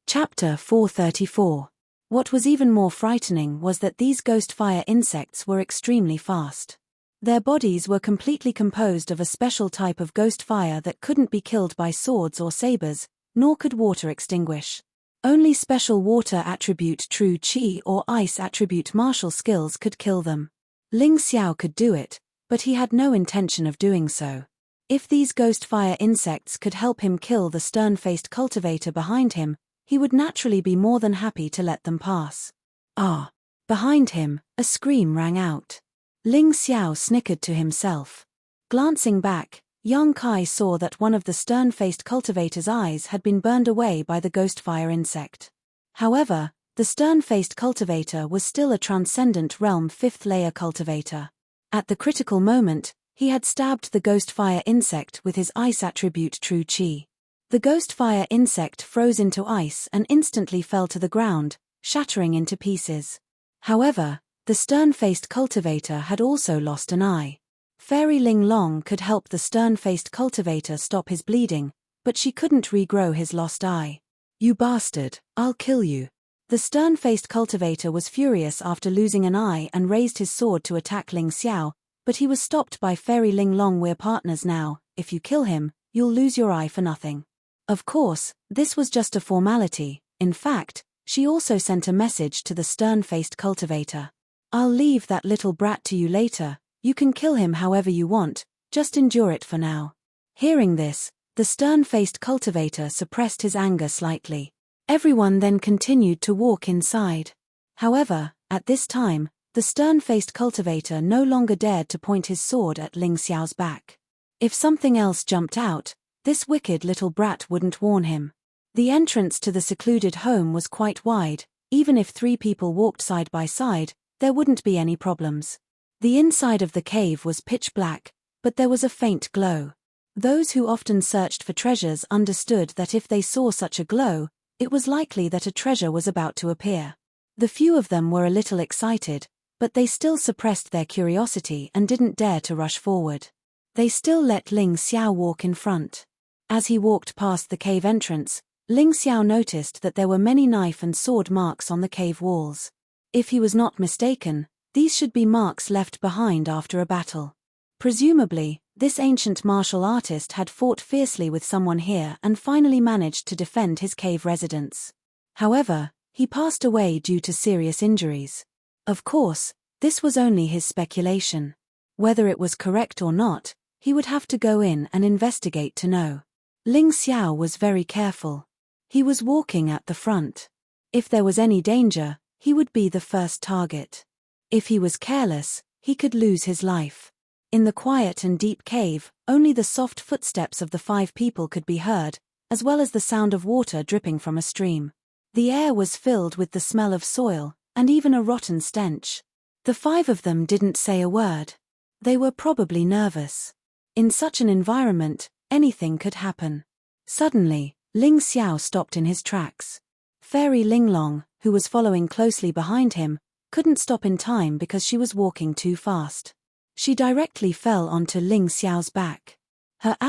Chapter 434. What was even more frightening was that these ghost fire insects were extremely fast. Their bodies were completely composed of a special type of ghost fire that couldn't be killed by swords or sabers, nor could water extinguish. Only special water attribute true chi or ice attribute martial skills could kill them. Ling Xiao could do it, but he had no intention of doing so. If these ghost fire insects could help him kill the stern-faced cultivator behind him, he would naturally be more than happy to let them pass. Ah! Behind him, a scream rang out. Ling Xiao snickered to himself. Glancing back, Yang Kai saw that one of the stern-faced cultivator's eyes had been burned away by the ghost fire insect. However, the stern-faced cultivator was still a transcendent realm 5th layer cultivator. At the critical moment, he had stabbed the ghost fire insect with his ice attribute true chi. The ghost fire insect froze into ice and instantly fell to the ground, shattering into pieces. However, the stern-faced cultivator had also lost an eye. Fairy Ling Long could help the stern-faced cultivator stop his bleeding, but she couldn't regrow his lost eye. "You bastard, I'll kill you." The stern-faced cultivator was furious after losing an eye and raised his sword to attack Ling Xiao, but he was stopped by Fairy Ling Long. "We're partners now, if you kill him, you'll lose your eye for nothing." Of course, this was just a formality. In fact, she also sent a message to the stern-faced cultivator. "I'll leave that little brat to you later, you can kill him however you want, just endure it for now." Hearing this, the stern-faced cultivator suppressed his anger slightly. Everyone then continued to walk inside. However, at this time, the stern-faced cultivator no longer dared to point his sword at Ling Xiao's back. If something else jumped out, this wicked little brat wouldn't warn him. The entrance to the secluded home was quite wide. Even if 3 people walked side by side, there wouldn't be any problems. The inside of the cave was pitch black, but there was a faint glow. Those who often searched for treasures understood that if they saw such a glow, it was likely that a treasure was about to appear. The few of them were a little excited, but they still suppressed their curiosity and didn't dare to rush forward. They still let Ling Xiao walk in front. As he walked past the cave entrance, Ling Xiao noticed that there were many knife and sword marks on the cave walls. If he was not mistaken, these should be marks left behind after a battle. Presumably, this ancient martial artist had fought fiercely with someone here and finally managed to defend his cave residence. However, he passed away due to serious injuries. Of course, this was only his speculation. Whether it was correct or not, he would have to go in and investigate to know. Ling Xiao was very careful. He was walking at the front. If there was any danger, he would be the first target. If he was careless, he could lose his life. In the quiet and deep cave, only the soft footsteps of the 5 people could be heard, as well as the sound of water dripping from a stream. The air was filled with the smell of soil, and even a rotten stench. The 5 of them didn't say a word. They were probably nervous. In such an environment, anything could happen. Suddenly, Ling Xiao stopped in his tracks. Fairy Ling Long, who was following closely behind him, couldn't stop in time because she was walking too fast. She directly fell onto Ling Xiao's back. Her ****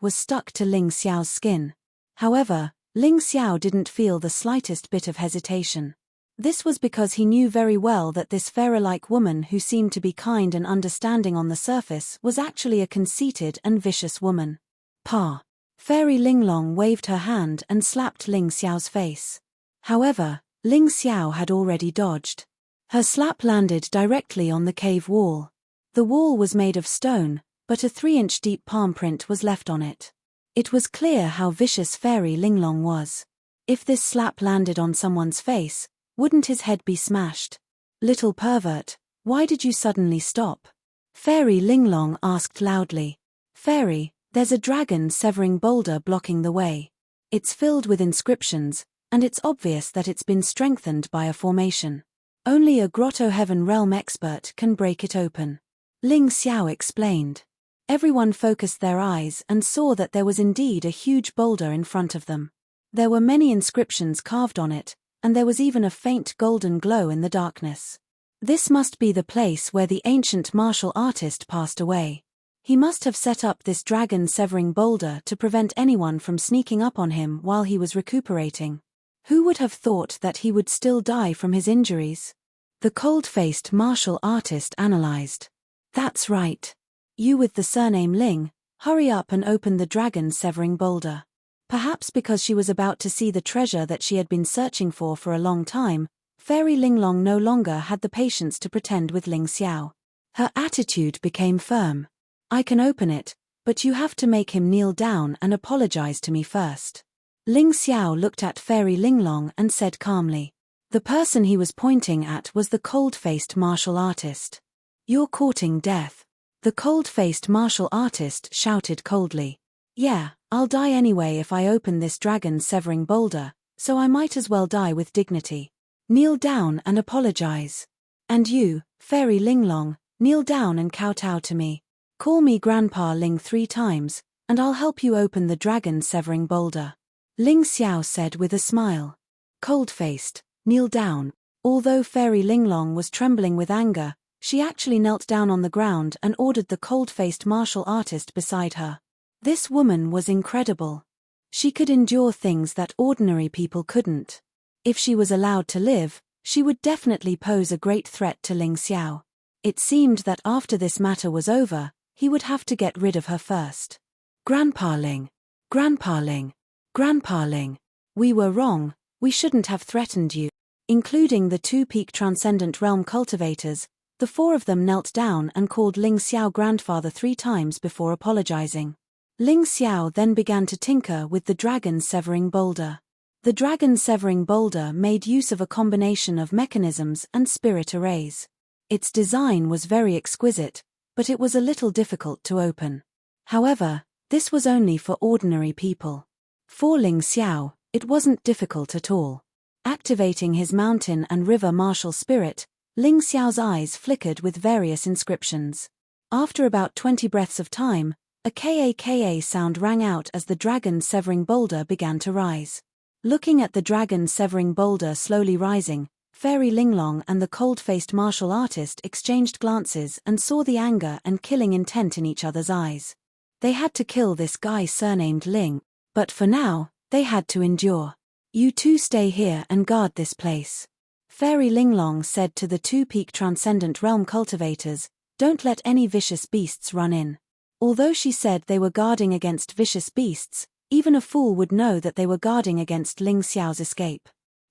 was stuck to Ling Xiao's skin. However, Ling Xiao didn't feel the slightest bit of hesitation. This was because he knew very well that this Pharaoh-like woman who seemed to be kind and understanding on the surface was actually a conceited and vicious woman. "Pa!" Fairy Ling Long waved her hand and slapped Ling Xiao's face. However, Ling Xiao had already dodged. Her slap landed directly on the cave wall. The wall was made of stone, but a 3-inch deep palm print was left on it. It was clear how vicious Fairy Ling Long was. If this slap landed on someone's face, wouldn't his head be smashed? "Little pervert, why did you suddenly stop?" Fairy Ling Long asked loudly. "Fairy, there's a dragon severing boulder blocking the way. It's filled with inscriptions, and it's obvious that it's been strengthened by a formation. Only a Grotto Heaven Realm expert can break it open." Ling Xiao explained. Everyone focused their eyes and saw that there was indeed a huge boulder in front of them. There were many inscriptions carved on it, and there was even a faint golden glow in the darkness. This must be the place where the ancient martial artist passed away. He must have set up this dragon-severing boulder to prevent anyone from sneaking up on him while he was recuperating. Who would have thought that he would still die from his injuries? The cold-faced martial artist analyzed. That's right. You with the surname Ling, hurry up and open the dragon-severing boulder. Perhaps because she was about to see the treasure that she had been searching for a long time, Fairy Linglong no longer had the patience to pretend with Ling Xiao. Her attitude became firm. I can open it, but you have to make him kneel down and apologize to me first. Ling Xiao looked at Fairy Linglong and said calmly. The person he was pointing at was the cold-faced martial artist. You're courting death. The cold-faced martial artist shouted coldly. Yeah, I'll die anyway if I open this dragon-severing boulder, so I might as well die with dignity. Kneel down and apologize. And you, Fairy Linglong, kneel down and kowtow to me. Call me Grandpa Ling 3 times, and I'll help you open the dragon-severing boulder. Ling Xiao said with a smile. Cold-faced, kneel down. Although Fairy Linglong was trembling with anger, she actually knelt down on the ground and ordered the cold-faced martial artist beside her. This woman was incredible. She could endure things that ordinary people couldn't. If she was allowed to live, she would definitely pose a great threat to Ling Xiao. It seemed that after this matter was over, he would have to get rid of her first. Grandpa Ling. Grandpa Ling. Grandpa Ling. We were wrong, we shouldn't have threatened you. Including the 2 peak transcendent realm cultivators, the 4 of them knelt down and called Ling Xiao grandfather 3 times before apologizing. Ling Xiao then began to tinker with the dragon-severing boulder. The dragon-severing boulder made use of a combination of mechanisms and spirit arrays. Its design was very exquisite, but it was a little difficult to open. However, this was only for ordinary people. For Ling Xiao, it wasn't difficult at all. Activating his mountain and river martial spirit, Ling Xiao's eyes flickered with various inscriptions. After about 20 breaths of time, a ka sound rang out as the dragon-severing boulder began to rise. Looking at the dragon-severing boulder slowly rising, Fairy Linglong and the cold-faced martial artist exchanged glances and saw the anger and killing intent in each other's eyes. They had to kill this guy surnamed Ling, but for now, they had to endure. You 2 stay here and guard this place. Fairy Linglong said to the 2 peak transcendent realm cultivators, don't let any vicious beasts run in. Although she said they were guarding against vicious beasts, even a fool would know that they were guarding against Ling Xiao's escape.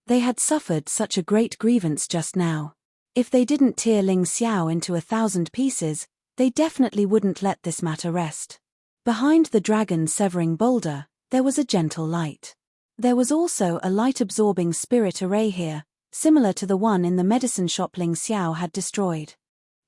They had suffered such a great grievance just now. If they didn't tear Ling Xiao into 1,000 pieces, they definitely wouldn't let this matter rest. Behind the dragon-severing boulder, there was a gentle light. There was also a light-absorbing spirit array here, similar to the one in the medicine shop Ling Xiao had destroyed.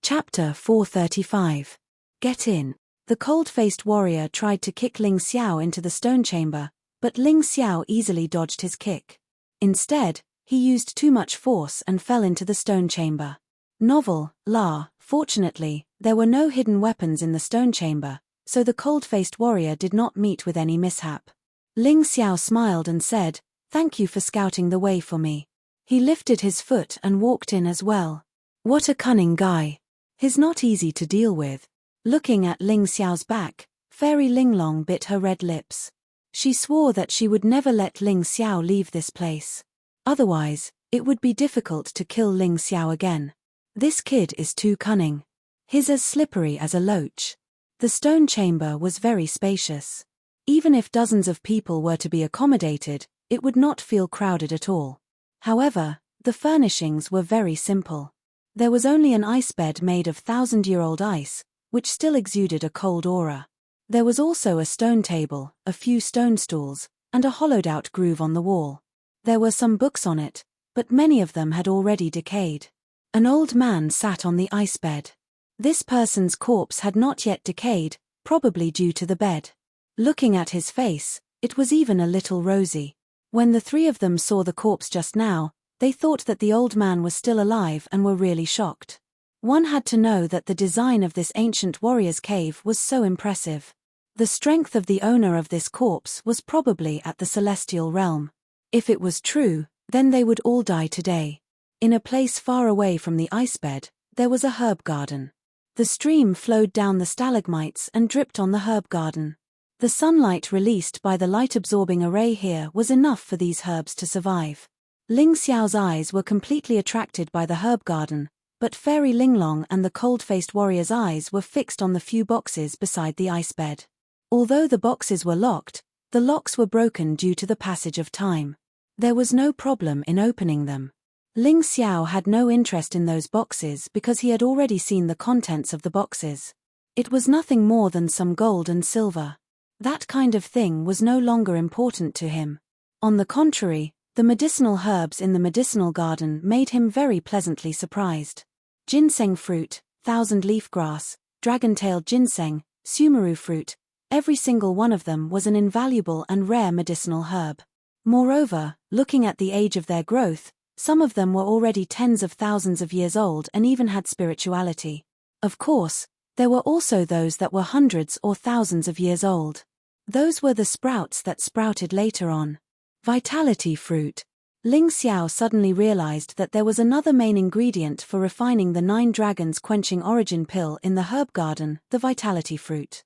Chapter 435. Get in. The cold-faced warrior tried to kick Ling Xiao into the stone chamber, but Ling Xiao easily dodged his kick. Instead, he used too much force and fell into the stone chamber. Novel, la. Fortunately, there were no hidden weapons in the stone chamber, so the cold-faced warrior did not meet with any mishap. Ling Xiao smiled and said, "Thank you for scouting the way for me." He lifted his foot and walked in as well. What a cunning guy. He's not easy to deal with. Looking at Ling Xiao's back, Fairy Linglong bit her red lips. She swore that she would never let Ling Xiao leave this place. Otherwise, it would be difficult to kill Ling Xiao again. This kid is too cunning. He's as slippery as a loach. The stone chamber was very spacious. Even if dozens of people were to be accommodated, it would not feel crowded at all. However, the furnishings were very simple. There was only an ice bed made of 1,000-year-old ice, which still exuded a cold aura. There was also a stone table, a few stone stools, and a hollowed-out groove on the wall. There were some books on it, but many of them had already decayed. An old man sat on the ice bed. This person's corpse had not yet decayed, probably due to the bed. Looking at his face, it was even a little rosy. When the 3 of them saw the corpse just now, they thought that the old man was still alive and were really shocked. One had to know that the design of this ancient warrior's cave was so impressive. The strength of the owner of this corpse was probably at the celestial realm. If it was true, then they would all die today. In a place far away from the ice bed, there was a herb garden. The stream flowed down the stalagmites and dripped on the herb garden. The sunlight released by the light-absorbing array here was enough for these herbs to survive. Ling Xiao's eyes were completely attracted by the herb garden, but Fairy Linglong and the cold-faced warrior's eyes were fixed on the few boxes beside the ice bed. Although the boxes were locked, the locks were broken due to the passage of time. There was no problem in opening them. Ling Xiao had no interest in those boxes because he had already seen the contents of the boxes. It was nothing more than some gold and silver. That kind of thing was no longer important to him. On the contrary, the medicinal herbs in the medicinal garden made him very pleasantly surprised. Ginseng fruit, thousand-leaf grass, dragon-tailed ginseng, sumaru fruit, every single one of them was an invaluable and rare medicinal herb. Moreover, looking at the age of their growth, some of them were already tens of thousands of years old and even had spirituality. Of course, there were also those that were hundreds or thousands of years old. Those were the sprouts that sprouted later on. Vitality fruit. Ling Xiao suddenly realized that there was another main ingredient for refining the 9 dragons quenching origin pill in the herb garden, the vitality fruit.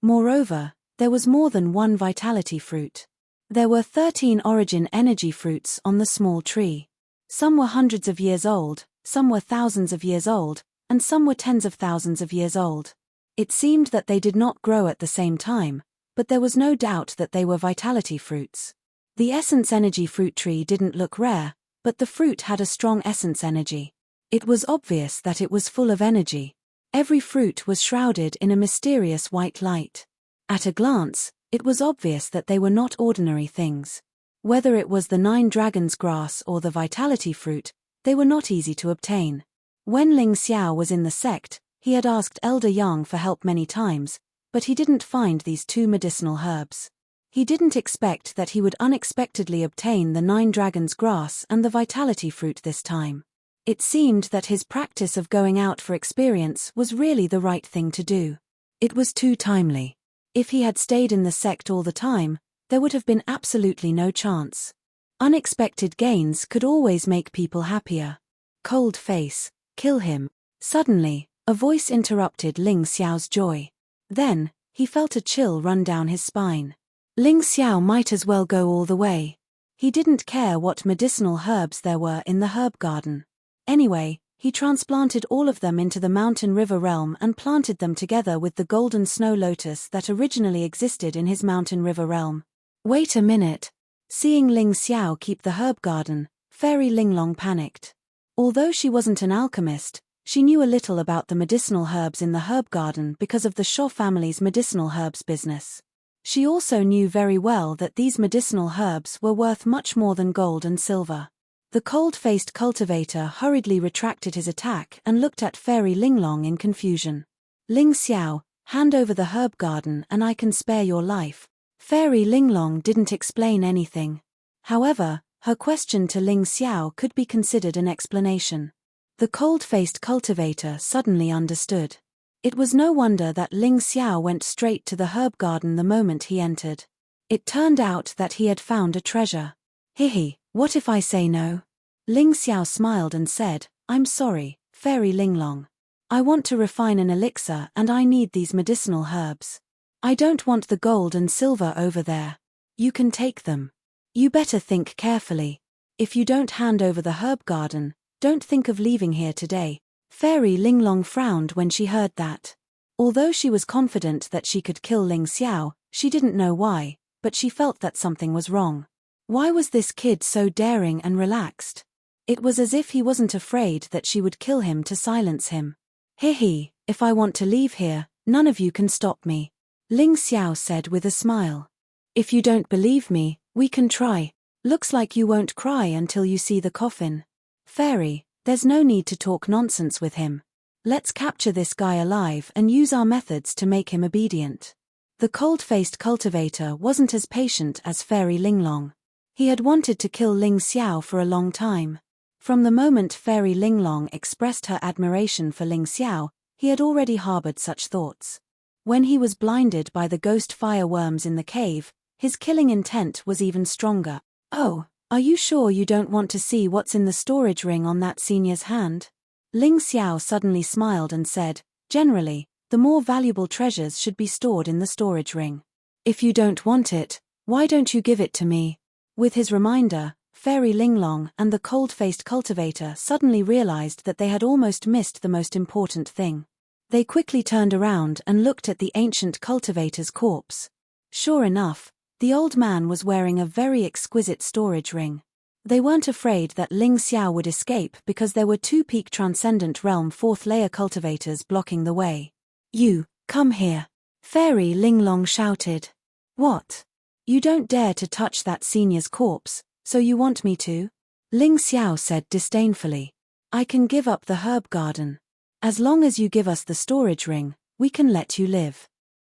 Moreover, there was more than one vitality fruit. There were 13 origin energy fruits on the small tree. Some were hundreds of years old, some were thousands of years old, and some were tens of thousands of years old. It seemed that they did not grow at the same time, but there was no doubt that they were vitality fruits. The essence energy fruit tree didn't look rare, but the fruit had a strong essence energy. It was obvious that it was full of energy. Every fruit was shrouded in a mysterious white light. At a glance, it was obvious that they were not ordinary things. Whether it was the 9 dragons grass or the vitality fruit, they were not easy to obtain. When Ling Xiao was in the sect, he had asked Elder Yang for help many times, but he didn't find these 2 medicinal herbs. He didn't expect that he would unexpectedly obtain the 9 dragons grass and the vitality fruit this time. It seemed that his practice of going out for experience was really the right thing to do. It was too timely. If he had stayed in the sect all the time, there would have been absolutely no chance. Unexpected gains could always make people happier. Cold face. Kill him. Suddenly, a voice interrupted Ling Xiao's joy. Then, he felt a chill run down his spine. Ling Xiao might as well go all the way. He didn't care what medicinal herbs there were in the herb garden. Anyway, he transplanted all of them into the mountain river realm and planted them together with the golden snow lotus that originally existed in his mountain river realm. Wait a minute. Seeing Ling Xiao keep the herb garden, Fairy Linglong panicked. Although she wasn't an alchemist, she knew a little about the medicinal herbs in the herb garden because of the Shaw family's medicinal herbs business. She also knew very well that these medicinal herbs were worth much more than gold and silver. The cold-faced cultivator hurriedly retracted his attack and looked at Fairy Linglong in confusion. Ling Xiao, hand over the herb garden and I can spare your life. Fairy Linglong didn't explain anything. However, her question to Ling Xiao could be considered an explanation. The cold-faced cultivator suddenly understood. It was no wonder that Ling Xiao went straight to the herb garden the moment he entered. It turned out that he had found a treasure. Hihi, what if I say no? Ling Xiao smiled and said, I'm sorry, Fairy Linglong. I want to refine an elixir and I need these medicinal herbs. I don't want the gold and silver over there. You can take them. You better think carefully. If you don't hand over the herb garden, don't think of leaving here today. Fairy Linglong frowned when she heard that. Although she was confident that she could kill Ling Xiao, she didn't know why, but she felt that something was wrong. Why was this kid so daring and relaxed? It was as if he wasn't afraid that she would kill him to silence him. Hihi, if I want to leave here, none of you can stop me. Ling Xiao said with a smile. If you don't believe me, we can try. Looks like you won't cry until you see the coffin. Fairy, there's no need to talk nonsense with him. Let's capture this guy alive and use our methods to make him obedient. The cold-faced cultivator wasn't as patient as Fairy Linglong. He had wanted to kill Ling Xiao for a long time. From the moment Fairy Linglong expressed her admiration for Ling Xiao, he had already harbored such thoughts. When he was blinded by the ghost fireworms in the cave, his killing intent was even stronger. Oh, are you sure you don't want to see what's in the storage ring on that senior's hand? Ling Xiao suddenly smiled and said, Generally, the more valuable treasures should be stored in the storage ring. If you don't want it, why don't you give it to me? With his reminder, Fairy Linglong and the cold-faced cultivator suddenly realized that they had almost missed the most important thing. They quickly turned around and looked at the ancient cultivator's corpse. Sure enough, the old man was wearing a very exquisite storage ring. They weren't afraid that Ling Xiao would escape because there were two peak transcendent realm 4th layer cultivators blocking the way. You, come here. Fairy Linglong shouted. What? You don't dare to touch that senior's corpse, so you want me to? Ling Xiao said disdainfully. I can give up the herb garden. As long as you give us the storage ring, we can let you live.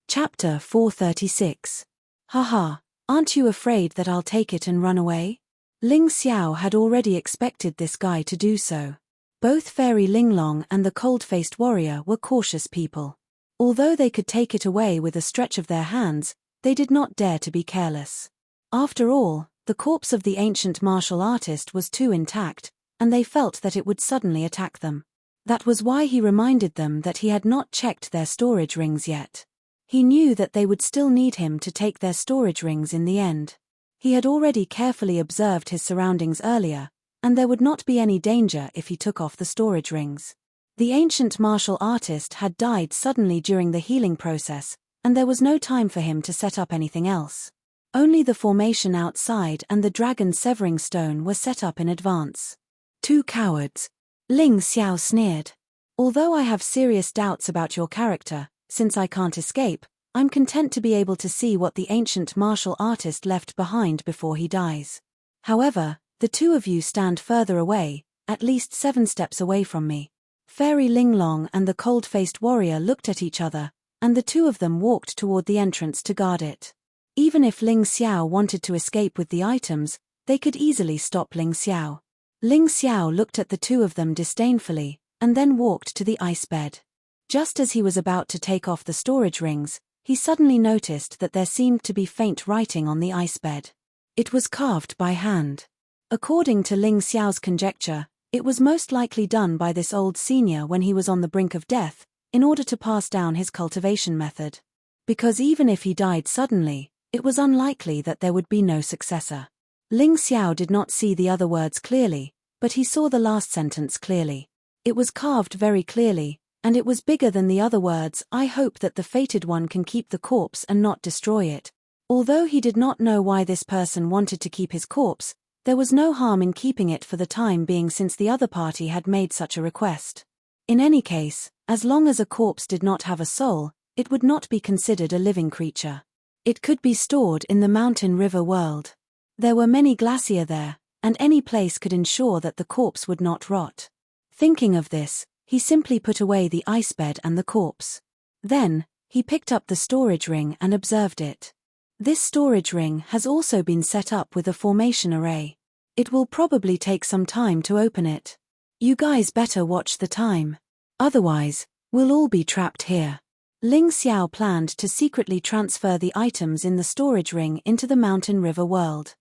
Chapter 436. Haha, aren't you afraid that I'll take it and run away? Ling Xiao had already expected this guy to do so. Both Fairy Linglong and the cold-faced warrior were cautious people. Although they could take it away with a stretch of their hands, they did not dare to be careless. After all, the corpse of the ancient martial artist was too intact, and they felt that it would suddenly attack them. That was why he reminded them that he had not checked their storage rings yet. He knew that they would still need him to take their storage rings in the end. He had already carefully observed his surroundings earlier, and there would not be any danger if he took off the storage rings. The ancient martial artist had died suddenly during the healing process, and there was no time for him to set up anything else. Only the formation outside and the dragon severing stone were set up in advance. Two cowards. Ling Xiao sneered. Although I have serious doubts about your character, since I can't escape, I'm content to be able to see what the ancient martial artist left behind before he dies. However, the two of you stand further away, at least 7 steps away from me. Fairy Linglong and the cold-faced warrior looked at each other, and the two of them walked toward the entrance to guard it. Even if Ling Xiao wanted to escape with the items, they could easily stop Ling Xiao. Ling Xiao looked at the two of them disdainfully, and then walked to the ice bed. Just as he was about to take off the storage rings, he suddenly noticed that there seemed to be faint writing on the ice bed. It was carved by hand. According to Ling Xiao's conjecture, it was most likely done by this old senior when he was on the brink of death, in order to pass down his cultivation method. Because even if he died suddenly, it was unlikely that there would be no successor. Ling Xiao did not see the other words clearly, but he saw the last sentence clearly. It was carved very clearly, and it was bigger than the other words. I hope that the fated one can keep the corpse and not destroy it. Although he did not know why this person wanted to keep his corpse, there was no harm in keeping it for the time being since the other party had made such a request. In any case, as long as a corpse did not have a soul, it would not be considered a living creature. It could be stored in the mountain river world. There were many glaciers there, and any place could ensure that the corpse would not rot. Thinking of this, he simply put away the ice bed and the corpse. Then, he picked up the storage ring and observed it. This storage ring has also been set up with a formation array. It will probably take some time to open it. You guys better watch the time. Otherwise, we'll all be trapped here. Ling Xiao planned to secretly transfer the items in the storage ring into the mountain river world.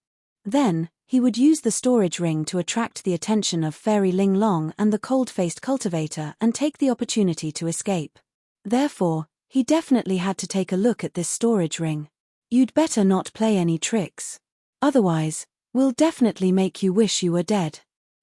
Then, he would use the storage ring to attract the attention of Fairy Linglong and the cold-faced cultivator and take the opportunity to escape. Therefore, he definitely had to take a look at this storage ring. You'd better not play any tricks. Otherwise, we'll definitely make you wish you were dead.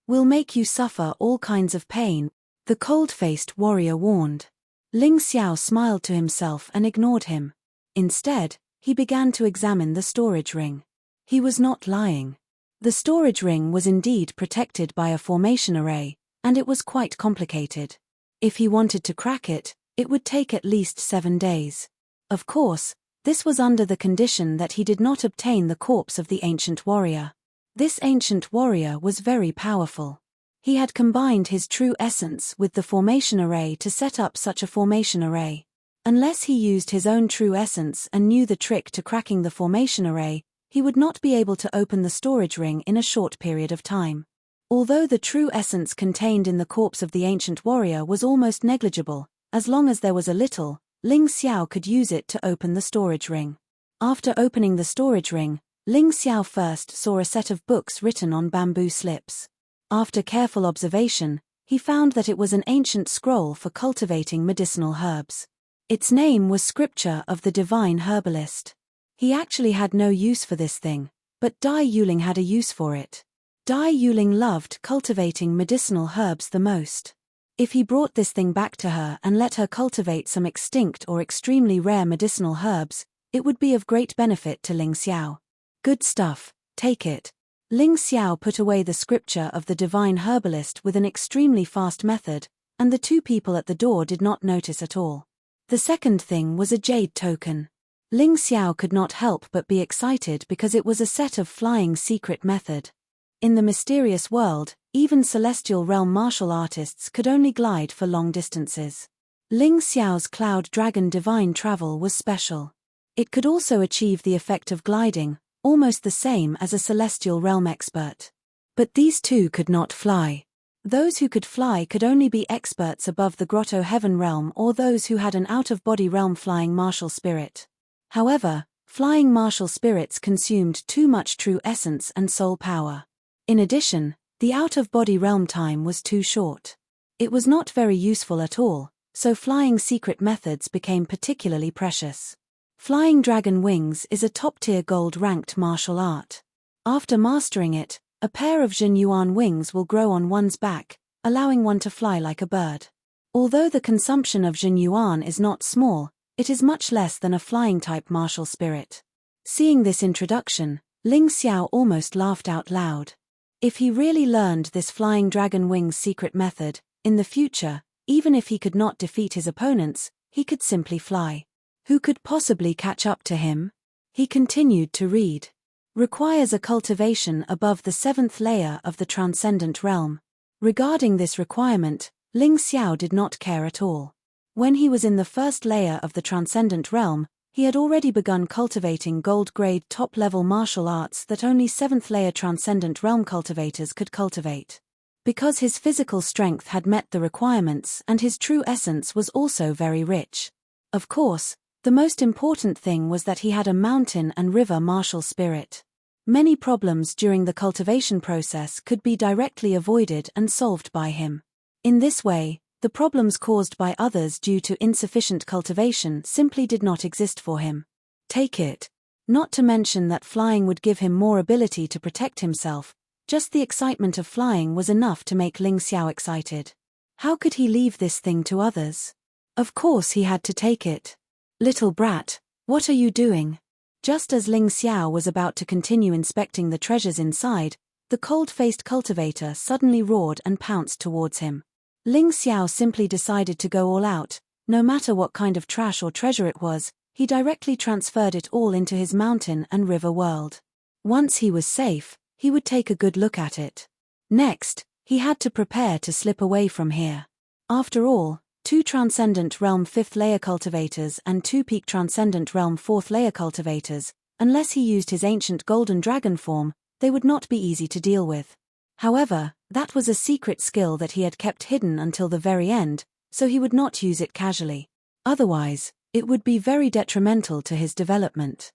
We'll make you suffer all kinds of pain, the cold-faced warrior warned. Ling Xiao smiled to himself and ignored him. Instead, he began to examine the storage ring. He was not lying. The storage ring was indeed protected by a formation array, and it was quite complicated. If he wanted to crack it, it would take at least 7 days. Of course, this was under the condition that he did not obtain the corpse of the ancient warrior. This ancient warrior was very powerful. He had combined his true essence with the formation array to set up such a formation array. Unless he used his own true essence and knew the trick to cracking the formation array, he would not be able to open the storage ring in a short period of time. Although the true essence contained in the corpse of the ancient warrior was almost negligible, as long as there was a little, Ling Xiao could use it to open the storage ring. After opening the storage ring, Ling Xiao first saw a set of books written on bamboo slips. After careful observation, he found that it was an ancient scroll for cultivating medicinal herbs. Its name was Scripture of the Divine Herbalist. He actually had no use for this thing, but Dai Yuling had a use for it. Dai Yuling loved cultivating medicinal herbs the most. If he brought this thing back to her and let her cultivate some extinct or extremely rare medicinal herbs, it would be of great benefit to Ling Xiao. Good stuff, take it. Ling Xiao put away the Scripture of the Divine Herbalist with an extremely fast method, and the two people at the door did not notice at all. The second thing was a jade token. Ling Xiao could not help but be excited because it was a set of flying secret method. In the mysterious world, even celestial realm martial artists could only glide for long distances. Ling Xiao's cloud dragon divine travel was special. It could also achieve the effect of gliding, almost the same as a celestial realm expert. But these two could not fly. Those who could fly could only be experts above the grotto heaven realm or those who had an out-of-body realm flying martial spirit. However, flying martial spirits consumed too much true essence and soul power. In addition, the out-of-body realm time was too short. It was not very useful at all, so flying secret methods became particularly precious. Flying dragon wings is a top-tier gold-ranked martial art. After mastering it, a pair of Jinyuan wings will grow on one's back, allowing one to fly like a bird. Although the consumption of Jinyuan is not small, it is much less than a flying-type martial spirit. Seeing this introduction, Ling Xiao almost laughed out loud. If he really learned this flying dragon wings secret method, in the future, even if he could not defeat his opponents, he could simply fly. Who could possibly catch up to him? He continued to read. Requires a cultivation above the 7th layer of the transcendent realm. Regarding this requirement, Ling Xiao did not care at all. When he was in the 1st layer of the transcendent realm, he had already begun cultivating gold-grade top-level martial arts that only 7th layer transcendent realm cultivators could cultivate. Because his physical strength had met the requirements and his true essence was also very rich. Of course, the most important thing was that he had a mountain and river martial spirit. Many problems during the cultivation process could be directly avoided and solved by him. In this way, the problems caused by others due to insufficient cultivation simply did not exist for him. Take it. Not to mention that flying would give him more ability to protect himself, just the excitement of flying was enough to make Ling Xiao excited. How could he leave this thing to others? Of course he had to take it. Little brat, what are you doing? Just as Ling Xiao was about to continue inspecting the treasures inside, the cold-faced cultivator suddenly roared and pounced towards him. Ling Xiao simply decided to go all out. No matter what kind of trash or treasure it was, he directly transferred it all into his mountain and river world. Once he was safe, he would take a good look at it. Next, he had to prepare to slip away from here. After all, 2 Transcendent Realm 5th layer cultivators and 2 Peak Transcendent Realm 4th layer cultivators, unless he used his ancient golden dragon form, they would not be easy to deal with. However, that was a secret skill that he had kept hidden until the very end, so he would not use it casually. Otherwise, it would be very detrimental to his development.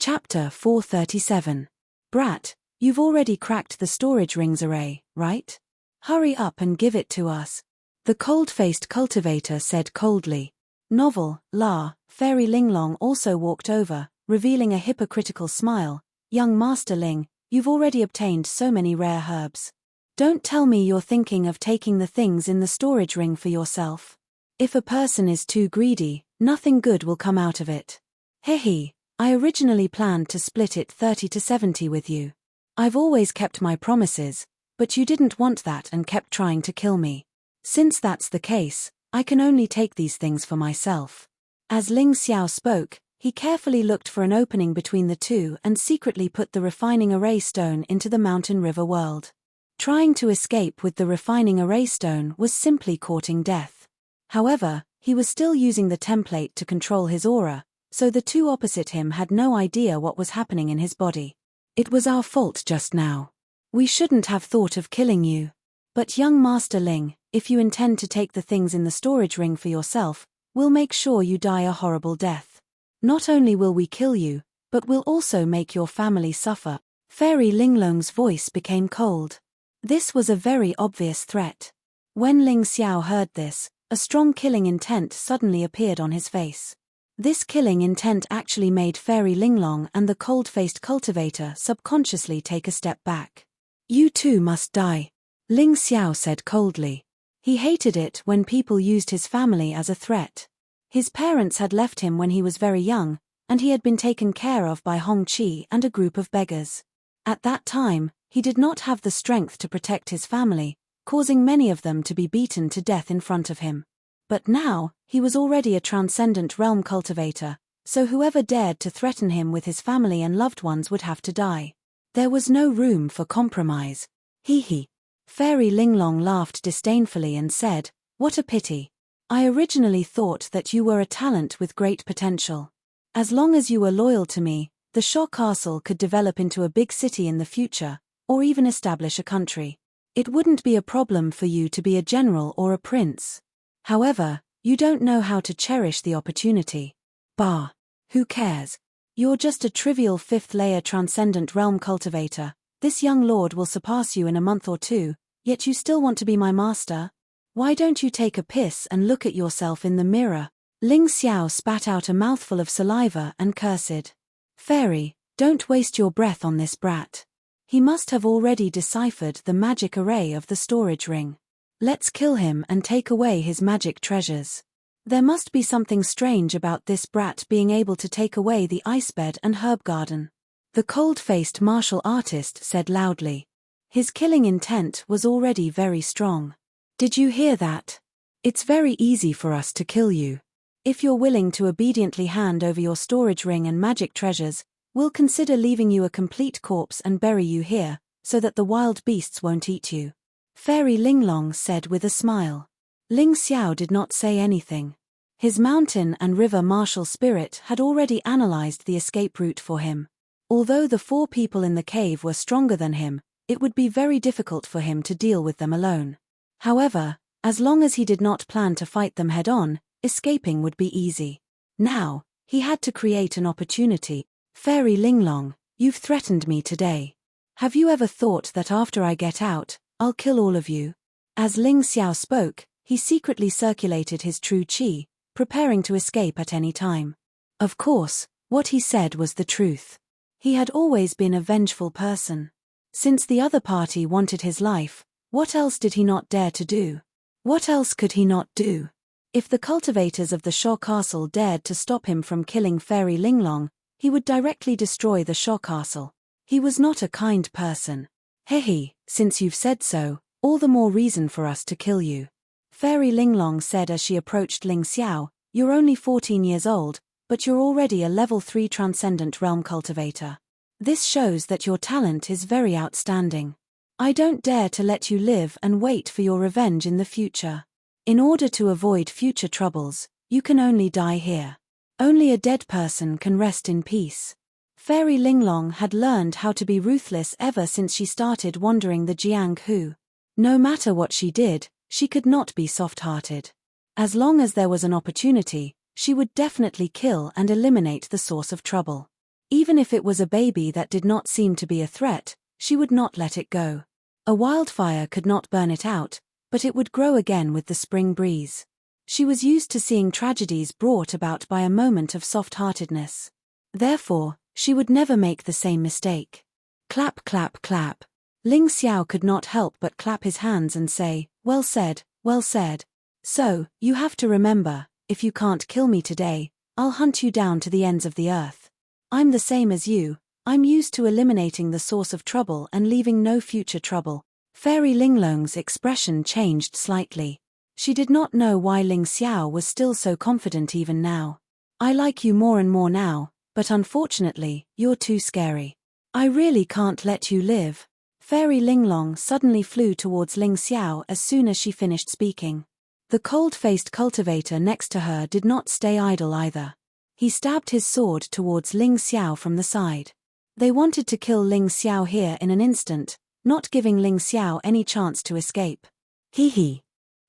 Chapter 437. Brat, you've already cracked the storage rings array, right? Hurry up and give it to us. The cold-faced cultivator said coldly. Novel, La, Fairy Linglong also walked over, revealing a hypocritical smile. Young Master Ling, you've already obtained so many rare herbs. Don't tell me you're thinking of taking the things in the storage ring for yourself. If a person is too greedy, nothing good will come out of it. Hehe, I originally planned to split it 30-70 with you. I've always kept my promises, but you didn't want that and kept trying to kill me. Since that's the case, I can only take these things for myself. As Ling Xiao spoke, he carefully looked for an opening between the two and secretly put the refining array stone into the mountain river world. Trying to escape with the refining array stone was simply courting death. However, he was still using the template to control his aura, so the two opposite him had no idea what was happening in his body. It was our fault just now. We shouldn't have thought of killing you. But young Master Ling, if you intend to take the things in the storage ring for yourself, we'll make sure you die a horrible death. Not only will we kill you, but we'll also make your family suffer. Fairy Linglong's voice became cold. This was a very obvious threat. When Ling Xiao heard this, a strong killing intent suddenly appeared on his face. This killing intent actually made Fairy Linglong and the cold-faced cultivator subconsciously take a step back. You too must die, Ling Xiao said coldly. He hated it when people used his family as a threat. His parents had left him when he was very young, and he had been taken care of by Hong Qi and a group of beggars. At that time, he did not have the strength to protect his family, causing many of them to be beaten to death in front of him. But now, he was already a transcendent realm cultivator, so whoever dared to threaten him with his family and loved ones would have to die. There was no room for compromise. Hee. Fairy Linglong laughed disdainfully and said, "What a pity. I originally thought that you were a talent with great potential. As long as you were loyal to me, the Shaw Castle could develop into a big city in the future, or even establish a country. It wouldn't be a problem for you to be a general or a prince. However, you don't know how to cherish the opportunity. Bah. Who cares? You're just a trivial fifth-layer transcendent realm cultivator. This young lord will surpass you in a month or two, yet you still want to be my master? Why don't you take a piss and look at yourself in the mirror?" Ling Xiao spat out a mouthful of saliva and cursed. "Fairy, don't waste your breath on this brat. He must have already deciphered the magic array of the storage ring. Let's kill him and take away his magic treasures. There must be something strange about this brat being able to take away the ice bed and herb garden," the cold-faced martial artist said loudly. His killing intent was already very strong. "Did you hear that? It's very easy for us to kill you. If you're willing to obediently hand over your storage ring and magic treasures, we'll consider leaving you a complete corpse and bury you here, so that the wild beasts won't eat you," Fairy Linglong said with a smile. Ling Xiao did not say anything. His mountain and river martial spirit had already analyzed the escape route for him. Although the 4 people in the cave were stronger than him, it would be very difficult for him to deal with them alone. However, as long as he did not plan to fight them head-on, escaping would be easy. Now, he had to create an opportunity. "Fairy Linglong, you've threatened me today. Have you ever thought that after I get out, I'll kill all of you?" As Ling Xiao spoke, he secretly circulated his true qi, preparing to escape at any time. Of course, what he said was the truth. He had always been a vengeful person. Since the other party wanted his life, what else did he not dare to do? What else could he not do? If the cultivators of the Shaw Castle dared to stop him from killing Fairy Linglong, he would directly destroy the Shaw Castle. He was not a kind person. "Hehe, since you've said so, all the more reason for us to kill you," Fairy Linglong said as she approached Ling Xiao. "You're only 14 years old, but you're already a level 3 transcendent realm cultivator. This shows that your talent is very outstanding. I don't dare to let you live and wait for your revenge in the future. In order to avoid future troubles, you can only die here. Only a dead person can rest in peace." Fairy Linglong had learned how to be ruthless ever since she started wandering the Jianghu. No matter what she did, she could not be soft-hearted. As long as there was an opportunity, she would definitely kill and eliminate the source of trouble. Even if it was a baby that did not seem to be a threat, she would not let it go. A wildfire could not burn it out, but it would grow again with the spring breeze. She was used to seeing tragedies brought about by a moment of soft-heartedness. Therefore, she would never make the same mistake. Clap, clap, clap. Ling Xiao could not help but clap his hands and say, "Well said, well said. So, you have to remember, if you can't kill me today, I'll hunt you down to the ends of the earth. I'm the same as you, I'm used to eliminating the source of trouble and leaving no future trouble." Fairy Linglong's expression changed slightly. She did not know why Ling Xiao was still so confident even now. "I like you more and more now, but unfortunately, you're too scary. I really can't let you live." Fairy Linglong suddenly flew towards Ling Xiao as soon as she finished speaking. The cold-faced cultivator next to her did not stay idle either. He stabbed his sword towards Ling Xiao from the side. They wanted to kill Ling Xiao here in an instant, not giving Ling Xiao any chance to escape. Hee.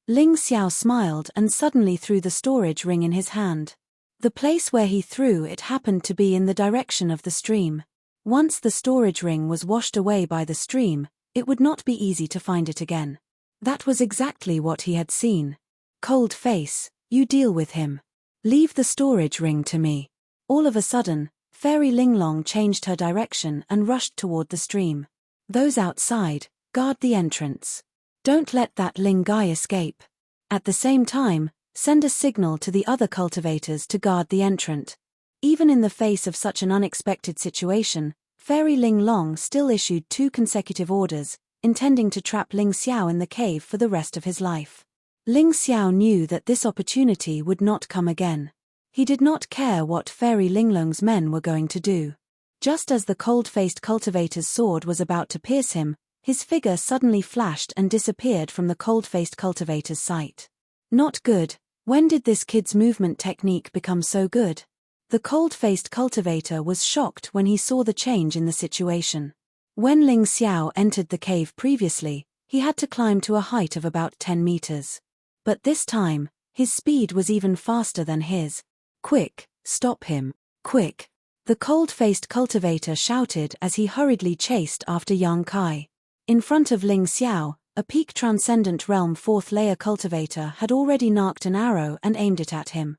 Ling Xiao smiled and suddenly threw the storage ring in his hand. The place where he threw it happened to be in the direction of the stream. Once the storage ring was washed away by the stream, it would not be easy to find it again. That was exactly what he had seen. Cold face, you deal with him. Leave the storage ring to me. All of a sudden, Fairy Linglong changed her direction and rushed toward the stream. Those outside, guard the entrance. Don't let that Ling guy escape. At the same time, send a signal to the other cultivators to guard the entrant. Even in the face of such an unexpected situation, Fairy Linglong still issued 2 consecutive orders, intending to trap Ling Xiao in the cave for the rest of his life. Ling Xiao knew that this opportunity would not come again. He did not care what Fairy Linglong's men were going to do. Just as the cold-faced cultivator's sword was about to pierce him, his figure suddenly flashed and disappeared from the cold-faced cultivator's sight. Not good. When did this kid's movement technique become so good? The cold-faced cultivator was shocked when he saw the change in the situation. When Ling Xiao entered the cave previously, he had to climb to a height of about 10 meters. But this time, his speed was even faster than his. Quick, stop him, quick! The cold-faced cultivator shouted as he hurriedly chased after Yang Kai. In front of Ling Xiao, a peak transcendent realm 4th layer cultivator had already narked an arrow and aimed it at him.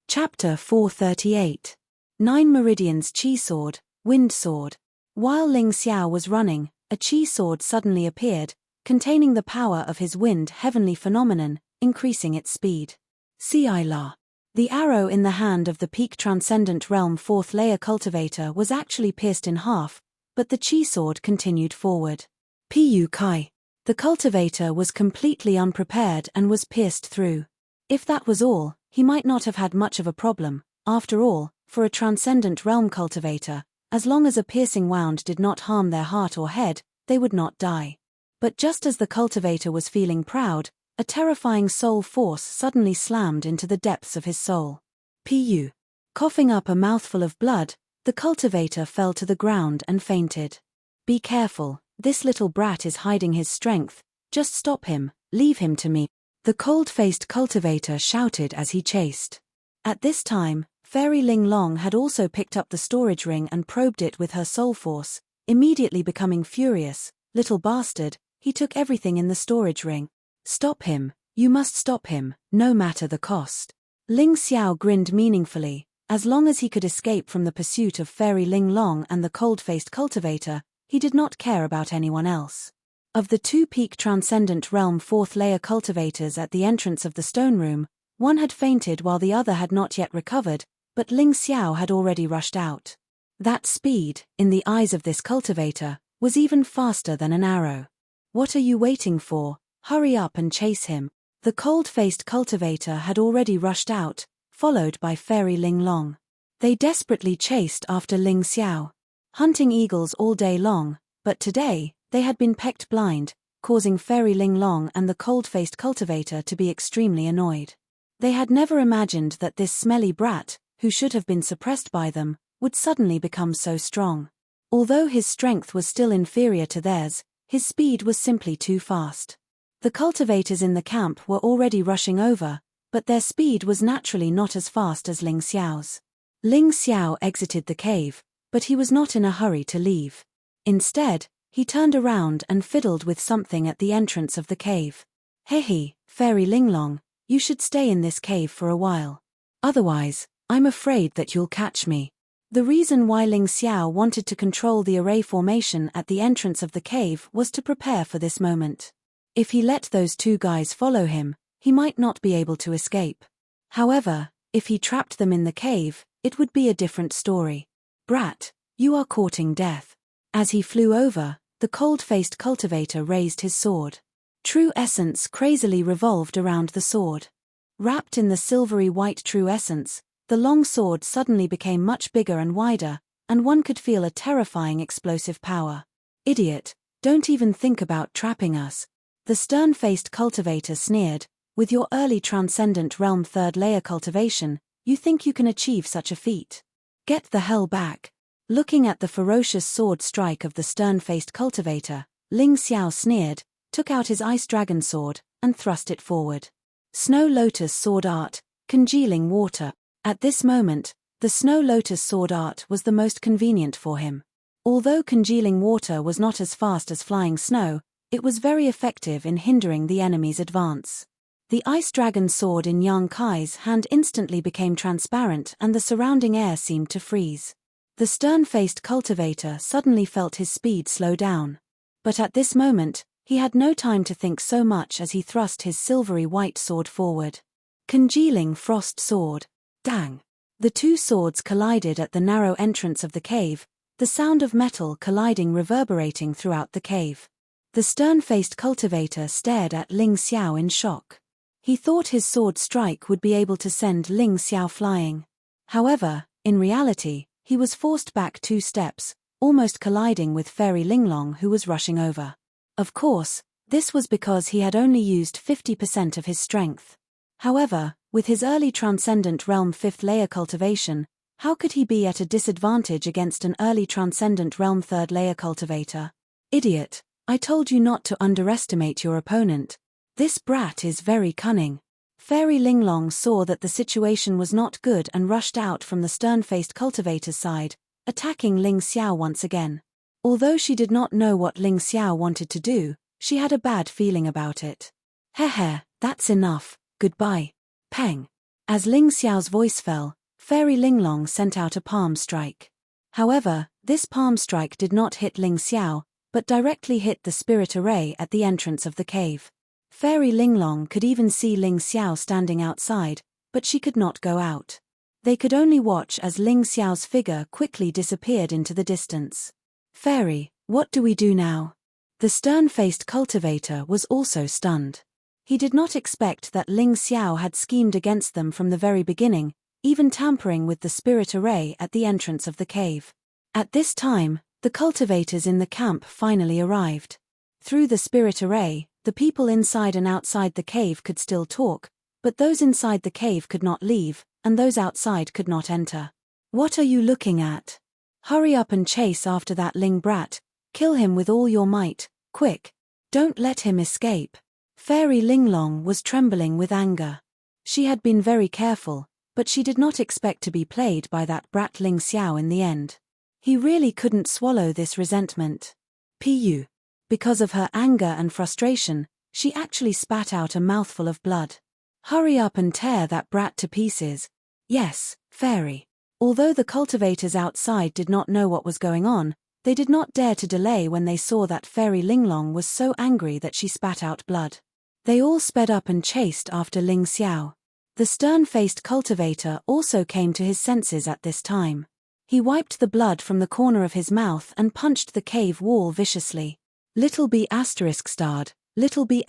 Chapter 438. 9 Meridians Chi Sword, Wind Sword. While Ling Xiao was running, a Chi sword suddenly appeared, containing the power of his wind heavenly phenomenon, increasing its speed. Si-la. The arrow in the hand of the peak transcendent realm 4th layer cultivator was actually pierced in half, but the Chi sword continued forward. Pu Kai. The cultivator was completely unprepared and was pierced through. If that was all, he might not have had much of a problem. After all, for a transcendent realm cultivator, as long as a piercing wound did not harm their heart or head, they would not die. But just as the cultivator was feeling proud, a terrifying soul force suddenly slammed into the depths of his soul. Pu. Coughing up a mouthful of blood, the cultivator fell to the ground and fainted. Be careful, this little brat is hiding his strength, just stop him, leave him to me, the cold-faced cultivator shouted as he chased. At this time, Fairy Linglong had also picked up the storage ring and probed it with her soul force, immediately becoming furious. Little bastard, he took everything in the storage ring. Stop him, you must stop him, no matter the cost. Ling Xiao grinned meaningfully. As long as he could escape from the pursuit of Fairy Linglong and the cold-faced cultivator, he did not care about anyone else. Of the 2 peak transcendent realm 4th layer cultivators at the entrance of the stone room, one had fainted while the other had not yet recovered, but Ling Xiao had already rushed out. That speed, in the eyes of this cultivator, was even faster than an arrow. What are you waiting for? Hurry up and chase him. The cold-faced cultivator had already rushed out, followed by Fairy Linglong. They desperately chased after Ling Xiao. Hunting eagles all day long, but today, they had been pecked blind, causing Fairy Linglong and the cold-faced cultivator to be extremely annoyed. They had never imagined that this smelly brat, who should have been suppressed by them, would suddenly become so strong. Although his strength was still inferior to theirs, his speed was simply too fast. The cultivators in the camp were already rushing over, but their speed was naturally not as fast as Ling Xiao's. Ling Xiao exited the cave, but he was not in a hurry to leave. Instead, he turned around and fiddled with something at the entrance of the cave. Hey, Fairy Linglong, you should stay in this cave for a while. Otherwise, I'm afraid that you'll catch me. The reason why Ling Xiao wanted to control the array formation at the entrance of the cave was to prepare for this moment. If he let those 2 guys follow him, he might not be able to escape. However, if he trapped them in the cave, it would be a different story. Brat, you are courting death. As he flew over, the cold-faced cultivator raised his sword. True essence crazily revolved around the sword. Wrapped in the silvery white true essence, the long sword suddenly became much bigger and wider, and one could feel a terrifying explosive power. Idiot, don't even think about trapping us. The stern-faced cultivator sneered. With your early transcendent realm 3rd layer cultivation, you think you can achieve such a feat? Get the hell back. Looking at the ferocious sword strike of the stern-faced cultivator, Ling Xiao sneered, took out his ice dragon sword, and thrust it forward. Snow Lotus Sword Art, Congealing Water. At this moment, the Snow Lotus Sword Art was the most convenient for him. Although congealing water was not as fast as flying snow, It was very effective in hindering the enemy's advance. The ice dragon sword in Yang Kai's hand instantly became transparent and the surrounding air seemed to freeze. The stern-faced cultivator suddenly felt his speed slow down. But at this moment, he had no time to think so much as he thrust his silvery white sword forward. Congealing frost sword. Dang! The two swords collided at the narrow entrance of the cave, the sound of metal colliding reverberating throughout the cave. The stern-faced cultivator stared at Ling Xiao in shock. He thought his sword strike would be able to send Ling Xiao flying. However, in reality, he was forced back 2 steps, almost colliding with Fairy Linglong who was rushing over. Of course, this was because he had only used 50% of his strength. However, with his early Transcendent Realm 5th layer cultivation, how could he be at a disadvantage against an early Transcendent Realm 3rd layer cultivator? Idiot, I told you not to underestimate your opponent. This brat is very cunning. Fairy Linglong saw that the situation was not good and rushed out from the stern-faced cultivator's side, attacking Ling Xiao once again. Although she did not know what Ling Xiao wanted to do, she had a bad feeling about it. Heh, that's enough, goodbye. Peng. As Ling Xiao's voice fell, Fairy Linglong sent out a palm strike. However, this palm strike did not hit Ling Xiao, but directly hit the spirit array at the entrance of the cave. Fairy Linglong could even see Ling Xiao standing outside, but she could not go out. They could only watch as Ling Xiao's figure quickly disappeared into the distance. Fairy, what do we do now? The stern-faced cultivator was also stunned. He did not expect that Ling Xiao had schemed against them from the very beginning, even tampering with the spirit array at the entrance of the cave. At this time, the cultivators in the camp finally arrived. Through the spirit array, the people inside and outside the cave could still talk, but those inside the cave could not leave, and those outside could not enter. What are you looking at? Hurry up and chase after that Ling brat, kill him with all your might, quick. Don't let him escape. Fairy Linglong was trembling with anger. She had been very careful, but she did not expect to be played by that brat Ling Xiao in the end. He really couldn't swallow this resentment. Pu. Because of her anger and frustration, she actually spat out a mouthful of blood. Hurry up and tear that brat to pieces. Yes, Fairy. Although the cultivators outside did not know what was going on, they did not dare to delay when they saw that Fairy Linglong was so angry that she spat out blood. They all sped up and chased after Ling Xiao. The stern-faced cultivator also came to his senses at this time. He wiped the blood from the corner of his mouth and punched the cave wall viciously. Little b*****, little b*****.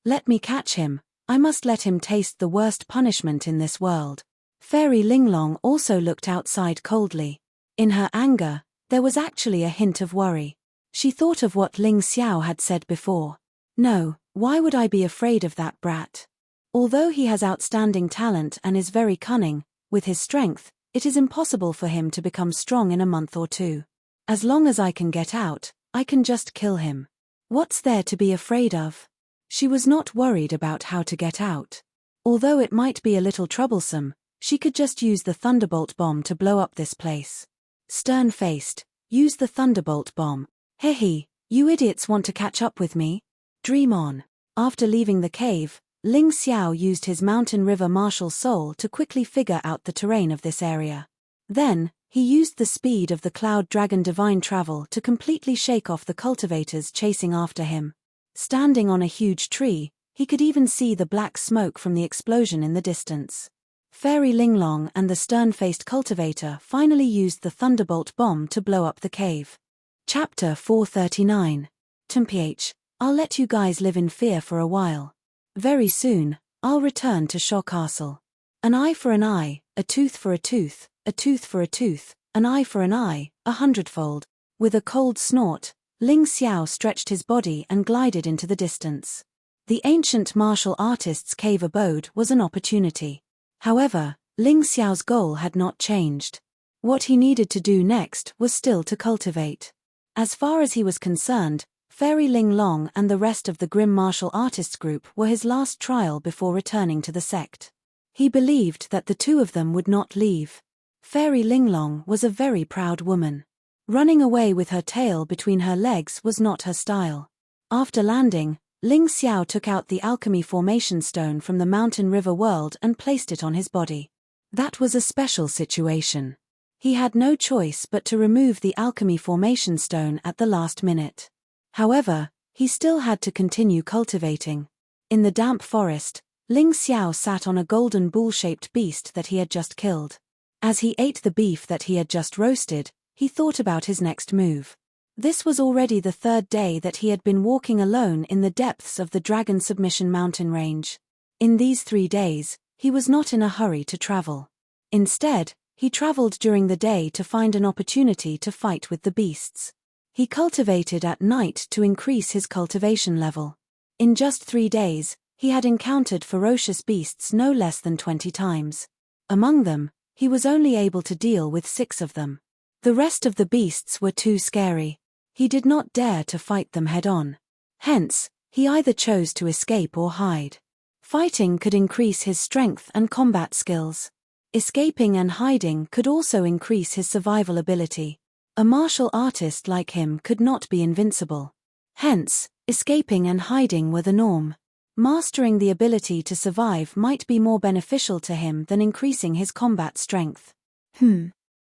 Let me catch him, I must let him taste the worst punishment in this world. Fairy Linglong also looked outside coldly. In her anger, there was actually a hint of worry. She thought of what Ling Xiao had said before. No, why would I be afraid of that brat? Although he has outstanding talent and is very cunning, with his strength, it is impossible for him to become strong in a month or 2. As long as I can get out, I can just kill him. What's there to be afraid of? She was not worried about how to get out. Although it might be a little troublesome, she could just use the thunderbolt bomb to blow up this place. Stern-faced, use the thunderbolt bomb. Hehe, you idiots want to catch up with me? Dream on. After leaving the cave, Ling Xiao used his mountain river martial soul to quickly figure out the terrain of this area. Then, he used the speed of the cloud dragon divine travel to completely shake off the cultivators chasing after him. Standing on a huge tree, he could even see the black smoke from the explosion in the distance. Fairy Linglong and the stern-faced cultivator finally used the thunderbolt bomb to blow up the cave. Chapter 439. Temph, I'll let you guys live in fear for a while. Very soon, I'll return to Shaw Castle. An eye for an eye, a tooth for a tooth, a tooth for a tooth, an eye for an eye, 100-fold. With a cold snort, Ling Xiao stretched his body and glided into the distance. The ancient martial artist's cave abode was an opportunity. However, Ling Xiao's goal had not changed. What he needed to do next was still to cultivate. As far as he was concerned, Fairy Linglong and the rest of the Grim Martial Artists group were his last trial before returning to the sect. He believed that the two of them would not leave. Fairy Linglong was a very proud woman. Running away with her tail between her legs was not her style. After landing, Ling Xiao took out the alchemy formation stone from the mountain river world and placed it on his body. That was a special situation. He had no choice but to remove the alchemy formation stone at the last minute. However, he still had to continue cultivating. In the damp forest, Ling Xiao sat on a golden bull-shaped beast that he had just killed. As he ate the beef that he had just roasted, he thought about his next move. This was already the third day that he had been walking alone in the depths of the Dragon Submission mountain range. In these 3 days, he was not in a hurry to travel. Instead, he traveled during the day to find an opportunity to fight with the beasts. He cultivated at night to increase his cultivation level. In just 3 days, he had encountered ferocious beasts no less than 20 times. Among them, he was only able to deal with 6 of them. The rest of the beasts were too scary. He did not dare to fight them head-on. Hence, he either chose to escape or hide. Fighting could increase his strength and combat skills. Escaping and hiding could also increase his survival ability. A martial artist like him could not be invincible. Hence, escaping and hiding were the norm. Mastering the ability to survive might be more beneficial to him than increasing his combat strength.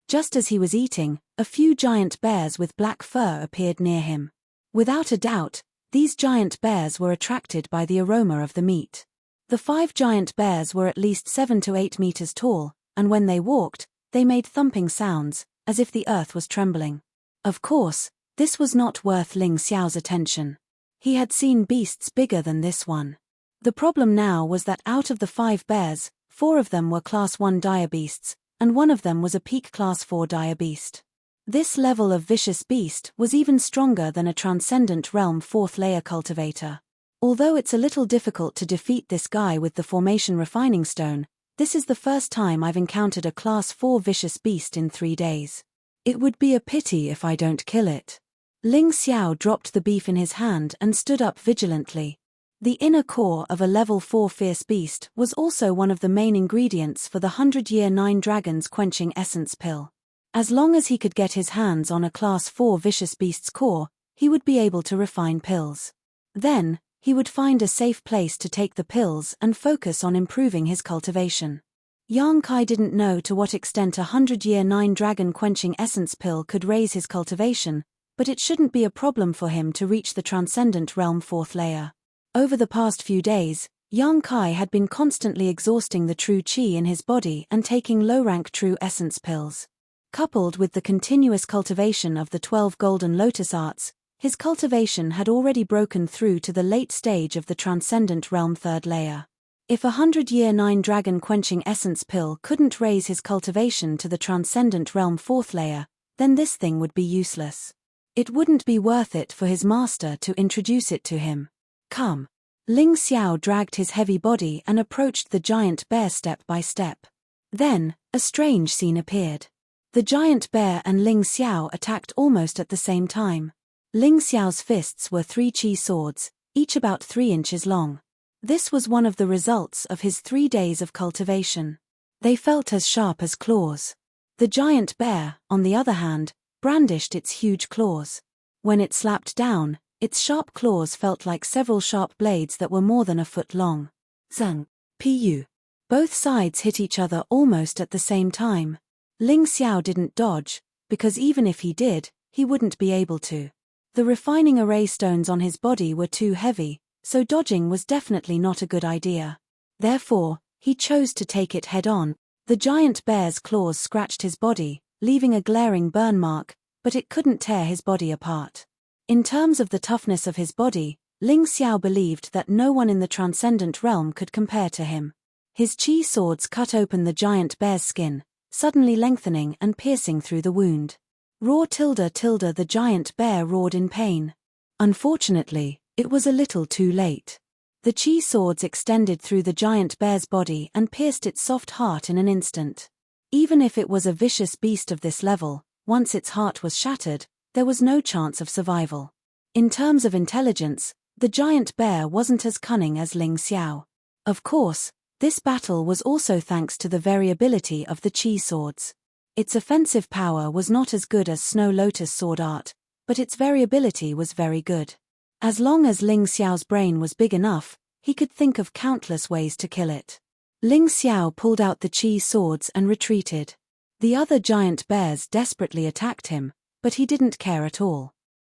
Just as he was eating, a few giant bears with black fur appeared near him. Without a doubt, these giant bears were attracted by the aroma of the meat. The 5 giant bears were at least 7 to 8 meters tall, and when they walked, they made thumping sounds, as if the earth was trembling. Of course, this was not worth Ling Xiao's attention. He had seen beasts bigger than this one. The problem now was that out of the 5 bears, 4 of them were Class 1 dire beasts, and one of them was a peak Class 4 dire beast. This level of vicious beast was even stronger than a Transcendent Realm 4th layer cultivator. Although it's a little difficult to defeat this guy with the Formation Refining Stone, this is the first time I've encountered a Class 4 vicious beast in 3 days. It would be a pity if I don't kill it. Ling Xiao dropped the beef in his hand and stood up vigilantly. The inner core of a level 4 fierce beast was also one of the main ingredients for the 100-year 9 Dragons quenching essence pill. As long as he could get his hands on a Class 4 vicious beast's core, he would be able to refine pills. Then, he would find a safe place to take the pills and focus on improving his cultivation. Yang Kai didn't know to what extent a 100-year 9 Dragon quenching essence pill could raise his cultivation, but it shouldn't be a problem for him to reach the Transcendent Realm 4th layer. Over the past few days, Yang Kai had been constantly exhausting the true qi in his body and taking low-rank true essence pills. Coupled with the continuous cultivation of the 12 golden lotus arts, his cultivation had already broken through to the late stage of the Transcendent Realm 3rd layer. If a 100-year 9 Dragon quenching essence pill couldn't raise his cultivation to the Transcendent Realm 4th layer, then this thing would be useless. It wouldn't be worth it for his master to introduce it to him. Come. Ling Xiao dragged his heavy body and approached the giant bear step by step. Then, a strange scene appeared. The giant bear and Ling Xiao attacked almost at the same time. Ling Xiao's fists were 3 qi swords, each about 3 inches long. This was one of the results of his 3 days of cultivation. They felt as sharp as claws. The giant bear, on the other hand, brandished its huge claws. When it slapped down, its sharp claws felt like several sharp blades that were more than a foot long. Zeng. Pu. Both sides hit each other almost at the same time. Ling Xiao didn't dodge, because even if he did, he wouldn't be able to. The refining array stones on his body were too heavy, so dodging was definitely not a good idea. Therefore, he chose to take it head-on. The giant bear's claws scratched his body, leaving a glaring burn mark, but it couldn't tear his body apart. In terms of the toughness of his body, Ling Xiao believed that no one in the Transcendent Realm could compare to him. His qi swords cut open the giant bear's skin, suddenly lengthening and piercing through the wound. Roar tilde tilde the giant bear roared in pain. Unfortunately, it was a little too late. The qi swords extended through the giant bear's body and pierced its soft heart in an instant. Even if it was a vicious beast of this level, once its heart was shattered, there was no chance of survival. In terms of intelligence, the giant bear wasn't as cunning as Ling Xiao. Of course, this battle was also thanks to the variability of the qi swords. Its offensive power was not as good as Snow Lotus sword art, but its variability was very good. As long as Ling Xiao's brain was big enough, he could think of countless ways to kill it. Ling Xiao pulled out the Qi swords and retreated. The other giant bears desperately attacked him, but he didn't care at all.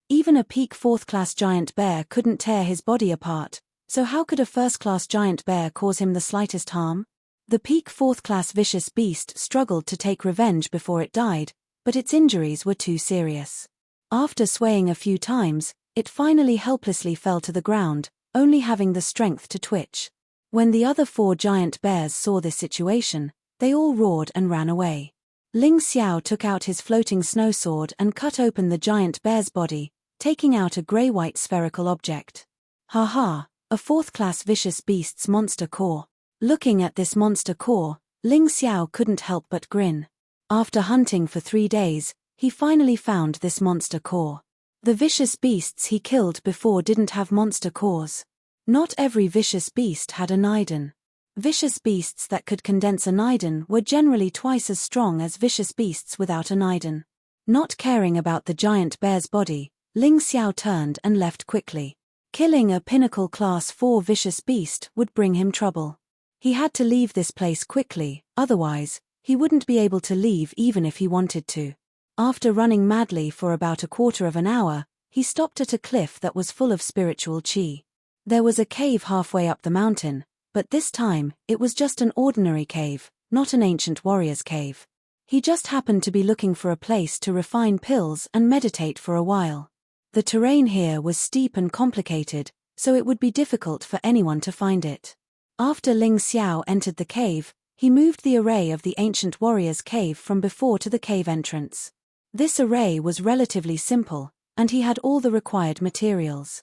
Even a peak 4th class giant bear couldn't tear his body apart, so how could a 1st class giant bear cause him the slightest harm? The peak 4th class vicious beast struggled to take revenge before it died, but its injuries were too serious. After swaying a few times, it finally helplessly fell to the ground, only having the strength to twitch. When the other 4 giant bears saw this situation, they all roared and ran away. Ling Xiao took out his floating snow sword and cut open the giant bear's body, taking out a grey-white spherical object. Ha ha, a 4th class vicious beast's monster core. Looking at this monster core, Ling Xiao couldn't help but grin. After hunting for 3 days, he finally found this monster core. The vicious beasts he killed before didn't have monster cores. Not every vicious beast had a Niden. Vicious beasts that could condense a Niden were generally twice as strong as vicious beasts without a Niden. Not caring about the giant bear's body, Ling Xiao turned and left quickly. Killing a pinnacle class 4 vicious beast would bring him trouble. He had to leave this place quickly, otherwise, he wouldn't be able to leave even if he wanted to. After running madly for about a quarter of an hour, he stopped at a cliff that was full of spiritual qi. There was a cave halfway up the mountain, but this time, it was just an ordinary cave, not an ancient warrior's cave. He just happened to be looking for a place to refine pills and meditate for a while. The terrain here was steep and complicated, so it would be difficult for anyone to find it. After Ling Xiao entered the cave, he moved the array of the ancient warrior's cave from before to the cave entrance. This array was relatively simple, and he had all the required materials.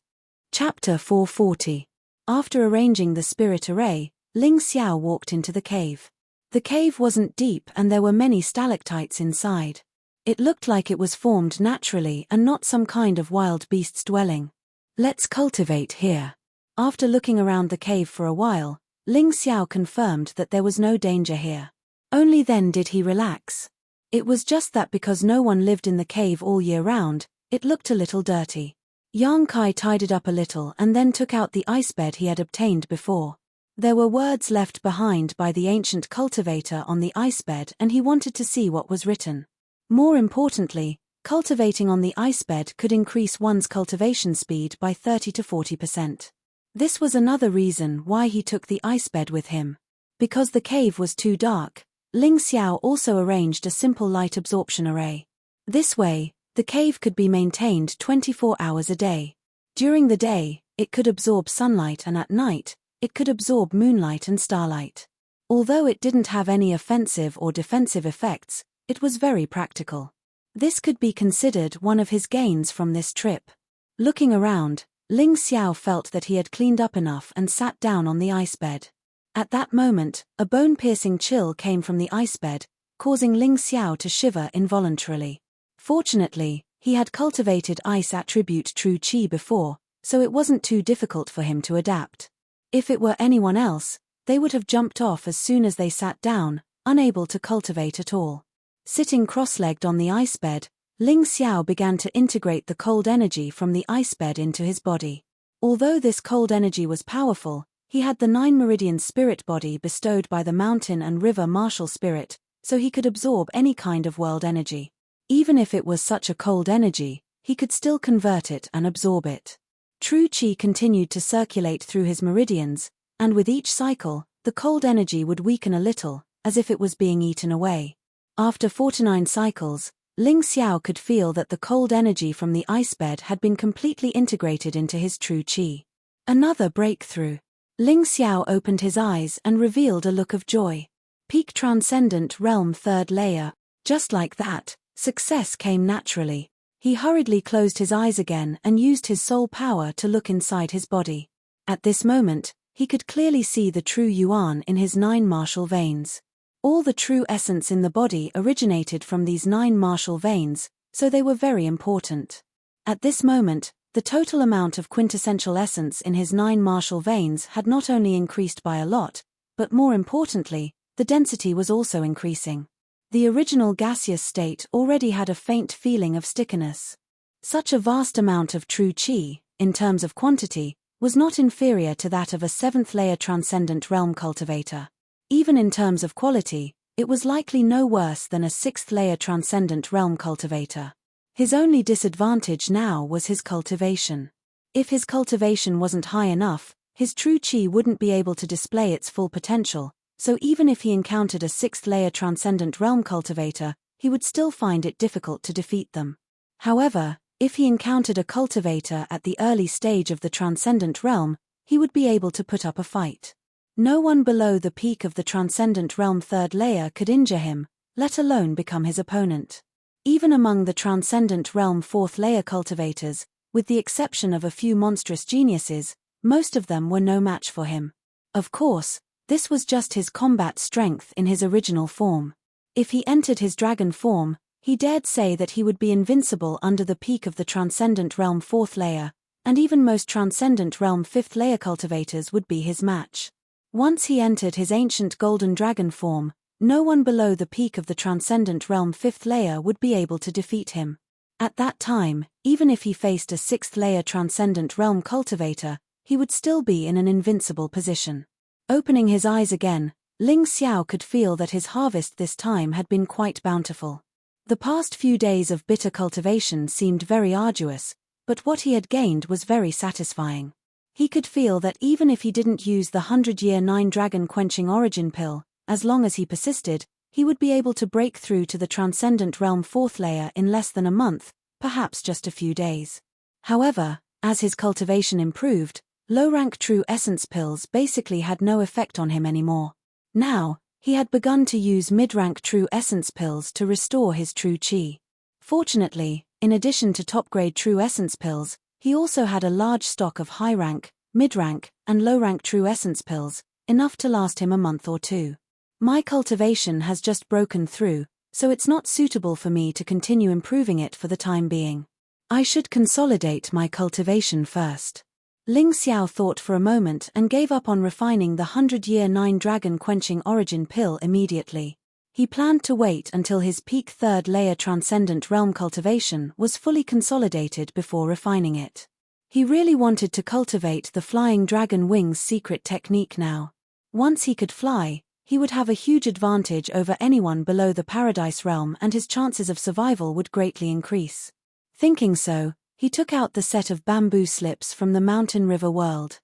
Chapter 440. After arranging the spirit array, Ling Xiao walked into the cave. The cave wasn't deep and there were many stalactites inside. It looked like it was formed naturally and not some kind of wild beast's dwelling. Let's cultivate here. After looking around the cave for a while, Ling Xiao confirmed that there was no danger here. Only then did he relax. It was just that because no one lived in the cave all year round, it looked a little dirty. Yang Kai tidied up a little and then took out the ice bed he had obtained before. There were words left behind by the ancient cultivator on the ice bed and he wanted to see what was written. More importantly, cultivating on the ice bed could increase one's cultivation speed by 30 to 40%. This was another reason why he took the ice bed with him. Because the cave was too dark, Ling Xiao also arranged a simple light absorption array. This way, the cave could be maintained 24 hours a day. During the day, it could absorb sunlight and at night, it could absorb moonlight and starlight. Although it didn't have any offensive or defensive effects, it was very practical. This could be considered one of his gains from this trip. Looking around, Ling Xiao felt that he had cleaned up enough and sat down on the ice bed. At that moment, a bone-piercing chill came from the ice bed, causing Ling Xiao to shiver involuntarily. Fortunately, he had cultivated ice attribute true qi before, so it wasn't too difficult for him to adapt. If it were anyone else, they would have jumped off as soon as they sat down, unable to cultivate at all. Sitting cross-legged on the ice bed, Ling Xiao began to integrate the cold energy from the ice bed into his body. Although this cold energy was powerful, he had the 9 meridian spirit body bestowed by the mountain and river martial spirit, so he could absorb any kind of world energy. Even if it was such a cold energy, he could still convert it and absorb it. True qi continued to circulate through his meridians, and with each cycle, the cold energy would weaken a little, as if it was being eaten away. After 49 cycles, Ling Xiao could feel that the cold energy from the ice bed had been completely integrated into his true qi. Another breakthrough. Ling Xiao opened his eyes and revealed a look of joy. Peak Transcendent Realm 3rd layer. Just like that, success came naturally. He hurriedly closed his eyes again and used his soul power to look inside his body. At this moment, he could clearly see the true yuan in his 9 martial veins. All the true essence in the body originated from these 9 martial veins, so they were very important. At this moment, the total amount of quintessential essence in his 9 martial veins had not only increased by a lot, but more importantly, the density was also increasing. The original gaseous state already had a faint feeling of stickiness. Such a vast amount of true qi, in terms of quantity, was not inferior to that of a seventh-layer transcendent realm cultivator. Even in terms of quality, it was likely no worse than a sixth-layer transcendent realm cultivator. His only disadvantage now was his cultivation. If his cultivation wasn't high enough, his true qi wouldn't be able to display its full potential, so even if he encountered a sixth-layer transcendent realm cultivator, he would still find it difficult to defeat them. However, if he encountered a cultivator at the early stage of the transcendent realm, he would be able to put up a fight. No one below the peak of the transcendent realm third layer could injure him, let alone become his opponent. Even among the transcendent realm fourth layer cultivators, with the exception of a few monstrous geniuses, most of them were no match for him. Of course, this was just his combat strength in his original form. If he entered his dragon form, he dared say that he would be invincible under the peak of the transcendent realm fourth layer, and even most transcendent realm fifth layer cultivators would be his match. Once he entered his ancient golden dragon form, no one below the peak of the transcendent realm fifth layer would be able to defeat him. At that time, even if he faced a sixth layer transcendent realm cultivator, he would still be in an invincible position. Opening his eyes again, Ling Xiao could feel that his harvest this time had been quite bountiful. The past few days of bitter cultivation seemed very arduous, but what he had gained was very satisfying. He could feel that even if he didn't use the 100-year 9-dragon quenching origin pill, as long as he persisted, he would be able to break through to the transcendent realm fourth layer in less than a month, perhaps just a few days. However, as his cultivation improved, low-rank true essence pills basically had no effect on him anymore. Now, he had begun to use mid-rank true essence pills to restore his true qi. Fortunately, in addition to top-grade true essence pills, he also had a large stock of high-rank, mid-rank, and low-rank true essence pills, enough to last him a month or two. My cultivation has just broken through, so it's not suitable for me to continue improving it for the time being. I should consolidate my cultivation first. Ling Xiao thought for a moment and gave up on refining the 100-year 9-dragon quenching origin pill immediately. He planned to wait until his peak third-layer transcendent realm cultivation was fully consolidated before refining it. He really wanted to cultivate the flying dragon wings secret technique now. Once he could fly, he would have a huge advantage over anyone below the paradise realm and his chances of survival would greatly increase. Thinking so, he took out the set of bamboo slips from the mountain river world.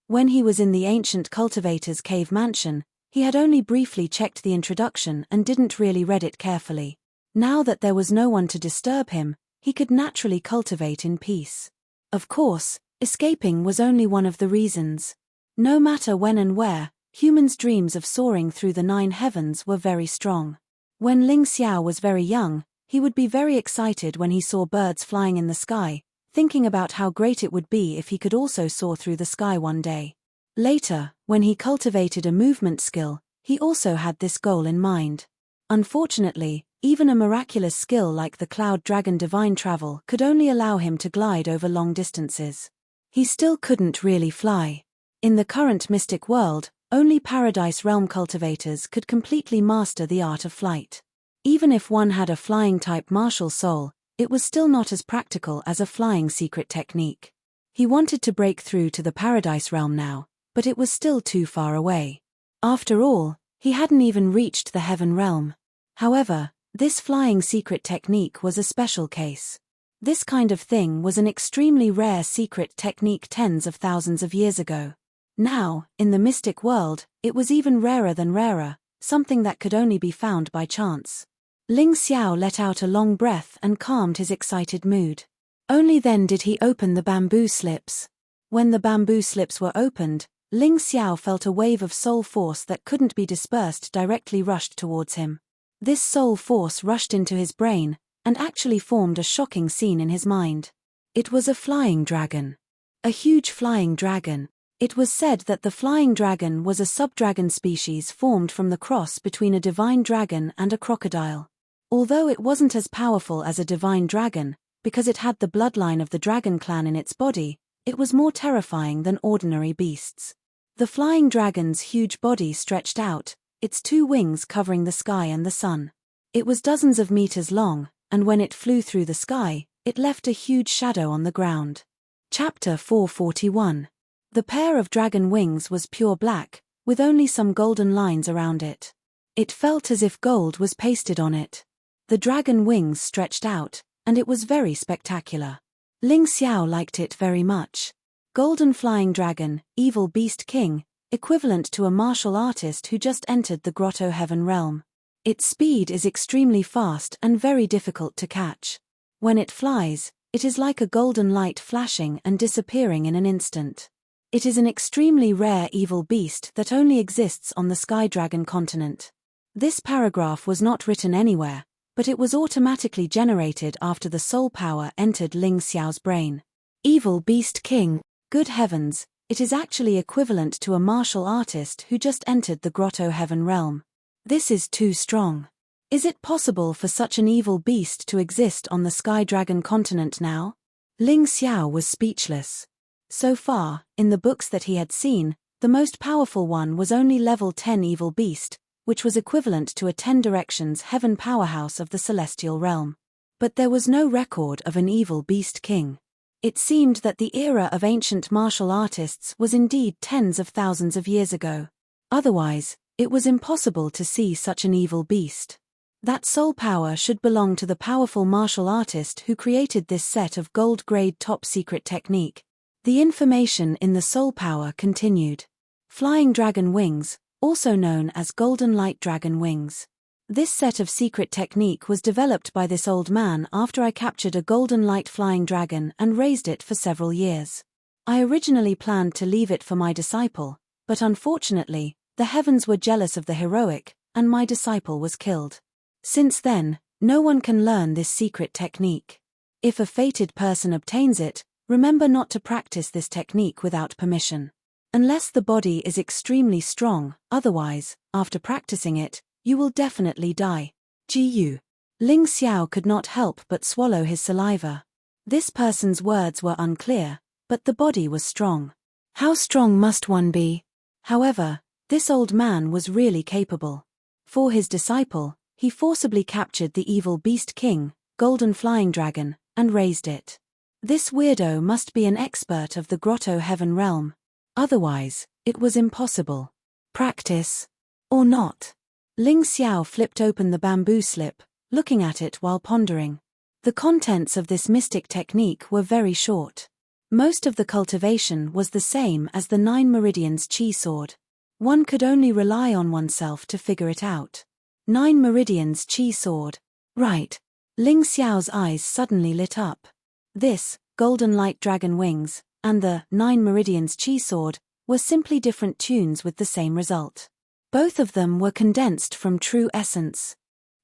When he was in the ancient cultivator's cave mansion, he had only briefly checked the introduction and didn't really read it carefully. Now that there was no one to disturb him, he could naturally cultivate in peace. Of course, escaping was only one of the reasons. No matter when and where, humans' dreams of soaring through the 9 heavens were very strong. When Ling Xiao was very young, he would be very excited when he saw birds flying in the sky, thinking about how great it would be if he could also soar through the sky one day. Later, when he cultivated a movement skill, he also had this goal in mind. Unfortunately, even a miraculous skill like the Cloud Dragon Divine Travel could only allow him to glide over long distances. He still couldn't really fly. In the current mystic world, only Paradise Realm cultivators could completely master the art of flight. Even if one had a flying-type martial soul, it was still not as practical as a flying secret technique. He wanted to break through to the Paradise Realm now, but it was still too far away. After all, he hadn't even reached the Heaven Realm. However, this flying secret technique was a special case. This kind of thing was an extremely rare secret technique tens of thousands of years ago. Now, in the mystic world, it was even rarer than rarer, something that could only be found by chance. Ling Xiao let out a long breath and calmed his excited mood. Only then did he open the bamboo slips. When the bamboo slips were opened, Ling Xiao felt a wave of soul force that couldn't be dispersed directly rushed towards him. This soul force rushed into his brain, and actually formed a shocking scene in his mind. It was a flying dragon. A huge flying dragon. It was said that the flying dragon was a subdragon species formed from the cross between a divine dragon and a crocodile. Although it wasn't as powerful as a divine dragon, because it had the bloodline of the dragon clan in its body, it was more terrifying than ordinary beasts. The flying dragon's huge body stretched out, its 2 wings covering the sky and the sun. It was dozens of meters long, and when it flew through the sky, it left a huge shadow on the ground. Chapter 441. The pair of dragon wings was pure black, with only some golden lines around it. It felt as if gold was pasted on it. The dragon wings stretched out, and it was very spectacular. Ling Xiao liked it very much. Golden flying dragon, evil beast king, equivalent to a martial artist who just entered the grotto heaven realm. Its speed is extremely fast and very difficult to catch. When it flies, it is like a golden light flashing and disappearing in an instant. It is an extremely rare evil beast that only exists on the Sky Dragon continent. This paragraph was not written anywhere, but it was automatically generated after the soul power entered Ling Xiao's brain. Evil beast king, good heavens, it is actually equivalent to a martial artist who just entered the grotto heaven realm. This is too strong. Is it possible for such an evil beast to exist on the Sky Dragon continent now? Ling Xiao was speechless. So far, in the books that he had seen, the most powerful one was only level 10 evil beast, which was equivalent to a 10 directions heaven powerhouse of the celestial realm. But there was no record of an evil beast king. It seemed that the era of ancient martial artists was indeed tens of thousands of years ago. Otherwise, it was impossible to see such an evil beast. That soul power should belong to the powerful martial artist who created this set of gold-grade top-secret technique. The information in the soul power continued. Flying dragon wings, also known as golden light dragon wings. This set of secret technique was developed by this old man after I captured a golden light flying dragon and raised it for several years. I originally planned to leave it for my disciple, but unfortunately, the heavens were jealous of the heroic, and my disciple was killed. Since then, no one can learn this secret technique. If a fated person obtains it, remember not to practice this technique without permission. Unless the body is extremely strong, otherwise, after practicing it, you will definitely die. Gu. Ling Xiao could not help but swallow his saliva. This person's words were unclear, but the body was strong. How strong must one be? However, this old man was really capable. For his disciple, he forcibly captured the evil beast king, golden flying dragon, and raised it. This weirdo must be an expert of the grotto heaven realm. Otherwise, it was impossible. Practice. Or not. Ling Xiao flipped open the bamboo slip, looking at it while pondering. The contents of this mystic technique were very short. Most of the cultivation was the same as the 9 meridians chi sword. One could only rely on oneself to figure it out. 9 meridians chi sword. Right. Ling Xiao's eyes suddenly lit up. This, golden light dragon wings, and the 9 meridians chi sword, were simply different tunes with the same result. Both of them were condensed from true essence.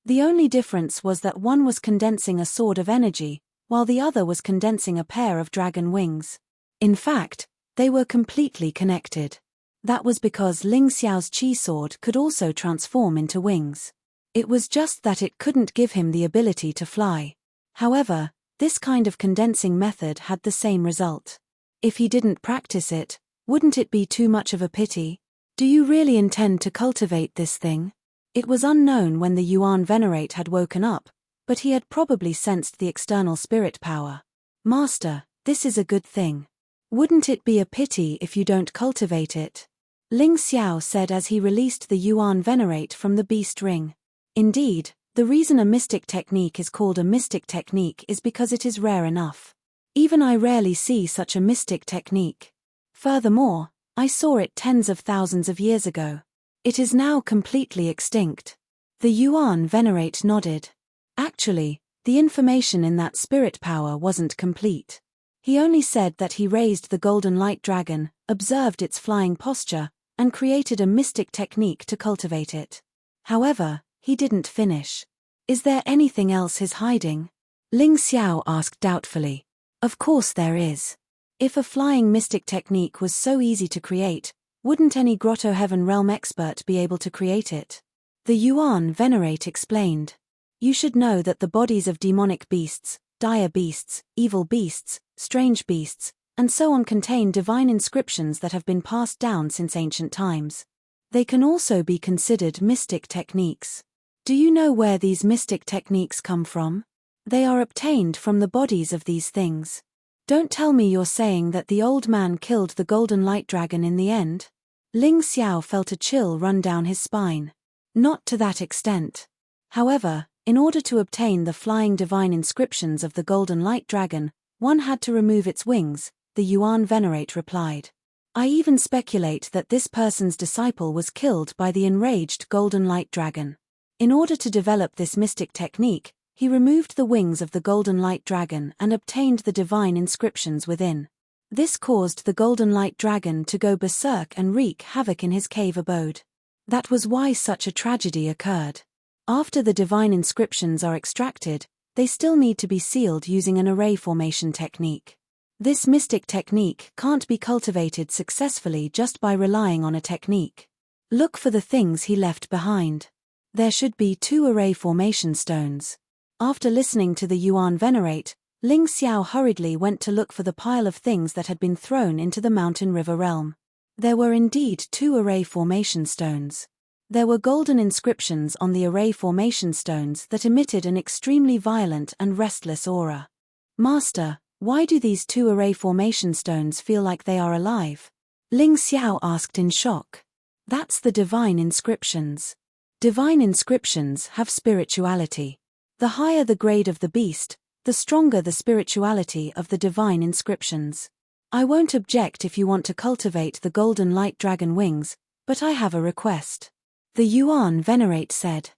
The only difference was that one was condensing a sword of energy, while the other was condensing a pair of dragon wings. In fact, they were completely connected. That was because Ling Xiao's chi sword could also transform into wings. It was just that it couldn't give him the ability to fly. However, this kind of condensing method had the same result. If he didn't practice it, wouldn't it be too much of a pity? Do you really intend to cultivate this thing? It was unknown when the Yuan Venerate had woken up, but he had probably sensed the external spirit power. Master, this is a good thing. Wouldn't it be a pity if you don't cultivate it? Ling Xiao said as he released the Yuan Venerate from the beast ring. Indeed, the reason a mystic technique is called a mystic technique is because it is rare enough. Even I rarely see such a mystic technique. Furthermore, I saw it tens of thousands of years ago. It is now completely extinct. The Yuan Venerate nodded. Actually, the information in that spirit power wasn't complete. He only said that he raised the golden light dragon, observed its flying posture, and created a mystic technique to cultivate it. However, he didn't finish. Is there anything else he's hiding? Ling Xiao asked doubtfully. Of course there is. If a flying mystic technique was so easy to create, wouldn't any grotto heaven realm expert be able to create it? The Yuan Venerate explained. You should know that the bodies of demonic beasts, dire beasts, evil beasts, strange beasts, and so on contain divine inscriptions that have been passed down since ancient times. They can also be considered mystic techniques. Do you know where these mystic techniques come from? They are obtained from the bodies of these things. Don't tell me you're saying that the old man killed the golden light dragon in the end? Ling Xiao felt a chill run down his spine. Not to that extent. However, in order to obtain the flying divine inscriptions of the golden light dragon, one had to remove its wings, the Yuan Venerate replied. I even speculate that this person's disciple was killed by the enraged golden light dragon. In order to develop this mystic technique, he removed the wings of the golden light dragon and obtained the divine inscriptions within. This caused the golden light dragon to go berserk and wreak havoc in his cave abode. That was why such a tragedy occurred. After the divine inscriptions are extracted, they still need to be sealed using an array formation technique. This mystic technique can't be cultivated successfully just by relying on a technique. Look for the things he left behind. There should be 2 array formation stones. After listening to the Yuan Venerate, Ling Xiao hurriedly went to look for the pile of things that had been thrown into the mountain river realm. There were indeed 2 array formation stones. There were golden inscriptions on the array formation stones that emitted an extremely violent and restless aura. Master, why do these 2 array formation stones feel like they are alive? Ling Xiao asked in shock. That's the divine inscriptions. Divine inscriptions have spirituality. The higher the grade of the beast, the stronger the spirituality of the divine inscriptions. I won't object if you want to cultivate the golden light dragon wings, but I have a request. The Yuan Venerate said.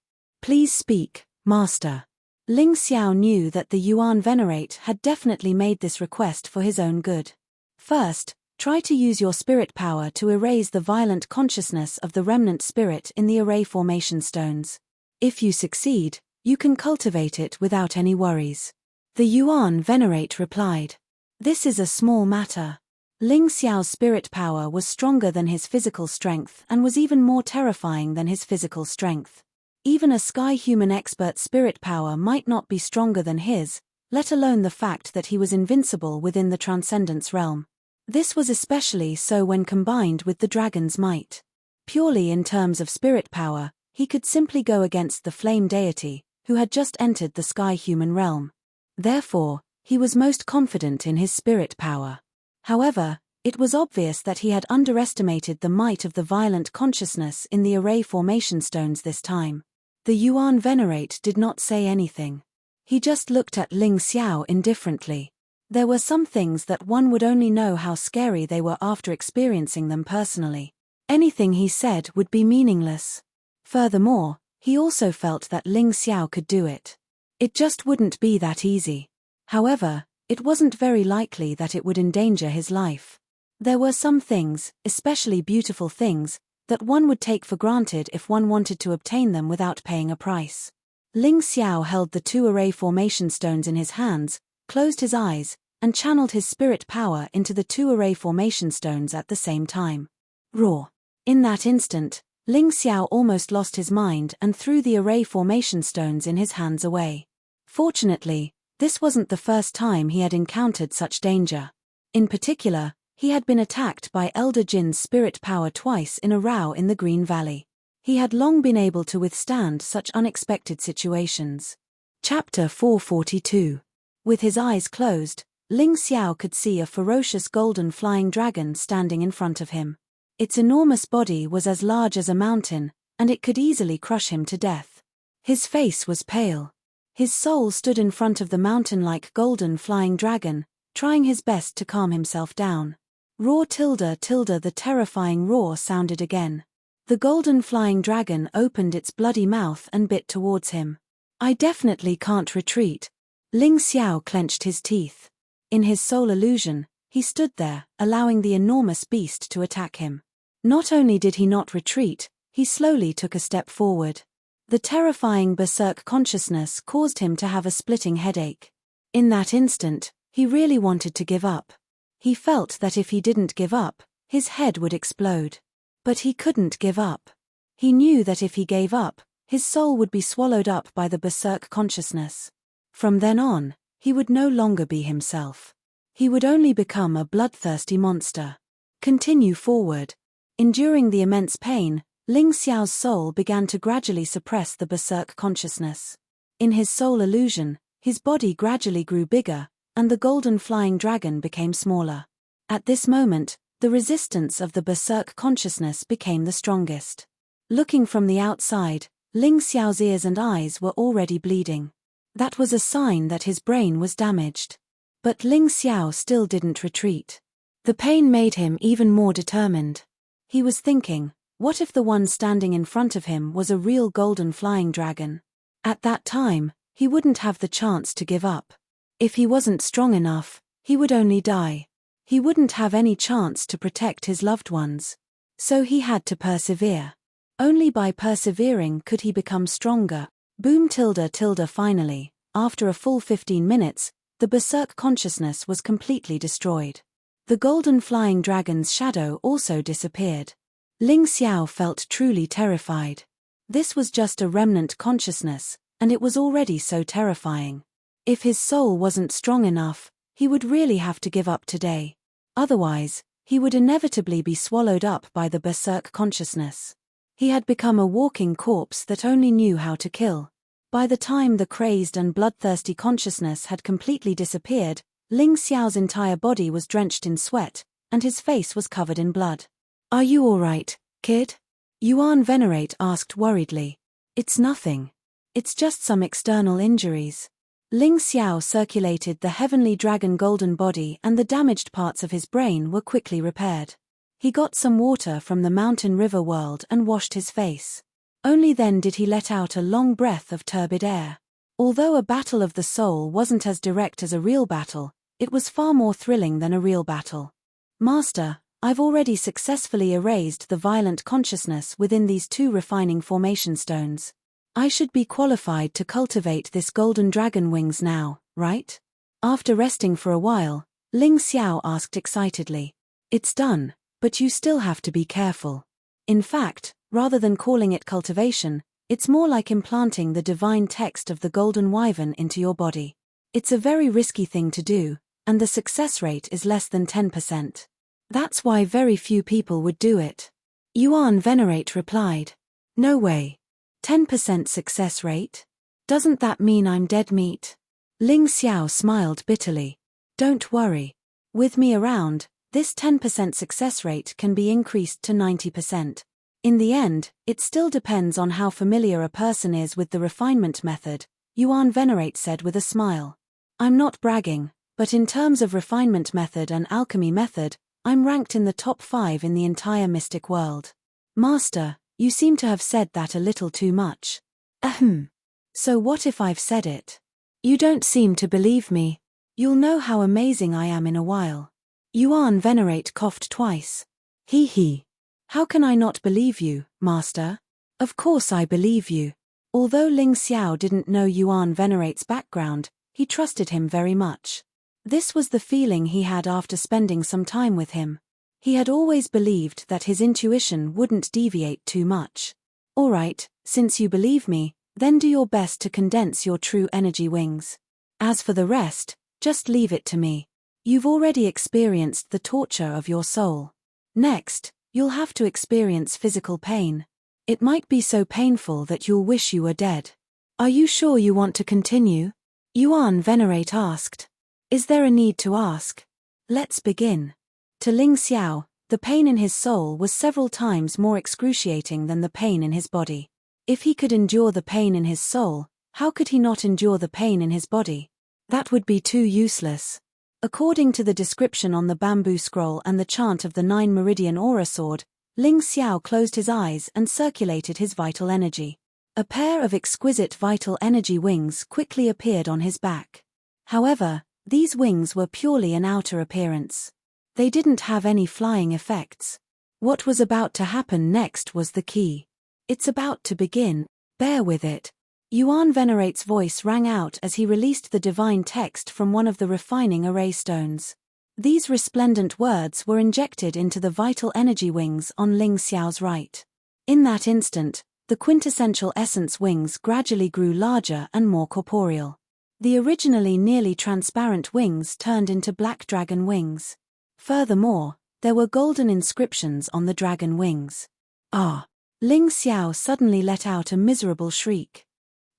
Please speak, Master. Ling Xiao knew that the Yuan Venerate had definitely made this request for his own good. First, try to use your spirit power to erase the violent consciousness of the remnant spirit in the array formation stones. If you succeed, you can cultivate it without any worries. The Yuan Venerate replied. This is a small matter. Ling Xiao's spirit power was stronger than his physical strength and was even more terrifying than his physical strength. Even a sky-human expert's spirit power might not be stronger than his, let alone the fact that he was invincible within the Transcendence realm. This was especially so when combined with the dragon's might. Purely in terms of spirit power, he could simply go against the flame deity, who had just entered the sky-human realm. Therefore, he was most confident in his spirit power. However, it was obvious that he had underestimated the might of the violent consciousness in the array formation stones this time. The Yuan Venerate did not say anything. He just looked at Ling Xiao indifferently. There were some things that one would only know how scary they were after experiencing them personally. Anything he said would be meaningless. Furthermore, he also felt that Ling Xiao could do it. It just wouldn't be that easy. However, it wasn't very likely that it would endanger his life. There were some things, especially beautiful things, that one would take for granted if one wanted to obtain them without paying a price. Ling Xiao held the 2 array formation stones in his hands, closed his eyes, and channeled his spirit power into the 2 array formation stones at the same time. Roar! In that instant, Ling Xiao almost lost his mind and threw the array formation stones in his hands away. Fortunately, this wasn't the first time he had encountered such danger. In particular, he had been attacked by Elder Jin's spirit power twice in a row in the Green Valley. He had long been able to withstand such unexpected situations. Chapter 442. With his eyes closed, Ling Xiao could see a ferocious golden flying dragon standing in front of him. Its enormous body was as large as a mountain, and it could easily crush him to death. His face was pale. His soul stood in front of the mountain-like golden flying dragon, trying his best to calm himself down. Roar tilde tilde the terrifying roar sounded again. The golden flying dragon opened its bloody mouth and bit towards him. I definitely can't retreat. Ling Xiao clenched his teeth. In his soul illusion, he stood there, allowing the enormous beast to attack him. Not only did he not retreat, he slowly took a step forward. The terrifying berserk consciousness caused him to have a splitting headache. In that instant, he really wanted to give up. He felt that if he didn't give up, his head would explode. But he couldn't give up. He knew that if he gave up, his soul would be swallowed up by the berserk consciousness. From then on, he would no longer be himself. He would only become a bloodthirsty monster. Continue forward. Enduring the immense pain, Ling Xiao's soul began to gradually suppress the berserk consciousness. In his soul illusion, his body gradually grew bigger, and the golden flying dragon became smaller. At this moment, the resistance of the berserk consciousness became the strongest. Looking from the outside, Ling Xiao's ears and eyes were already bleeding. That was a sign that his brain was damaged. But Ling Xiao still didn't retreat. The pain made him even more determined. He was thinking, what if the one standing in front of him was a real golden flying dragon? At that time, he wouldn't have the chance to give up. If he wasn't strong enough, he would only die. He wouldn't have any chance to protect his loved ones. So he had to persevere. Only by persevering could he become stronger. Boom tilde tilde finally, after a full 15 minutes, the berserk consciousness was completely destroyed. The golden flying dragon's shadow also disappeared. Ling Xiao felt truly terrified. This was just a remnant consciousness, and it was already so terrifying. If his soul wasn't strong enough, he would really have to give up today. Otherwise, he would inevitably be swallowed up by the berserk consciousness. He had become a walking corpse that only knew how to kill. By the time the crazed and bloodthirsty consciousness had completely disappeared, Ling Xiao's entire body was drenched in sweat, and his face was covered in blood. "Are you all right, kid?" Yuan Venerate asked worriedly. "It's nothing. It's just some external injuries." Ling Xiao circulated the heavenly dragon golden body, and the damaged parts of his brain were quickly repaired. He got some water from the mountain river world and washed his face. Only then did he let out a long breath of turbid air. Although a battle of the soul wasn't as direct as a real battle, it was far more thrilling than a real battle. "Master, I've already successfully erased the violent consciousness within these 2 refining formation stones. I should be qualified to cultivate this golden dragon wings now, right?" After resting for a while, Ling Xiao asked excitedly. "It's done, but you still have to be careful. In fact, rather than calling it cultivation, it's more like implanting the divine text of the golden wyvern into your body. It's a very risky thing to do, and the success rate is less than 10%. That's why very few people would do it." Yuan Venerate replied. "No way. 10% success rate? Doesn't that mean I'm dead meat?" Ling Xiao smiled bitterly. "Don't worry. With me around, this 10% success rate can be increased to 90%. In the end, it still depends on how familiar a person is with the refinement method," Yuan Venerate said with a smile. "I'm not bragging, but in terms of refinement method and alchemy method, I'm ranked in the top 5 in the entire mystic world." "Master, you seem to have said that a little too much." "Ahem. So what if I've said it? You don't seem to believe me. You'll know how amazing I am in a while." Yuan Venerate coughed twice. "Hee. How can I not believe you, Master? Of course I believe you." Although Ling Xiao didn't know Yuan Venerate's background, he trusted him very much. This was the feeling he had after spending some time with him. He had always believed that his intuition wouldn't deviate too much. "All right, since you believe me, then do your best to condense your true energy wings. As for the rest, just leave it to me. You've already experienced the torture of your soul. Next, you'll have to experience physical pain. It might be so painful that you'll wish you were dead. Are you sure you want to continue?" Yuan Venerate asked. "Is there a need to ask? Let's begin." To Ling Xiao, the pain in his soul was several times more excruciating than the pain in his body. If he could endure the pain in his soul, how could he not endure the pain in his body? That would be too useless. According to the description on the bamboo scroll and the chant of the 9 meridian aura sword, Ling Xiao closed his eyes and circulated his vital energy. A pair of exquisite vital energy wings quickly appeared on his back. However, these wings were purely an outer appearance. They didn't have any flying effects. What was about to happen next was the key. "It's about to begin, bear with it." Yuan Venerate's voice rang out as he released the divine text from one of the refining array stones. These resplendent words were injected into the vital energy wings on Ling Xiao's right. In that instant, the quintessential essence wings gradually grew larger and more corporeal. The originally nearly transparent wings turned into black dragon wings. Furthermore, there were golden inscriptions on the dragon wings. "Ah, Ling Xiao suddenly let out a miserable shriek.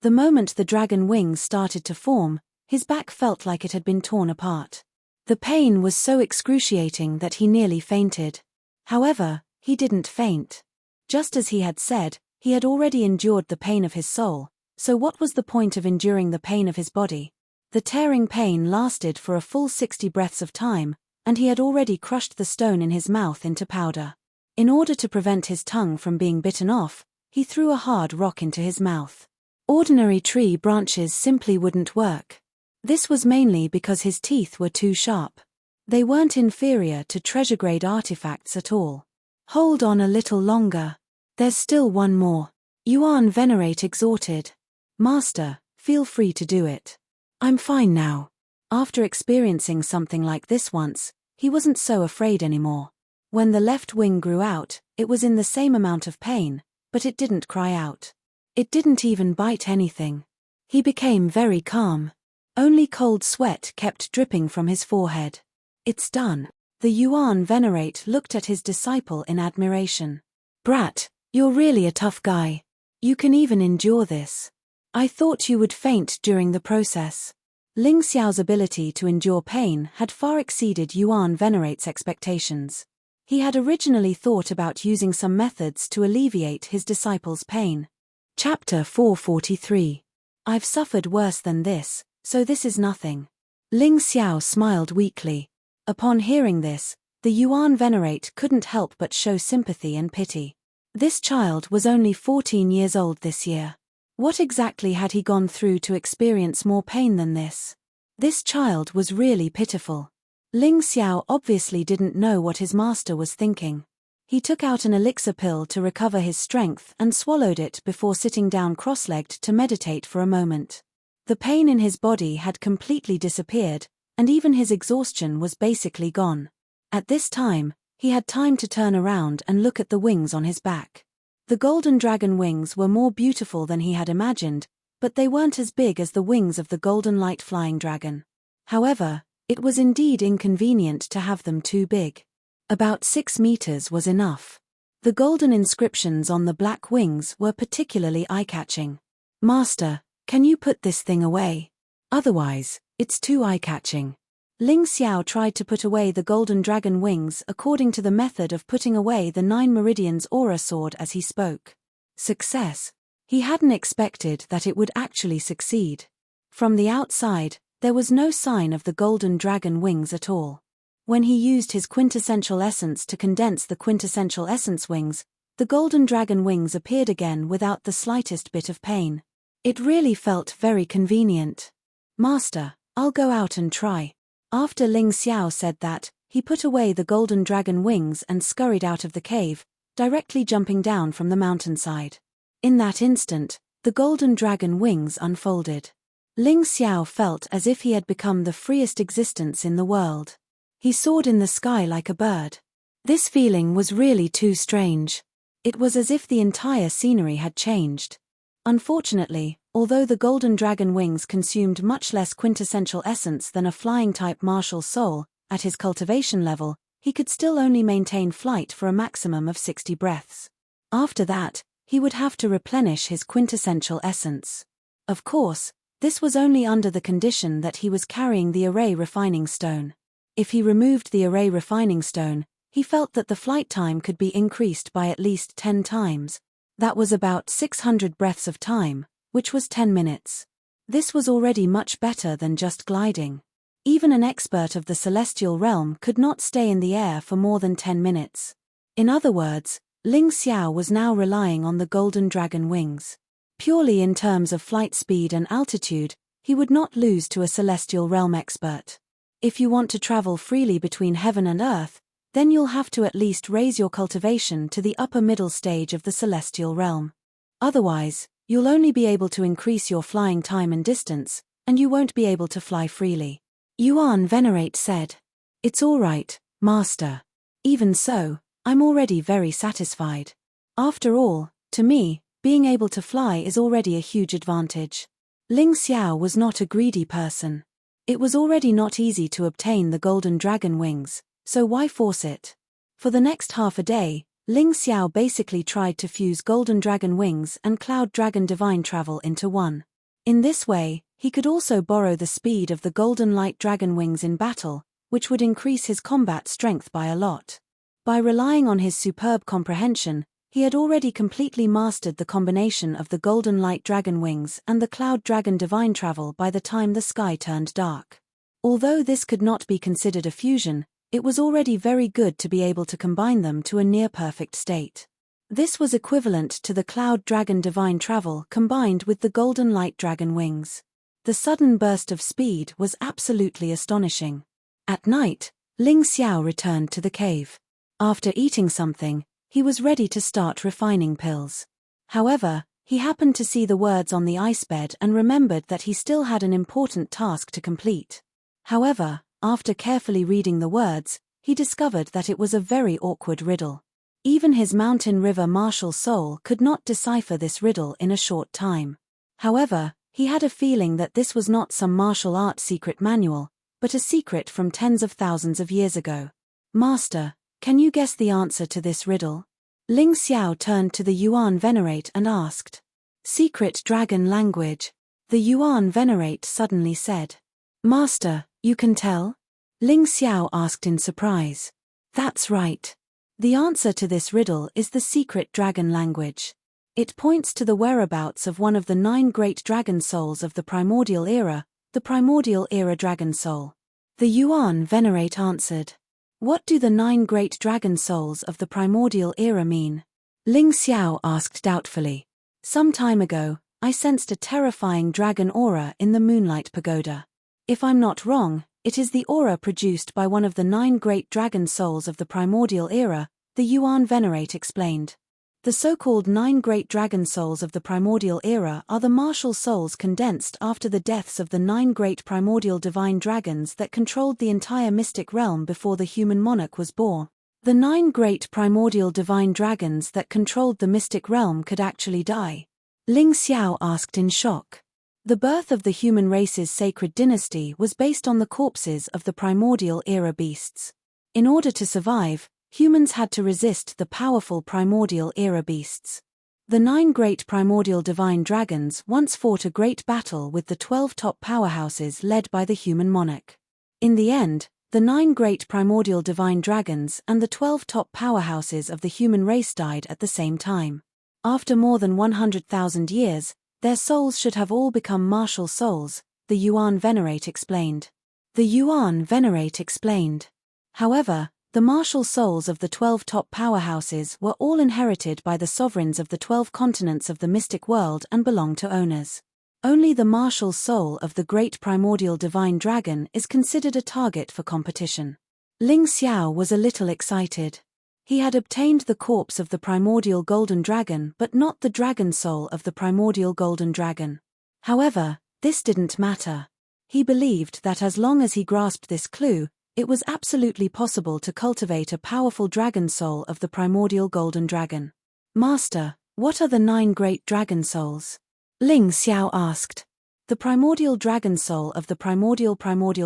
The moment the dragon wings started to form, his back felt like it had been torn apart. The pain was so excruciating that he nearly fainted. However, he didn't faint. Just as he had said, he had already endured the pain of his soul, so what was the point of enduring the pain of his body? The tearing pain lasted for a full 60 breaths of time, and he had already crushed the stone in his mouth into powder. In order to prevent his tongue from being bitten off, he threw a hard rock into his mouth. Ordinary tree branches simply wouldn't work. This was mainly because his teeth were too sharp. They weren't inferior to treasure-grade artifacts at all. Hold on a little longer. There's still one more. Yuan Venerate exhorted. Master, feel free to do it. I'm fine now. After experiencing something like this once, he wasn't so afraid anymore. When the left wing grew out, it was in the same amount of pain, but it didn't cry out. It didn't even bite anything. He became very calm. Only cold sweat kept dripping from his forehead. It's done. The Yuan Venerate looked at his disciple in admiration. Brat, you're really a tough guy. You can even endure this. I thought you would faint during the process. Ling Xiao's ability to endure pain had far exceeded Yuan Venerate's expectations. He had originally thought about using some methods to alleviate his disciple's pain. Chapter 443. I've suffered worse than this, so this is nothing. Ling Xiao smiled weakly. Upon hearing this, the Yuan Venerate couldn't help but show sympathy and pity. This child was only 14 years old this year. What exactly had he gone through to experience more pain than this? This child was really pitiful. Ling Xiao obviously didn't know what his master was thinking. He took out an elixir pill to recover his strength and swallowed it before sitting down cross-legged to meditate for a moment. The pain in his body had completely disappeared, and even his exhaustion was basically gone. At this time, he had time to turn around and look at the wings on his back. The golden dragon wings were more beautiful than he had imagined, but they weren't as big as the wings of the golden light-flying dragon. However, it was indeed inconvenient to have them too big. About 6 meters was enough. The golden inscriptions on the black wings were particularly eye-catching. Master, can you put this thing away? Otherwise, it's too eye-catching. Ling Xiao tried to put away the golden dragon wings according to the method of putting away the 9 meridians aura sword as he spoke. Success. He hadn't expected that it would actually succeed. From the outside, there was no sign of the golden dragon wings at all. When he used his quintessential essence to condense the quintessential essence wings, the golden dragon wings appeared again without the slightest bit of pain. It really felt very convenient. Master, I'll go out and try. After Ling Xiao said that, he put away the golden dragon wings and scurried out of the cave, directly jumping down from the mountainside. In that instant, the golden dragon wings unfolded. Ling Xiao felt as if he had become the freest existence in the world. He soared in the sky like a bird. This feeling was really too strange. It was as if the entire scenery had changed. Unfortunately, although the golden dragon wings consumed much less quintessential essence than a flying-type martial soul, at his cultivation level, he could still only maintain flight for a maximum of 60 breaths. After that, he would have to replenish his quintessential essence. Of course, this was only under the condition that he was carrying the array refining stone. If he removed the array refining stone, he felt that the flight time could be increased by at least 10 times. That was about 600 breaths of time, which was 10 minutes. This was already much better than just gliding. Even an expert of the celestial realm could not stay in the air for more than 10 minutes. In other words, Ling Xiao was now relying on the golden dragon wings. Purely in terms of flight speed and altitude, he would not lose to a celestial realm expert. If you want to travel freely between heaven and earth, then you'll have to at least raise your cultivation to the upper middle stage of the celestial realm. Otherwise, you'll only be able to increase your flying time and distance, and you won't be able to fly freely. Yuan Venerate said. It's all right, Master. Even so, I'm already very satisfied. After all, to me, being able to fly is already a huge advantage. Ling Xiao was not a greedy person. It was already not easy to obtain the golden dragon wings, so why force it? For the next half a day, Ling Xiao basically tried to fuse Golden Dragon Wings and Cloud Dragon Divine Travel into one. In this way, he could also borrow the speed of the Golden Light Dragon Wings in battle, which would increase his combat strength by a lot. By relying on his superb comprehension, he had already completely mastered the combination of the Golden Light Dragon Wings and the Cloud Dragon Divine Travel by the time the sky turned dark. Although this could not be considered a fusion, it was already very good to be able to combine them to a near-perfect state. This was equivalent to the Cloud Dragon Divine Travel combined with the Golden Light Dragon Wings. The sudden burst of speed was absolutely astonishing. At night, Ling Xiao returned to the cave. After eating something, he was ready to start refining pills. However, he happened to see the words on the ice bed and remembered that he still had an important task to complete. However, after carefully reading the words, he discovered that it was a very awkward riddle. Even his mountain river martial soul could not decipher this riddle in a short time. However, he had a feeling that this was not some martial art secret manual, but a secret from tens of thousands of years ago. Master, can you guess the answer to this riddle? Ling Xiao turned to the Yuan Venerate and asked. Secret dragon language. The Yuan Venerate suddenly said. Master, you can tell? Ling Xiao asked in surprise. That's right. The answer to this riddle is the secret dragon language. It points to the whereabouts of one of the 9 great dragon souls of the primordial era, the primordial era dragon soul. The Yuan Venerate answered. What do the 9 great dragon souls of the primordial era mean? Ling Xiao asked doubtfully. Some time ago, I sensed a terrifying dragon aura in the Moonlight Pagoda. If I'm not wrong, it is the aura produced by one of the 9 great dragon souls of the primordial era, the Yuan Venerate explained. The so-called 9 great dragon souls of the primordial era are the martial souls condensed after the deaths of the 9 great primordial divine dragons that controlled the entire mystic realm before the human monarch was born. The 9 great primordial divine dragons that controlled the mystic realm could actually die. Ling Xiao asked in shock. The birth of the human race's sacred dynasty was based on the corpses of the primordial era beasts. In order to survive, humans had to resist the powerful primordial era beasts. The 9 great primordial divine dragons once fought a great battle with the 12 top powerhouses led by the human monarch. In the end, the 9 great primordial divine dragons and the 12 top powerhouses of the human race died at the same time. After more than 100,000 years, their souls should have all become martial souls, the Yuan Venerate explained. The Yuan Venerate explained. However, the martial souls of the 12 top powerhouses were all inherited by the sovereigns of the 12 continents of the mystic world and belonged to owners. Only the martial soul of the great primordial divine dragon is considered a target for competition. Ling Xiao was a little excited. He had obtained the corpse of the primordial golden dragon but not the dragon soul of the primordial golden dragon. However, this didn't matter. He believed that as long as he grasped this clue, it was absolutely possible to cultivate a powerful dragon soul of the primordial golden dragon. Master, what are the 9 great dragon souls? Ling Xiao asked. The primordial dragon soul of the primordial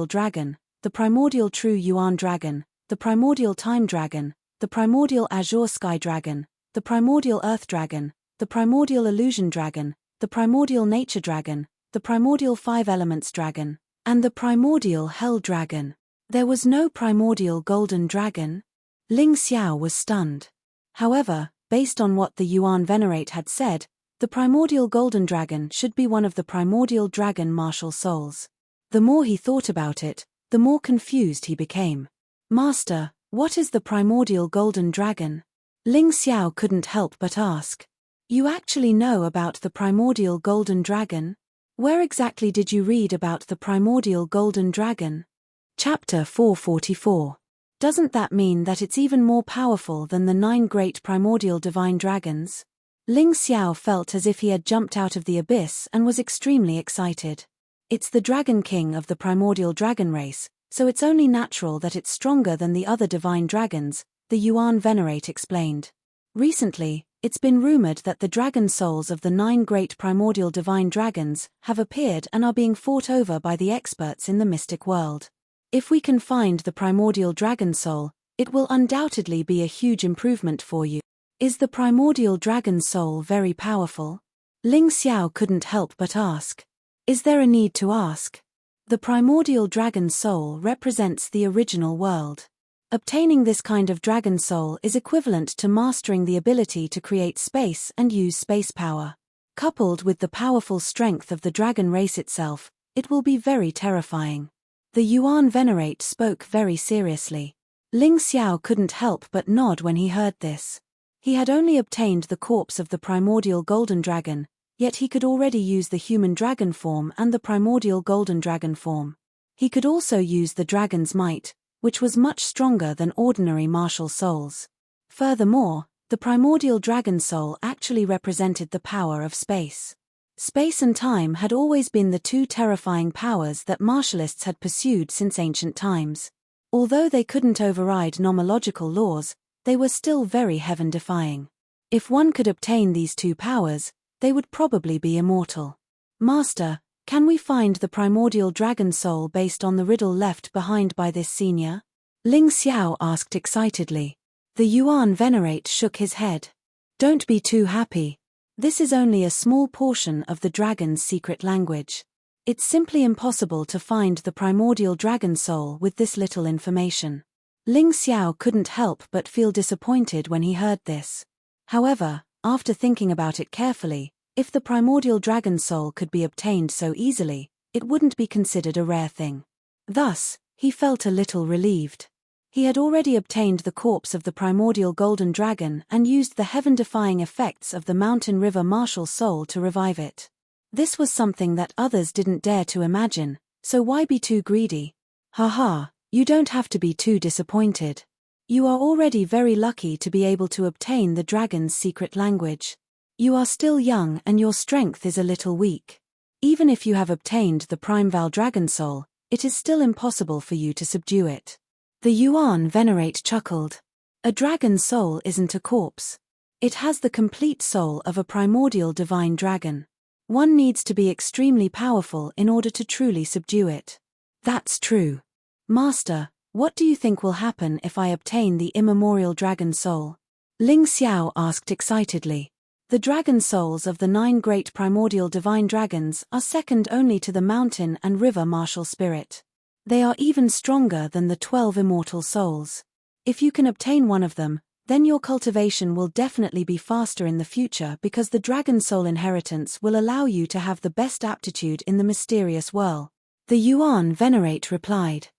dragon, the primordial true Yuan dragon, the primordial time dragon, the primordial azure sky dragon, the primordial earth dragon, the primordial illusion dragon, the primordial nature dragon, the primordial 5 elements dragon, and the primordial hell dragon. There was no primordial golden dragon? Ling Xiao was stunned. However, based on what the Yuan Venerate had said, the primordial golden dragon should be one of the primordial dragon martial souls. The more he thought about it, the more confused he became. Master, what is the primordial golden dragon? Ling Xiao couldn't help but ask. You actually know about the primordial golden dragon? Where exactly did you read about the primordial golden dragon? Chapter 444. Doesn't that mean that it's even more powerful than the 9 great primordial divine dragons? Ling Xiao felt as if he had jumped out of the abyss and was extremely excited. It's the Dragon King of the primordial dragon race, so it's only natural that it's stronger than the other divine dragons, the Yuan Venerate explained. Recently, it's been rumored that the dragon souls of the 9 great primordial divine dragons have appeared and are being fought over by the experts in the mystic world. If we can find the primordial dragon soul, it will undoubtedly be a huge improvement for you. Is the primordial dragon soul very powerful? Ling Xiao couldn't help but ask. Is there a need to ask? The primordial dragon soul represents the original world. Obtaining this kind of dragon soul is equivalent to mastering the ability to create space and use space power. Coupled with the powerful strength of the dragon race itself, it will be very terrifying. The Yuan Venerate spoke very seriously. Ling Xiao couldn't help but nod when he heard this. He had only obtained the corpse of the primordial golden dragon, yet he could already use the human dragon form and the primordial golden dragon form. He could also use the dragon's might, which was much stronger than ordinary martial souls. Furthermore, the primordial dragon soul actually represented the power of space. Space and time had always been the two terrifying powers that martialists had pursued since ancient times. Although they couldn't override nomological laws, they were still very heaven-defying. If one could obtain these two powers, they would probably be immortal. Master, can we find the primordial dragon soul based on the riddle left behind by this senior? Ling Xiao asked excitedly. The Yuan Venerate shook his head. Don't be too happy. This is only a small portion of the dragon's secret language. It's simply impossible to find the primordial dragon soul with this little information. Ling Xiao couldn't help but feel disappointed when he heard this. However, after thinking about it carefully, if the primordial dragon soul could be obtained so easily, it wouldn't be considered a rare thing. Thus, he felt a little relieved. He had already obtained the corpse of the primordial golden dragon and used the heaven-defying effects of the mountain river martial soul to revive it. This was something that others didn't dare to imagine, so why be too greedy? Haha, you don't have to be too disappointed. You are already very lucky to be able to obtain the dragon's secret language. You are still young and your strength is a little weak. Even if you have obtained the primeval dragon soul, it is still impossible for you to subdue it. The Yuan Venerate chuckled. A dragon soul isn't a corpse. It has the complete soul of a primordial divine dragon. One needs to be extremely powerful in order to truly subdue it. That's true. Master, what do you think will happen if I obtain the immemorial dragon soul? Ling Xiao asked excitedly. The dragon souls of the 9 great primordial divine dragons are second only to the mountain and river martial spirit. They are even stronger than the 12 immortal souls. If you can obtain one of them, then your cultivation will definitely be faster in the future because the dragon soul inheritance will allow you to have the best aptitude in the mysterious world. The Yuan Venerate replied.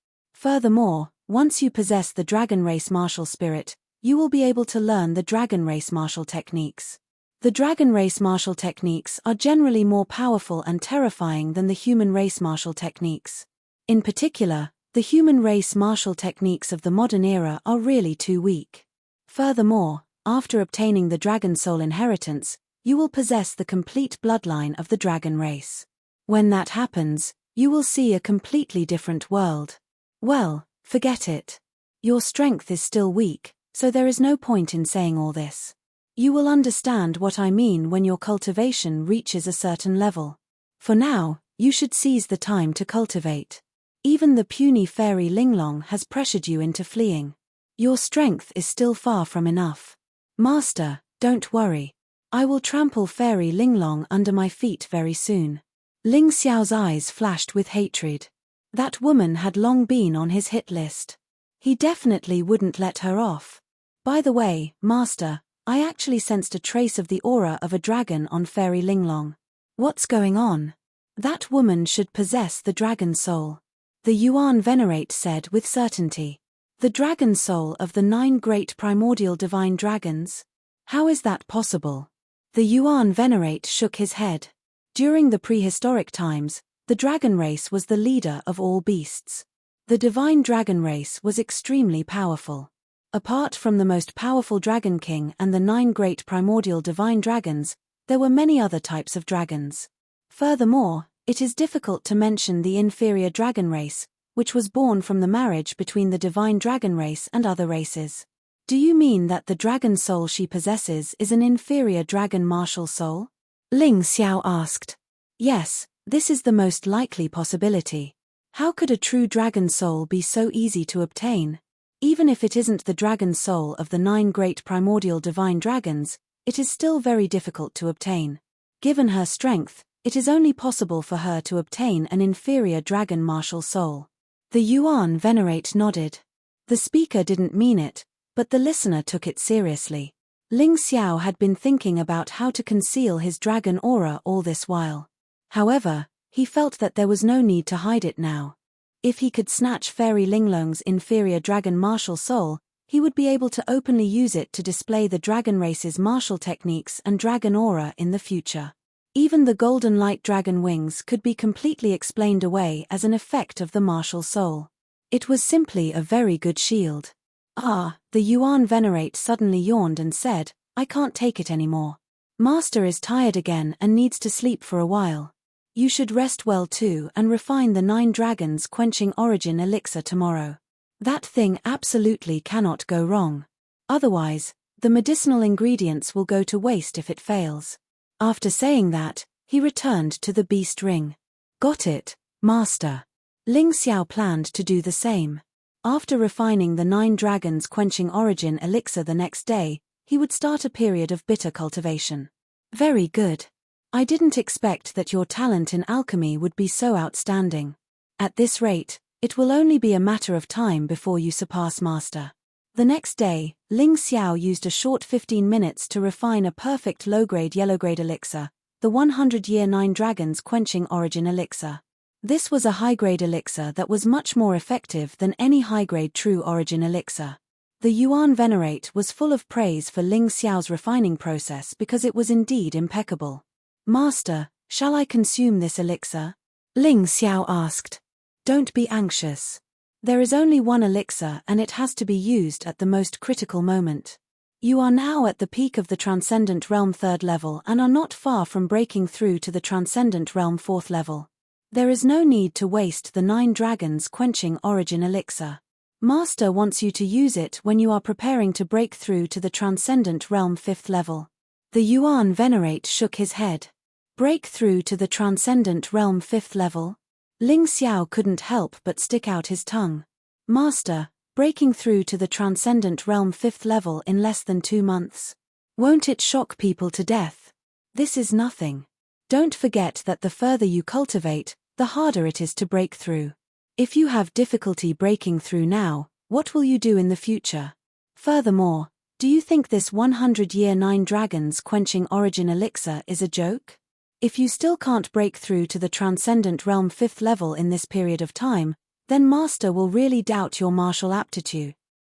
Furthermore, once you possess the dragon race martial spirit, you will be able to learn the dragon race martial techniques. The dragon race martial techniques are generally more powerful and terrifying than the human race martial techniques. In particular, the human race martial techniques of the modern era are really too weak. Furthermore, after obtaining the dragon soul inheritance, you will possess the complete bloodline of the dragon race. When that happens, you will see a completely different world. Well, forget it. Your strength is still weak, so there is no point in saying all this. You will understand what I mean when your cultivation reaches a certain level. For now, you should seize the time to cultivate. Even the puny fairy Linglong has pressured you into fleeing. Your strength is still far from enough. Master, don't worry. I will trample fairy Linglong under my feet very soon. Ling Xiao's eyes flashed with hatred. That woman had long been on his hit list. He definitely wouldn't let her off. By the way, Master, I actually sensed a trace of the aura of a dragon on fairy Linglong. What's going on? That woman should possess the dragon soul. The Yuan Venerate said with certainty. The dragon soul of the 9 great primordial divine dragons? How is that possible? The Yuan Venerate shook his head. During the prehistoric times, the dragon race was the leader of all beasts. The divine dragon race was extremely powerful. Apart from the most powerful dragon king and the 9 great primordial divine dragons, there were many other types of dragons. Furthermore, it is difficult to mention the inferior dragon race, which was born from the marriage between the divine dragon race and other races. Do you mean that the dragon soul she possesses is an inferior dragon martial soul? Ling Xiao asked. Yes, this is the most likely possibility. How could a true dragon soul be so easy to obtain? Even if it isn't the dragon soul of the 9 great primordial divine dragons, it is still very difficult to obtain. Given her strength, it is only possible for her to obtain an inferior dragon martial soul. The Yuan Venerate nodded. The speaker didn't mean it, but the listener took it seriously. Ling Xiao had been thinking about how to conceal his dragon aura all this while. However, he felt that there was no need to hide it now. If he could snatch Fairy Linglong's inferior dragon martial soul, he would be able to openly use it to display the dragon race's martial techniques and dragon aura in the future. Even the golden light dragon wings could be completely explained away as an effect of the martial soul. It was simply a very good shield. The Yuan Venerate suddenly yawned and said, "I can't take it anymore. Master is tired again and needs to sleep for a while. You should rest well too and refine the 9 dragons quenching origin elixir tomorrow. That thing absolutely cannot go wrong. Otherwise, the medicinal ingredients will go to waste if it fails." After saying that, he returned to the beast ring. "Got it, Master." Ling Xiao planned to do the same. After refining the 9 dragons quenching origin elixir the next day, he would start a period of bitter cultivation. "Very good. I didn't expect that your talent in alchemy would be so outstanding. At this rate, it will only be a matter of time before you surpass Master." The next day, Ling Xiao used a short 15 minutes to refine a perfect low-grade yellow-grade elixir, the 100-year 9 dragons quenching origin elixir. This was a high-grade elixir that was much more effective than any high-grade true origin elixir. The Yuan Venerate was full of praise for Ling Xiao's refining process because it was indeed impeccable. "Master, shall I consume this elixir?" Ling Xiao asked. "Don't be anxious. There is only one elixir and it has to be used at the most critical moment. You are now at the peak of the Transcendent Realm 3rd level and are not far from breaking through to the Transcendent Realm 4th level. There is no need to waste the 9 dragons quenching origin elixir. Master wants you to use it when you are preparing to break through to the Transcendent Realm 5th level." The Yuan Venerate shook his head. "Break through to the Transcendent Realm 5th level?" Ling Xiao couldn't help but stick out his tongue. "Master, breaking through to the Transcendent Realm 5th level in less than 2 months. Won't it shock people to death? This is nothing. Don't forget that the further you cultivate, the harder it is to break through. If you have difficulty breaking through now, what will you do in the future? Furthermore, do you think this 100-year 9 dragons quenching origin elixir is a joke? If you still can't break through to the Transcendent Realm 5th level in this period of time, then Master will really doubt your martial aptitude."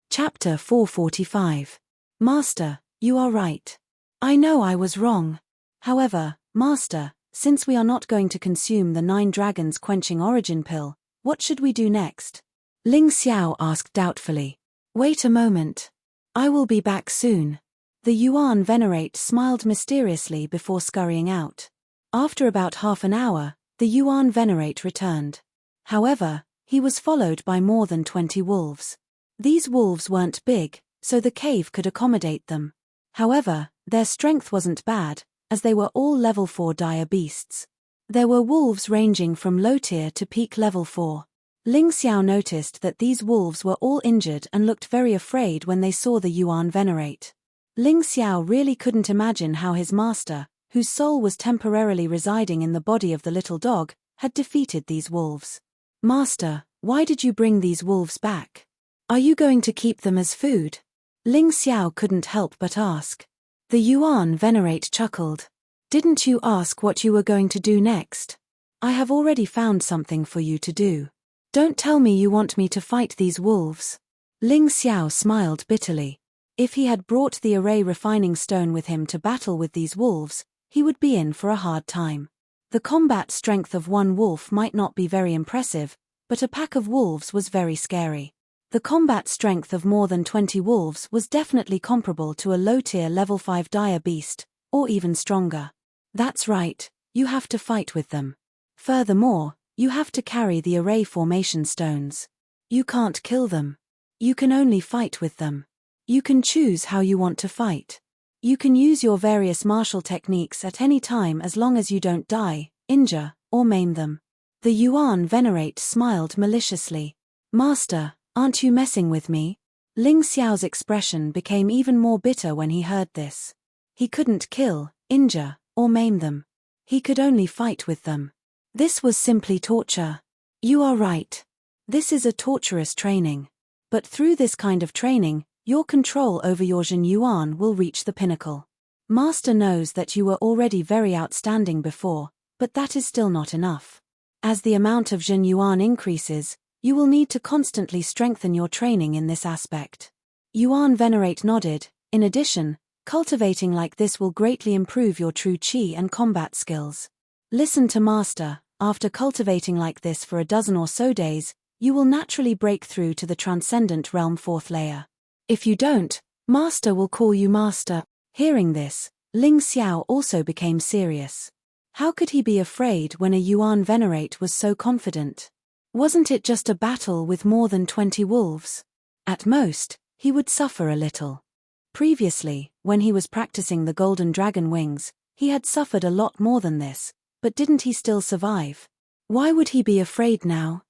Chapter 445. "Master, you are right. I know I was wrong. However, Master, since we are not going to consume the 9 dragons quenching origin pill, what should we do next?" Ling Xiao asked doubtfully. "Wait a moment. I will be back soon." The Yuan Venerate smiled mysteriously before scurrying out. After about half an hour, the Yuan Venerate returned. However, he was followed by more than 20 wolves. These wolves weren't big, so the cave could accommodate them. However, their strength wasn't bad, as they were all level 4 dire beasts. There were wolves ranging from low tier to peak level 4. Ling Xiao noticed that these wolves were all injured and looked very afraid when they saw the Yuan Venerate. Ling Xiao really couldn't imagine how his master, whose soul was temporarily residing in the body of the little dog, had defeated these wolves. "Master, why did you bring these wolves back? Are you going to keep them as food?" Ling Xiao couldn't help but ask. The Yuan Venerate chuckled. "Didn't you ask what you were going to do next? I have already found something for you to do. Don't tell me you want me to fight these wolves." Ling Xiao smiled bitterly. If he had brought the array refining stone with him to battle with these wolves, he would be in for a hard time. The combat strength of one wolf might not be very impressive, but a pack of wolves was very scary. The combat strength of more than 20 wolves was definitely comparable to a low-tier level 5 dire beast, or even stronger. That's right, you have to fight with them. Furthermore, you have to carry the array formation stones. You can't kill them. You can only fight with them. You can choose how you want to fight. You can use your various martial techniques at any time as long as you don't die, injure, or maim them. The Yuan Venerate smiled maliciously. "Master, aren't you messing with me? Ling Xiao's expression became even more bitter when he heard this. He couldn't kill, injure, or maim them. He could only fight with them. This was simply torture. You are right. This is a torturous training. But through this kind of training, your control over your Jin Yuan will reach the pinnacle. Master knows that you were already very outstanding before, but that is still not enough. As the amount of Jin Yuan increases, you will need to constantly strengthen your training in this aspect. Yuan Venerate nodded. In addition, cultivating like this will greatly improve your true qi and combat skills. Listen to Master, after cultivating like this for a dozen or so days, you will naturally break through to the transcendent realm 4th layer. If you don't, Master will call you Master. Hearing this, Ling Xiao also became serious. How could he be afraid when a Yuan Venerate was so confident? Wasn't it just a battle with more than 20 wolves? At most, he would suffer a little. Previously, when he was practicing the golden dragon wings, he had suffered a lot more than this, but didn't he still survive? Why would he be afraid now?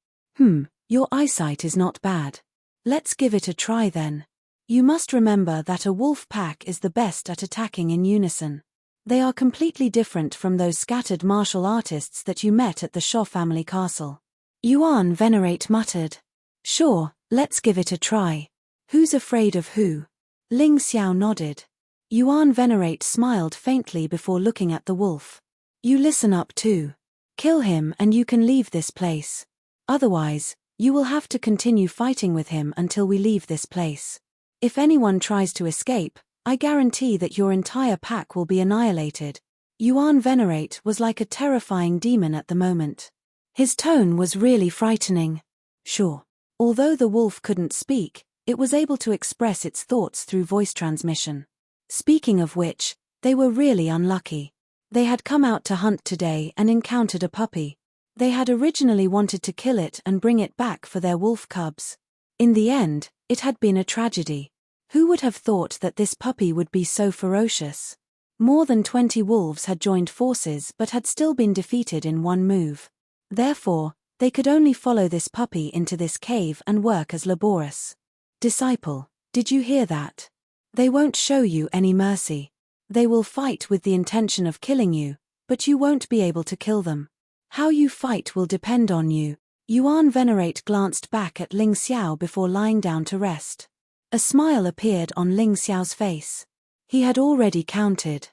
Your eyesight is not bad. Let's give it a try then. You must remember that a wolf pack is the best at attacking in unison. They are completely different from those scattered martial artists that you met at the Shaw family castle. Yuan Venerate muttered. Sure, let's give it a try. Who's afraid of who? Ling Xiao nodded. Yuan Venerate smiled faintly before looking at the wolf. You listen up too. Kill him and you can leave this place. Otherwise, you will have to continue fighting with him until we leave this place. If anyone tries to escape, I guarantee that your entire pack will be annihilated. Yuan Venerate was like a terrifying demon at the moment. His tone was really frightening. Sure. Although the wolf couldn't speak, it was able to express its thoughts through voice transmission. Speaking of which, they were really unlucky. They had come out to hunt today and encountered a puppy. They had originally wanted to kill it and bring it back for their wolf cubs. In the end, it had been a tragedy. Who would have thought that this puppy would be so ferocious? More than 20 wolves had joined forces but had still been defeated in one move. Therefore, they could only follow this puppy into this cave and work as laborious. Disciple, did you hear that? They won't show you any mercy. They will fight with the intention of killing you, but you won't be able to kill them. How you fight will depend on you. Yuan Venerate glanced back at Ling Xiao before lying down to rest. A smile appeared on Ling Xiao's face. He had already counted.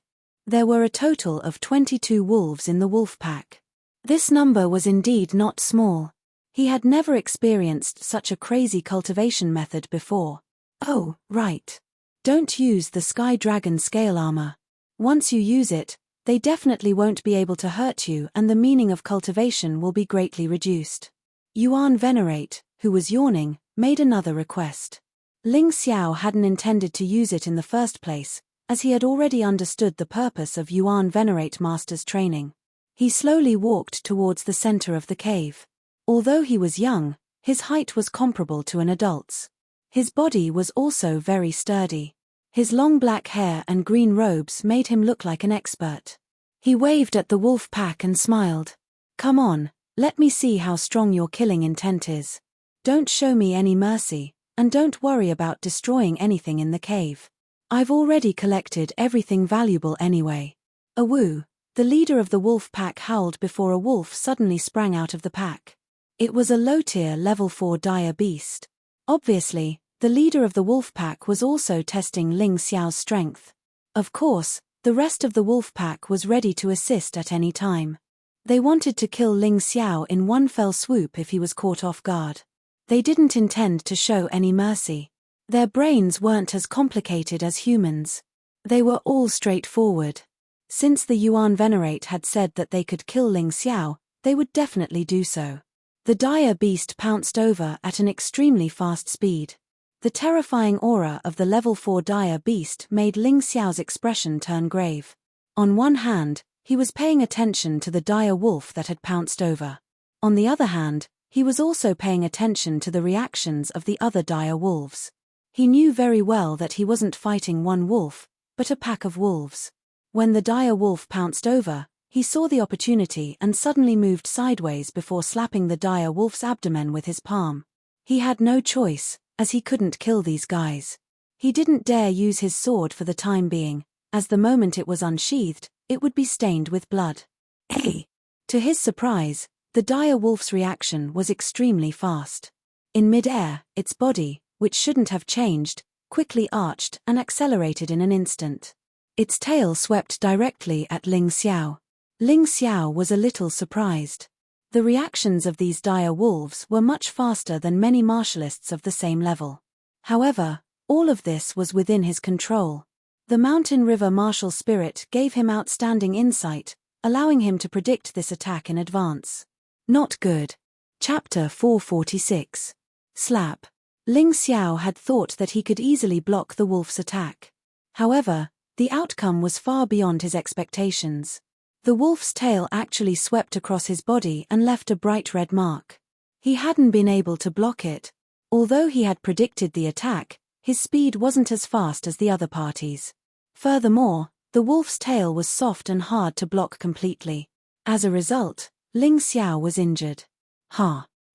There were a total of 22 wolves in the wolf pack. This number was indeed not small. He had never experienced such a crazy cultivation method before. Oh, right. Don't use the Sky Dragon scale armor. Once you use it, they definitely won't be able to hurt you and the meaning of cultivation will be greatly reduced. Yuan Venerate, who was yawning, made another request. Ling Xiao hadn't intended to use it in the first place, as he had already understood the purpose of Yuan Venerate Master's training. He slowly walked towards the center of the cave. Although he was young, his height was comparable to an adult's. His body was also very sturdy. His long black hair and green robes made him look like an expert. He waved at the wolf pack and smiled. Come on, let me see how strong your killing intent is. Don't show me any mercy, and don't worry about destroying anything in the cave. I've already collected everything valuable anyway. Awoo, the leader of the wolf pack howled before a wolf suddenly sprang out of the pack. It was a low-tier level 4 dire beast. Obviously, the leader of the wolf pack was also testing Ling Xiao's strength. Of course, the rest of the wolf pack was ready to assist at any time. They wanted to kill Ling Xiao in one fell swoop if he was caught off guard. They didn't intend to show any mercy. Their brains weren't as complicated as humans. They were all straightforward. Since the Yuan Venerate had said that they could kill Ling Xiao, they would definitely do so. The dire beast pounced over at an extremely fast speed. The terrifying aura of the level 4 dire beast made Ling Xiao's expression turn grave. On one hand, he was paying attention to the dire wolf that had pounced over. On the other hand, he was also paying attention to the reactions of the other dire wolves. He knew very well that he wasn't fighting one wolf, but a pack of wolves. When the dire wolf pounced over, he saw the opportunity and suddenly moved sideways before slapping the dire wolf's abdomen with his palm. He had no choice, as he couldn't kill these guys. He didn't dare use his sword for the time being, as the moment it was unsheathed, it would be stained with blood. To his surprise, the dire wolf's reaction was extremely fast. In mid-air, its body, which shouldn't have changed, quickly arched and accelerated in an instant. Its tail swept directly at Ling Xiao. Ling Xiao was a little surprised. The reactions of these dire wolves were much faster than many martialists of the same level. However, all of this was within his control. The Mountain River martial spirit gave him outstanding insight, allowing him to predict this attack in advance. Not good. Chapter 446. Slap. Ling Xiao had thought that he could easily block the wolf's attack. However, the outcome was far beyond his expectations. The wolf's tail actually swept across his body and left a bright red mark. He hadn't been able to block it. Although he had predicted the attack, his speed wasn't as fast as the other parties. Furthermore, the wolf's tail was soft and hard to block completely. As a result, Ling Xiao was injured.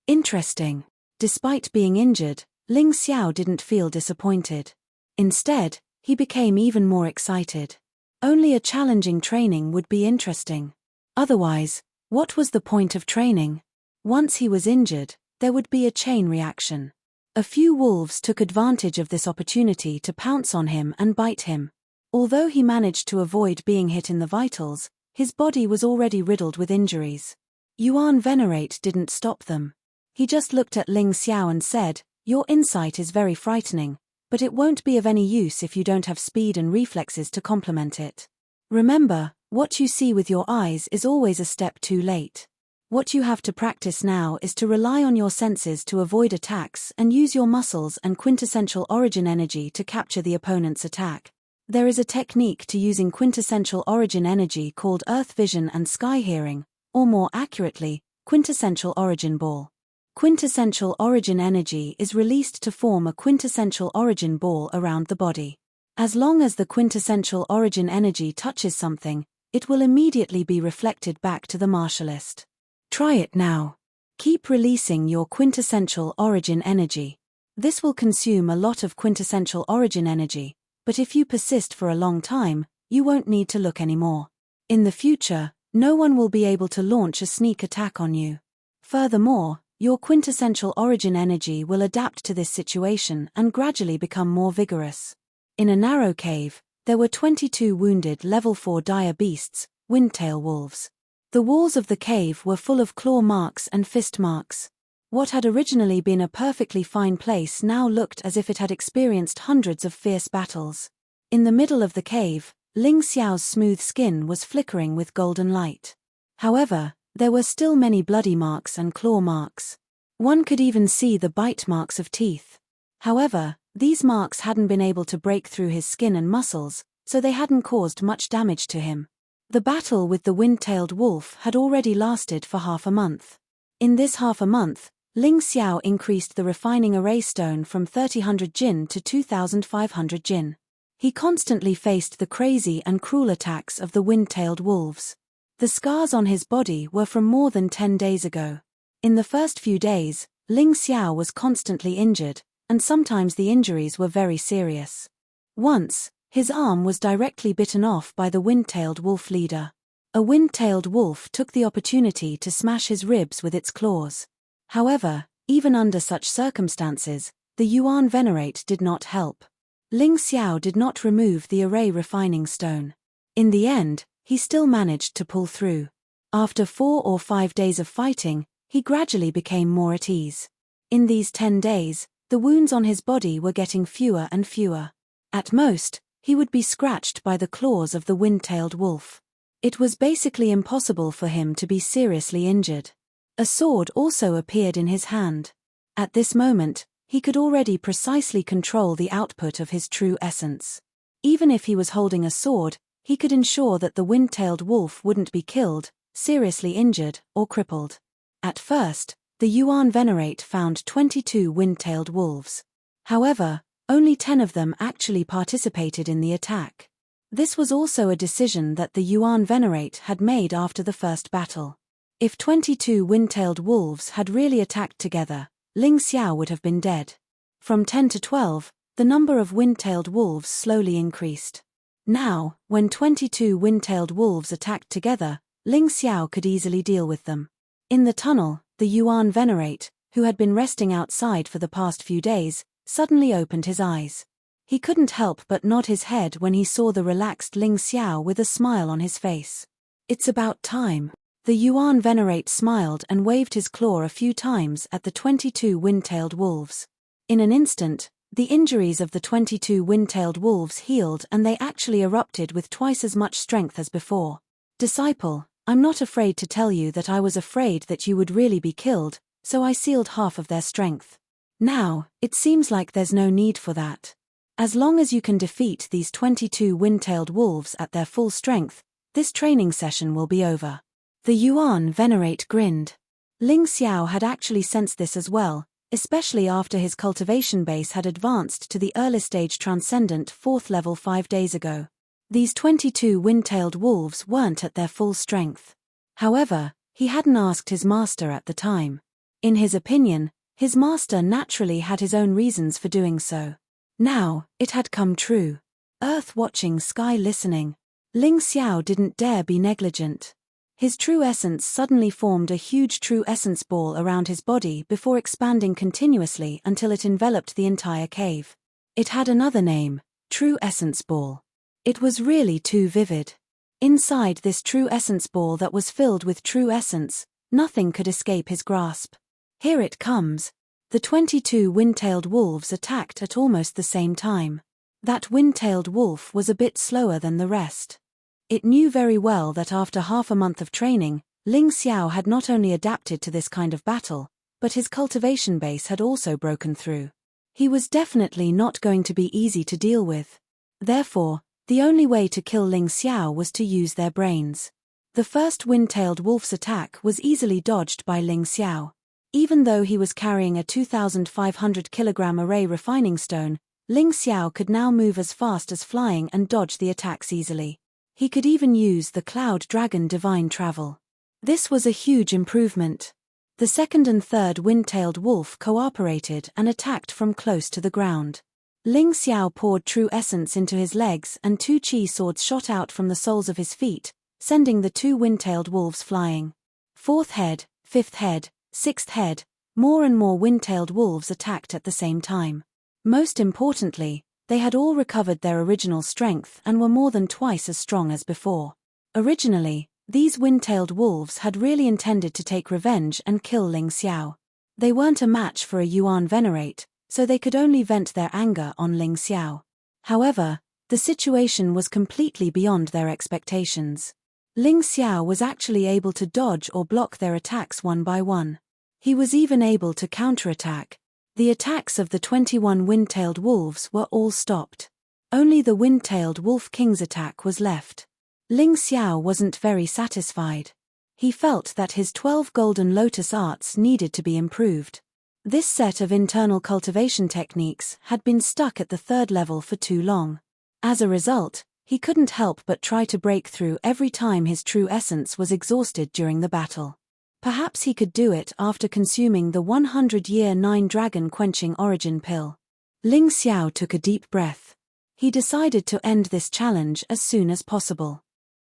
Interesting. Despite being injured, Ling Xiao didn't feel disappointed. Instead, he became even more excited. Only a challenging training would be interesting. Otherwise, what was the point of training? Once he was injured, there would be a chain reaction. A few wolves took advantage of this opportunity to pounce on him and bite him. Although he managed to avoid being hit in the vitals, his body was already riddled with injuries. Yuan Venerate didn't stop them. He just looked at Ling Xiao and said, "Your insight is very frightening, but it won't be of any use if you don't have speed and reflexes to complement it. Remember, what you see with your eyes is always a step too late. What you have to practice now is to rely on your senses to avoid attacks and use your muscles and quintessential origin energy to capture the opponent's attack. There is a technique to using quintessential origin energy called Earth Vision and Sky Hearing, or more accurately, quintessential origin ball. Quintessential origin energy is released to form a quintessential origin ball around the body. As long as the quintessential origin energy touches something, it will immediately be reflected back to the martialist. Try it now. Keep releasing your quintessential origin energy. This will consume a lot of quintessential origin energy, but if you persist for a long time, you won't need to look anymore. In the future, no one will be able to launch a sneak attack on you. Furthermore, your quintessential origin energy will adapt to this situation and gradually become more vigorous. In a narrow cave, there were 22 wounded level 4 dire beasts, windtail wolves. The walls of the cave were full of claw marks and fist marks. What had originally been a perfectly fine place now looked as if it had experienced hundreds of fierce battles. In the middle of the cave, Ling Xiao's smooth skin was flickering with golden light. However, there were still many bloody marks and claw marks. One could even see the bite marks of teeth. However, these marks hadn't been able to break through his skin and muscles, so they hadn't caused much damage to him. The battle with the wind-tailed wolf had already lasted for half a month. In this half a month, Ling Xiao increased the refining array stone from 3,000 jin to 2,500 jin. He constantly faced the crazy and cruel attacks of the wind-tailed wolves. The scars on his body were from more than 10 days ago. In the first few days, Ling Xiao was constantly injured, and sometimes the injuries were very serious. Once, his arm was directly bitten off by the wind-tailed wolf leader. A wind-tailed wolf took the opportunity to smash his ribs with its claws. However, even under such circumstances, the Yuan Venerate did not help. Ling Xiao did not remove the array refining stone. In the end, he still managed to pull through. After 4 or 5 days of fighting, he gradually became more at ease. In these 10 days, the wounds on his body were getting fewer and fewer. At most, he would be scratched by the claws of the wind-tailed wolf. It was basically impossible for him to be seriously injured. A sword also appeared in his hand. At this moment, he could already precisely control the output of his true essence. Even if he was holding a sword, he could ensure that the wind-tailed wolf wouldn't be killed, seriously injured, or crippled. At first, the Yuan Venerate found 22 wind-tailed wolves. However, only 10 of them actually participated in the attack. This was also a decision that the Yuan Venerate had made after the first battle. If 22 wind-tailed wolves had really attacked together, Ling Xiao would have been dead. From 10 to 12, the number of wind-tailed wolves slowly increased. Now, when 22 wind-tailed wolves attacked together, Ling Xiao could easily deal with them. In the tunnel, the Yuan Venerate, who had been resting outside for the past few days, suddenly opened his eyes. He couldn't help but nod his head when he saw the relaxed Ling Xiao with a smile on his face. It's about time. The Yuan Venerate smiled and waved his claw a few times at the 22 wind-tailed wolves. In an instant, the injuries of the 22 wind-tailed wolves healed and they actually erupted with twice as much strength as before. Disciple, I'm not afraid to tell you that I was afraid that you would really be killed, so I sealed half of their strength. Now, it seems like there's no need for that. As long as you can defeat these 22 wind-tailed wolves at their full strength, this training session will be over. The Yuan Venerate grinned. Ling Xiao had actually sensed this as well, especially after his cultivation base had advanced to the early stage transcendent 4th level 5 days ago. These 22 wind-tailed wolves weren't at their full strength. However, he hadn't asked his master at the time. In his opinion, his master naturally had his own reasons for doing so. Now, it had come true. Earth watching, sky listening. Ling Xiao didn't dare be negligent. His true essence suddenly formed a huge true essence ball around his body before expanding continuously until it enveloped the entire cave. It had another name, True Essence Ball. It was really too vivid. Inside this true essence ball that was filled with true essence, nothing could escape his grasp. Here it comes. The 22 wind-tailed wolves attacked at almost the same time. That wind-tailed wolf was a bit slower than the rest. It knew very well that after half a month of training, Ling Xiao had not only adapted to this kind of battle, but his cultivation base had also broken through. He was definitely not going to be easy to deal with. Therefore, the only way to kill Ling Xiao was to use their brains. The first wind-tailed wolf's attack was easily dodged by Ling Xiao. Even though he was carrying a 2,500 kilogram array refining stone, Ling Xiao could now move as fast as flying and dodge the attacks easily. He could even use the Cloud Dragon Divine Travel. This was a huge improvement. The second and third wind-tailed wolf cooperated and attacked from close to the ground. Ling Xiao poured true essence into his legs and 2 chi swords shot out from the soles of his feet, sending the 2 wind-tailed wolves flying. 4th head, 5th head, 6th head, more and more wind-tailed wolves attacked at the same time. Most importantly, they had all recovered their original strength and were more than twice as strong as before. Originally, these wind-tailed wolves had really intended to take revenge and kill Ling Xiao. They weren't a match for a Yuan Venerate, so they could only vent their anger on Ling Xiao. However, the situation was completely beyond their expectations. Ling Xiao was actually able to dodge or block their attacks one by one. He was even able to counterattack. The attacks of the 21 wind-tailed wolves were all stopped. Only the wind-tailed wolf king's attack was left. Ling Xiao wasn't very satisfied. He felt that his 12 golden lotus arts needed to be improved. This set of internal cultivation techniques had been stuck at the 3rd level for too long. As a result, he couldn't help but try to break through every time his true essence was exhausted during the battle. Perhaps he could do it after consuming the 100-year 9-dragon quenching origin pill. Ling Xiao took a deep breath. He decided to end this challenge as soon as possible.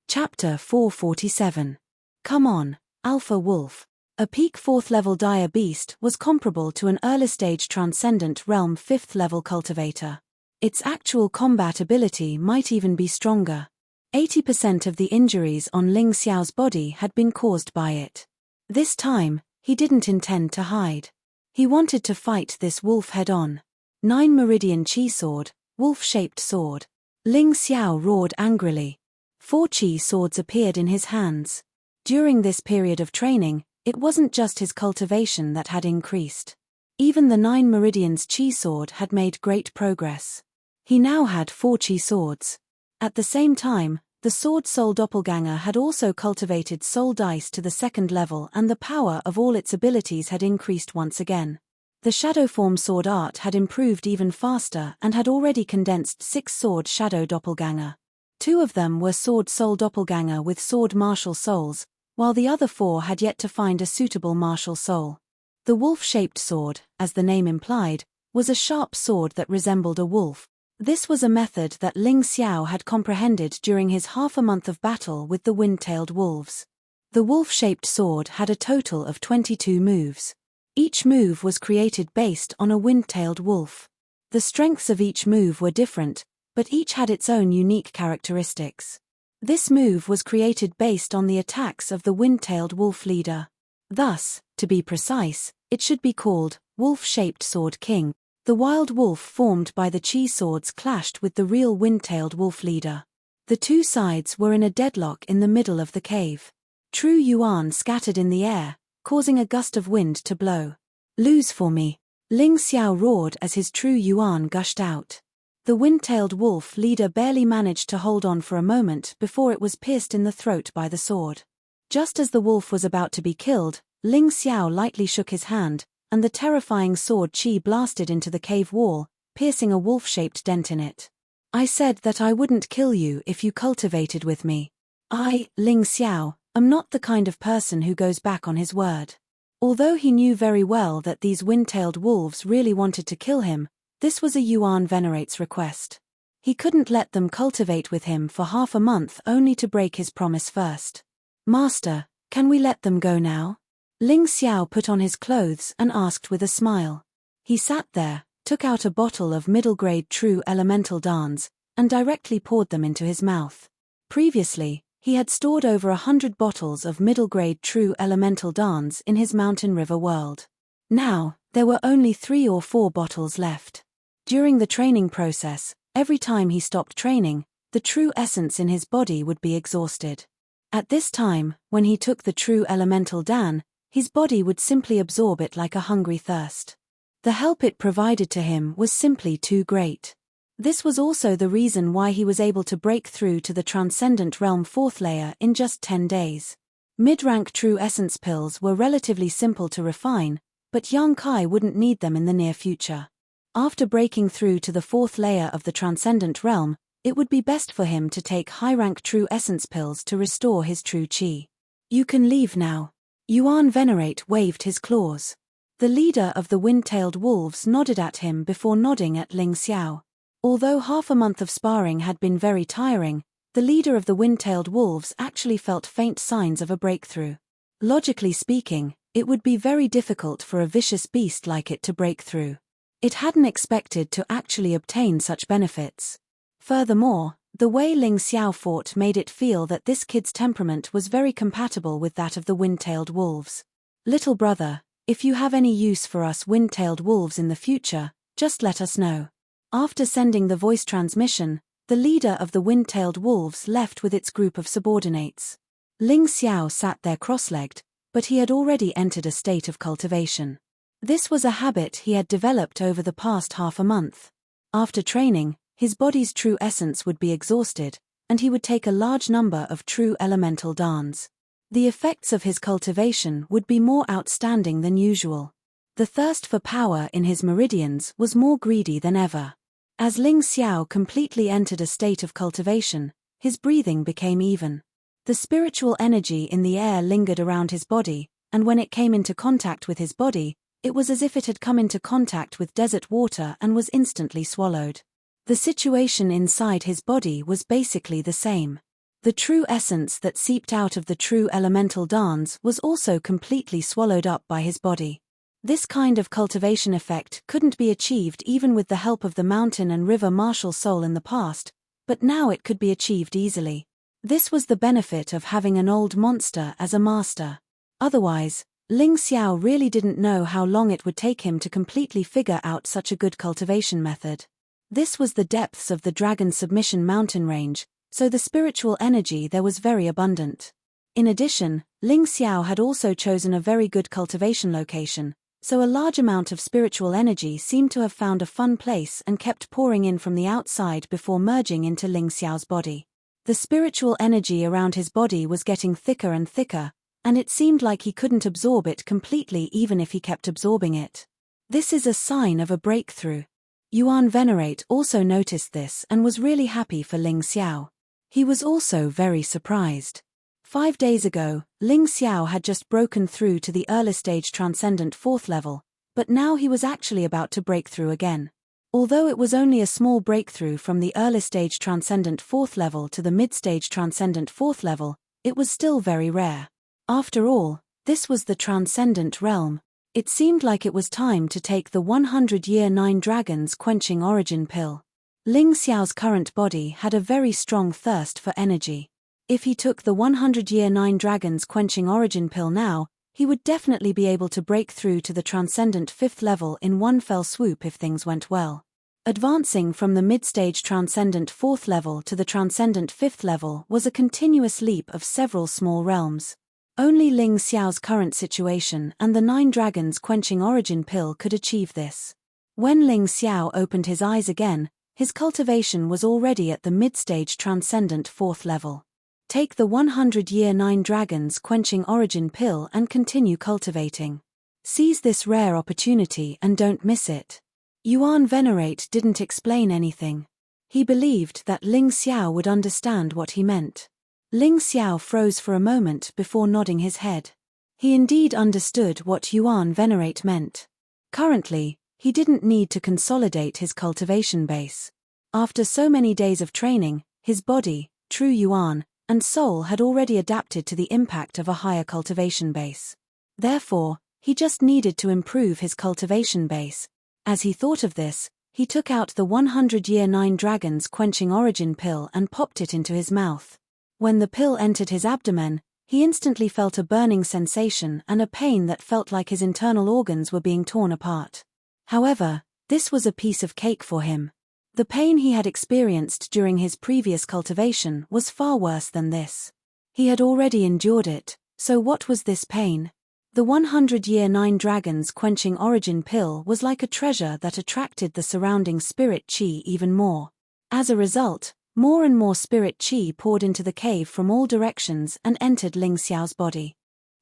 Chapter 447. Come on, Alpha Wolf. A peak 4th level dire beast was comparable to an early stage transcendent realm 5th level cultivator. Its actual combat ability might even be stronger. 80% of the injuries on Ling Xiao's body had been caused by it. This time, he didn't intend to hide. He wanted to fight this wolf head-on. 9 Meridian Chi Sword, wolf-shaped sword. Ling Xiao roared angrily. 4 Chi swords appeared in his hands. During this period of training, it wasn't just his cultivation that had increased. Even the 9 Meridians Chi sword had made great progress. He now had 4 Chi swords. At the same time, the Sword Soul Doppelganger had also cultivated Soul Dice to the 2nd level and the power of all its abilities had increased once again. The Shadow Form Sword art had improved even faster and had already condensed 6 Sword Shadow Doppelganger. 2 of them were Sword Soul Doppelganger with Sword Martial Souls, while the other 4 had yet to find a suitable martial soul. The wolf-shaped sword, as the name implied, was a sharp sword that resembled a wolf. This was a method that Ling Xiao had comprehended during his half-a-month of battle with the wind-tailed wolves. The wolf-shaped sword had a total of 22 moves. Each move was created based on a wind-tailed wolf. The strengths of each move were different, but each had its own unique characteristics. This move was created based on the attacks of the wind-tailed wolf leader. Thus, to be precise, it should be called Wolf-Shaped Sword King. The wild wolf formed by the chi swords clashed with the real wind-tailed wolf leader. The two sides were in a deadlock in the middle of the cave. True yuan scattered in the air, causing a gust of wind to blow. "Lose for me," Ling Xiao roared as his true yuan gushed out. The wind-tailed wolf leader barely managed to hold on for a moment before it was pierced in the throat by the sword. Just as the wolf was about to be killed, Ling Xiao lightly shook his hand, and the terrifying sword chi blasted into the cave wall, piercing a wolf-shaped dent in it. "I said that I wouldn't kill you if you cultivated with me. I, Ling Xiao, am not the kind of person who goes back on his word." Although he knew very well that these wind-tailed wolves really wanted to kill him, this was a Yuan Venerate's request. He couldn't let them cultivate with him for half a month only to break his promise first. "Master, can we let them go now?" Ling Xiao put on his clothes and asked with a smile. He sat there, took out a bottle of middle-grade true elemental dance, and directly poured them into his mouth. Previously, he had stored over 100 bottles of middle-grade true elemental dance in his mountain river world. Now, there were only 3 or 4 bottles left. During the training process, every time he stopped training, the true essence in his body would be exhausted. At this time, when he took the true elemental dan, his body would simply absorb it like a hungry thirst. The help it provided to him was simply too great. This was also the reason why he was able to break through to the Transcendent Realm 4th layer in just 10 days. Mid-rank true essence pills were relatively simple to refine, but Yang Kai wouldn't need them in the near future. After breaking through to the 4th layer of the Transcendent Realm, it would be best for him to take high-rank true essence pills to restore his true chi. "You can leave now." Yuan Venerate waved his claws. The leader of the wind-tailed wolves nodded at him before nodding at Ling Xiao. Although half a month of sparring had been very tiring, the leader of the wind-tailed wolves actually felt faint signs of a breakthrough. Logically speaking, it would be very difficult for a vicious beast like it to break through. It hadn't expected to actually obtain such benefits. Furthermore, the way Ling Xiao fought made it feel that this kid's temperament was very compatible with that of the wind-tailed wolves. "Little brother, if you have any use for us wind-tailed wolves in the future, just let us know." After sending the voice transmission, the leader of the wind-tailed wolves left with its group of subordinates. Ling Xiao sat there cross-legged, but he had already entered a state of cultivation. This was a habit he had developed over the past half a month. After training, his body's true essence would be exhausted, and he would take a large number of true elemental dance. The effects of his cultivation would be more outstanding than usual. The thirst for power in his meridians was more greedy than ever. As Ling Xiao completely entered a state of cultivation, his breathing became even. The spiritual energy in the air lingered around his body, and when it came into contact with his body, it was as if it had come into contact with desert water and was instantly swallowed. The situation inside his body was basically the same. The true essence that seeped out of the true elemental dance was also completely swallowed up by his body. This kind of cultivation effect couldn't be achieved even with the help of the mountain and river martial soul in the past, but now it could be achieved easily. This was the benefit of having an old monster as a master. Otherwise, Ling Xiao really didn't know how long it would take him to completely figure out such a good cultivation method. This was the depths of the Dragon Submission mountain range, so the spiritual energy there was very abundant. In addition, Ling Xiao had also chosen a very good cultivation location, so a large amount of spiritual energy seemed to have found a fun place and kept pouring in from the outside before merging into Ling Xiao's body. The spiritual energy around his body was getting thicker and thicker, and it seemed like he couldn't absorb it completely even if he kept absorbing it. This is a sign of a breakthrough. Yuan Venerate also noticed this and was really happy for Ling Xiao. He was also very surprised. 5 days ago, Ling Xiao had just broken through to the early stage transcendent 4th level, but now he was actually about to break through again. Although it was only a small breakthrough from the early stage transcendent 4th level to the mid-stage transcendent 4th level, it was still very rare. After all, this was the transcendent realm. It seemed like it was time to take the 100-year 9 dragons quenching origin pill. Ling Xiao's current body had a very strong thirst for energy. If he took the 100-year 9 dragons quenching origin pill now, he would definitely be able to break through to the transcendent 5th level in one fell swoop if things went well. Advancing from the mid-stage transcendent 4th level to the transcendent 5th level was a continuous leap of several small realms. Only Ling Xiao's current situation and the 9 dragons quenching origin pill could achieve this. When Ling Xiao opened his eyes again, his cultivation was already at the mid-stage transcendent 4th level. Take the 100-year 9 dragons quenching origin pill and continue cultivating. Seize this rare opportunity and don't miss it. Yuan Venerate didn't explain anything. He believed that Ling Xiao would understand what he meant. Ling Xiao froze for a moment before nodding his head. He indeed understood what Yuan Venerate meant. Currently, he didn't need to consolidate his cultivation base. After so many days of training, his body, true Yuan, and soul had already adapted to the impact of a higher cultivation base. Therefore, he just needed to improve his cultivation base. As he thought of this, he took out the 100-year 9 dragons quenching origin pill and popped it into his mouth. When the pill entered his abdomen, he instantly felt a burning sensation and a pain that felt like his internal organs were being torn apart. However, this was a piece of cake for him. The pain he had experienced during his previous cultivation was far worse than this. He had already endured it, so what was this pain? The 100-year 9 dragons quenching origin pill was like a treasure that attracted the surrounding spirit qi even more. As a result, more and more spirit qi poured into the cave from all directions and entered Ling Xiao's body.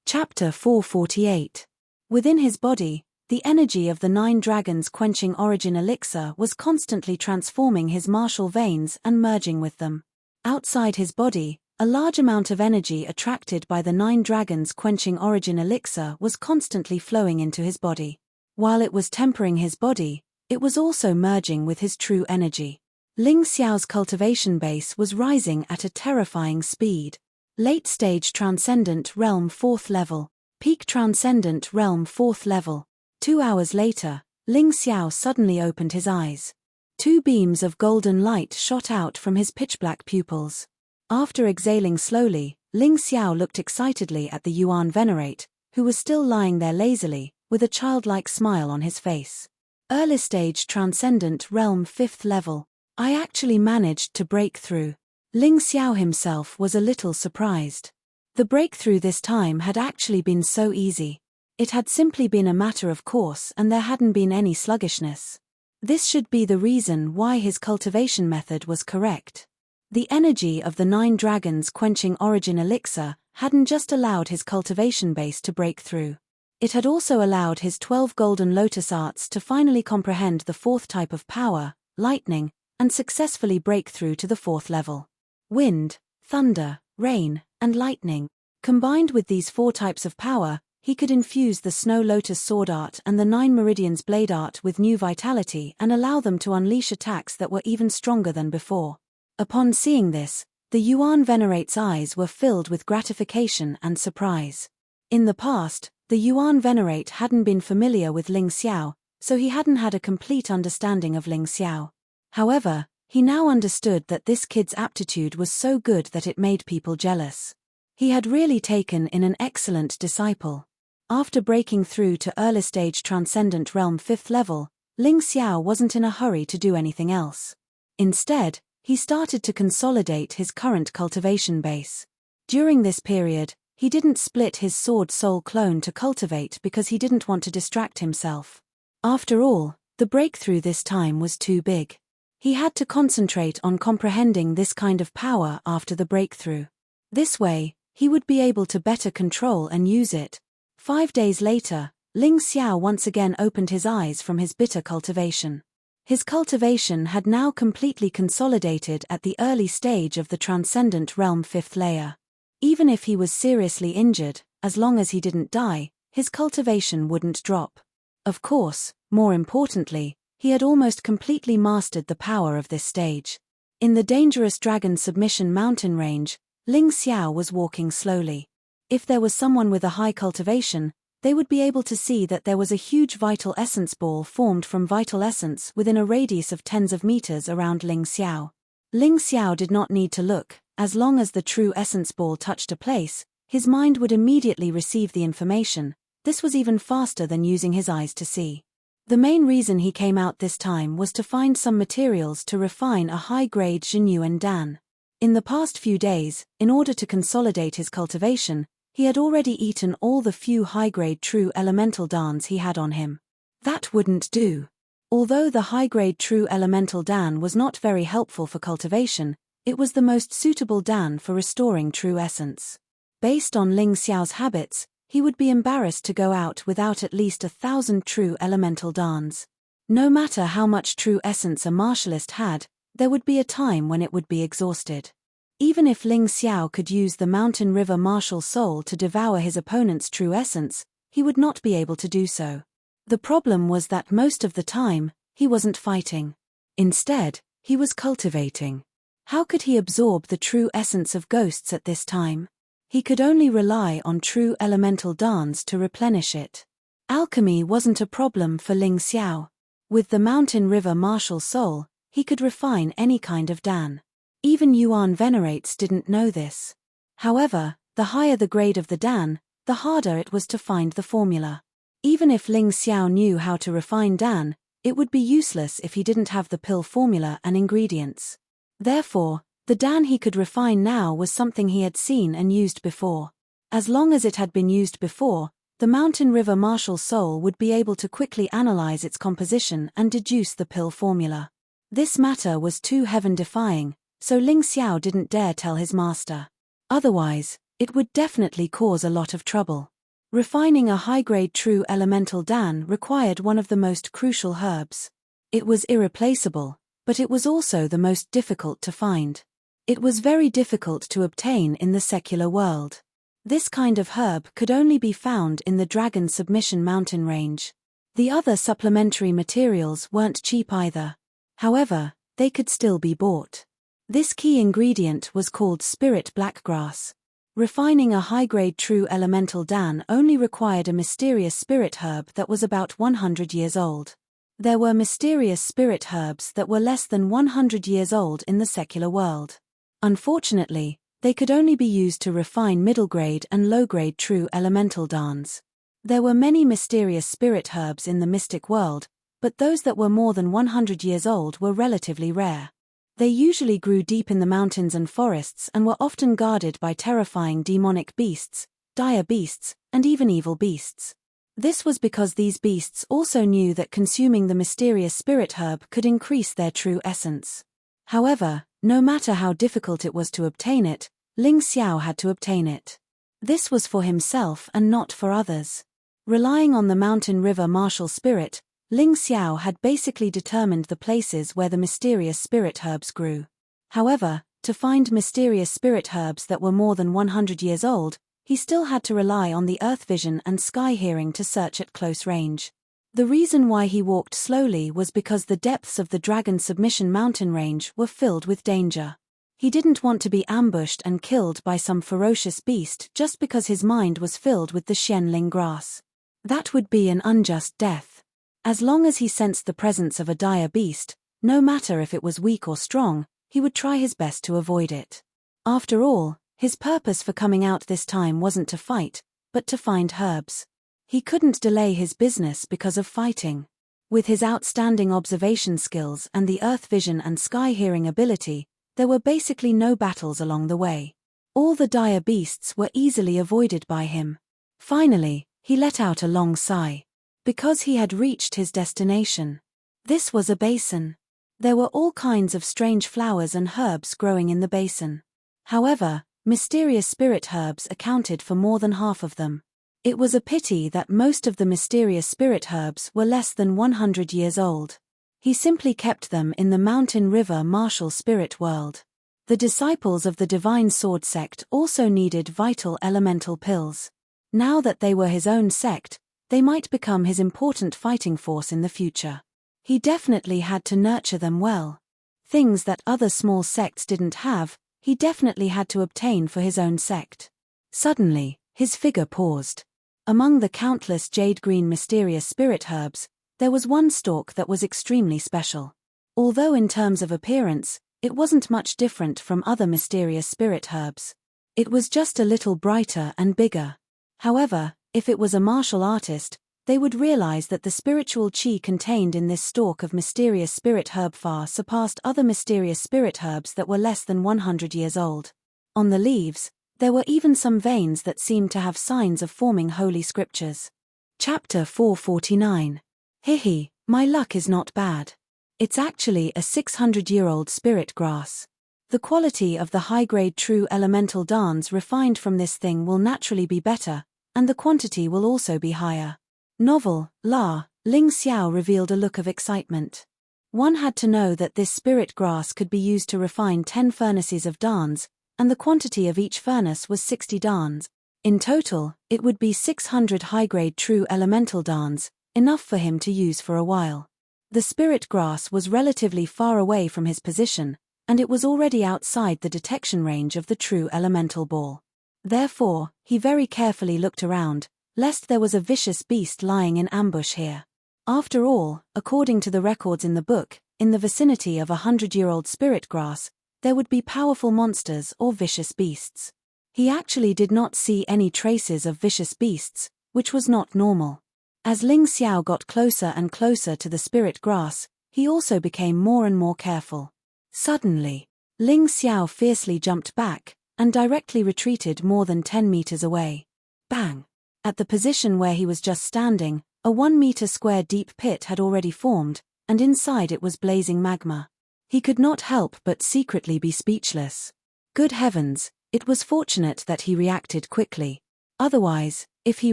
Chapter 448. Within his body, the energy of the 9 dragons quenching origin elixir was constantly transforming his martial veins and merging with them. Outside his body, a large amount of energy attracted by the 9 dragons quenching origin elixir was constantly flowing into his body. While it was tempering his body, it was also merging with his true energy. Ling Xiao's cultivation base was rising at a terrifying speed. Late stage transcendent realm 4th level. Peak transcendent realm 4th level. 2 hours later, Ling Xiao suddenly opened his eyes. 2 beams of golden light shot out from his pitch-black pupils. After exhaling slowly, Ling Xiao looked excitedly at the Yuan Venerate, who was still lying there lazily, with a childlike smile on his face. Early stage transcendent realm 5th level. I actually managed to break through. Ling Xiao himself was a little surprised. The breakthrough this time had actually been so easy. It had simply been a matter of course and there hadn't been any sluggishness. This should be the reason why his cultivation method was correct. The energy of the 9 dragons quenching origin elixir hadn't just allowed his cultivation base to break through. It had also allowed his 12 golden lotus arts to finally comprehend the 4th type of power, lightning, and successfully break through to the 4th level. Wind, thunder, rain, and lightning. Combined with these 4 types of power, he could infuse the Snow Lotus Sword Art and the 9 Meridians Blade Art with new vitality and allow them to unleash attacks that were even stronger than before. Upon seeing this, the Yuan Venerate's eyes were filled with gratification and surprise. In the past, the Yuan Venerate hadn't been familiar with Ling Xiao, so he hadn't had a complete understanding of Ling Xiao. However, he now understood that this kid's aptitude was so good that it made people jealous. He had really taken in an excellent disciple. After breaking through to early stage transcendent realm 5th level, Ling Xiao wasn't in a hurry to do anything else. Instead, he started to consolidate his current cultivation base. During this period, he didn't split his sword soul clone to cultivate because he didn't want to distract himself. After all, the breakthrough this time was too big. He had to concentrate on comprehending this kind of power after the breakthrough. This way, he would be able to better control and use it. 5 days later, Ling Xiao once again opened his eyes from his bitter cultivation. His cultivation had now completely consolidated at the early stage of the transcendent realm 5th layer. Even if he was seriously injured, as long as he didn't die, his cultivation wouldn't drop. Of course, more importantly, he had almost completely mastered the power of this stage. In the dangerous Dragon Submission mountain range, Ling Xiao was walking slowly. If there was someone with a high cultivation, they would be able to see that there was a huge vital essence ball formed from vital essence within a radius of tens of meters around Ling Xiao. Ling Xiao did not need to look. As long as the true essence ball touched a place, his mind would immediately receive the information. This was even faster than using his eyes to see. The main reason he came out this time was to find some materials to refine a high-grade Jinyuan Dan. In the past few days, in order to consolidate his cultivation, he had already eaten all the few high-grade true elemental dans he had on him. That wouldn't do. Although the high-grade true elemental Dan was not very helpful for cultivation, it was the most suitable Dan for restoring true essence. Based on Ling Xiao's habits, he would be embarrassed to go out without at least 1,000 true elemental dans. No matter how much true essence a martialist had, there would be a time when it would be exhausted. Even if Ling Xiao could use the mountain river martial soul to devour his opponent's true essence, he would not be able to do so. The problem was that most of the time, he wasn't fighting. Instead, he was cultivating. How could he absorb the true essence of ghosts at this time? He could only rely on true elemental dans to replenish it. Alchemy wasn't a problem for Ling Xiao. With the mountain river martial soul, he could refine any kind of Dan. Even Yuan Venerates didn't know this. However, the higher the grade of the Dan, the harder it was to find the formula. Even if Ling Xiao knew how to refine Dan, it would be useless if he didn't have the pill formula and ingredients. Therefore, the Dan he could refine now was something he had seen and used before. As long as it had been used before, the mountain river martial soul would be able to quickly analyze its composition and deduce the pill formula. This matter was too heaven-defying, so Ling Xiao didn't dare tell his master. Otherwise, it would definitely cause a lot of trouble. Refining a high-grade true elemental Dan required one of the most crucial herbs. It was irreplaceable, but it was also the most difficult to find. It was very difficult to obtain in the secular world. This kind of herb could only be found in the Dragon Submission mountain range. The other supplementary materials weren't cheap either. However, they could still be bought. This key ingredient was called spirit blackgrass. Refining a high-grade true elemental Dan only required a mysterious spirit herb that was about 100 years old. There were mysterious spirit herbs that were less than 100 years old in the secular world. Unfortunately, they could only be used to refine middle-grade and low-grade true elemental dans. There were many mysterious spirit herbs in the mystic world, but those that were more than 100 years old were relatively rare. They usually grew deep in the mountains and forests and were often guarded by terrifying demonic beasts, dire beasts, and even evil beasts. This was because these beasts also knew that consuming the mysterious spirit herb could increase their true essence. However, no matter how difficult it was to obtain it, Ling Xiao had to obtain it. This was for himself and not for others. Relying on the mountain river martial spirit, Ling Xiao had basically determined the places where the mysterious spirit herbs grew. However, to find mysterious spirit herbs that were more than 100 years old, he still had to rely on the earth vision and sky hearing to search at close range. The reason why he walked slowly was because the depths of the Dragon Submission mountain range were filled with danger. He didn't want to be ambushed and killed by some ferocious beast just because his mind was filled with the Xianling grass. That would be an unjust death. As long as he sensed the presence of a dire beast, no matter if it was weak or strong, he would try his best to avoid it. After all, his purpose for coming out this time wasn't to fight, but to find herbs. He couldn't delay his business because of fighting. With his outstanding observation skills and the earth vision and sky hearing ability, there were basically no battles along the way. All the dire beasts were easily avoided by him. Finally, he let out a long sigh. Because he had reached his destination. This was a basin. There were all kinds of strange flowers and herbs growing in the basin. However, mysterious spirit herbs accounted for more than half of them. It was a pity that most of the mysterious spirit herbs were less than 100 years old. He simply kept them in the mountain river martial spirit world. The disciples of the divine sword sect also needed vital elemental pills. Now that they were his own sect, They might become his important fighting force in the future. He definitely had to nurture them well. Things that other small sects didn't have, he definitely had to obtain for his own sect. Suddenly, his figure paused. Among the countless jade-green mysterious spirit herbs, there was one stalk that was extremely special. Although in terms of appearance, it wasn't much different from other mysterious spirit herbs. It was just a little brighter and bigger. However, if it was a martial artist, they would realize that the spiritual chi contained in this stalk of mysterious spirit herb far surpassed other mysterious spirit herbs that were less than 100 years old. On the leaves, there were even some veins that seemed to have signs of forming holy scriptures. Chapter 449. Hihi, my luck is not bad. It's actually a 600-year-old spirit grass. The quality of the high-grade true elemental dance refined from this thing will naturally be better, and the quantity will also be higher. Novel, Ling Xiao revealed a look of excitement. One had to know that this spirit grass could be used to refine 10 furnaces of dance, and the quantity of each furnace was 60 dance. In total, it would be 600 high-grade true elemental dance, enough for him to use for a while. The spirit grass was relatively far away from his position, and it was already outside the detection range of the true elemental ball. Therefore, he very carefully looked around, lest there was a vicious beast lying in ambush here. After all, according to the records in the book, in the vicinity of 100-year-old spirit grass, there would be powerful monsters or vicious beasts. He actually did not see any traces of vicious beasts, which was not normal. As Ling Xiao got closer and closer to the spirit grass, he also became more and more careful. Suddenly, Ling Xiao fiercely jumped back, and directly retreated more than 10 meters away. Bang! At the position where he was just standing, a 1-meter square deep pit had already formed, and inside it was blazing magma. He could not help but secretly be speechless. Good heavens, it was fortunate that he reacted quickly. Otherwise, if he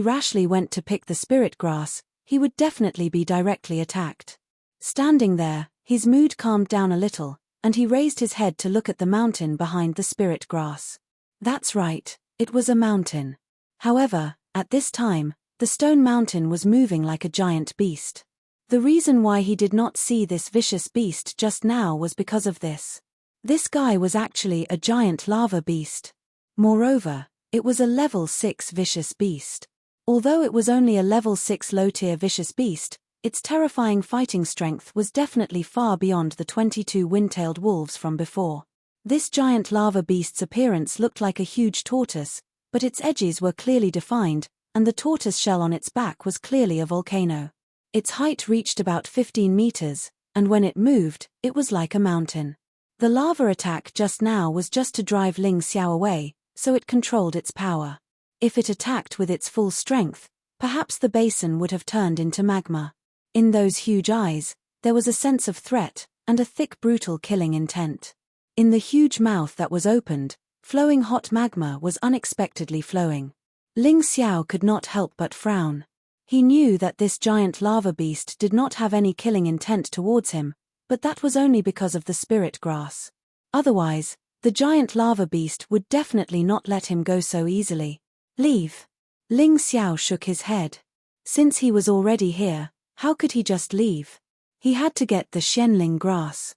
rashly went to pick the spirit grass, he would definitely be directly attacked. Standing there, his mood calmed down a little, and he raised his head to look at the mountain behind the spirit grass. That's right, it was a mountain. However, at this time, the stone mountain was moving like a giant beast. The reason why he did not see this vicious beast just now was because of this. This guy was actually a giant lava beast. Moreover, it was a level 6 vicious beast. Although it was only a level 6 low-tier vicious beast, its terrifying fighting strength was definitely far beyond the 22 wind-tailed wolves from before. This giant lava beast's appearance looked like a huge tortoise, but its edges were clearly defined, and the tortoise shell on its back was clearly a volcano. Its height reached about 15 meters, and when it moved, it was like a mountain. The lava attack just now was just to drive Ling Xiao away, so it controlled its power. If it attacked with its full strength, perhaps the basin would have turned into magma. In those huge eyes, there was a sense of threat, and a thick brutal killing intent. In the huge mouth that was opened, flowing hot magma was unexpectedly flowing. Ling Xiao could not help but frown. He knew that this giant lava beast did not have any killing intent towards him, but that was only because of the spirit grass. Otherwise, the giant lava beast would definitely not let him go so easily. Leave. Ling Xiao shook his head. Since he was already here, how could he just leave? He had to get the Xianling grass.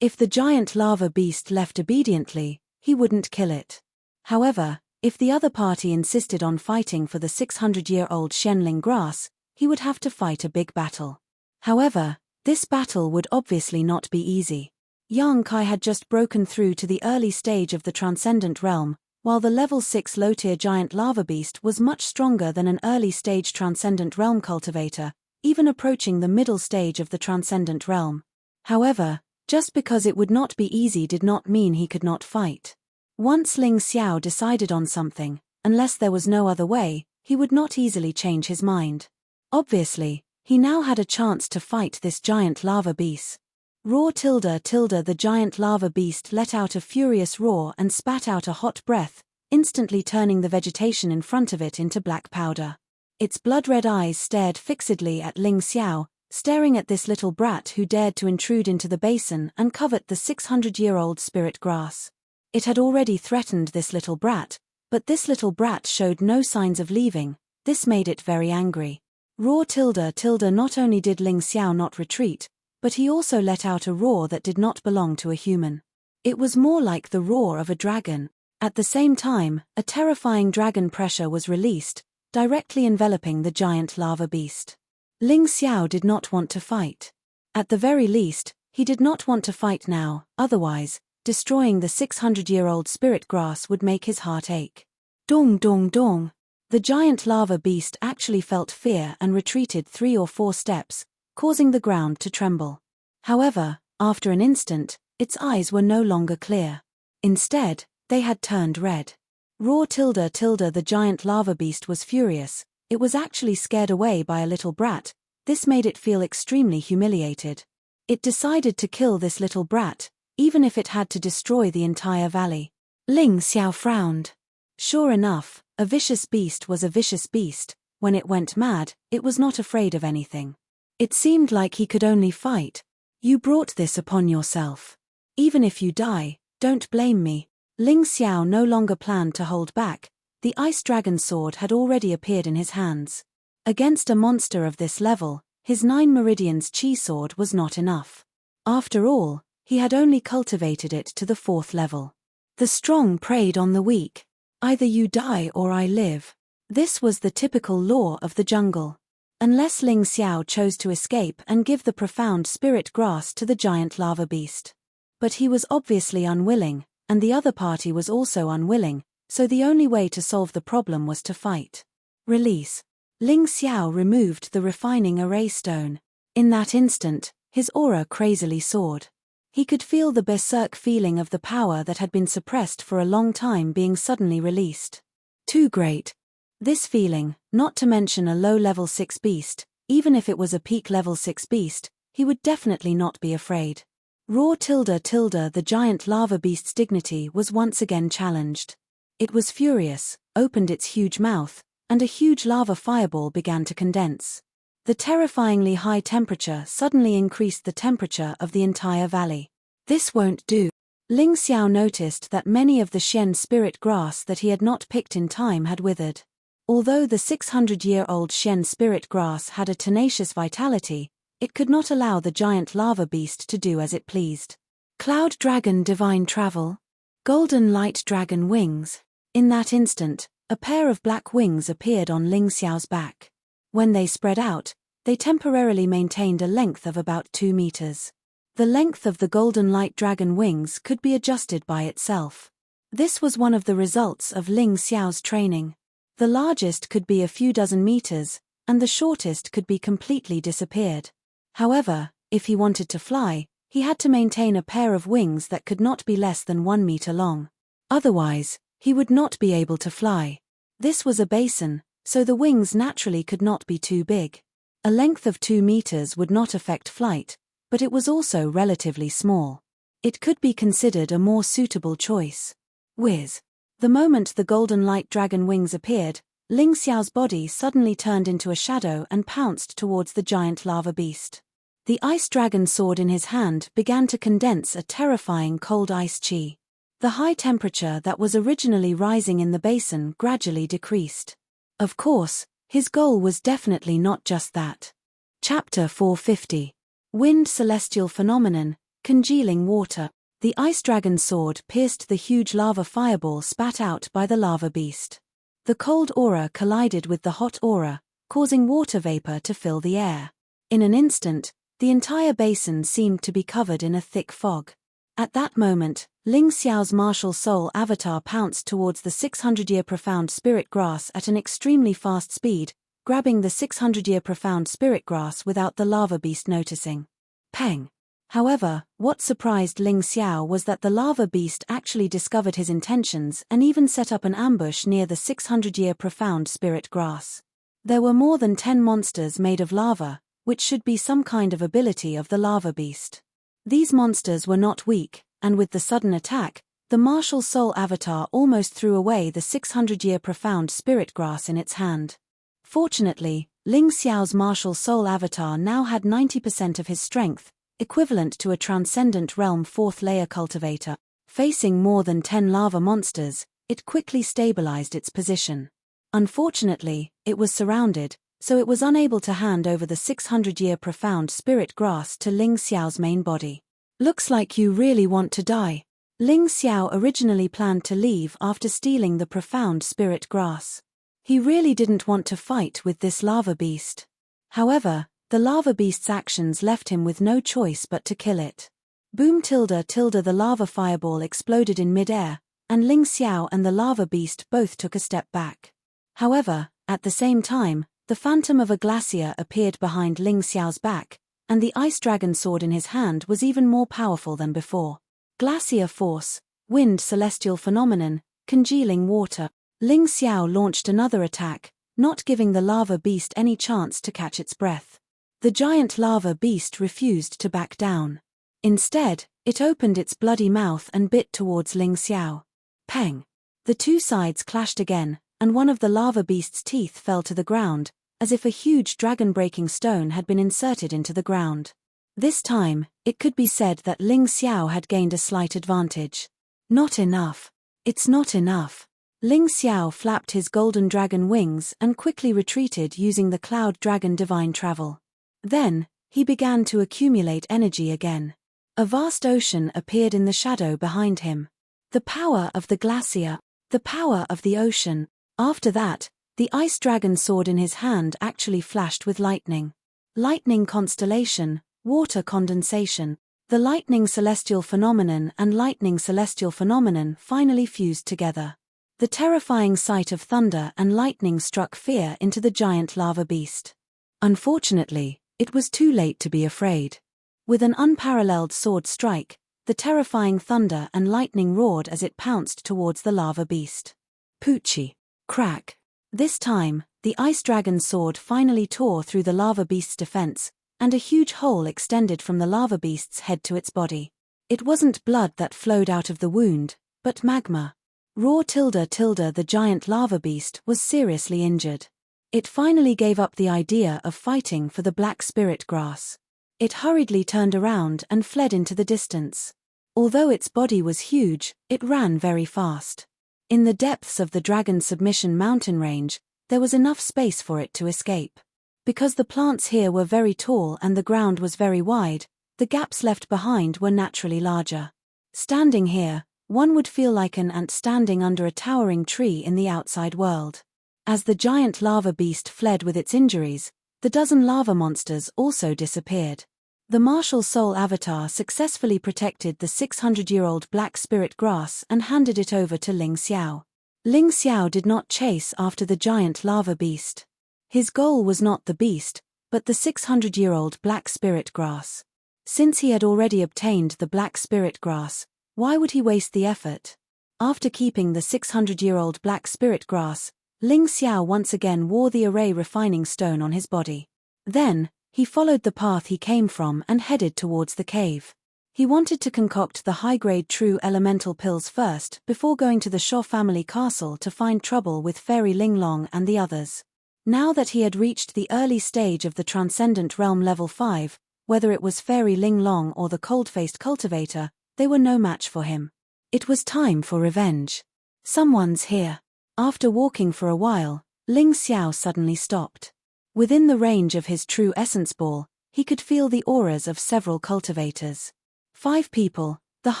If the giant lava beast left obediently, he wouldn't kill it. However, if the other party insisted on fighting for the 600-year-old Xianling grass, he would have to fight a big battle. However, this battle would obviously not be easy. Yang Kai had just broken through to the early stage of the transcendent realm, while the level 6 low-tier giant lava beast was much stronger than an early-stage transcendent realm cultivator, even approaching the middle stage of the transcendent realm. However, just because it would not be easy did not mean he could not fight. Once Ling Xiao decided on something, unless there was no other way, he would not easily change his mind. Obviously, he now had a chance to fight this giant lava beast. Roar tilde tilde. The giant lava beast let out a furious roar and spat out a hot breath, instantly turning the vegetation in front of it into black powder. Its blood-red eyes stared fixedly at Ling Xiao, staring at this little brat who dared to intrude into the basin and covet the 600-year-old spirit grass. It had already threatened this little brat, but this little brat showed no signs of leaving. This made it very angry. Roar tilde tilde. Not only did Ling Xiao not retreat, but he also let out a roar that did not belong to a human. It was more like the roar of a dragon. At the same time, a terrifying dragon pressure was released, directly enveloping the giant lava beast. Ling Xiao did not want to fight. At the very least, he did not want to fight now, otherwise, destroying the 600-year-old spirit grass would make his heart ache. Dong dong dong. The giant lava beast actually felt fear and retreated 3 or 4 steps, causing the ground to tremble. However, after an instant, its eyes were no longer clear. Instead, they had turned red. Roar tilde tilde. The giant lava beast was furious. It was actually scared away by a little brat. This made it feel extremely humiliated. It decided to kill this little brat, even if it had to destroy the entire valley. Ling Xiao frowned. Sure enough, a vicious beast was a vicious beast. When it went mad, it was not afraid of anything. It seemed like he could only fight. You brought this upon yourself. Even if you die, don't blame me. Ling Xiao no longer planned to hold back. The ice dragon sword had already appeared in his hands. Against a monster of this level, his 9 meridians chi sword was not enough. After all, he had only cultivated it to the 4th level. The strong preyed on the weak. Either you die or I live. This was the typical law of the jungle. Unless Ling Xiao chose to escape and give the profound spirit grass to the giant lava beast. But he was obviously unwilling, and the other party was also unwilling, so the only way to solve the problem was to fight. Release. Ling Xiao removed the refining array stone. In that instant, his aura crazily soared. He could feel the berserk feeling of the power that had been suppressed for a long time being suddenly released. Too great. This feeling, not to mention a low level 6 beast, even if it was a peak level 6 beast, he would definitely not be afraid. Roar tilde tilde. The giant lava beast's dignity was once again challenged. It was furious, opened its huge mouth, and a huge lava fireball began to condense. The terrifyingly high temperature suddenly increased the temperature of the entire valley. This won't do. Ling Xiao noticed that many of the Shen spirit grass that he had not picked in time had withered. Although the 600-year-old Shen spirit grass had a tenacious vitality, it could not allow the giant lava beast to do as it pleased. Cloud Dragon Divine Travel. Golden Light Dragon Wings. In that instant, a pair of black wings appeared on Ling Xiao's back. When they spread out, they temporarily maintained a length of about 2 meters. The length of the Golden Light Dragon wings could be adjusted by itself. This was one of the results of Ling Xiao's training. The largest could be a few dozen meters, and the shortest could be completely disappeared. However, if he wanted to fly, he had to maintain a pair of wings that could not be less than 1 meter long. Otherwise, he would not be able to fly. This was a basin, so the wings naturally could not be too big. A length of 2 meters would not affect flight, but it was also relatively small. It could be considered a more suitable choice. Whiz. The moment the golden light dragon wings appeared, Ling Xiao's body suddenly turned into a shadow and pounced towards the giant lava beast. The ice dragon sword in his hand began to condense a terrifying cold ice chi. The high temperature that was originally rising in the basin gradually decreased. Of course, his goal was definitely not just that. Chapter 450. Wind Celestial Phenomenon, Congealing Water. The ice dragon sword pierced the huge lava fireball spat out by the lava beast. The cold aura collided with the hot aura, causing water vapor to fill the air. In an instant, the entire basin seemed to be covered in a thick fog. At that moment, Ling Xiao's martial soul avatar pounced towards the 600-year profound spirit grass at an extremely fast speed, grabbing the 600-year profound spirit grass without the lava beast noticing. Peng! However, what surprised Ling Xiao was that the lava beast actually discovered his intentions and even set up an ambush near the 600-year profound spirit grass. There were more than 10 monsters made of lava, which should be some kind of ability of the lava beast. These monsters were not weak, and with the sudden attack, the martial soul avatar almost threw away the 600-year profound spirit grass in its hand. Fortunately, Ling Xiao's martial soul avatar now had 90% of his strength, equivalent to a transcendent realm 4th layer cultivator. Facing more than 10 lava monsters, it quickly stabilized its position. Unfortunately, it was surrounded, so it was unable to hand over the 600-year profound spirit grass to Ling Xiao's main body. Looks like you really want to die. Ling Xiao originally planned to leave after stealing the profound spirit grass. He really didn't want to fight with this lava beast. However, the lava beast's actions left him with no choice but to kill it. Boom tilde tilde, the lava fireball exploded in mid-air, and Ling Xiao and the lava beast both took a step back. However, at the same time, the phantom of a glacier appeared behind Ling Xiao's back, and the ice dragon sword in his hand was even more powerful than before. Glacier force, wind, celestial phenomenon, congealing water. Ling Xiao launched another attack, not giving the lava beast any chance to catch its breath. The giant lava beast refused to back down. Instead, it opened its bloody mouth and bit towards Ling Xiao. Peng! The two sides clashed again, and one of the lava beast's teeth fell to the ground, as if a huge dragon-breaking stone had been inserted into the ground. This time, it could be said that Ling Xiao had gained a slight advantage. Not enough. It's not enough. Ling Xiao flapped his golden dragon wings and quickly retreated using the cloud dragon divine travel. Then, he began to accumulate energy again. A vast ocean appeared in the shadow behind him. The power of the glacier, the power of the ocean. After that, the ice dragon sword in his hand actually flashed with lightning. Lightning constellation, water condensation. The lightning celestial phenomenon and lightning celestial phenomenon finally fused together. The terrifying sight of thunder and lightning struck fear into the giant lava beast. Unfortunately, it was too late to be afraid. With an unparalleled sword strike, the terrifying thunder and lightning roared as it pounced towards the lava beast. Poochie. Crack. This time, the ice dragon sword finally tore through the lava beast's defense, and a huge hole extended from the lava beast's head to its body. It wasn't blood that flowed out of the wound, but magma. Raw tilde tilde, the giant lava beast was seriously injured. It finally gave up the idea of fighting for the black spirit grass. It hurriedly turned around and fled into the distance. Although its body was huge, it ran very fast. In the depths of the Dragon Submission mountain range, there was enough space for it to escape. Because the plants here were very tall and the ground was very wide, the gaps left behind were naturally larger. Standing here, one would feel like an ant standing under a towering tree in the outside world. As the giant lava beast fled with its injuries, the dozen lava monsters also disappeared. The martial soul avatar successfully protected the 600-year-old black spirit grass and handed it over to Ling Xiao. Ling Xiao did not chase after the giant lava beast. His goal was not the beast, but the 600-year-old black spirit grass. Since he had already obtained the black spirit grass, why would he waste the effort? After keeping the 600-year-old black spirit grass, Ling Xiao once again wore the array refining stone on his body. Then, he followed the path he came from and headed towards the cave. He wanted to concoct the high-grade true elemental pills first before going to the Shaw family castle to find trouble with Fairy Linglong and the others. Now that he had reached the early stage of the Transcendent Realm Level 5, whether it was Fairy Linglong or the cold-faced cultivator, they were no match for him. It was time for revenge. Someone's here. After walking for a while, Ling Xiao suddenly stopped. Within the range of his true essence ball, he could feel the auras of several cultivators. 5 people, the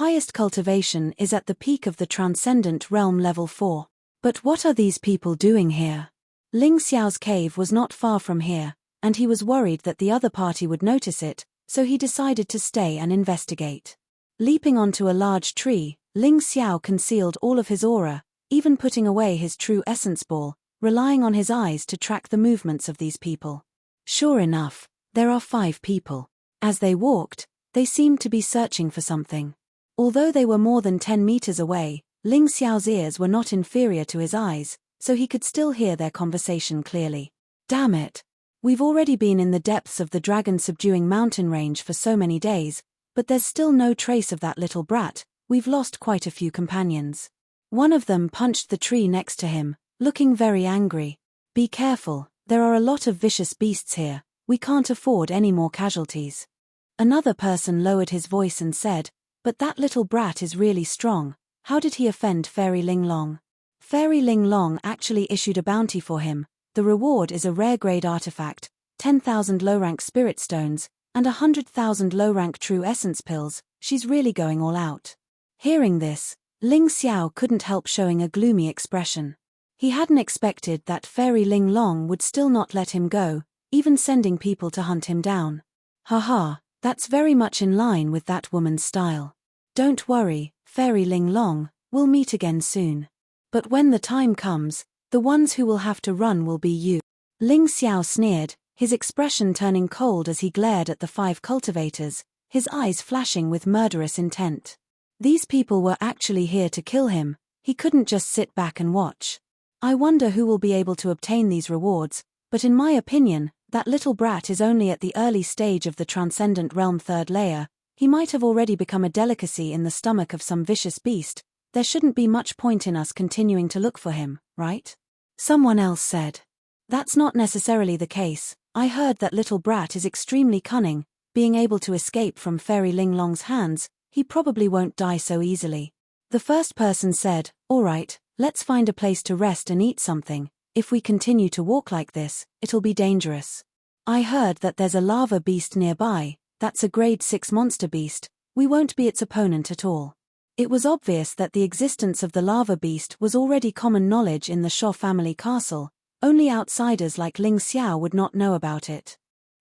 highest cultivation is at the peak of the Transcendent Realm Level 4. But what are these people doing here? Ling Xiao's cave was not far from here, and he was worried that the other party would notice it, so he decided to stay and investigate. Leaping onto a large tree, Ling Xiao concealed all of his aura, even putting away his true essence ball, relying on his eyes to track the movements of these people. Sure enough, there are 5 people. As they walked, they seemed to be searching for something. Although they were more than 10 meters away, Ling Xiao's ears were not inferior to his eyes, so he could still hear their conversation clearly. Damn it! We've already been in the depths of the dragon-subduing mountain range for so many days, but there's still no trace of that little brat. We've lost quite a few companions. One of them punched the tree next to him, looking very angry. Be careful, there are a lot of vicious beasts here, we can't afford any more casualties. Another person lowered his voice and said, but that little brat is really strong, how did he offend Fairy Linglong? Fairy Linglong actually issued a bounty for him, The reward is a rare-grade artifact, 10,000 low-rank spirit stones, and 100,000 low-rank true essence pills. She's really going all out. Hearing this, Ling Xiao couldn't help showing a gloomy expression. He hadn't expected that Fairy Ling Long would still not let him go, even sending people to hunt him down. Haha, that's very much in line with that woman's style. Don't worry, Fairy Ling Long, we'll meet again soon. But when the time comes, the ones who will have to run will be you. Ling Xiao sneered, his expression turning cold as he glared at the 5 cultivators, his eyes flashing with murderous intent. These people were actually here to kill him, he couldn't just sit back and watch. I wonder who will be able to obtain these rewards, but in my opinion, that little brat is only at the early stage of the Transcendent Realm 3rd layer. He might have already become a delicacy in the stomach of some vicious beast. There shouldn't be much point in us continuing to look for him, right? Someone else said. That's not necessarily the case. I heard that little brat is extremely cunning, being able to escape from Fairy Ling Long's hands. He probably won't die so easily. The first person said, all right, let's find a place to rest and eat something. If we continue to walk like this, it'll be dangerous. I heard that there's a lava beast nearby. That's a grade 6 monster beast. We won't be its opponent at all. It was obvious that the existence of the lava beast was already common knowledge in the Shaw family castle. Only outsiders like Ling Xiao would not know about it.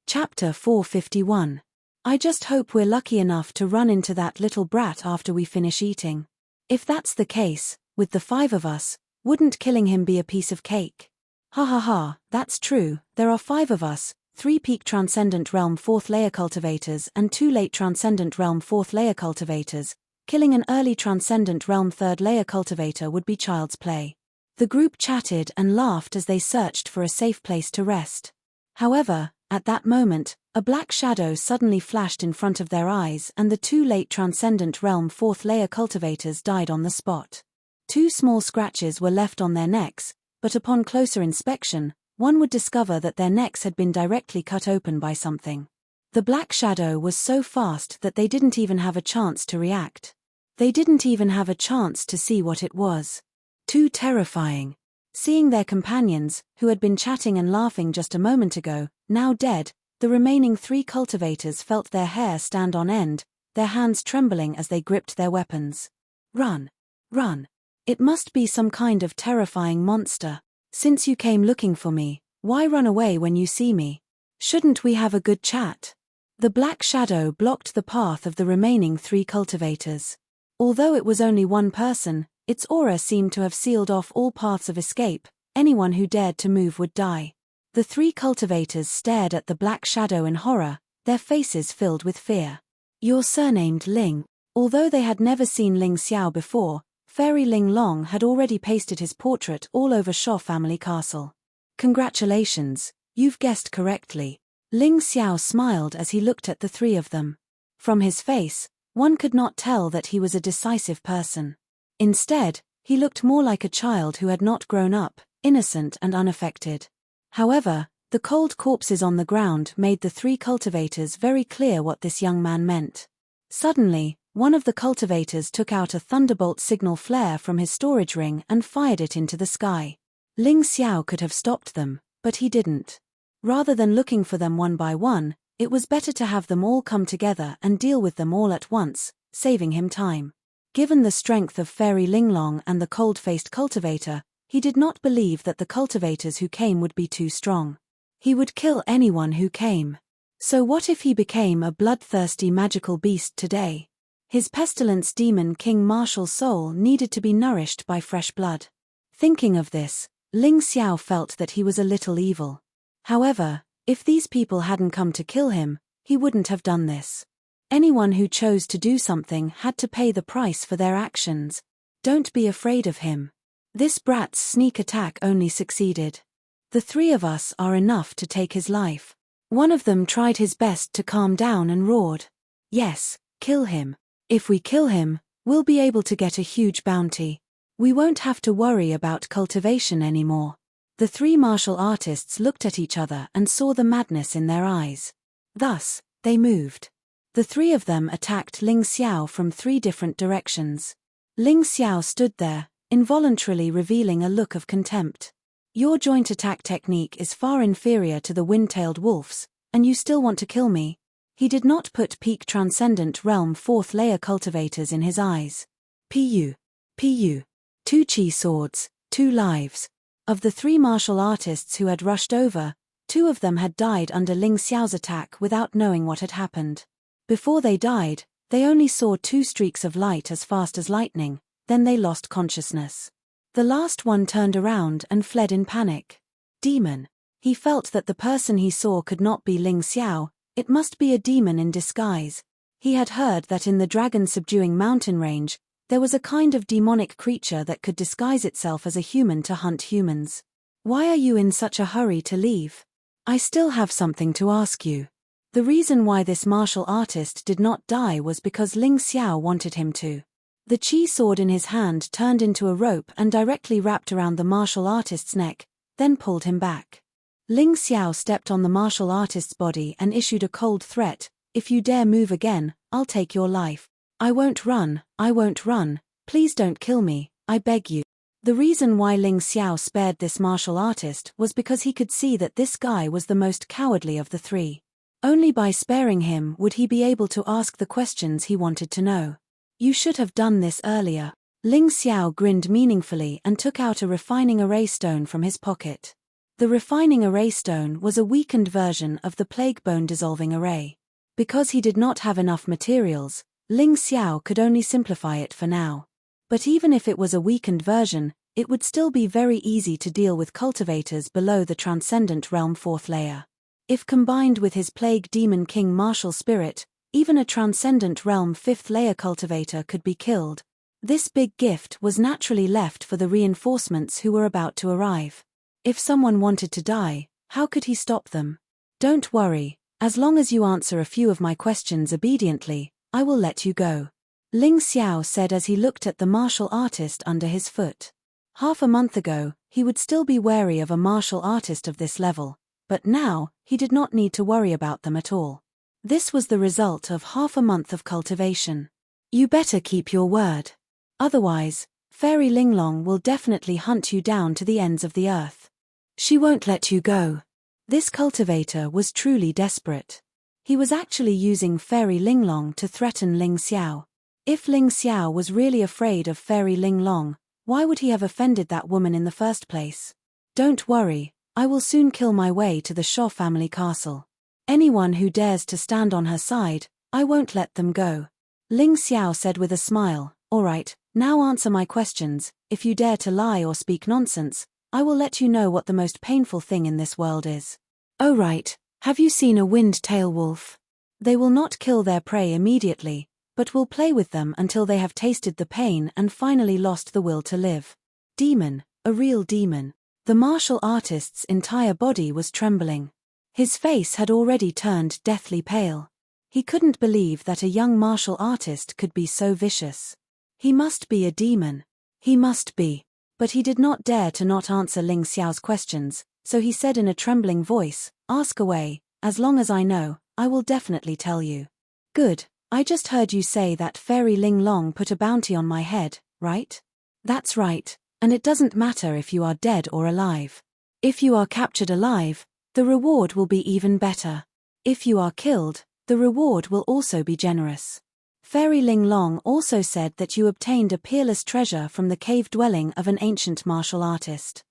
Chapter 451. I just hope we're lucky enough to run into that little brat after we finish eating. If that's the case, with the 5 of us, wouldn't killing him be a piece of cake? Ha ha ha, that's true, there are 5 of us, 3 peak Transcendent Realm 4th layer cultivators and 2 late Transcendent Realm 4th layer cultivators. Killing an early Transcendent Realm 3rd layer cultivator would be child's play. The group chatted and laughed as they searched for a safe place to rest. However, at that moment, a black shadow suddenly flashed in front of their eyes and the 2 late Transcendent Realm 4th layer cultivators died on the spot. 2 small scratches were left on their necks, but upon closer inspection, one would discover that their necks had been directly cut open by something. The black shadow was so fast that they didn't even have a chance to react. They didn't even have a chance to see what it was. Too terrifying. Seeing their companions, who had been chatting and laughing just a moment ago, now dead, the remaining 3 cultivators felt their hair stand on end, their hands trembling as they gripped their weapons. Run! Run! It must be some kind of terrifying monster. Since you came looking for me, why run away when you see me? Shouldn't we have a good chat? The black shadow blocked the path of the remaining 3 cultivators. Although it was only one person, its aura seemed to have sealed off all paths of escape. Anyone who dared to move would die. The 3 cultivators stared at the black shadow in horror, their faces filled with fear. You're surnamed Ling. Although they had never seen Ling Xiao before, Fairy Ling Long had already pasted his portrait all over Shaw family castle. Congratulations, you've guessed correctly. Ling Xiao smiled as he looked at the 3 of them. From his face, one could not tell that he was a decisive person. Instead, he looked more like a child who had not grown up, innocent and unaffected. However, the cold corpses on the ground made the 3 cultivators very clear what this young man meant. Suddenly, one of the cultivators took out a thunderbolt signal flare from his storage ring and fired it into the sky. Ling Xiao could have stopped them, but he didn't. Rather than looking for them one by one, it was better to have them all come together and deal with them all at once, saving him time. Given the strength of Fairy Linglong and the cold-faced cultivator, he did not believe that the cultivators who came would be too strong. He would kill anyone who came. So what if he became a bloodthirsty magical beast today? His pestilence demon King Martial's soul needed to be nourished by fresh blood. Thinking of this, Ling Xiao felt that he was a little evil. However, if these people hadn't come to kill him, he wouldn't have done this. Anyone who chose to do something had to pay the price for their actions. Don't be afraid of him. This brat's sneak attack only succeeded. The 3 of us are enough to take his life. One of them tried his best to calm down and roared. Yes, kill him. If we kill him, we'll be able to get a huge bounty. We won't have to worry about cultivation anymore. The 3 martial artists looked at each other and saw the madness in their eyes. Thus, they moved. The 3 of them attacked Ling Xiao from 3 different directions. Ling Xiao stood there, involuntarily revealing a look of contempt. Your joint attack technique is far inferior to the wind-tailed wolf's, and you still want to kill me? He did not put peak Transcendent Realm 4th layer cultivators in his eyes. Pu. 2 chi swords, 2 lives. Of the 3 martial artists who had rushed over, 2 of them had died under Ling Xiao's attack without knowing what had happened. Before they died, they only saw 2 streaks of light as fast as lightning, then they lost consciousness. The last one turned around and fled in panic. Demon. He felt that the person he saw could not be Ling Xiao, it must be a demon in disguise. He had heard that in the dragon-subduing mountain range, there was a kind of demonic creature that could disguise itself as a human to hunt humans. Why are you in such a hurry to leave? I still have something to ask you. The reason why this martial artist did not die was because Ling Xiao wanted him to. The chi sword in his hand turned into a rope and directly wrapped around the martial artist's neck, then pulled him back. Ling Xiao stepped on the martial artist's body and issued a cold threat, "If you dare move again, I'll take your life. I won't run, please don't kill me, I beg you." The reason why Ling Xiao spared this martial artist was because he could see that this guy was the most cowardly of the 3. Only by sparing him would he be able to ask the questions he wanted to know. You should have done this earlier. Ling Xiao grinned meaningfully and took out a refining array stone from his pocket. The refining array stone was a weakened version of the plague bone dissolving array. Because he did not have enough materials, Ling Xiao could only simplify it for now. But even if it was a weakened version, it would still be very easy to deal with cultivators below the Transcendent Realm 4th layer. If combined with his Plague Demon King martial spirit, even a Transcendent Realm 5th layer cultivator could be killed. This big gift was naturally left for the reinforcements who were about to arrive. If someone wanted to die, how could he stop them? Don't worry, as long as you answer a few of my questions obediently, I will let you go. Ling Xiao said as he looked at the martial artist under his foot. Half a month ago, he would still be wary of a martial artist of this level, but now, he did not need to worry about them at all. This was the result of half a month of cultivation. You better keep your word. Otherwise, Fairy Linglong will definitely hunt you down to the ends of the earth. She won't let you go. This cultivator was truly desperate. He was actually using Fairy Linglong to threaten Ling Xiao. If Ling Xiao was really afraid of Fairy Linglong, why would he have offended that woman in the first place? Don't worry, I will soon kill my way to the Shaw family castle. Anyone who dares to stand on her side, I won't let them go. Ling Xiao said with a smile, "Alright, now answer my questions. If you dare to lie or speak nonsense, I will let you know what the most painful thing in this world is." "Oh right, have you seen a wind-tail wolf? They will not kill their prey immediately, but will play with them until they have tasted the pain and finally lost the will to live." Demon, a real demon. The martial artist's entire body was trembling. His face had already turned deathly pale. He couldn't believe that a young martial artist could be so vicious. He must be a demon. He must be. But he did not dare to not answer Ling Xiao's questions, so he said in a trembling voice, "Ask away, as long as I know, I will definitely tell you." "Good, I just heard you say that Fairy Linglong put a bounty on my head, right?" "That's right, and it doesn't matter if you are dead or alive. If you are captured alive, the reward will be even better. If you are killed, the reward will also be generous." Fairy Linglong also said that you obtained a peerless treasure from the cave dwelling of an ancient martial artist.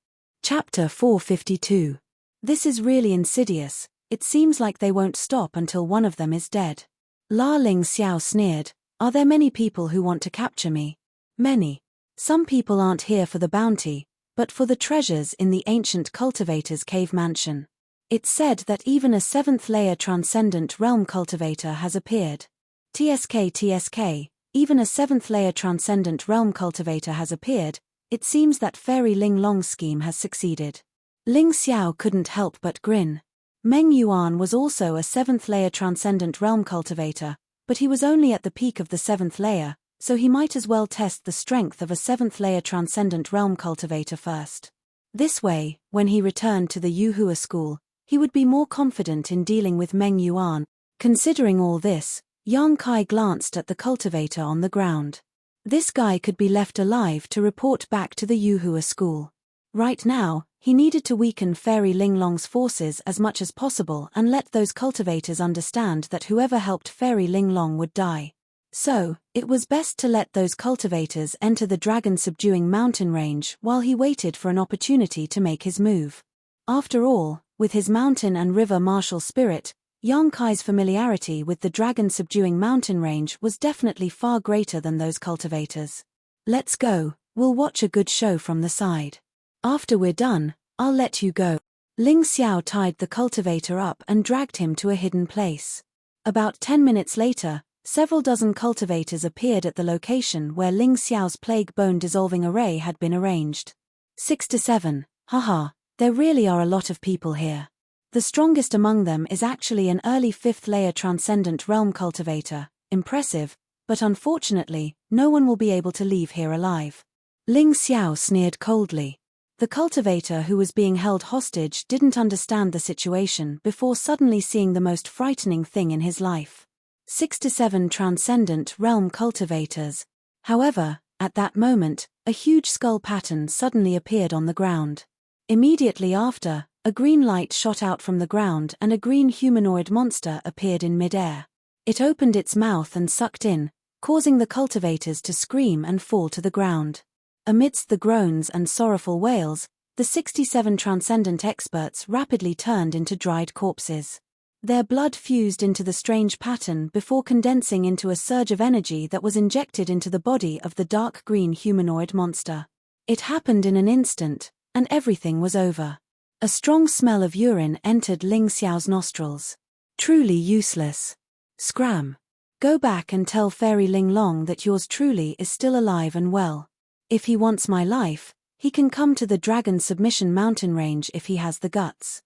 Chapter 452. This is really insidious, it seems like they won't stop until one of them is dead. La Ling Xiao sneered, "Are there many people who want to capture me?" "Many. Some people aren't here for the bounty, but for the treasures in the ancient cultivator's cave mansion. It's said that even a 7th layer Transcendent Realm cultivator has appeared. TSK, even a 7th layer Transcendent Realm cultivator has appeared. It seems that Fairy Linglong's scheme has succeeded." Ling Xiao couldn't help but grin. Meng Yuan was also a 7th layer Transcendent Realm cultivator, but he was only at the peak of the 7th layer, so he might as well test the strength of a 7th layer Transcendent Realm cultivator first. This way, when he returned to the Yuhua school, he would be more confident in dealing with Meng Yuan. Considering all this, Yang Kai glanced at the cultivator on the ground. This guy could be left alive to report back to the Yuhua school. Right now, he needed to weaken Fairy Linglong's forces as much as possible and let those cultivators understand that whoever helped Fairy Linglong would die. So, it was best to let those cultivators enter the dragon-subduing mountain range while he waited for an opportunity to make his move. After all, with his mountain and river martial spirit, Yang Kai's familiarity with the dragon-subduing mountain range was definitely far greater than those cultivators. Let's go, we'll watch a good show from the side. After we're done, I'll let you go. Ling Xiao tied the cultivator up and dragged him to a hidden place. About 10 minutes later, several dozen cultivators appeared at the location where Ling Xiao's plague bone dissolving array had been arranged. 6 to 7, haha, there really are a lot of people here. The strongest among them is actually an early 5th layer transcendent realm cultivator, impressive, but unfortunately, no one will be able to leave here alive. Ling Xiao sneered coldly. The cultivator who was being held hostage didn't understand the situation before suddenly seeing the most frightening thing in his life. 6 to 7 transcendent realm cultivators. However, at that moment, a huge skull pattern suddenly appeared on the ground. Immediately after, a green light shot out from the ground and a green humanoid monster appeared in midair. It opened its mouth and sucked in, causing the cultivators to scream and fall to the ground. Amidst the groans and sorrowful wails, the 67 transcendent experts rapidly turned into dried corpses. Their blood fused into the strange pattern before condensing into a surge of energy that was injected into the body of the dark green humanoid monster. It happened in an instant, and everything was over. A strong smell of urine entered Ling Xiao's nostrils. Truly useless. Scram. Go back and tell Fairy Linglong that yours truly is still alive and well. If he wants my life, he can come to the Dragon Submission Mountain Range if he has the guts.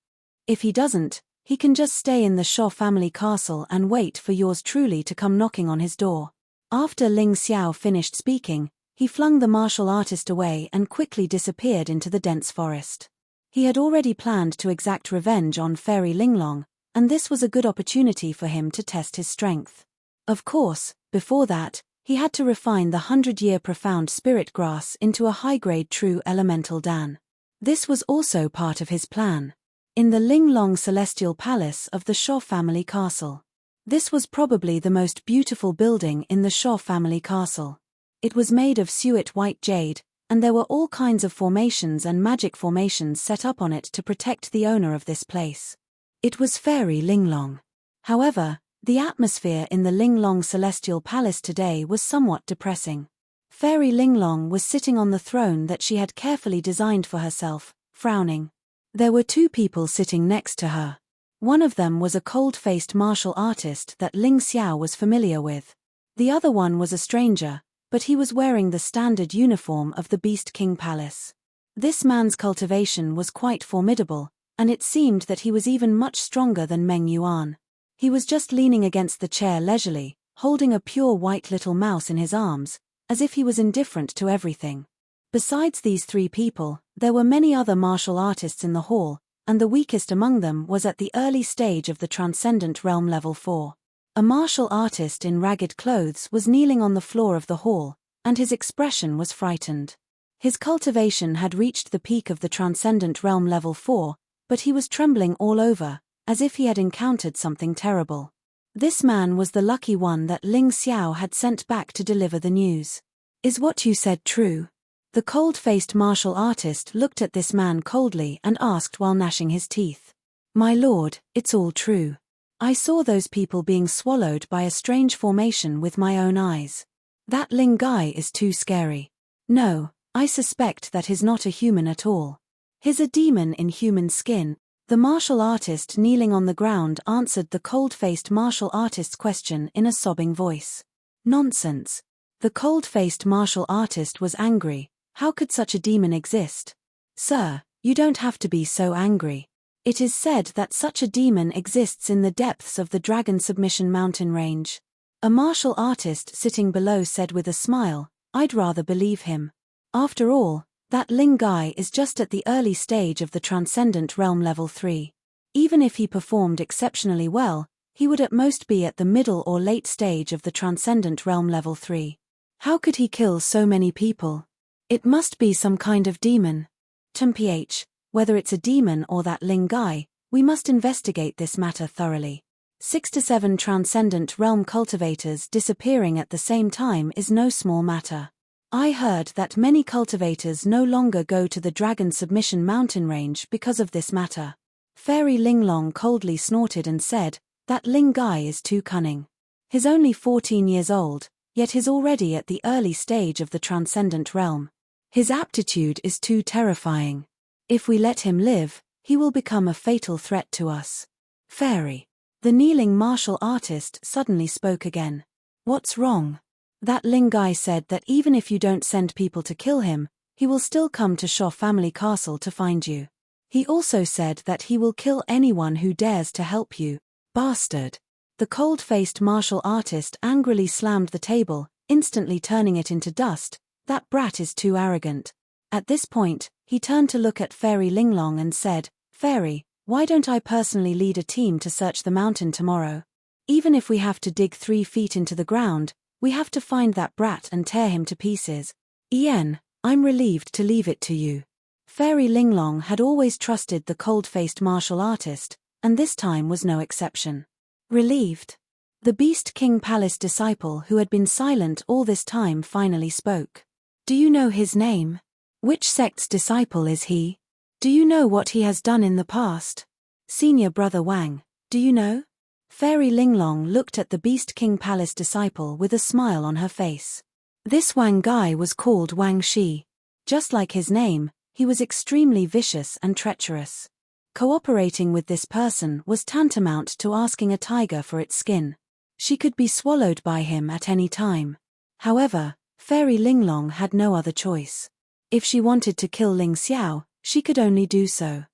If he doesn't, he can just stay in the Shaw family castle and wait for yours truly to come knocking on his door. After Ling Xiao finished speaking, he flung the martial artist away and quickly disappeared into the dense forest. He had already planned to exact revenge on Fairy Linglong, and this was a good opportunity for him to test his strength. Of course, before that, he had to refine the 100-year profound spirit grass into a high-grade true elemental dan. This was also part of his plan. In the Linglong Celestial Palace of the Shaw family castle. This was probably the most beautiful building in the Shaw family castle. It was made of suet white jade, and there were all kinds of formations and magic formations set up on it to protect the owner of this place. It was Fairy Linglong. However, the atmosphere in the Linglong Celestial Palace today was somewhat depressing. Fairy Linglong was sitting on the throne that she had carefully designed for herself, frowning. There were two people sitting next to her. One of them was a cold-faced martial artist that Ling Xiao was familiar with. The other one was a stranger, but he was wearing the standard uniform of the Beast King Palace. This man's cultivation was quite formidable, and it seemed that he was even much stronger than Meng Yuan. He was just leaning against the chair leisurely, holding a pure white little mouse in his arms, as if he was indifferent to everything. Besides these three people, there were many other martial artists in the hall, and the weakest among them was at the early stage of the Transcendent Realm Level 4. A martial artist in ragged clothes was kneeling on the floor of the hall, and his expression was frightened. His cultivation had reached the peak of the Transcendent Realm Level 4, but he was trembling all over, as if he had encountered something terrible. This man was the lucky one that Ling Xiao had sent back to deliver the news. Is what you said true? The cold-faced martial artist looked at this man coldly and asked while gnashing his teeth. My lord, it's all true. I saw those people being swallowed by a strange formation with my own eyes. That Ling guy is too scary. No, I suspect that he's not a human at all. He's a demon in human skin. The martial artist kneeling on the ground answered the cold-faced martial artist's question in a sobbing voice. Nonsense. The cold-faced martial artist was angry. How could such a demon exist? Sir, you don't have to be so angry. It is said that such a demon exists in the depths of the Dragon Submission Mountain Range. A martial artist sitting below said with a smile, I'd rather believe him. After all, that Ling guy is just at the early stage of the Transcendent Realm Level 3. Even if he performed exceptionally well, he would at most be at the middle or late stage of the Transcendent Realm Level 3. How could he kill so many people? It must be some kind of demon. Mph, whether it's a demon or that Ling guy, we must investigate this matter thoroughly. 6 to 7 transcendent realm cultivators disappearing at the same time is no small matter. I heard that many cultivators no longer go to the Dragon Submission mountain range because of this matter. Fairy Linglong coldly snorted and said, that Ling guy is too cunning. He's only 14 years old, yet he's already at the early stage of the transcendent realm. His aptitude is too terrifying. If we let him live, he will become a fatal threat to us. Fairy. The kneeling martial artist suddenly spoke again. What's wrong? That Ling guy said that even if you don't send people to kill him, he will still come to Shaw family castle to find you. He also said that he will kill anyone who dares to help you. Bastard. The cold-faced martial artist angrily slammed the table, instantly turning it into dust. That brat is too arrogant. At this point, he turned to look at Fairy Linglong and said, Fairy, why don't I personally lead a team to search the mountain tomorrow? Even if we have to dig 3 feet into the ground, we have to find that brat and tear him to pieces. Ian, I'm relieved to leave it to you. Fairy Linglong had always trusted the cold-faced martial artist, and this time was no exception. Relieved. The Beast King Palace disciple who had been silent all this time finally spoke. Do you know his name? Which sect's disciple is he? Do you know what he has done in the past? Senior Brother Wang, do you know? Fairy Linglong looked at the Beast King Palace disciple with a smile on her face. This Wang guy was called Wang Shi. Just like his name, he was extremely vicious and treacherous. Cooperating with this person was tantamount to asking a tiger for its skin. She could be swallowed by him at any time. However, Fairy Linglong had no other choice. If she wanted to kill Ling Xiao, she could only do so.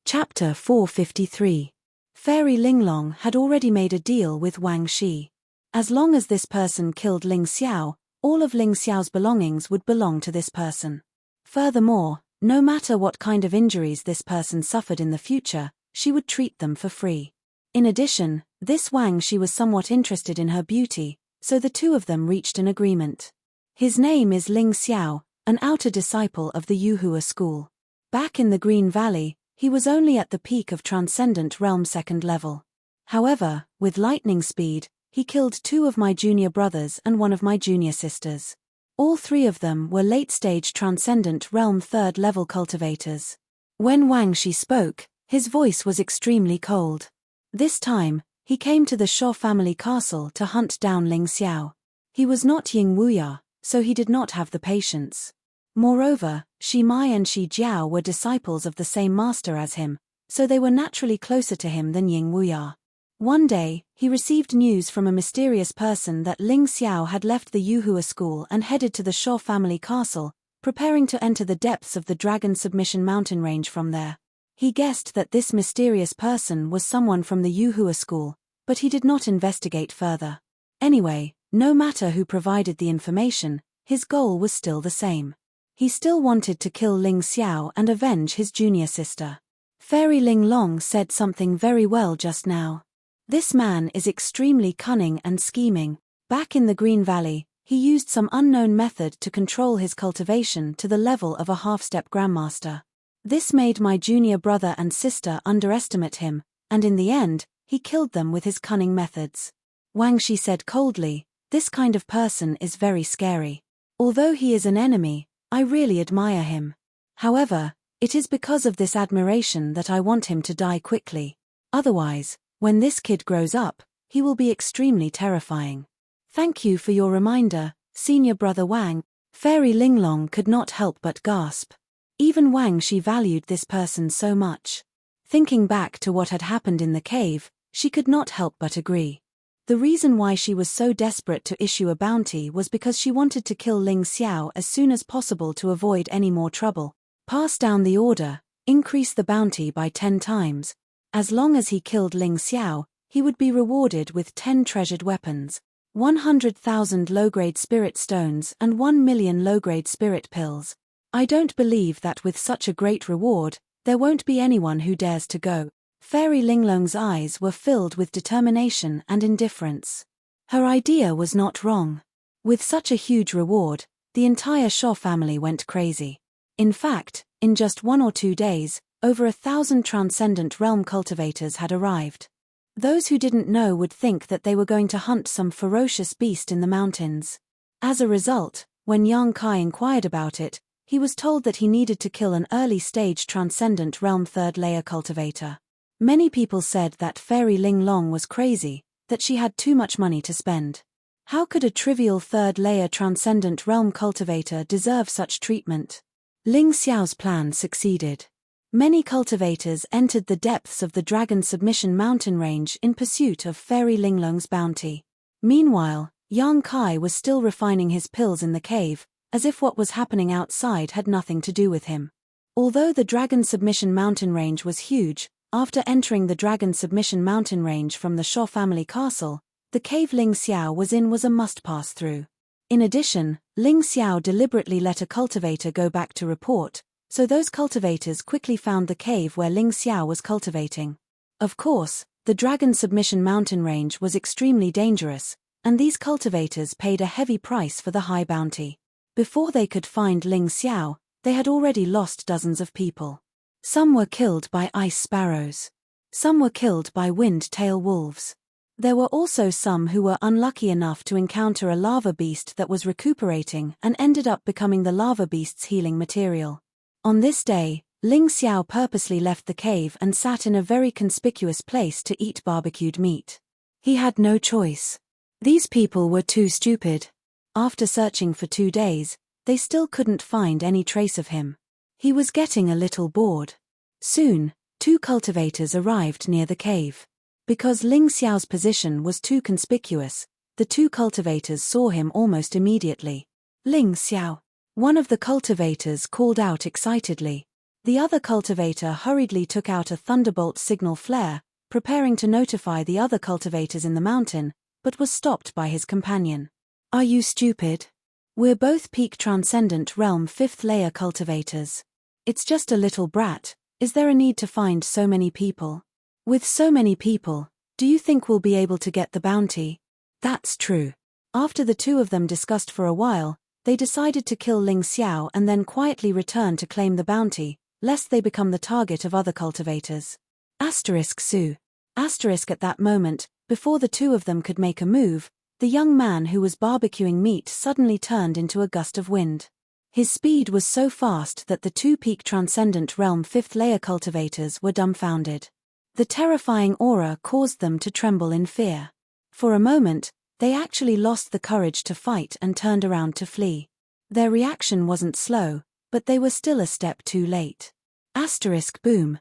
Chapter 453. Fairy Linglong had already made a deal with Wang Shi. As long as this person killed Ling Xiao, all of Ling Xiao's belongings would belong to this person. Furthermore, no matter what kind of injuries this person suffered in the future, she would treat them for free. In addition, this Wang Shi was somewhat interested in her beauty, so the two of them reached an agreement. His name is Ling Xiao, an outer disciple of the Yuhua school. Back in the Green Valley, he was only at the peak of Transcendent Realm 2nd level. However, with lightning speed, he killed 2 of my junior brothers and 1 of my junior sisters. All 3 of them were late-stage Transcendent Realm 3rd level cultivators. When Wang Shi spoke, his voice was extremely cold. This time, he came to the Shaw family castle to hunt down Ling Xiao. He was not Ying Wuya, so he did not have the patience. Moreover, Shi Mai and Shi Jiao were disciples of the same master as him, so they were naturally closer to him than Ying Wuya. One day, he received news from a mysterious person that Ling Xiao had left the Yuhua school and headed to the Shaw family castle, preparing to enter the depths of the Dragon Submission mountain range from there. He guessed that this mysterious person was someone from the Yuhua school, but he did not investigate further. Anyway, no matter who provided the information, his goal was still the same. He still wanted to kill Ling Xiao and avenge his junior sister. Fairy Linglong said something very well just now. This man is extremely cunning and scheming. Back in the Green Valley, he used some unknown method to control his cultivation to the level of a half-step grandmaster. This made my junior brother and sister underestimate him, and in the end, he killed them with his cunning methods. Wang Shi said coldly, this kind of person is very scary. Although he is an enemy, I really admire him. However, it is because of this admiration that I want him to die quickly. Otherwise, when this kid grows up, he will be extremely terrifying. Thank you for your reminder, Senior Brother Wang. Fairy Linglong could not help but gasp. Even Wang Shi valued this person so much. Thinking back to what had happened in the cave, she could not help but agree. The reason why she was so desperate to issue a bounty was because she wanted to kill Ling Xiao as soon as possible to avoid any more trouble. Pass down the order, increase the bounty by 10 times. As long as he killed Ling Xiao, he would be rewarded with 10 treasured weapons, 100,000 low-grade spirit stones and 1 million low-grade spirit pills. I don't believe that with such a great reward, there won't be anyone who dares to go. Fairy Linglong's eyes were filled with determination and indifference. Her idea was not wrong. With such a huge reward, the entire Shaw family went crazy. In fact, In just 1 or 2 days, over 1,000 Transcendent Realm cultivators had arrived. Those who didn't know would think that they were going to hunt some ferocious beast in the mountains. As a result, when Yang Kai inquired about it, he was told that he needed to kill an early-stage Transcendent Realm third-layer cultivator. Many people said that Fairy Ling Long was crazy, that she had too much money to spend. How could a trivial third-layer Transcendent Realm cultivator deserve such treatment? Ling Xiao's plan succeeded. Many cultivators entered the depths of the Dragon Submission mountain range in pursuit of Fairy Linglong's bounty. Meanwhile, Yang Kai was still refining his pills in the cave, as if what was happening outside had nothing to do with him. Although the Dragon Submission mountain range was huge, after entering the Dragon Submission mountain range from the Shaw family castle, the cave Ling Xiao was in was a must-pass through. In addition, Ling Xiao deliberately let a cultivator go back to report, so those cultivators quickly found the cave where Ling Xiao was cultivating. Of course, the Dragon Submission mountain range was extremely dangerous, and these cultivators paid a heavy price for the high bounty. Before they could find Ling Xiao, they had already lost dozens of people. Some were killed by ice sparrows. Some were killed by wind-tail wolves. There were also some who were unlucky enough to encounter a lava beast that was recuperating and ended up becoming the lava beast's healing material. On this day, Ling Xiao purposely left the cave and sat in a very conspicuous place to eat barbecued meat. He had no choice. These people were too stupid. After searching for 2 days, they still couldn't find any trace of him. He was getting a little bored. Soon, 2 cultivators arrived near the cave. Because Ling Xiao's position was too conspicuous, the 2 cultivators saw him almost immediately. Ling Xiao. One of the cultivators called out excitedly. The other cultivator hurriedly took out a thunderbolt signal flare, preparing to notify the other cultivators in the mountain, but was stopped by his companion. Are you stupid? We're both peak Transcendent Realm 5th layer cultivators. It's just a little brat. Is there a need to find so many people? With so many people, do you think we'll be able to get the bounty? That's true. After the 2 of them discussed for a while, they decided to kill Ling Xiao and then quietly return to claim the bounty, lest they become the target of other cultivators. Su. At that moment, before the 2 of them could make a move, the young man who was barbecuing meat suddenly turned into a gust of wind. His speed was so fast that the 2 peak Transcendent Realm 5th layer cultivators were dumbfounded. The terrifying aura caused them to tremble in fear. For a moment, they actually lost the courage to fight and turned around to flee. Their reaction wasn't slow, but they were still a step too late. Boom.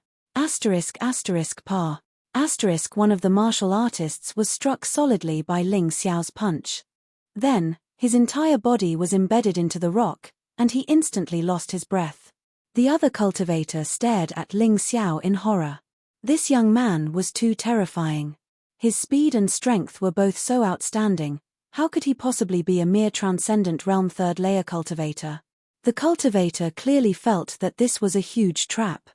Pa. One of the martial artists was struck solidly by Ling Xiao's punch. Then, his entire body was embedded into the rock, and he instantly lost his breath. The other cultivator stared at Ling Xiao in horror. This young man was too terrifying. His speed and strength were both so outstanding. How could he possibly be a mere Transcendent Realm 3rd layer cultivator? The cultivator clearly felt that this was a huge trap.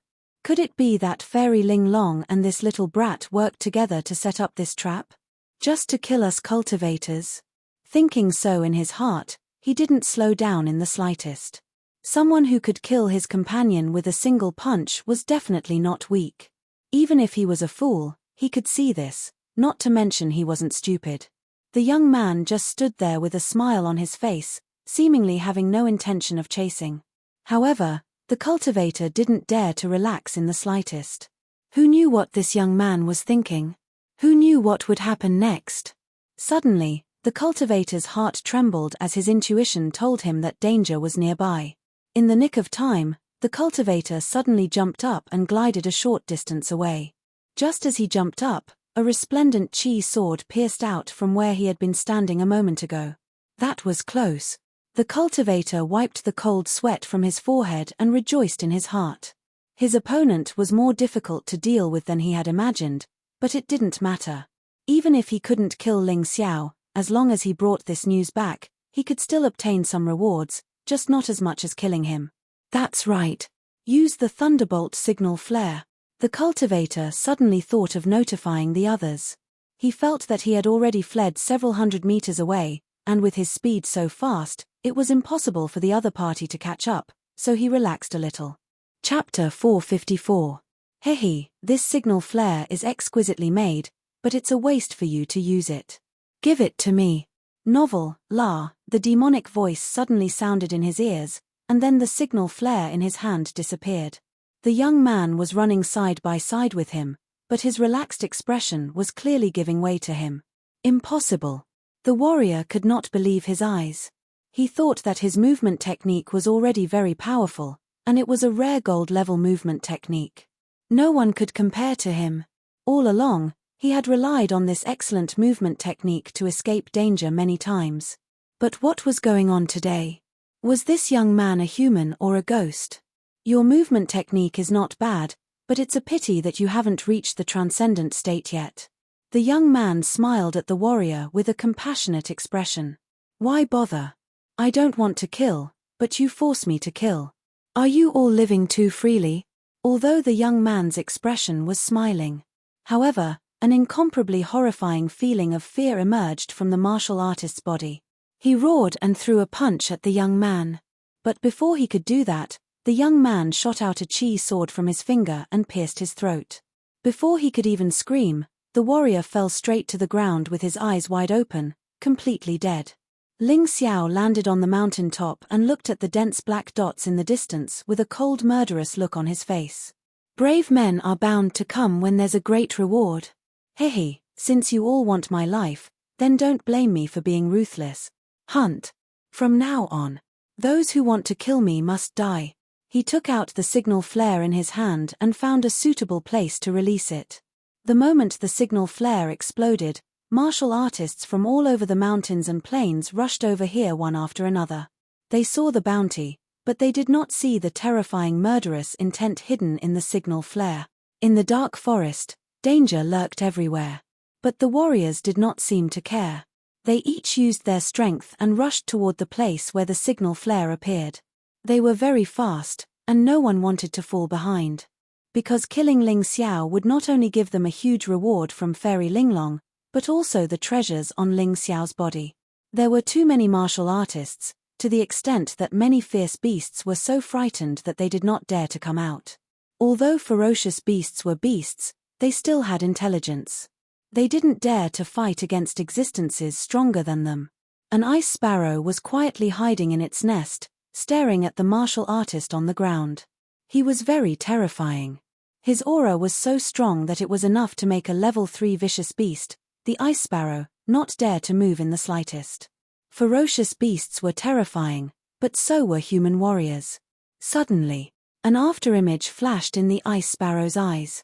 Could it be that Fairy Ling Long and this little brat worked together to set up this trap? Just to kill us cultivators? Thinking so in his heart, he didn't slow down in the slightest. Someone who could kill his companion with a single punch was definitely not weak. Even if he was a fool, he could see this, not to mention he wasn't stupid. The young man just stood there with a smile on his face, seemingly having no intention of chasing. However, the cultivator didn't dare to relax in the slightest. Who knew what this young man was thinking? Who knew what would happen next? Suddenly, the cultivator's heart trembled as his intuition told him that danger was nearby. In the nick of time, the cultivator suddenly jumped up and glided a short distance away. Just as he jumped up, a resplendent chi sword pierced out from where he had been standing a moment ago. That was close. The cultivator wiped the cold sweat from his forehead and rejoiced in his heart. His opponent was more difficult to deal with than he had imagined, but it didn't matter. Even if he couldn't kill Ling Xiao, as long as he brought this news back, he could still obtain some rewards, just not as much as killing him. That's right. Use the thunderbolt signal flare. The cultivator suddenly thought of notifying the others. He felt that he had already fled several hundred meters away, and with his speed so fast, it was impossible for the other party to catch up, so he relaxed a little. Chapter 454. Hehe, this signal flare is exquisitely made, but it's a waste for you to use it. Give it to me. Novel, la, the demonic voice suddenly sounded in his ears, and then the signal flare in his hand disappeared. The young man was running side by side with him, but his relaxed expression was clearly giving way to him. Impossible. The warrior could not believe his eyes. He thought that his movement technique was already very powerful, and it was a rare gold-level movement technique. No one could compare to him. All along, he had relied on this excellent movement technique to escape danger many times. But what was going on today? Was this young man a human or a ghost? Your movement technique is not bad, but it's a pity that you haven't reached the transcendent state yet. The young man smiled at the warrior with a compassionate expression. Why bother? I don't want to kill, but you force me to kill. Are you all living too freely? Although the young man's expression was smiling. However, an incomparably horrifying feeling of fear emerged from the martial artist's body. He roared and threw a punch at the young man. But before he could do that, the young man shot out a chi sword from his finger and pierced his throat. Before he could even scream, the warrior fell straight to the ground with his eyes wide open, completely dead. Ling Xiao landed on the mountain top and looked at the dense black dots in the distance with a cold murderous look on his face. Brave men are bound to come when there's a great reward. Hehe, since you all want my life, then don't blame me for being ruthless. Hunt. From now on, those who want to kill me must die. He took out the signal flare in his hand and found a suitable place to release it. The moment the signal flare exploded, martial artists from all over the mountains and plains rushed over here one after another. They saw the bounty, but they did not see the terrifying murderous intent hidden in the signal flare. In the dark forest, danger lurked everywhere. But the warriors did not seem to care. They each used their strength and rushed toward the place where the signal flare appeared. They were very fast, and no one wanted to fall behind. Because killing Ling Xiao would not only give them a huge reward from Fairy Linglong, but also the treasures on Ling Xiao's body. There were too many martial artists, to the extent that many fierce beasts were so frightened that they did not dare to come out. Although ferocious beasts were beasts, they still had intelligence. They didn't dare to fight against existences stronger than them. An ice sparrow was quietly hiding in its nest, staring at the martial artist on the ground. He was very terrifying. His aura was so strong that it was enough to make a level 3 vicious beast, the ice sparrow, not dare to move in the slightest. Ferocious beasts were terrifying, but so were human warriors. Suddenly, an afterimage flashed in the ice sparrow's eyes.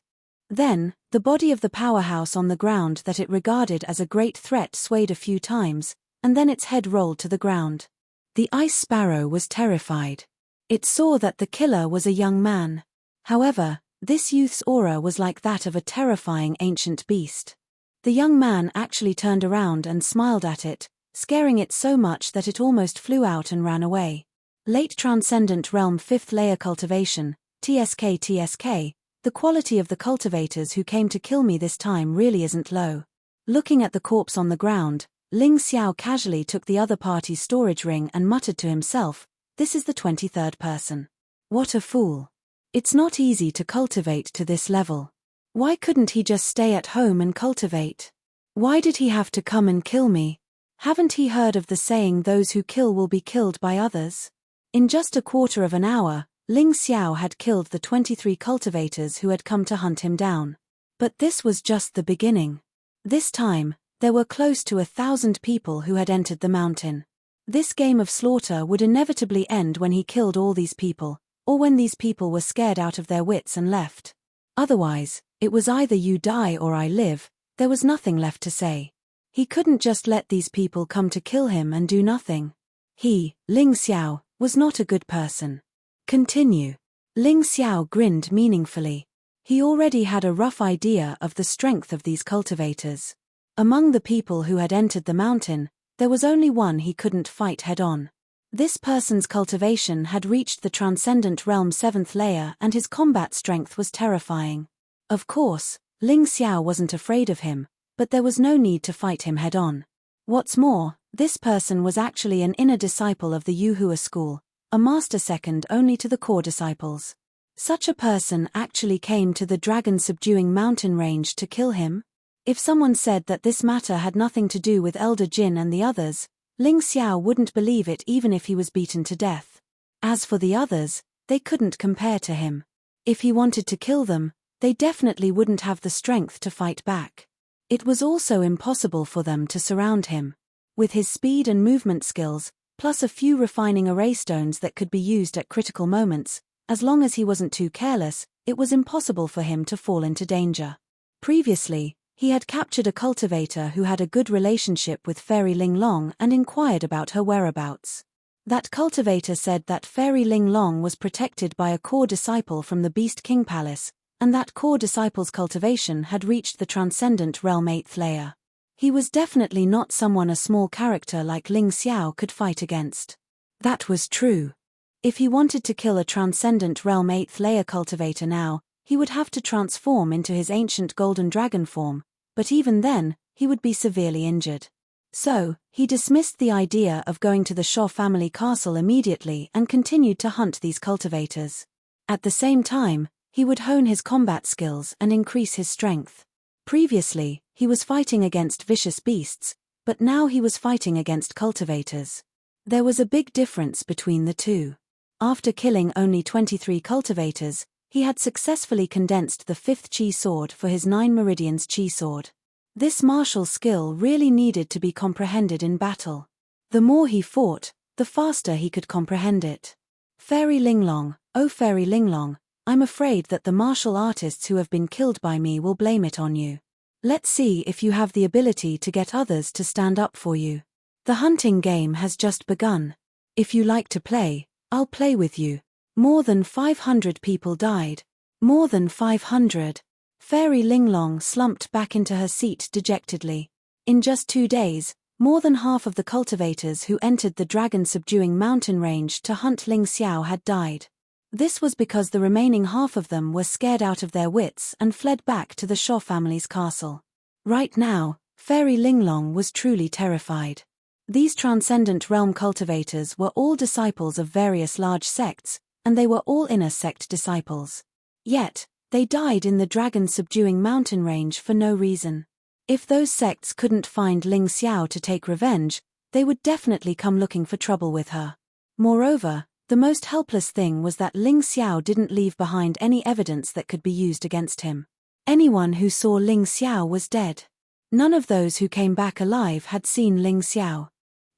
Then, the body of the powerhouse on the ground that it regarded as a great threat swayed a few times, and then its head rolled to the ground. The ice sparrow was terrified. It saw that the killer was a young man. However, this youth's aura was like that of a terrifying ancient beast. The young man actually turned around and smiled at it, scaring it so much that it almost flew out and ran away. Late Transcendent Realm 5th Layer Cultivation, TSK, the quality of the cultivators who came to kill me this time really isn't low. Looking at the corpse on the ground, Ling Xiao casually took the other party's storage ring and muttered to himself, "This is the 23rd person. What a fool. It's not easy to cultivate to this level. Why couldn't he just stay at home and cultivate? Why did he have to come and kill me? Haven't he heard of the saying those who kill will be killed by others?" In just a quarter of an hour, Ling Xiao had killed the 23 cultivators who had come to hunt him down. But this was just the beginning. This time, there were close to 1,000 people who had entered the mountain. This game of slaughter would inevitably end when he killed all these people, or when these people were scared out of their wits and left. Otherwise, it was either you die or I live, there was nothing left to say. He couldn't just let these people come to kill him and do nothing. He, Ling Xiao, was not a good person. Continue. Ling Xiao grinned meaningfully. He already had a rough idea of the strength of these cultivators. Among the people who had entered the mountain, there was only one he couldn't fight head-on. This person's cultivation had reached the Transcendent Realm 7th layer and his combat strength was terrifying. Of course, Ling Xiao wasn't afraid of him, but there was no need to fight him head-on. What's more, this person was actually an inner disciple of the Yuhua school, a master second only to the core disciples. Such a person actually came to the dragon-subduing mountain range to kill him? If someone said that this matter had nothing to do with Elder Jin and the others, Ling Xiao wouldn't believe it even if he was beaten to death. As for the others, they couldn't compare to him. If he wanted to kill them, they definitely wouldn't have the strength to fight back. It was also impossible for them to surround him. With his speed and movement skills, plus a few refining array stones that could be used at critical moments, as long as he wasn't too careless, it was impossible for him to fall into danger. Previously, he had captured a cultivator who had a good relationship with Fairy Ling Long and inquired about her whereabouts. That cultivator said that Fairy Ling Long was protected by a core disciple from the Beast King Palace, and that core disciple's cultivation had reached the Transcendent Realm 8th layer. He was definitely not someone a small character like Ling Xiao could fight against. That was true. If he wanted to kill a Transcendent Realm 8th layer cultivator now, he would have to transform into his ancient golden dragon form, but even then, he would be severely injured. So, he dismissed the idea of going to the Shaw family castle immediately and continued to hunt these cultivators. At the same time, he would hone his combat skills and increase his strength. Previously, he was fighting against vicious beasts, but now he was fighting against cultivators. There was a big difference between the two. After killing only 23 cultivators, he had successfully condensed the 5th Chi sword for his 9 Meridians Chi sword. This martial skill really needed to be comprehended in battle. The more he fought, the faster he could comprehend it. Fairy Linglong, oh Fairy Linglong, I'm afraid that the martial artists who have been killed by me will blame it on you. Let's see if you have the ability to get others to stand up for you. The hunting game has just begun. If you like to play, I'll play with you. More than 500 people died. More than 500. Fairy Linglong slumped back into her seat dejectedly. In just 2 days, more than half of the cultivators who entered the dragon-subduing mountain range to hunt Ling Xiao had died. This was because the remaining half of them were scared out of their wits and fled back to the Shaw family's castle. Right now, Fairy Linglong was truly terrified. These Transcendent Realm cultivators were all disciples of various large sects, and they were all inner sect disciples. Yet, they died in the dragon-subduing mountain range for no reason. If those sects couldn't find Ling Xiao to take revenge, they would definitely come looking for trouble with her. Moreover, the most helpless thing was that Ling Xiao didn't leave behind any evidence that could be used against him. Anyone who saw Ling Xiao was dead. None of those who came back alive had seen Ling Xiao.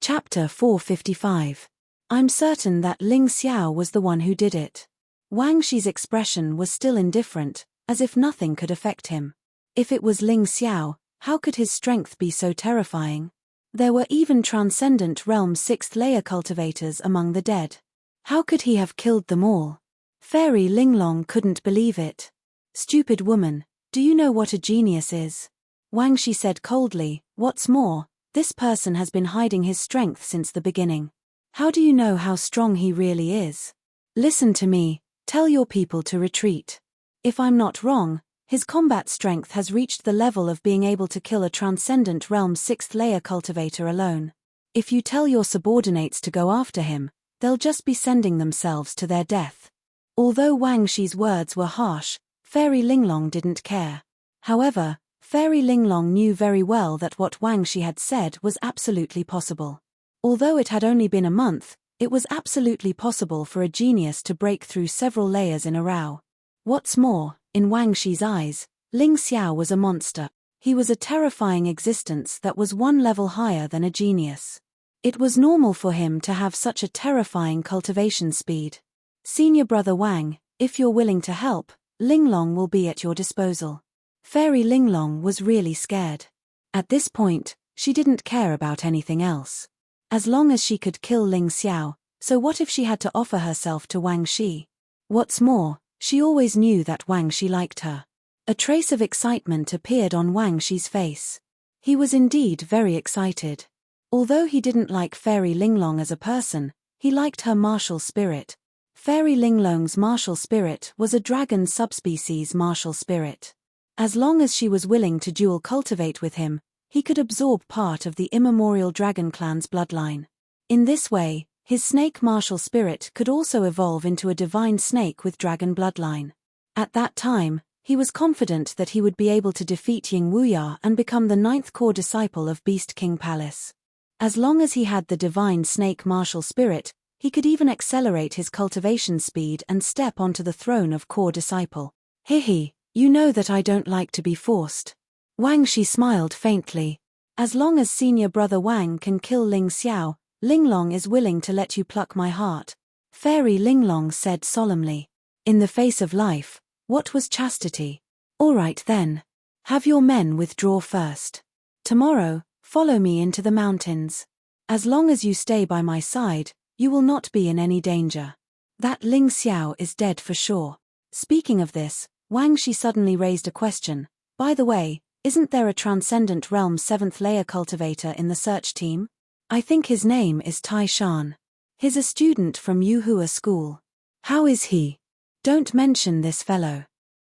Chapter 455. I'm certain that Ling Xiao was the one who did it. Wang Shi's expression was still indifferent, as if nothing could affect him. If it was Ling Xiao, how could his strength be so terrifying? There were even Transcendent Realm 6th layer cultivators among the dead. How could he have killed them all? Fairy Linglong couldn't believe it. Stupid woman, do you know what a genius is? Wang Shi said coldly, what's more, this person has been hiding his strength since the beginning. How do you know how strong he really is? Listen to me, tell your people to retreat. If I'm not wrong, his combat strength has reached the level of being able to kill a Transcendent Realm 6th layer cultivator alone. If you tell your subordinates to go after him, they'll just be sending themselves to their death. Although Wang Shi's words were harsh, Fairy Linglong didn't care. However, Fairy Linglong knew very well that what Wang Shi had said was absolutely possible. Although it had only been a month, it was absolutely possible for a genius to break through several layers in a row. What's more, in Wang Shi's eyes, Ling Xiao was a monster. He was a terrifying existence that was one level higher than a genius. It was normal for him to have such a terrifying cultivation speed. Senior brother Wang, if you're willing to help, Linglong will be at your disposal. Fairy Linglong was really scared. At this point, she didn't care about anything else. As long as she could kill Ling Xiao, so what if she had to offer herself to Wang Shi? What's more, she always knew that Wang Shi liked her. A trace of excitement appeared on Wang Shi's face. He was indeed very excited. Although he didn't like Fairy Linglong as a person, he liked her martial spirit. Fairy Linglong's martial spirit was a dragon subspecies martial spirit. As long as she was willing to dual cultivate with him, he could absorb part of the immemorial dragon clan's bloodline. In this way, His snake martial spirit could also evolve into a divine snake with dragon bloodline. At that time, he was confident that he would be able to defeat Ying Wuya and become the 9th core disciple of Beast King Palace. As long as he had the divine snake martial spirit, he could even accelerate his cultivation speed and step onto the throne of core disciple. Hihi, you know that I don't like to be forced. Wang Shi smiled faintly. As long as senior brother Wang can kill Ling Xiao, Linglong is willing to let you pluck my heart. Fairy Linglong said solemnly. In the face of life, what was chastity? All right then. Have your men withdraw first. Tomorrow, follow me into the mountains. As long as you stay by my side, you will not be in any danger. That Ling Xiao is dead for sure. Speaking of this, Wang Shi suddenly raised a question. By the way, isn't there a Transcendent Realm 7th layer cultivator in the search team? I think his name is Tai Shan. He's a student from Yuhua School. How is he? Don't mention this fellow.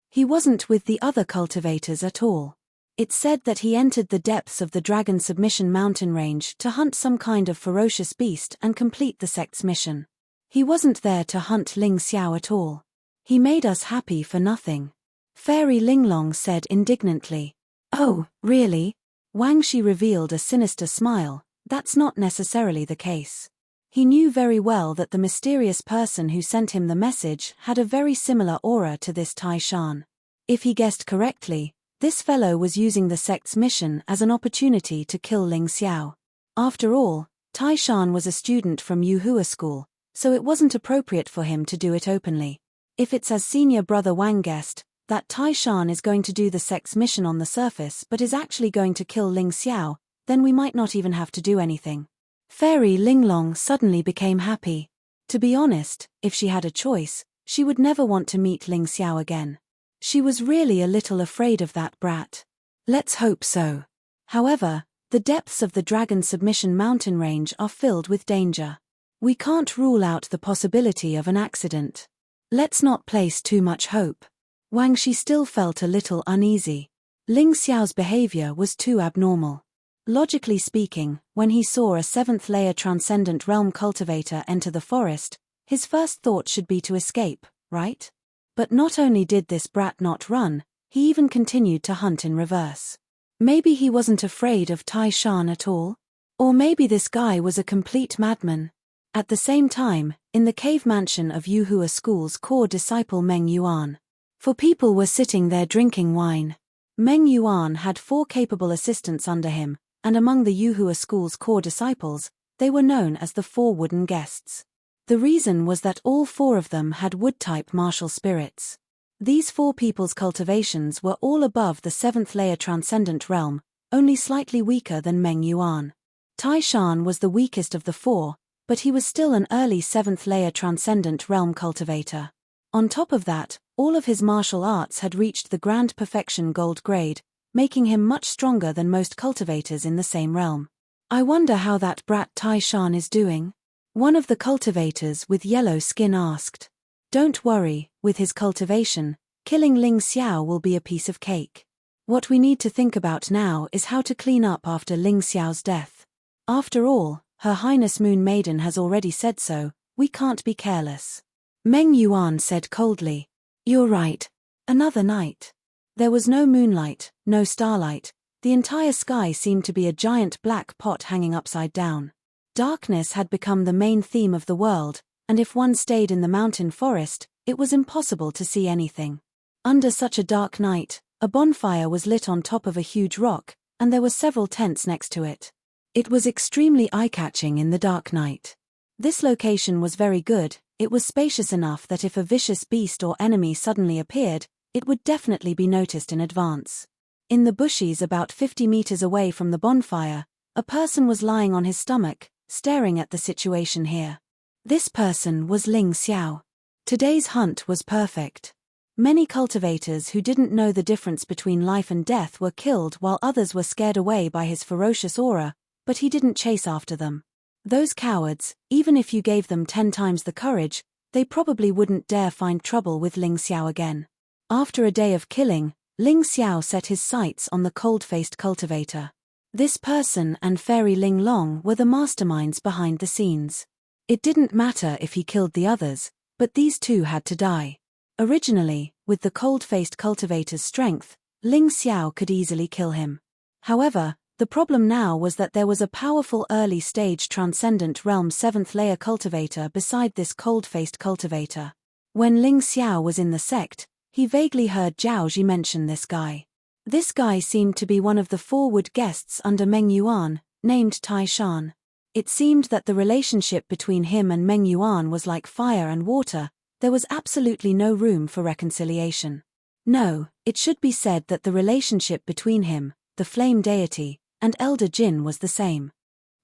He wasn't with the other cultivators at all. It's said that he entered the depths of the Dragon Submission mountain range to hunt some kind of ferocious beast and complete the sect's mission. He wasn't there to hunt Ling Xiao at all. He made us happy for nothing. Fairy Linglong said indignantly. Oh, really? Wang Shi revealed a sinister smile. That's not necessarily the case. He knew very well that the mysterious person who sent him the message had a very similar aura to this Tai Shan. If he guessed correctly, this fellow was using the sect's mission as an opportunity to kill Ling Xiao. After all, Tai Shan was a student from Yuhua School, so it wasn't appropriate for him to do it openly. If it's as senior brother Wang guessed, that Tai Shan is going to do the sect's mission on the surface but is actually going to kill Ling Xiao, then we might not even have to do anything. Fairy Linglong suddenly became happy. To be honest, if she had a choice, she would never want to meet Ling Xiao again. She was really a little afraid of that brat. Let's hope so. However, the depths of the Dragon Submission mountain range are filled with danger. We can't rule out the possibility of an accident. Let's not place too much hope. Wang Shi still felt a little uneasy. Ling Xiao's behavior was too abnormal. Logically speaking, when he saw a 7th layer Transcendent Realm cultivator enter the forest, his first thought should be to escape, right? But not only did this brat not run, he even continued to hunt in reverse. Maybe he wasn't afraid of Tai Shan at all? Or maybe this guy was a complete madman. At the same time, in the cave mansion of Yuhua School's core disciple Meng Yuan, 4 people were sitting there drinking wine. Meng Yuan had 4 capable assistants under him, and among the Yuhua School's core disciples, they were known as the 4 wooden guests. The reason was that all 4 of them had wood-type martial spirits. These 4 people's cultivations were all above the 7th layer Transcendent Realm, only slightly weaker than Meng Yuan. Tai Shan was the weakest of the 4, but he was still an early 7th layer Transcendent Realm cultivator. On top of that, all of his martial arts had reached the Grand Perfection Gold grade, making him much stronger than most cultivators in the same realm. I wonder how that brat Tai Shan is doing? One of the cultivators with yellow skin asked. Don't worry, with his cultivation, killing Ling Xiao will be a piece of cake. What we need to think about now is how to clean up after Ling Xiao's death. After all, Her Highness Moon Maiden has already said so, we can't be careless. Meng Yuan said coldly. You're right. Another night. There was no moonlight, no starlight, the entire sky seemed to be a giant black pot hanging upside down. Darkness had become the main theme of the world, and if one stayed in the mountain forest, it was impossible to see anything. Under such a dark night, a bonfire was lit on top of a huge rock, and there were several tents next to it. It was extremely eye-catching in the dark night. This location was very good, it was spacious enough that if a vicious beast or enemy suddenly appeared, it would definitely be noticed in advance. In the bushes about 50 meters away from the bonfire, a person was lying on his stomach, staring at the situation here. This person was Ling Xiao. Today's hunt was perfect. Many cultivators who didn't know the difference between life and death were killed while others were scared away by his ferocious aura, but he didn't chase after them. Those cowards, even if you gave them 10 times the courage, they probably wouldn't dare find trouble with Ling Xiao again. After a day of killing, Ling Xiao set his sights on the cold-faced cultivator. This person and Fairy Linglong were the masterminds behind the scenes. It didn't matter if he killed the others, but these two had to die. Originally, with the cold-faced cultivator's strength, Ling Xiao could easily kill him. However, the problem now was that there was a powerful early-stage Transcendent Realm 7th-layer cultivator beside this cold-faced cultivator. When Ling Xiao was in the sect, he vaguely heard Zhao Ji mention this guy. This guy seemed to be one of the forward guests under Meng Yuan, named Tai Shan. It seemed that the relationship between him and Meng Yuan was like fire and water. There was absolutely no room for reconciliation. No, it should be said that the relationship between him, the flame deity, and Elder Jin was the same.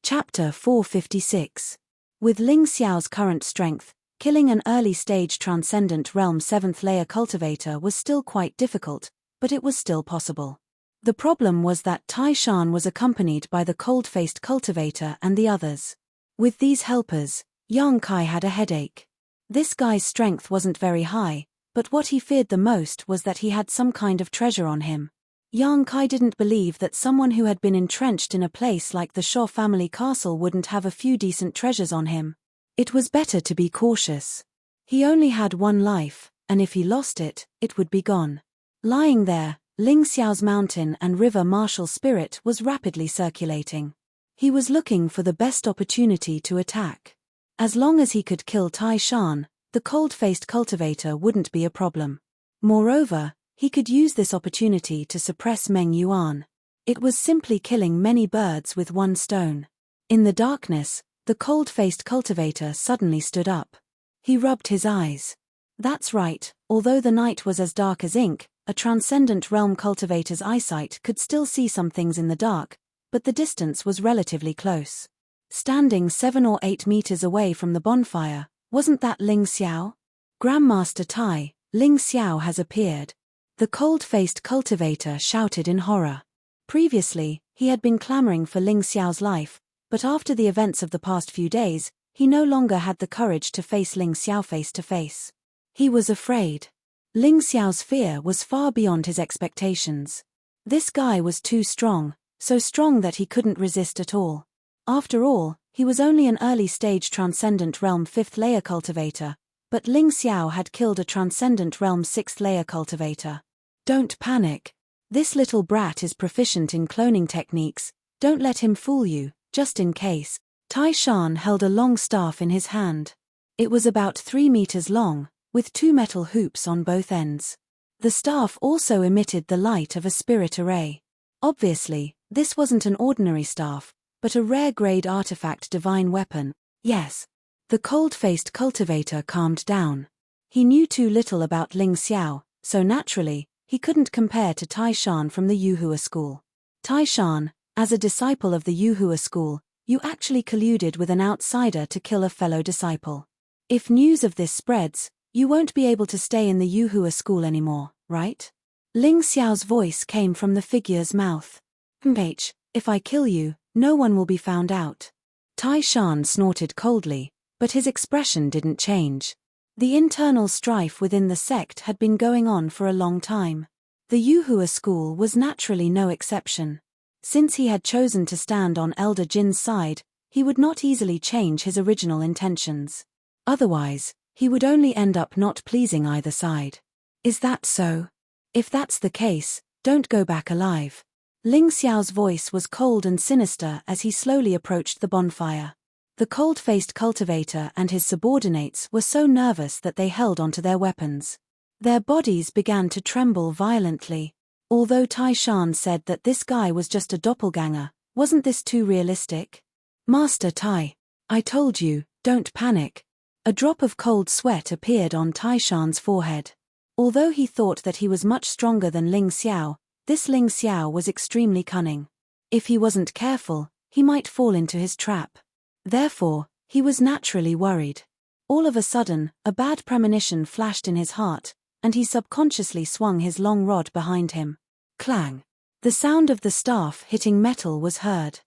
Chapter 456. With Ling Xiao's current strength, killing an early-stage Transcendent Realm 7th-layer cultivator was still quite difficult, but it was still possible. The problem was that Tai Shan was accompanied by the cold-faced cultivator and the others. With these helpers, Yang Kai had a headache. This guy's strength wasn't very high, but what he feared the most was that he had some kind of treasure on him. Yang Kai didn't believe that someone who had been entrenched in a place like the Shaw family castle wouldn't have a few decent treasures on him. It was better to be cautious. He only had one life, and if he lost it, it would be gone. Lying there, Ling Xiao's mountain and river martial spirit was rapidly circulating. He was looking for the best opportunity to attack. As long as he could kill Tai Shan, the cold-faced cultivator wouldn't be a problem. Moreover, he could use this opportunity to suppress Meng Yuan. It was simply killing many birds with one stone. In the darkness, the cold-faced cultivator suddenly stood up. He rubbed his eyes. That's right, although the night was as dark as ink, a Transcendent Realm cultivator's eyesight could still see some things in the dark, but the distance was relatively close. Standing 7 or 8 meters away from the bonfire, wasn't that Ling Xiao? Grandmaster Tai, Ling Xiao has appeared. The cold-faced cultivator shouted in horror. Previously, he had been clamoring for Ling Xiao's life, but after the events of the past few days, he no longer had the courage to face Ling Xiao face to face. He was afraid. Ling Xiao's fear was far beyond his expectations. This guy was too strong, so strong that he couldn't resist at all. After all, he was only an early-stage Transcendent Realm 5th-layer cultivator, but Ling Xiao had killed a Transcendent Realm 6th-layer cultivator. Don't panic. This little brat is proficient in cloning techniques, don't let him fool you, just in case. Tai Shan held a long staff in his hand. It was about 3 meters long, with 2 metal hoops on both ends. The staff also emitted the light of a spirit array. Obviously, this wasn't an ordinary staff, but a rare-grade artifact divine weapon. Yes. The cold-faced cultivator calmed down. He knew too little about Ling Xiao, so naturally, he couldn't compare to Tai Shan from the Yuhua school. Tai Shan, as a disciple of the Yuhua school, you actually colluded with an outsider to kill a fellow disciple. If news of this spreads, you won't be able to stay in the Yuhua school anymore, right? Ling Xiao's voice came from the figure's mouth. If I kill you, no one will be found out. Tai Shan snorted coldly, but his expression didn't change. The internal strife within the sect had been going on for a long time. The Yuhua school was naturally no exception. Since he had chosen to stand on Elder Jin's side, he would not easily change his original intentions. Otherwise, he would only end up not pleasing either side. Is that so? If that's the case, don't go back alive. Ling Xiao's voice was cold and sinister as he slowly approached the bonfire. The cold-faced cultivator and his subordinates were so nervous that they held onto their weapons. Their bodies began to tremble violently. Although Tai Shan said that this guy was just a doppelganger, wasn't this too realistic? Master Tai, I told you, don't panic. A drop of cold sweat appeared on Tai Shan's forehead. Although he thought that he was much stronger than Ling Xiao, this Ling Xiao was extremely cunning. If he wasn't careful, he might fall into his trap. Therefore, he was naturally worried. All of a sudden, a bad premonition flashed in his heart, and he subconsciously swung his long rod behind him. Clang! The sound of the staff hitting metal was heard.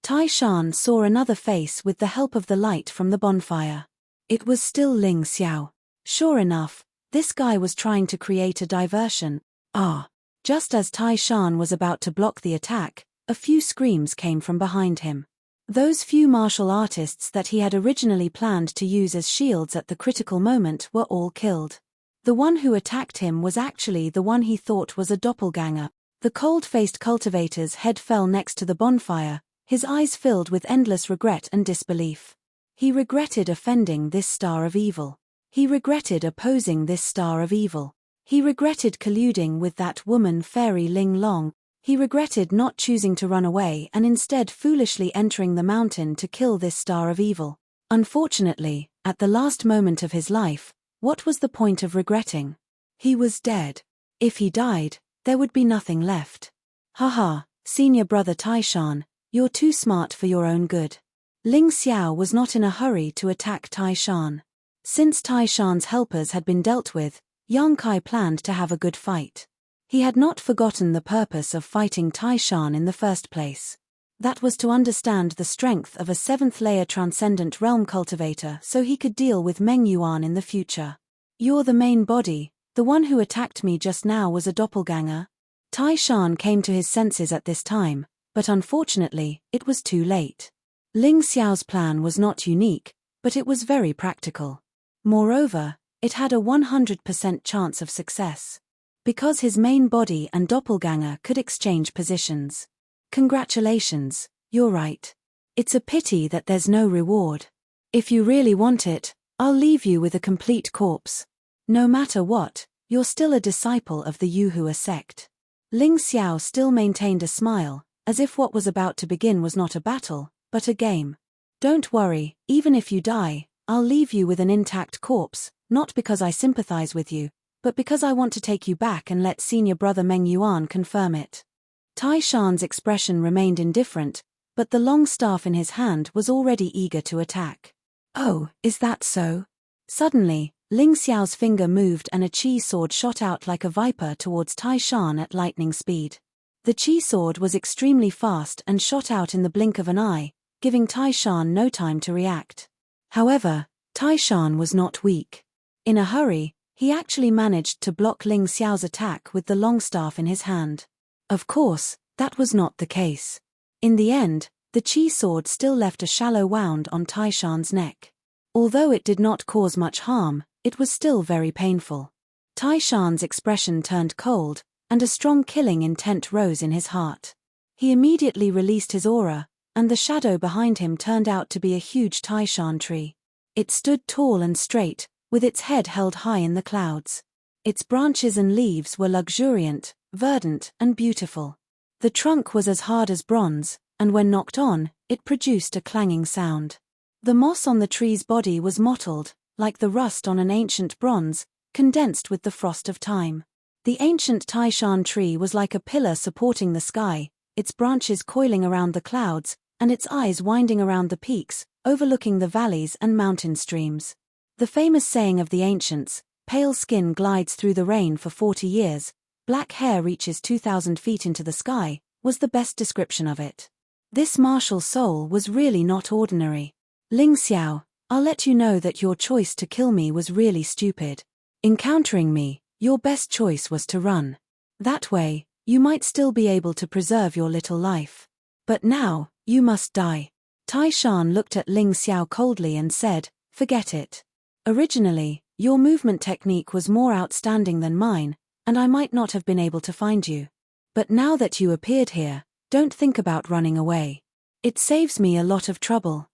Tai Shan saw another face with the help of the light from the bonfire. It was still Ling Xiao. Sure enough, this guy was trying to create a diversion. Just as Tai Shan was about to block the attack, a few screams came from behind him. Those few martial artists that he had originally planned to use as shields at the critical moment were all killed. The one who attacked him was actually the one he thought was a doppelganger. The cold-faced cultivator's head fell next to the bonfire, his eyes filled with endless regret and disbelief. He regretted offending this star of evil. He regretted opposing this star of evil. He regretted colluding with that woman fairy Ling Long. He regretted not choosing to run away and instead foolishly entering the mountain to kill this star of evil. Unfortunately, at the last moment of his life, what was the point of regretting? He was dead. If he died, there would be nothing left. Haha, senior brother Taishan, you're too smart for your own good. Ling Xiao was not in a hurry to attack Taishan. Since Taishan's helpers had been dealt with, Yang Kai planned to have a good fight. He had not forgotten the purpose of fighting Taishan in the first place. That was to understand the strength of a 7th-layer transcendent realm cultivator so he could deal with Meng Yuan in the future. You're the main body, the one who attacked me just now was a doppelganger? Taishan came to his senses at this time, but unfortunately, it was too late. Ling Xiao's plan was not unique, but it was very practical. Moreover, it had a 100% chance of success. Because his main body and doppelganger could exchange positions. Congratulations, you're right. It's a pity that there's no reward. If you really want it, I'll leave you with a complete corpse. No matter what, you're still a disciple of the Yuhua sect. Ling Xiao still maintained a smile, as if what was about to begin was not a battle, but a game. Don't worry, even if you die, I'll leave you with an intact corpse, not because I sympathize with you, but because I want to take you back and let senior brother Meng Yuan confirm it. Taishan's expression remained indifferent, but the long staff in his hand was already eager to attack. Oh, is that so? Suddenly, Ling Xiao's finger moved and a chi sword shot out like a viper towards Taishan at lightning speed. The chi sword was extremely fast and shot out in the blink of an eye, giving Taishan no time to react. However, Taishan was not weak. In a hurry, he actually managed to block Ling Xiao's attack with the long staff in his hand. Of course, that was not the case. In the end, the chi sword still left a shallow wound on Taishan's neck. Although it did not cause much harm, it was still very painful. Taishan's expression turned cold, and a strong killing intent rose in his heart. He immediately released his aura, and the shadow behind him turned out to be a huge Taishan tree. It stood tall and straight, with its head held high in the clouds. Its branches and leaves were luxuriant, verdant, and beautiful. The trunk was as hard as bronze, and when knocked on, it produced a clanging sound. The moss on the tree's body was mottled, like the rust on an ancient bronze, condensed with the frost of time. The ancient Taishan tree was like a pillar supporting the sky, its branches coiling around the clouds, and its eyes winding around the peaks, overlooking the valleys and mountain streams. The famous saying of the ancients, pale skin glides through the rain for 40 years, black hair reaches 2,000 feet into the sky, was the best description of it. This martial soul was really not ordinary. Ling Xiao, I'll let you know that your choice to kill me was really stupid. Encountering me, your best choice was to run. That way, you might still be able to preserve your little life. But now, you must die. Taishan looked at Ling Xiao coldly and said, forget it. Originally, your movement technique was more outstanding than mine, and I might not have been able to find you. But now that you appeared here, don't think about running away. It saves me a lot of trouble.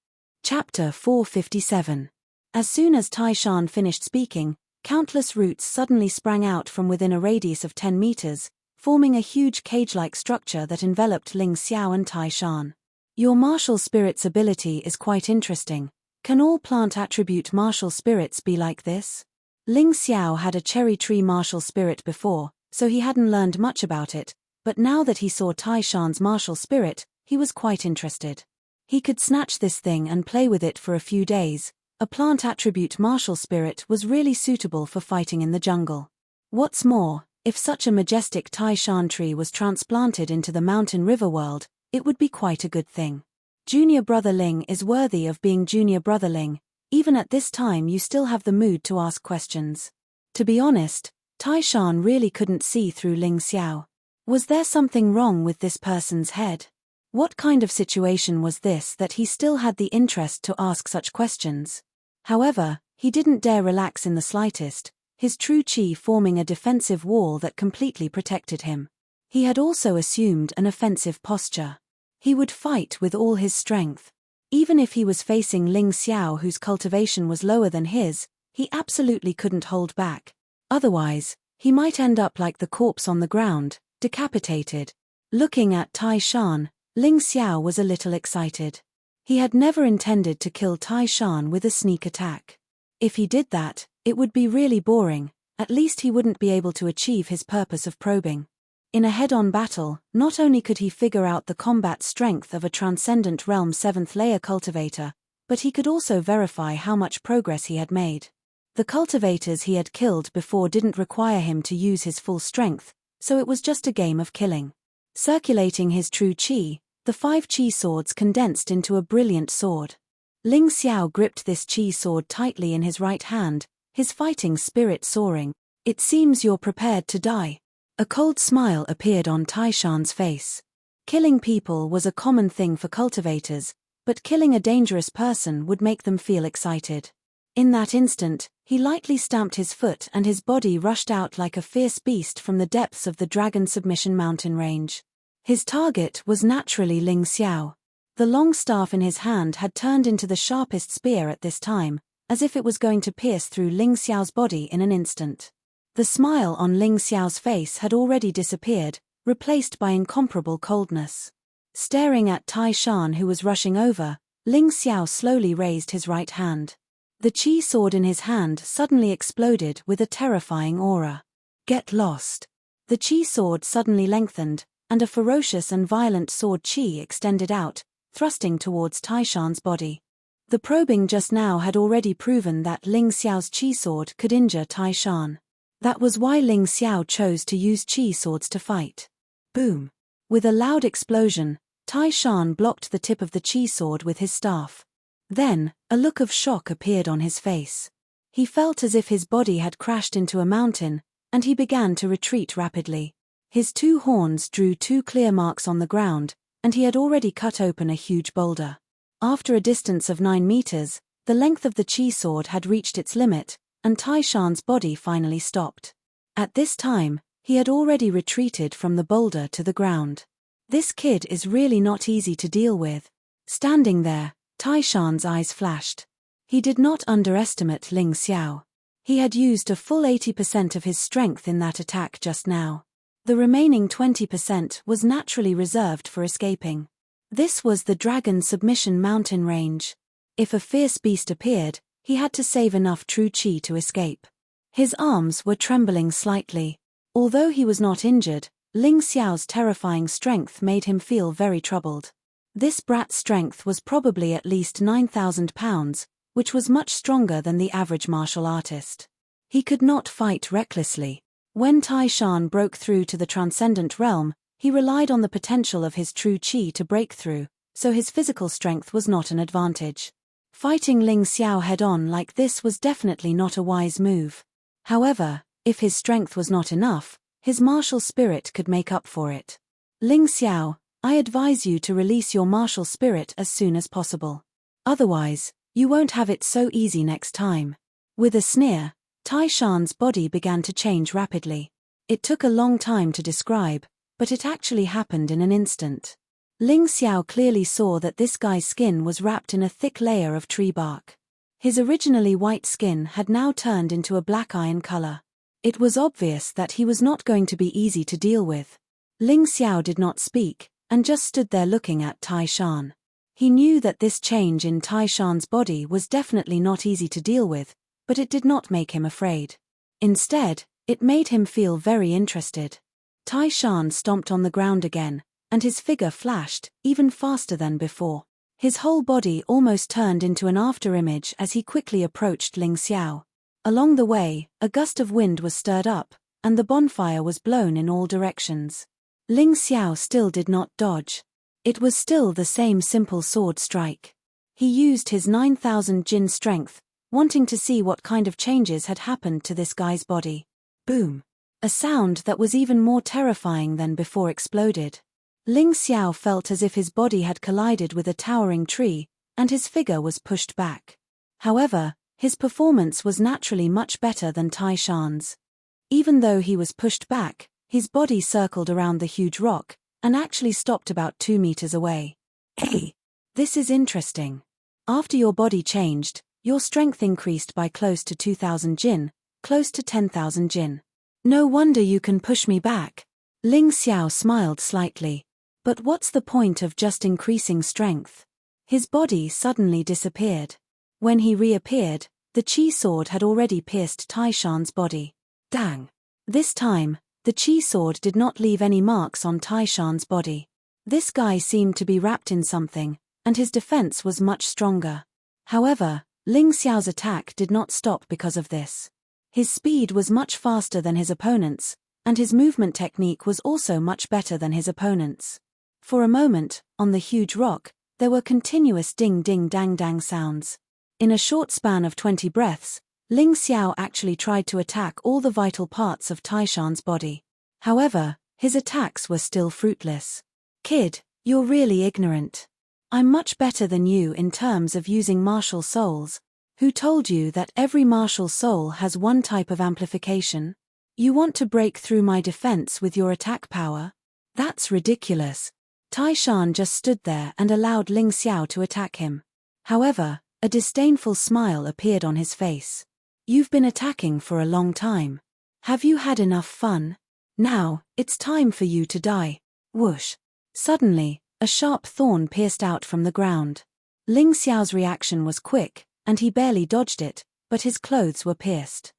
Chapter 457. As soon as Taishan finished speaking, countless roots suddenly sprang out from within a radius of 10 meters, forming a huge cage-like structure that enveloped Ling Xiao and Taishan. Your martial spirit's ability is quite interesting. Can all plant attribute martial spirits be like this? Ling Xiao had a cherry tree martial spirit before, so he hadn't learned much about it, but now that he saw Taishan's martial spirit, he was quite interested. He could snatch this thing and play with it for a few days. A plant attribute martial spirit was really suitable for fighting in the jungle. What's more, if such a majestic Taishan tree was transplanted into the mountain river world, it would be quite a good thing. Junior Brother Ling is worthy of being Junior Brother Ling. Even at this time you still have the mood to ask questions. To be honest, Taishan really couldn't see through Ling Xiao. Was there something wrong with this person's head? What kind of situation was this that he still had the interest to ask such questions? However, he didn't dare relax in the slightest, his true chi forming a defensive wall that completely protected him. He had also assumed an offensive posture. He would fight with all his strength. Even if he was facing Ling Xiao, whose cultivation was lower than his, he absolutely couldn't hold back. Otherwise, he might end up like the corpse on the ground, decapitated. Looking at Tai Shan, Ling Xiao was a little excited. He had never intended to kill Tai Shan with a sneak attack. If he did that, it would be really boring, at least he wouldn't be able to achieve his purpose of probing. In a head-on battle, not only could he figure out the combat strength of a Transcendent Realm 7th layer cultivator, but he could also verify how much progress he had made. The cultivators he had killed before didn't require him to use his full strength, so it was just a game of killing. Circulating his true chi, the 5 chi swords condensed into a brilliant sword. Ling Xiao gripped this chi sword tightly in his right hand, his fighting spirit soaring. "It seems you're prepared to die." A cold smile appeared on Tai Shan's face. Killing people was a common thing for cultivators, but killing a dangerous person would make them feel excited. In that instant, he lightly stamped his foot and his body rushed out like a fierce beast from the depths of the Dragon Submission mountain range. His target was naturally Ling Xiao. The long staff in his hand had turned into the sharpest spear at this time, as if it was going to pierce through Ling Xiao's body in an instant. The smile on Ling Xiao's face had already disappeared, replaced by incomparable coldness. Staring at Tai Shan, who was rushing over, Ling Xiao slowly raised his right hand. The chi sword in his hand suddenly exploded with a terrifying aura. "Get lost." The chi sword suddenly lengthened, and a ferocious and violent sword chi extended out, thrusting towards Tai Shan's body. The probing just now had already proven that Ling Xiao's chi sword could injure Tai Shan. That was why Ling Xiao chose to use chi swords to fight. Boom! With a loud explosion, Tai Shan blocked the tip of the chi sword with his staff. Then, a look of shock appeared on his face. He felt as if his body had crashed into a mountain, and he began to retreat rapidly. His 2 horns drew 2 clear marks on the ground, and he had already cut open a huge boulder. After a distance of 9 meters, the length of the chi sword had reached its limit, and Tai Shan's body finally stopped. At this time, he had already retreated from the boulder to the ground. This kid is really not easy to deal with. Standing there, Tai Shan's eyes flashed. He did not underestimate Ling Xiao. He had used a full 80% of his strength in that attack just now. The remaining 20% was naturally reserved for escaping. This was the Dragon Submission mountain range. If a fierce beast appeared, he had to save enough true chi to escape. His arms were trembling slightly. Although he was not injured, Ling Xiao's terrifying strength made him feel very troubled. This brat's strength was probably at least 9,000 pounds, which was much stronger than the average martial artist. He could not fight recklessly. When Tai Shan broke through to the Transcendent Realm, he relied on the potential of his true chi to break through, so his physical strength was not an advantage. Fighting Ling Xiao head-on like this was definitely not a wise move. However, if his strength was not enough, his martial spirit could make up for it. "Ling Xiao, I advise you to release your martial spirit as soon as possible. Otherwise, you won't have it so easy next time." With a sneer, Tai Shan's body began to change rapidly. It took a long time to describe, but it actually happened in an instant. Ling Xiao clearly saw that this guy's skin was wrapped in a thick layer of tree bark. His originally white skin had now turned into a black iron color. It was obvious that he was not going to be easy to deal with. Ling Xiao did not speak, and just stood there looking at Tai Shan. He knew that this change in Tai Shan's body was definitely not easy to deal with, but it did not make him afraid. Instead, it made him feel very interested. Tai Shan stomped on the ground again, and his figure flashed, even faster than before. His whole body almost turned into an afterimage as he quickly approached Ling Xiao. Along the way, a gust of wind was stirred up, and the bonfire was blown in all directions. Ling Xiao still did not dodge. It was still the same simple sword strike. He used his 9,000 Jin strength, wanting to see what kind of changes had happened to this guy's body. Boom! A sound that was even more terrifying than before exploded. Ling Xiao felt as if his body had collided with a towering tree, and his figure was pushed back. However, his performance was naturally much better than Tai Shan's. Even though he was pushed back, his body circled around the huge rock, and actually stopped about 2 meters away. Hey! This is interesting. After your body changed, your strength increased by close to 2,000 jin, close to 10,000 jin. No wonder you can push me back. Ling Xiao smiled slightly. But what's the point of just increasing strength? His body suddenly disappeared. When he reappeared, the chi sword had already pierced Tai Shan's body. Dang! This time, the chi sword did not leave any marks on Tai Shan's body. This guy seemed to be wrapped in something, and his defense was much stronger. However, Ling Xiao's attack did not stop because of this. His speed was much faster than his opponent's, and his movement technique was also much better than his opponent's. For a moment, on the huge rock, there were continuous ding-ding-dang-dang sounds. In a short span of 20 breaths, Ling Xiao actually tried to attack all the vital parts of Tai Shan's body. However, his attacks were still fruitless. Kid, you're really ignorant. I'm much better than you in terms of using martial souls. Who told you that every martial soul has one type of amplification? You want to break through my defense with your attack power? That's ridiculous. Tai Shan just stood there and allowed Ling Xiao to attack him. However, a disdainful smile appeared on his face. You've been attacking for a long time. Have you had enough fun? Now, it's time for you to die. Whoosh. Suddenly, a sharp thorn pierced out from the ground. Ling Xiao's reaction was quick, and he barely dodged it, but his clothes were pierced.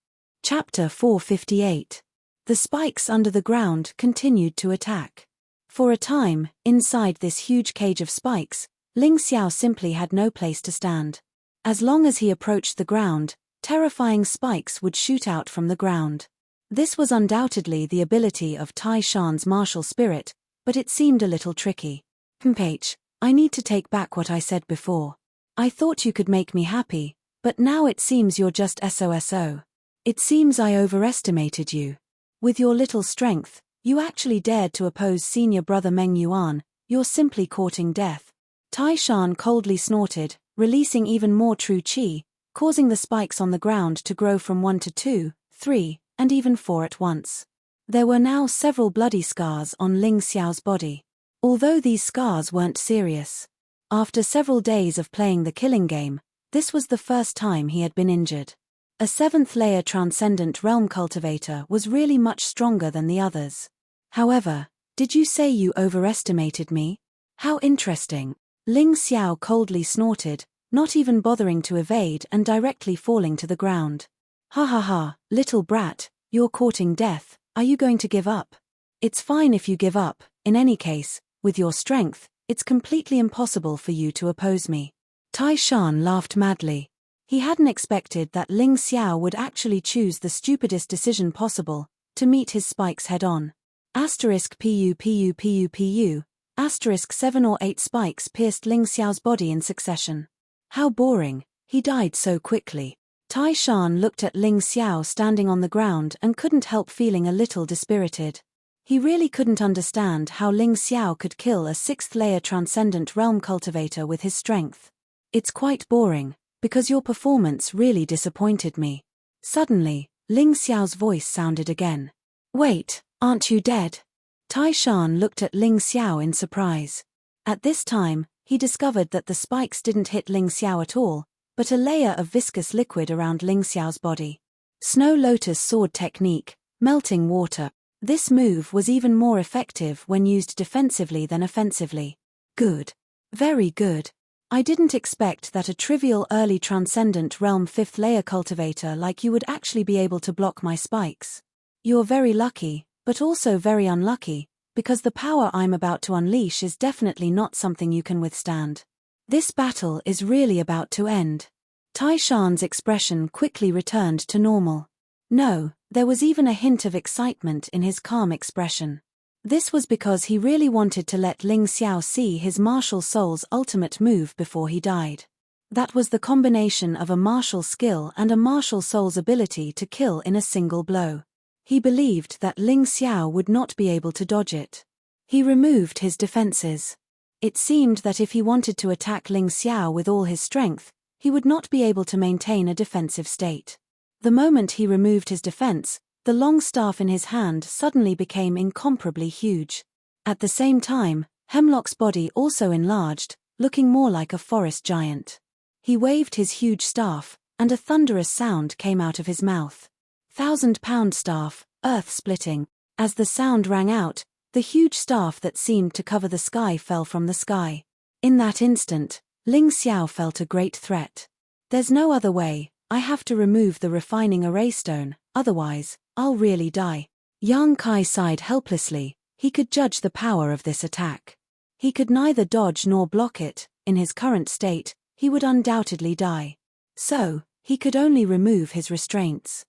Chapter 458. The spikes under the ground continued to attack. For a time, inside this huge cage of spikes, Ling Xiao simply had no place to stand. As long as he approached the ground, terrifying spikes would shoot out from the ground. This was undoubtedly the ability of Tai Shan's martial spirit, but it seemed a little tricky. I need to take back what I said before. I thought you could make me happy, but now it seems you're just SOSO. It seems I overestimated you. With your little strength, you actually dared to oppose senior brother Meng Yuan. You're simply courting death. Tai Shan coldly snorted, releasing even more true qi, causing the spikes on the ground to grow from 1 to 2, 3, and even 4 at once. There were now several bloody scars on Ling Xiao's body. Although these scars weren't serious. After several days of playing the killing game, this was the first time he had been injured. A 7th-layer Transcendent Realm Cultivator was really much stronger than the others. However, did you say you overestimated me? How interesting. Ling Xiao coldly snorted, not even bothering to evade and directly falling to the ground. Ha ha ha, little brat, you're courting death, are you going to give up? It's fine if you give up, in any case, with your strength, it's completely impossible for you to oppose me. Tai Shan laughed madly. He hadn't expected that Ling Xiao would actually choose the stupidest decision possible, to meet his spikes head-on. *PU. Asterisk 7 or 8 spikes pierced Ling Xiao's body in succession. How boring, he died so quickly. Tai Shan looked at Ling Xiao standing on the ground and couldn't help feeling a little dispirited. He really couldn't understand how Ling Xiao could kill a 6th-layer Transcendent Realm Cultivator with his strength. It's quite boring, because your performance really disappointed me. Suddenly, Ling Xiao's voice sounded again. Wait, aren't you dead? Tai Shan looked at Ling Xiao in surprise. At this time, he discovered that the spikes didn't hit Ling Xiao at all, but a layer of viscous liquid around Ling Xiao's body. Snow Lotus Sword Technique, melting water. This move was even more effective when used defensively than offensively. Good. Very good. I didn't expect that a trivial early Transcendent Realm 5th-layer cultivator like you would actually be able to block my spikes. You're very lucky, but also very unlucky, because the power I'm about to unleash is definitely not something you can withstand. This battle is really about to end. Tai Shan's expression quickly returned to normal. No, there was even a hint of excitement in his calm expression. This was because he really wanted to let Ling Xiao see his martial soul's ultimate move before he died. That was the combination of a martial skill and a martial soul's ability to kill in a single blow. He believed that Ling Xiao would not be able to dodge it. He removed his defenses. It seemed that if he wanted to attack Ling Xiao with all his strength, he would not be able to maintain a defensive state. The moment he removed his defense, the long staff in his hand suddenly became incomparably huge. At the same time, Hemlock's body also enlarged, looking more like a forest giant. He waved his huge staff, and a thunderous sound came out of his mouth. 1,000-pound staff, earth-splitting. As the sound rang out, the huge staff that seemed to cover the sky fell from the sky. In that instant, Ling Xiao felt a great threat. There's no other way, I have to remove the refining array stone, otherwise, I'll really die. Yang Kai sighed helplessly. He could judge the power of this attack. He could neither dodge nor block it. In his current state, he would undoubtedly die. So, he could only remove his restraints.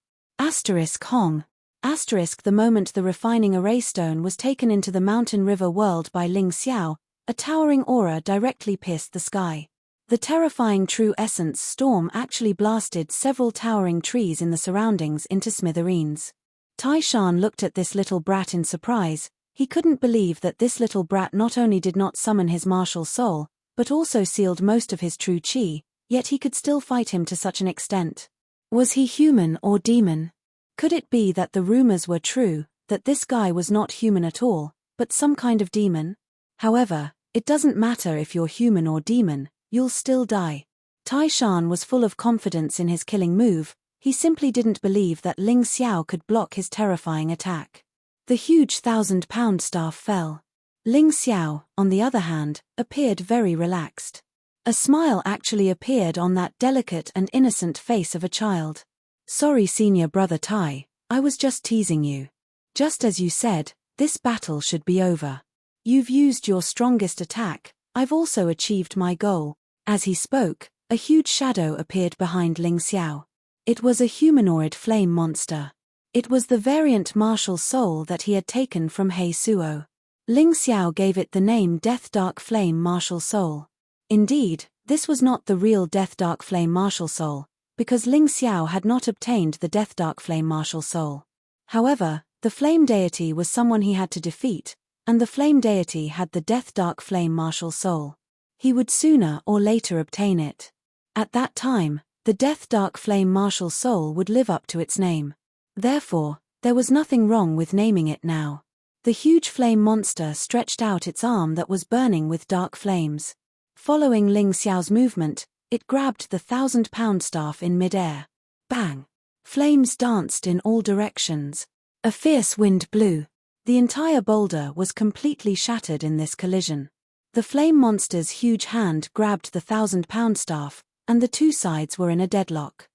Hong. The moment the refining array stone was taken into the mountain river world by Ling Xiao, a towering aura directly pierced the sky. The terrifying true essence storm actually blasted several towering trees in the surroundings into smithereens. Taishan looked at this little brat in surprise. He couldn't believe that this little brat not only did not summon his martial soul, but also sealed most of his true chi, yet he could still fight him to such an extent. Was he human or demon? Could it be that the rumors were true, that this guy was not human at all, but some kind of demon? However, it doesn't matter if you're human or demon, you'll still die. Taishan was full of confidence in his killing move. He simply didn't believe that Ling Xiao could block his terrifying attack. The huge 1,000-pound staff fell. Ling Xiao, on the other hand, appeared very relaxed. A smile actually appeared on that delicate and innocent face of a child. Sorry, senior brother Tai, I was just teasing you. Just as you said, this battle should be over. You've used your strongest attack, I've also achieved my goal. As he spoke, a huge shadow appeared behind Ling Xiao. It was a humanoid flame monster. It was the variant martial soul that he had taken from Hei Suo. Ling Xiao gave it the name Death Dark Flame Martial Soul. Indeed, this was not the real Death Dark Flame Martial Soul, because Ling Xiao had not obtained the Death Dark Flame Martial Soul. However, the flame deity was someone he had to defeat, and the flame deity had the Death Dark Flame Martial Soul. He would sooner or later obtain it. At that time, the Death Dark Flame Martial Soul would live up to its name. Therefore, there was nothing wrong with naming it now. The huge flame monster stretched out its arm that was burning with dark flames. Following Ling Xiao's movement, it grabbed the 1,000-pound staff in mid-air. Bang! Flames danced in all directions. A fierce wind blew. The entire boulder was completely shattered in this collision. The flame monster's huge hand grabbed the 1,000-pound staff, and the two sides were in a deadlock.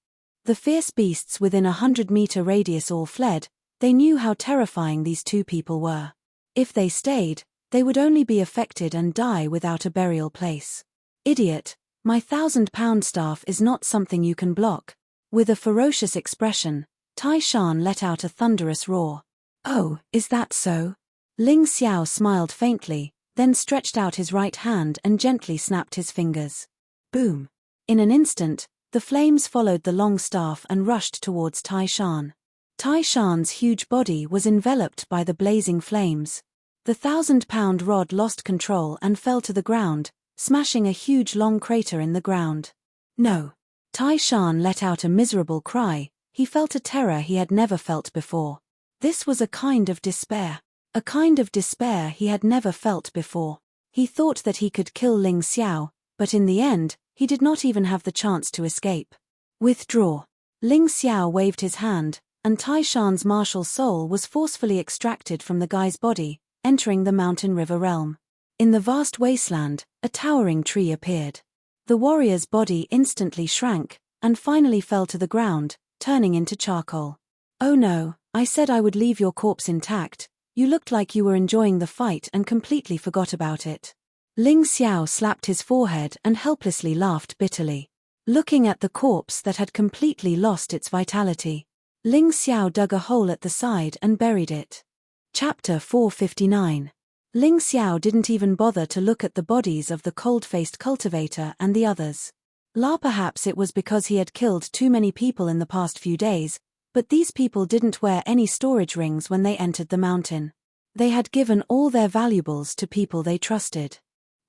The fierce beasts within a 100-meter radius all fled. They knew how terrifying these two people were. If they stayed, they would only be affected and die without a burial place. Idiot, my 1,000-pound staff is not something you can block. With a ferocious expression, Taishan let out a thunderous roar. Oh, is that so? Ling Xiao smiled faintly, then stretched out his right hand and gently snapped his fingers. Boom! In an instant, the flames followed the long staff and rushed towards Taishan. Taishan's huge body was enveloped by the blazing flames. The 1,000-pound rod lost control and fell to the ground, smashing a huge long crater in the ground. No! Taishan let out a miserable cry. He felt a terror he had never felt before. This was a kind of despair. A kind of despair he had never felt before. He thought that he could kill Ling Xiao, but in the end, he did not even have the chance to escape. Withdraw. Ling Xiao waved his hand, and Taishan's martial soul was forcefully extracted from the guy's body, entering the mountain river realm. In the vast wasteland, a towering tree appeared. The warrior's body instantly shrank, and finally fell to the ground, turning into charcoal. Oh no, I said I would leave your corpse intact. You looked like you were enjoying the fight and completely forgot about it. Ling Xiao slapped his forehead and helplessly laughed bitterly. Looking at the corpse that had completely lost its vitality, Ling Xiao dug a hole at the side and buried it. Chapter 459. Ling Xiao didn't even bother to look at the bodies of the cold-faced cultivator and the others. Perhaps it was because he had killed too many people in the past few days, but these people didn't wear any storage rings when they entered the mountain. They had given all their valuables to people they trusted.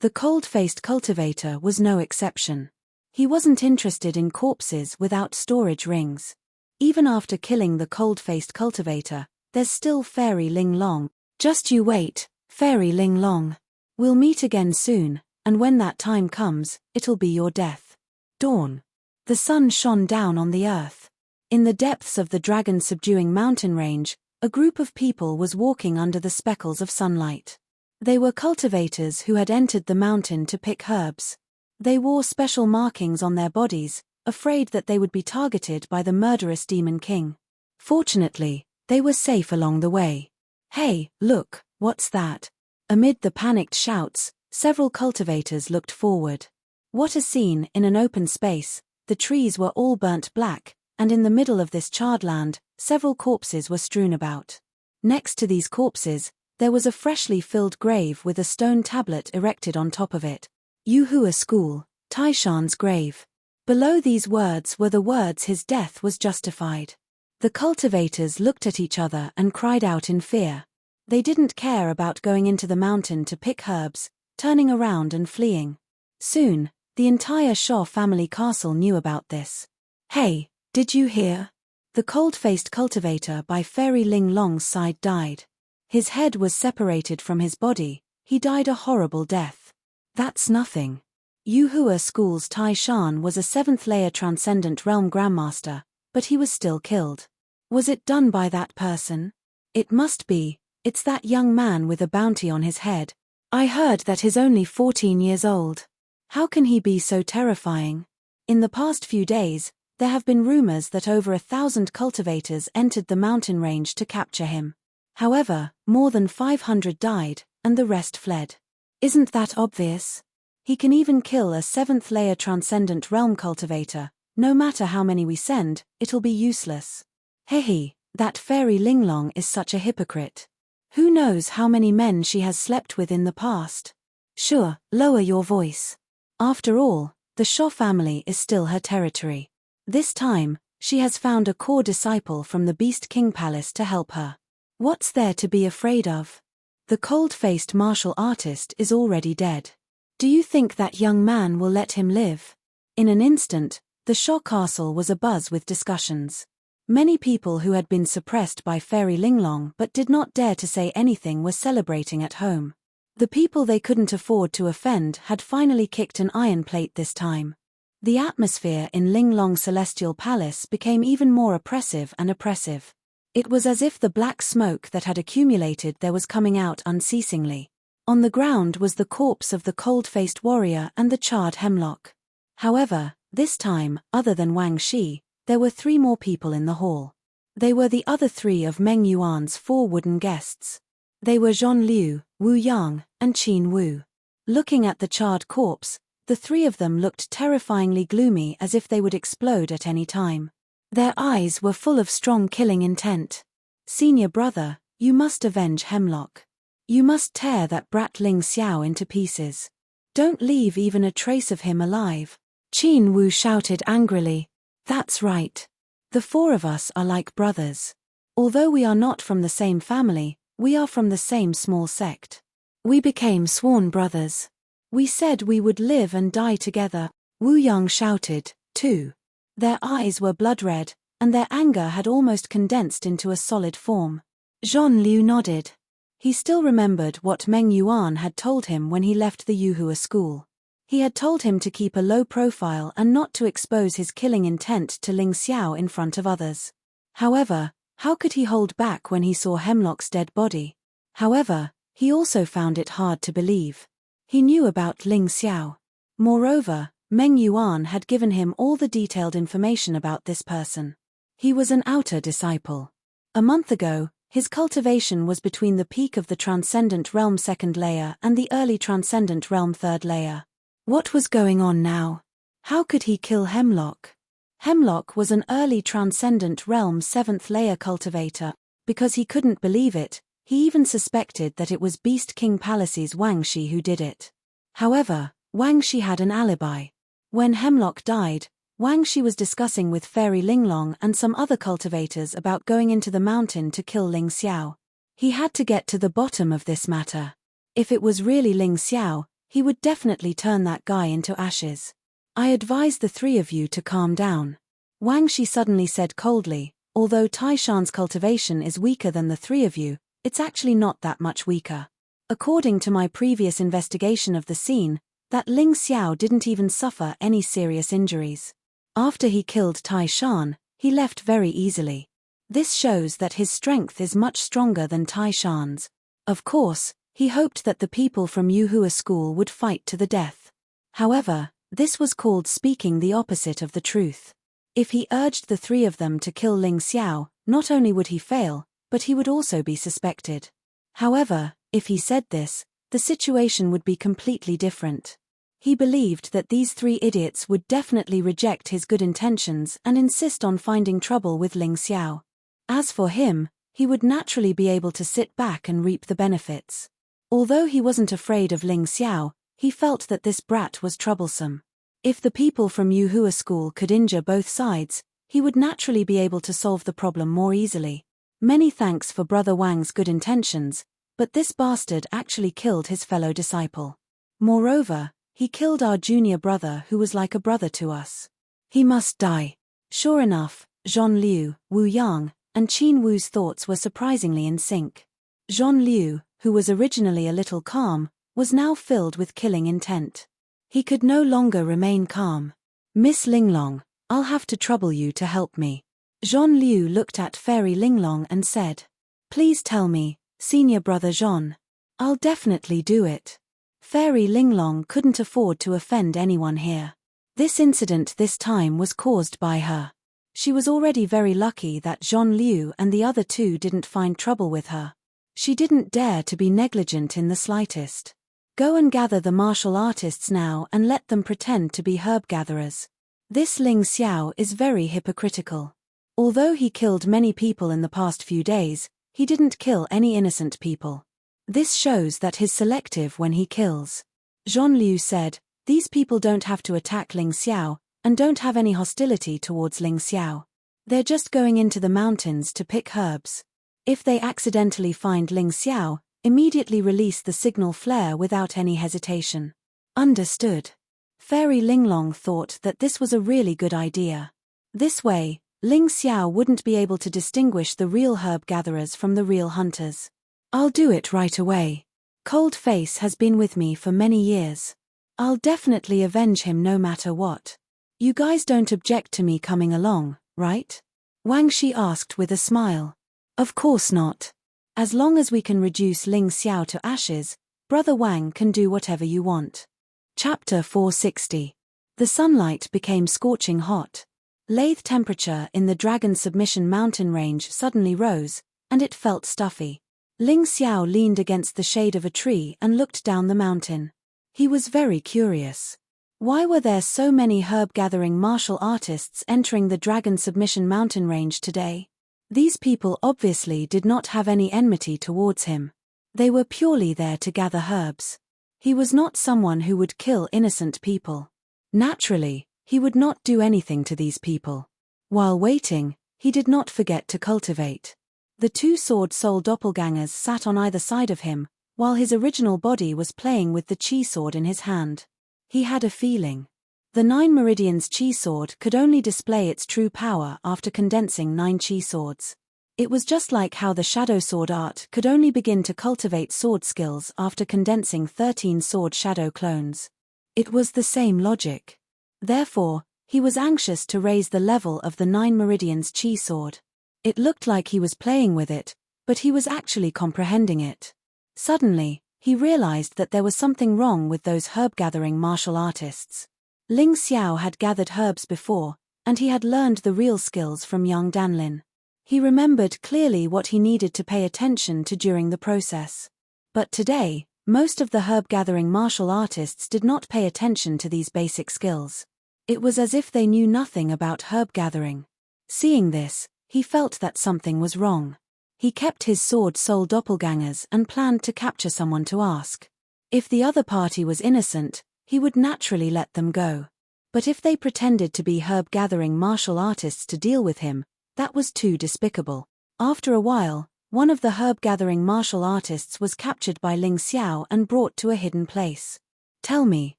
The cold-faced cultivator was no exception. He wasn't interested in corpses without storage rings. Even after killing the cold-faced cultivator, there's still Fairy Ling Long. Just you wait, Fairy Ling Long. We'll meet again soon, and when that time comes, it'll be your death. Dawn. The sun shone down on the earth. In the depths of the dragon-subduing mountain range, a group of people was walking under the speckles of sunlight. They were cultivators who had entered the mountain to pick herbs. They wore special markings on their bodies, afraid that they would be targeted by the murderous Demon King. Fortunately, they were safe along the way. Hey, look, what's that? Amid the panicked shouts, several cultivators looked forward. What a scene! In an open space, the trees were all burnt black, and in the middle of this charred land, several corpses were strewn about. Next to these corpses, there was a freshly filled grave with a stone tablet erected on top of it. Yuhua School, Taishan's grave. Below these words were the words his death was justified. The cultivators looked at each other and cried out in fear. They didn't care about going into the mountain to pick herbs, turning around and fleeing. Soon, the entire Shaw family castle knew about this. Hey, did you hear? The cold-faced cultivator by Fairy Ling Long's side died. His head was separated from his body. He died a horrible death. That's nothing. Yuhua School's Tai Shan was a 7th-layer Transcendent Realm Grandmaster, but he was still killed. Was it done by that person? It must be. It's that young man with a bounty on his head. I heard that he's only 14 years old. How can he be so terrifying? In the past few days, there have been rumors that over 1,000 cultivators entered the mountain range to capture him. However, more than 500 died, and the rest fled. Isn't that obvious? He can even kill a 7th-layer Transcendent Realm cultivator. No matter how many we send, it'll be useless. Hehe, that Fairy Linglong is such a hypocrite. Who knows how many men she has slept with in the past? Sure, lower your voice. After all, the Shaw family is still her territory. This time, she has found a core disciple from the Beast King Palace to help her. What's there to be afraid of? The cold-faced martial artist is already dead. Do you think that young man will let him live? In an instant, the Shaw castle was abuzz with discussions. Many people who had been suppressed by Fairy Linglong but did not dare to say anything were celebrating at home. The people they couldn't afford to offend had finally kicked an iron plate this time. The atmosphere in Linglong's celestial palace became even more oppressive and oppressive. It was as if the black smoke that had accumulated there was coming out unceasingly. On the ground was the corpse of the cold-faced warrior and the charred hemlock. However, this time, other than Wang Shi, there were 3 more people in the hall. They were the other 3 of Meng Yuan's 4 wooden guests. They were Zhon Liu, Wu Yang, and Qin Wu. Looking at the charred corpse, the 3 of them looked terrifyingly gloomy as if they would explode at any time. Their eyes were full of strong killing intent. Senior brother, you must avenge Hemlock. You must tear that brat Ling Xiao into pieces. Don't leave even a trace of him alive. Qin Wu shouted angrily. That's right. The 4 of us are like brothers. Although we are not from the same family, we are from the same small sect. We became sworn brothers. We said we would live and die together. Wu Yang shouted, too. Their eyes were blood red, and their anger had almost condensed into a solid form. Zhon Liu nodded. He still remembered what Meng Yuan had told him when he left the Yuhua school. He had told him to keep a low profile and not to expose his killing intent to Ling Xiao in front of others. However, how could he hold back when he saw Hemlock's dead body? However, he also found it hard to believe. He knew about Ling Xiao. Moreover, Meng Yuan had given him all the detailed information about this person. He was an outer disciple. A month ago, his cultivation was between the peak of the Transcendent Realm 2nd layer and the early Transcendent Realm 3rd layer. What was going on now? How could he kill Hemlock? Hemlock was an early Transcendent Realm 7th layer cultivator. Because he couldn't believe it, he even suspected that it was Beast King Palace's Wang Shi who did it. However, Wang Shi had an alibi. When Hemlock died, Wang Shi was discussing with Fairy Linglong and some other cultivators about going into the mountain to kill Ling Xiao. He had to get to the bottom of this matter. If it was really Ling Xiao, he would definitely turn that guy into ashes. I advise the three of you to calm down. Wang Shi suddenly said coldly, although Taishan's cultivation is weaker than the three of you, it's actually not that much weaker. According to my previous investigation of the scene, that Ling Xiao didn't even suffer any serious injuries. After he killed Taishan, he left very easily. This shows that his strength is much stronger than Taishan's. Of course, he hoped that the people from Yuhua school would fight to the death. However, this was called speaking the opposite of the truth. If he urged the three of them to kill Ling Xiao, not only would he fail, but he would also be suspected. However, if he said this, the situation would be completely different. He believed that these three idiots would definitely reject his good intentions and insist on finding trouble with Ling Xiao. As for him, he would naturally be able to sit back and reap the benefits. Although he wasn't afraid of Ling Xiao, he felt that this brat was troublesome. If the people from Yuhua school could injure both sides, he would naturally be able to solve the problem more easily. Many thanks for Brother Wang's good intentions, but this bastard actually killed his fellow disciple. Moreover, he killed our junior brother who was like a brother to us. He must die. Sure enough, Zhon Liu, Wu Yang, and Qin Wu's thoughts were surprisingly in sync. Zhon Liu, who was originally a little calm, was now filled with killing intent. He could no longer remain calm. Miss Linglong, I'll have to trouble you to help me. Zhon Liu looked at Fairy Linglong and said, please tell me, senior brother Zhon. I'll definitely do it. Fairy Linglong couldn't afford to offend anyone here. This incident this time was caused by her. She was already very lucky that Zhon Liu and the other two didn't find trouble with her. She didn't dare to be negligent in the slightest. Go and gather the martial artists now and let them pretend to be herb gatherers. This Ling Xiao is very hypocritical. Although he killed many people in the past few days, he didn't kill any innocent people. This shows that he's selective when he kills. Zhon Liu said, these people don't have to attack Ling Xiao, and don't have any hostility towards Ling Xiao. They're just going into the mountains to pick herbs. If they accidentally find Ling Xiao, immediately release the signal flare without any hesitation. Understood. Fairy Linglong thought that this was a really good idea. This way, Ling Xiao wouldn't be able to distinguish the real herb gatherers from the real hunters. I'll do it right away. Cold Face has been with me for many years. I'll definitely avenge him no matter what. You guys don't object to me coming along, right? Wang Shi asked with a smile. Of course not. As long as we can reduce Ling Xiao to ashes, Brother Wang can do whatever you want. Chapter 460. The sunlight became scorching hot. Lathe temperature in the Dragon Submission mountain range suddenly rose, and it felt stuffy. Ling Xiao leaned against the shade of a tree and looked down the mountain. He was very curious. Why were there so many herb-gathering martial artists entering the Dragon Submission mountain range today? These people obviously did not have any enmity towards him. They were purely there to gather herbs. He was not someone who would kill innocent people. Naturally, he would not do anything to these people. While waiting, he did not forget to cultivate. The two Sword Soul doppelgangers sat on either side of him, while his original body was playing with the chi sword in his hand. He had a feeling. The 9 Meridians Chi Sword could only display its true power after condensing 9 Chi Swords. It was just like how the Shadow Sword art could only begin to cultivate sword skills after condensing 13 sword shadow clones. It was the same logic. Therefore, he was anxious to raise the level of the 9 Meridians Chi Sword. It looked like he was playing with it, but he was actually comprehending it. Suddenly, he realized that there was something wrong with those herb-gathering martial artists. Ling Xiao had gathered herbs before, and he had learned the real skills from young Danlin. He remembered clearly what he needed to pay attention to during the process. But today, most of the herb-gathering martial artists did not pay attention to these basic skills. It was as if they knew nothing about herb-gathering. Seeing this, he felt that something was wrong. He kept his Sword Soul doppelgangers and planned to capture someone to ask. If the other party was innocent, he would naturally let them go. But if they pretended to be herb-gathering martial artists to deal with him, that was too despicable. After a while, one of the herb-gathering martial artists was captured by Ling Xiao and brought to a hidden place. Tell me,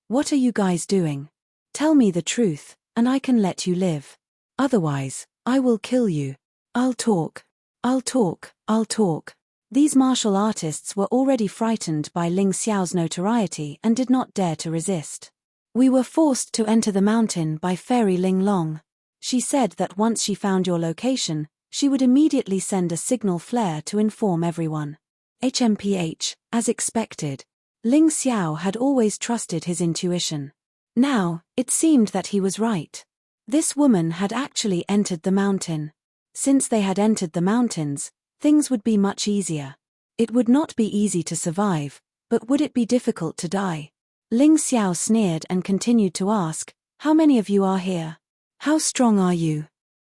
what are you guys doing? Tell me the truth, and I can let you live. Otherwise, I will kill you. I'll talk. I'll talk. I'll talk. These martial artists were already frightened by Ling Xiao's notoriety and did not dare to resist. We were forced to enter the mountain by Fairy Ling Long. She said that once she found your location, she would immediately send a signal flare to inform everyone. HMPH, as expected. Ling Xiao had always trusted his intuition. Now, it seemed that he was right. This woman had actually entered the mountain. Since they had entered the mountains, things would be much easier. It would not be easy to survive, but would it be difficult to die? Ling Xiao sneered and continued to ask, "How many of you are here? How strong are you?"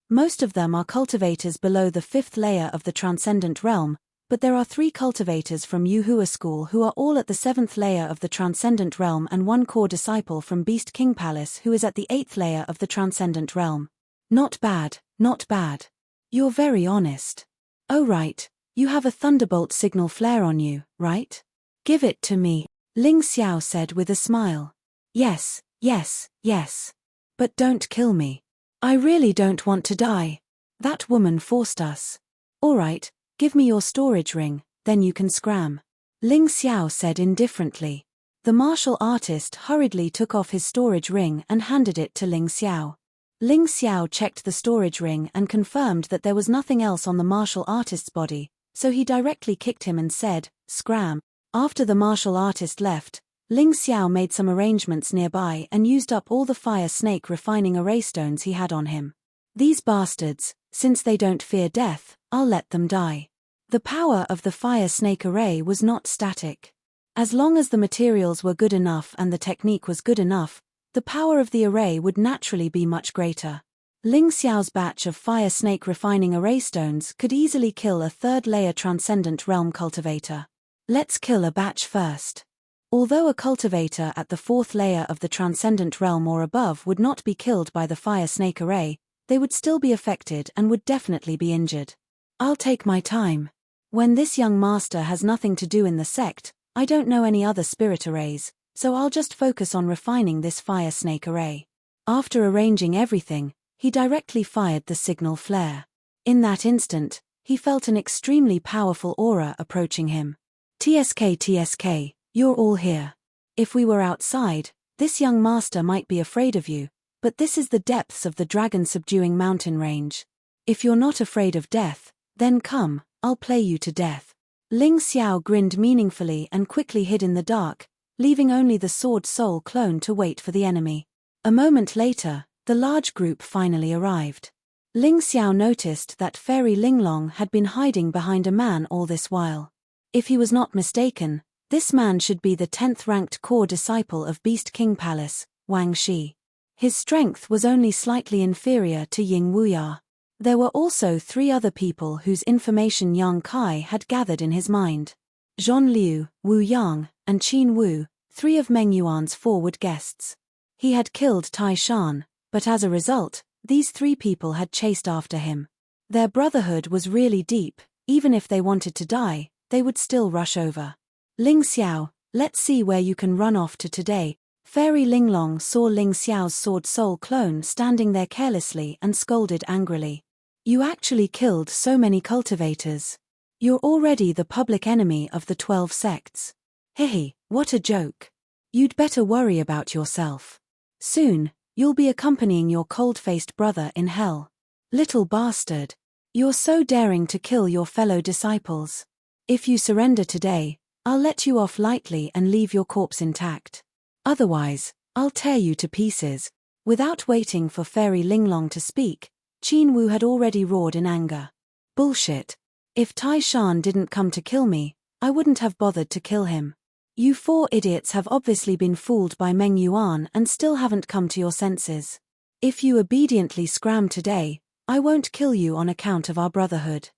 Most of them are cultivators below the 5th layer of the Transcendent Realm, but there are 3 cultivators from Yuhua School who are all at the 7th layer of the Transcendent Realm and 1 core disciple from Beast King Palace who is at the 8th layer of the Transcendent Realm. Not bad, not bad. You're very honest. Oh right, you have a thunderbolt signal flare on you, right? Give it to me, Ling Xiao said with a smile. Yes, yes, yes. But don't kill me. I really don't want to die. That woman forced us. All right, give me your storage ring, then you can scram. Ling Xiao said indifferently. The martial artist hurriedly took off his storage ring and handed it to Ling Xiao. Ling Xiao checked the storage ring and confirmed that there was nothing else on the martial artist's body, so he directly kicked him and said, "Scram." After the martial artist left, Ling Xiao made some arrangements nearby and used up all the fire snake refining array stones he had on him. These bastards, since they don't fear death, I'll let them die. The power of the fire snake array was not static. As long as the materials were good enough and the technique was good enough, the power of the array would naturally be much greater. Ling Xiao's batch of fire snake refining array stones could easily kill a 3rd layer Transcendent Realm cultivator. Let's kill a batch first. Although a cultivator at the 4th layer of the Transcendent Realm or above would not be killed by the fire snake array, they would still be affected and would definitely be injured. I'll take my time. When this young master has nothing to do in the sect, I don't know any other spirit arrays, so I'll just focus on refining this fire snake array. After arranging everything, he directly fired the signal flare. In that instant, he felt an extremely powerful aura approaching him. TSK, you're all here. If we were outside, this young master might be afraid of you, but this is the depths of the dragon-subduing mountain range. If you're not afraid of death, then come, I'll play you to death. Ling Xiao grinned meaningfully and quickly hid in the dark, leaving only the Sword Soul clone to wait for the enemy. A moment later, the large group finally arrived. Ling Xiao noticed that Fairy Linglong had been hiding behind a man all this while. If he was not mistaken, this man should be the 10th ranked core disciple of Beast King Palace, Wang Shi. His strength was only slightly inferior to Ying Wuya. There were also 3 other people whose information Yang Kai had gathered in his mind. Zhon Liu, Wu Yang, and Qin Wu, 3 of Meng Yuan's forward guests. He had killed Tai Shan, but as a result, these 3 people had chased after him. Their brotherhood was really deep. Even if they wanted to die, they would still rush over. Ling Xiao, let's see where you can run off to today. Fairy Linglong saw Ling Xiao's Sword Soul clone standing there carelessly and scolded angrily. You actually killed so many cultivators. You're already the public enemy of the 12 sects. Hehe, what a joke. You'd better worry about yourself. Soon, you'll be accompanying your cold-faced brother in hell. Little bastard. You're so daring to kill your fellow disciples. If you surrender today, I'll let you off lightly and leave your corpse intact. Otherwise, I'll tear you to pieces. Without waiting for Fairy Linglong to speak, Qin Wu had already roared in anger. Bullshit. If Tai Shan didn't come to kill me, I wouldn't have bothered to kill him. You 4 idiots have obviously been fooled by Meng Yuan and still haven't come to your senses. If you obediently scram today, I won't kill you on account of our brotherhood.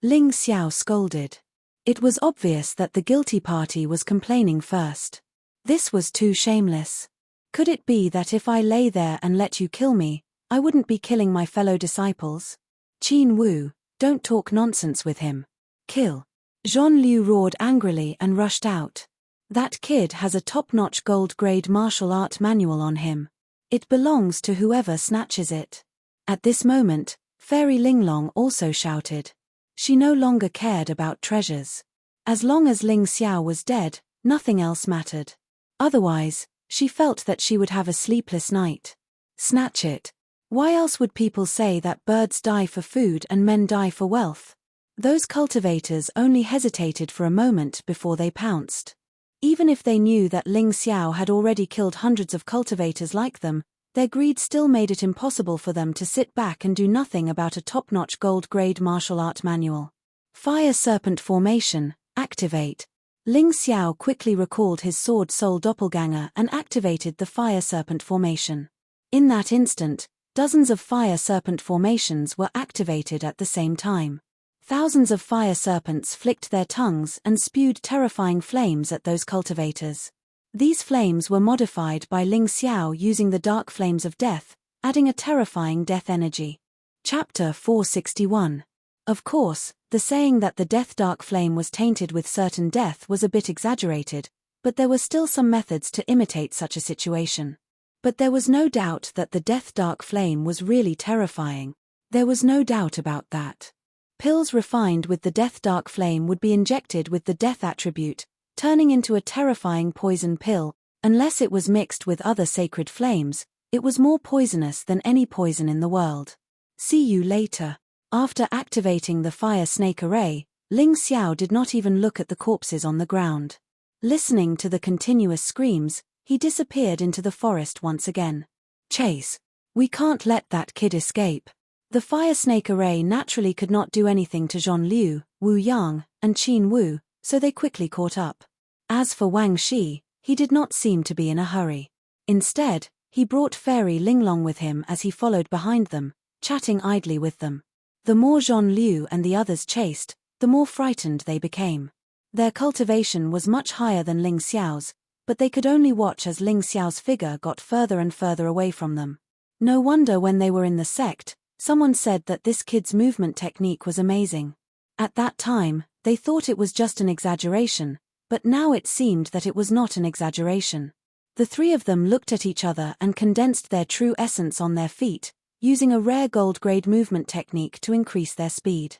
Ling Xiao scolded. It was obvious that the guilty party was complaining first. This was too shameless. Could it be that if I lay there and let you kill me, I wouldn't be killing my fellow disciples? Qin Wu, don't talk nonsense with him. Kill. Zhon Liu roared angrily and rushed out. That kid has a top-notch gold-grade martial art manual on him. It belongs to whoever snatches it. At this moment, Fairy Linglong also shouted. She no longer cared about treasures. As long as Ling Xiao was dead, nothing else mattered. Otherwise, she felt that she would have a sleepless night. Snatch it. Why else would people say that birds die for food and men die for wealth? Those cultivators only hesitated for a moment before they pounced. Even if they knew that Ling Xiao had already killed hundreds of cultivators like them, their greed still made it impossible for them to sit back and do nothing about a top-notch gold-grade martial art manual. Fire Serpent Formation, activate. Ling Xiao quickly recalled his Sword Soul doppelganger and activated the Fire Serpent Formation. In that instant, dozens of Fire Serpent formations were activated at the same time. Thousands of fire serpents flicked their tongues and spewed terrifying flames at those cultivators. These flames were modified by Ling Xiao using the dark flames of death, adding a terrifying death energy. Chapter 461. Of course, the saying that the death dark flame was tainted with certain death was a bit exaggerated, but there were still some methods to imitate such a situation. But there was no doubt that the death dark flame was really terrifying. There was no doubt about that. Pills refined with the death dark flame would be injected with the death attribute, turning into a terrifying poison pill. Unless it was mixed with other sacred flames, it was more poisonous than any poison in the world. See you later. After activating the fire snake array, Ling Xiao did not even look at the corpses on the ground. Listening to the continuous screams, he disappeared into the forest once again. Chase. We can't let that kid escape. The fire snake array naturally could not do anything to Zhon Liu, Wu Yang, and Qin Wu, so they quickly caught up. As for Wang Shi, he did not seem to be in a hurry. Instead, he brought Fairy Linglong with him as he followed behind them, chatting idly with them. The more Zhon Liu and the others chased, the more frightened they became. Their cultivation was much higher than Ling Xiao's, but they could only watch as Ling Xiao's figure got further and further away from them. No wonder when they were in the sect, someone said that this kid's movement technique was amazing. At that time, they thought it was just an exaggeration, but now it seemed that it was not an exaggeration. The three of them looked at each other and condensed their true essence on their feet, using a rare gold-grade movement technique to increase their speed.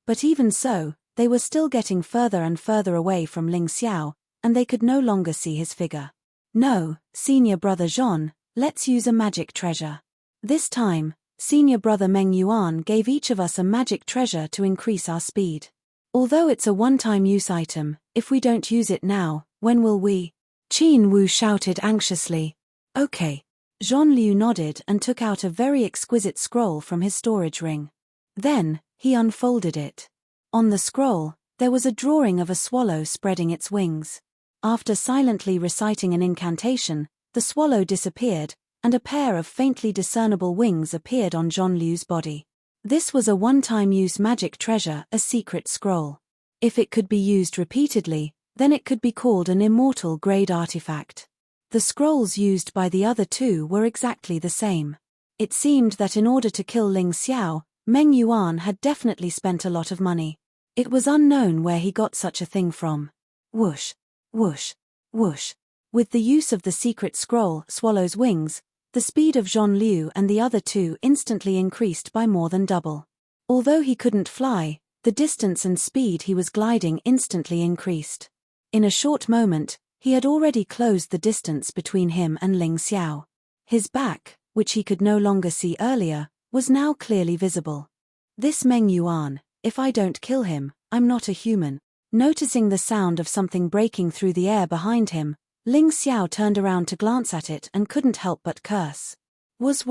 But even so, they were still getting further and further away from Ling Xiao, and they could no longer see his figure. No, senior brother Zhon, let's use a magic treasure. This time, senior brother Meng Yuan gave each of us a magic treasure to increase our speed. Although it's a one-time use item, if we don't use it now, when will we? Qin Wu shouted anxiously. Okay. Zhon Liu nodded and took out a very exquisite scroll from his storage ring. Then, he unfolded it. On the scroll, there was a drawing of a swallow spreading its wings. After silently reciting an incantation, the swallow disappeared, and a pair of faintly discernible wings appeared on Zhon Liu's body. This was a one-time use magic treasure, a secret scroll. If it could be used repeatedly, then it could be called an immortal grade artifact. The scrolls used by the other two were exactly the same. It seemed that in order to kill Ling Xiao, Meng Yuan had definitely spent a lot of money. It was unknown where he got such a thing from. Whoosh, whoosh, whoosh. With the use of the secret scroll, Swallow's Wings, the speed of Zhon Liu and the other two instantly increased by more than double. Although he couldn't fly, the distance and speed he was gliding instantly increased. In a short moment, he had already closed the distance between him and Ling Xiao. His back, which he could no longer see earlier, was now clearly visible. This Meng Yuan, if I don't kill him, I'm not a human. Noticing the sound of something breaking through the air behind him, Ling Xiao turned around to glance at it and couldn't help but curse. Was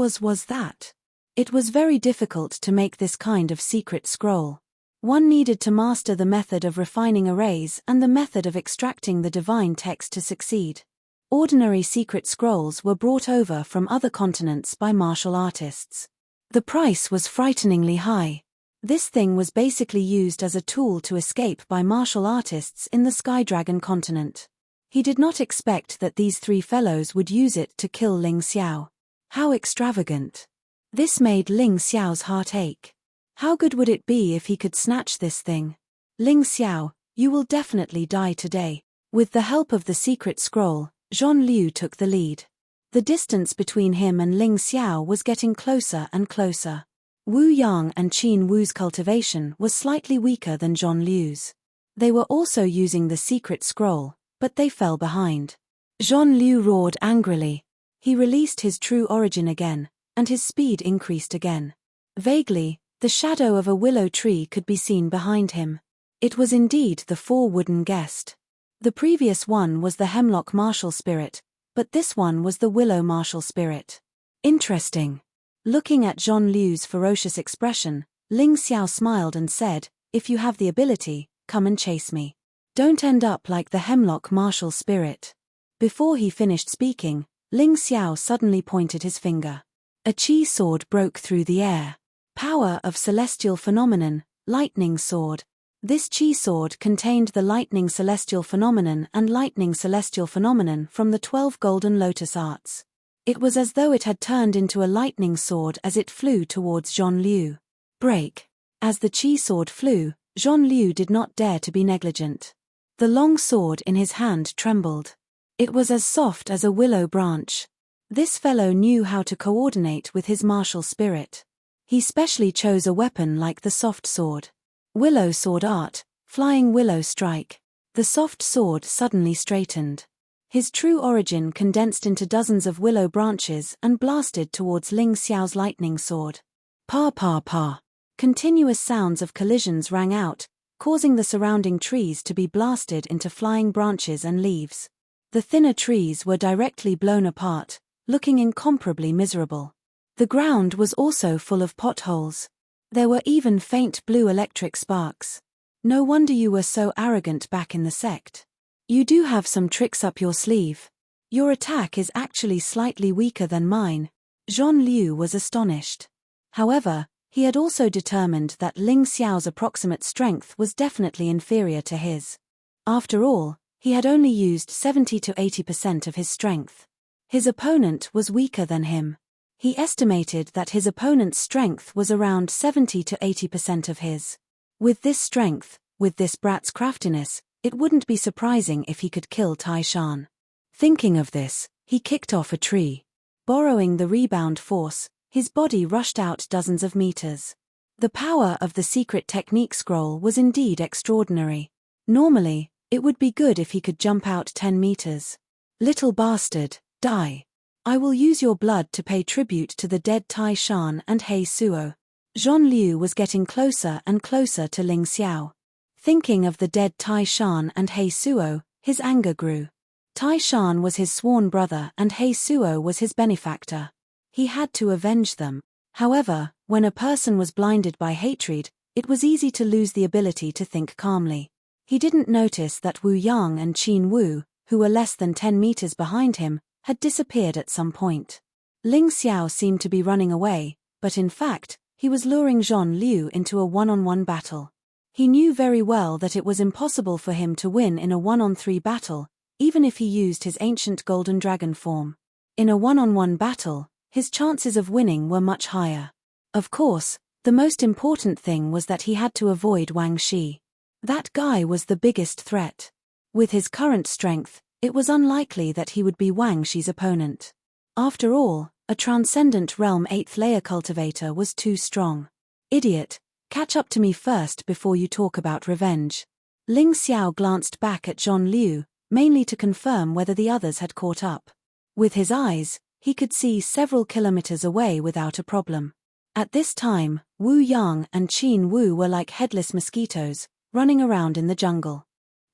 that? It was very difficult to make this kind of secret scroll. One needed to master the method of refining arrays and the method of extracting the divine text to succeed. Ordinary secret scrolls were brought over from other continents by martial artists. The price was frighteningly high. This thing was basically used as a tool to escape by martial artists in the Sky Dragon continent. He did not expect that these three fellows would use it to kill Ling Xiao. How extravagant. This made Ling Xiao's heart ache. How good would it be if he could snatch this thing? Ling Xiao, you will definitely die today." With the help of the secret scroll, Zhon Liu took the lead. The distance between him and Ling Xiao was getting closer and closer. Wu Yang and Qin Wu's cultivation was slightly weaker than Zhon Liu's. They were also using the secret scroll, but they fell behind. Zhon Liu roared angrily. He released his true origin again, and his speed increased again. Vaguely, the shadow of a willow tree could be seen behind him. It was indeed the four wooden guest. The previous one was the hemlock martial spirit, but this one was the willow martial spirit. Interesting. Looking at Zhon Liu's ferocious expression, Ling Xiao smiled and said, "If you have the ability, come and chase me. Don't end up like the hemlock martial spirit." Before he finished speaking, Ling Xiao suddenly pointed his finger. A chi sword broke through the air. Power of celestial phenomenon, lightning sword. This chi sword contained the lightning celestial phenomenon and lightning celestial phenomenon from the 12 golden lotus arts. It was as though it had turned into a lightning sword as it flew towards Zhon Liu. Break. As the chi sword flew, Zhon Liu did not dare to be negligent. The long sword in his hand trembled. It was as soft as a willow branch. This fellow knew how to coordinate with his martial spirit. He specially chose a weapon like the soft sword. Willow sword art, flying willow strike. The soft sword suddenly straightened. His true origin condensed into dozens of willow branches and blasted towards Ling Xiao's lightning sword. Pa pa pa. Continuous sounds of collisions rang out, causing the surrounding trees to be blasted into flying branches and leaves. The thinner trees were directly blown apart, looking incomparably miserable. The ground was also full of potholes. There were even faint blue electric sparks. No wonder you were so arrogant back in the sect. You do have some tricks up your sleeve. Your attack is actually slightly weaker than mine. Zhon Liu was astonished. However, he had also determined that Ling Xiao's approximate strength was definitely inferior to his. After all, he had only used 70 to 80% of his strength. His opponent was weaker than him. He estimated that his opponent's strength was around 70 to 80% of his. With this strength, with this brat's craftiness, it wouldn't be surprising if he could kill Tai Shan. Thinking of this, he kicked off a tree. Borrowing the rebound force, his body rushed out dozens of meters. The power of the secret technique scroll was indeed extraordinary. Normally, it would be good if he could jump out 10 meters. Little bastard, die. I will use your blood to pay tribute to the dead Tai Shan and He Suo. Zhon Liu was getting closer and closer to Ling Xiao. Thinking of the dead Tai Shan and He Suo, his anger grew. Tai Shan was his sworn brother and He Suo was his benefactor. He had to avenge them. However, when a person was blinded by hatred, it was easy to lose the ability to think calmly. He didn't notice that Wu Yang and Qin Wu, who were less than 10 meters behind him, had disappeared at some point. Ling Xiao seemed to be running away, but in fact, he was luring Zhon Liu into a one-on-one battle. He knew very well that it was impossible for him to win in a 1-on-3 battle, even if he used his ancient golden dragon form. In a one-on-one battle, his chances of winning were much higher. Of course, the most important thing was that he had to avoid Wang Shi. That guy was the biggest threat. With his current strength, it was unlikely that he would be Wang Shi's opponent. After all, a Transcendent Realm 8th layer cultivator was too strong. Idiot, catch up to me first before you talk about revenge. Ling Xiao glanced back at Zhon Liu, mainly to confirm whether the others had caught up. With his eyes, he could see several kilometers away without a problem. At this time, Wu Yang and Qin Wu were like headless mosquitoes, running around in the jungle.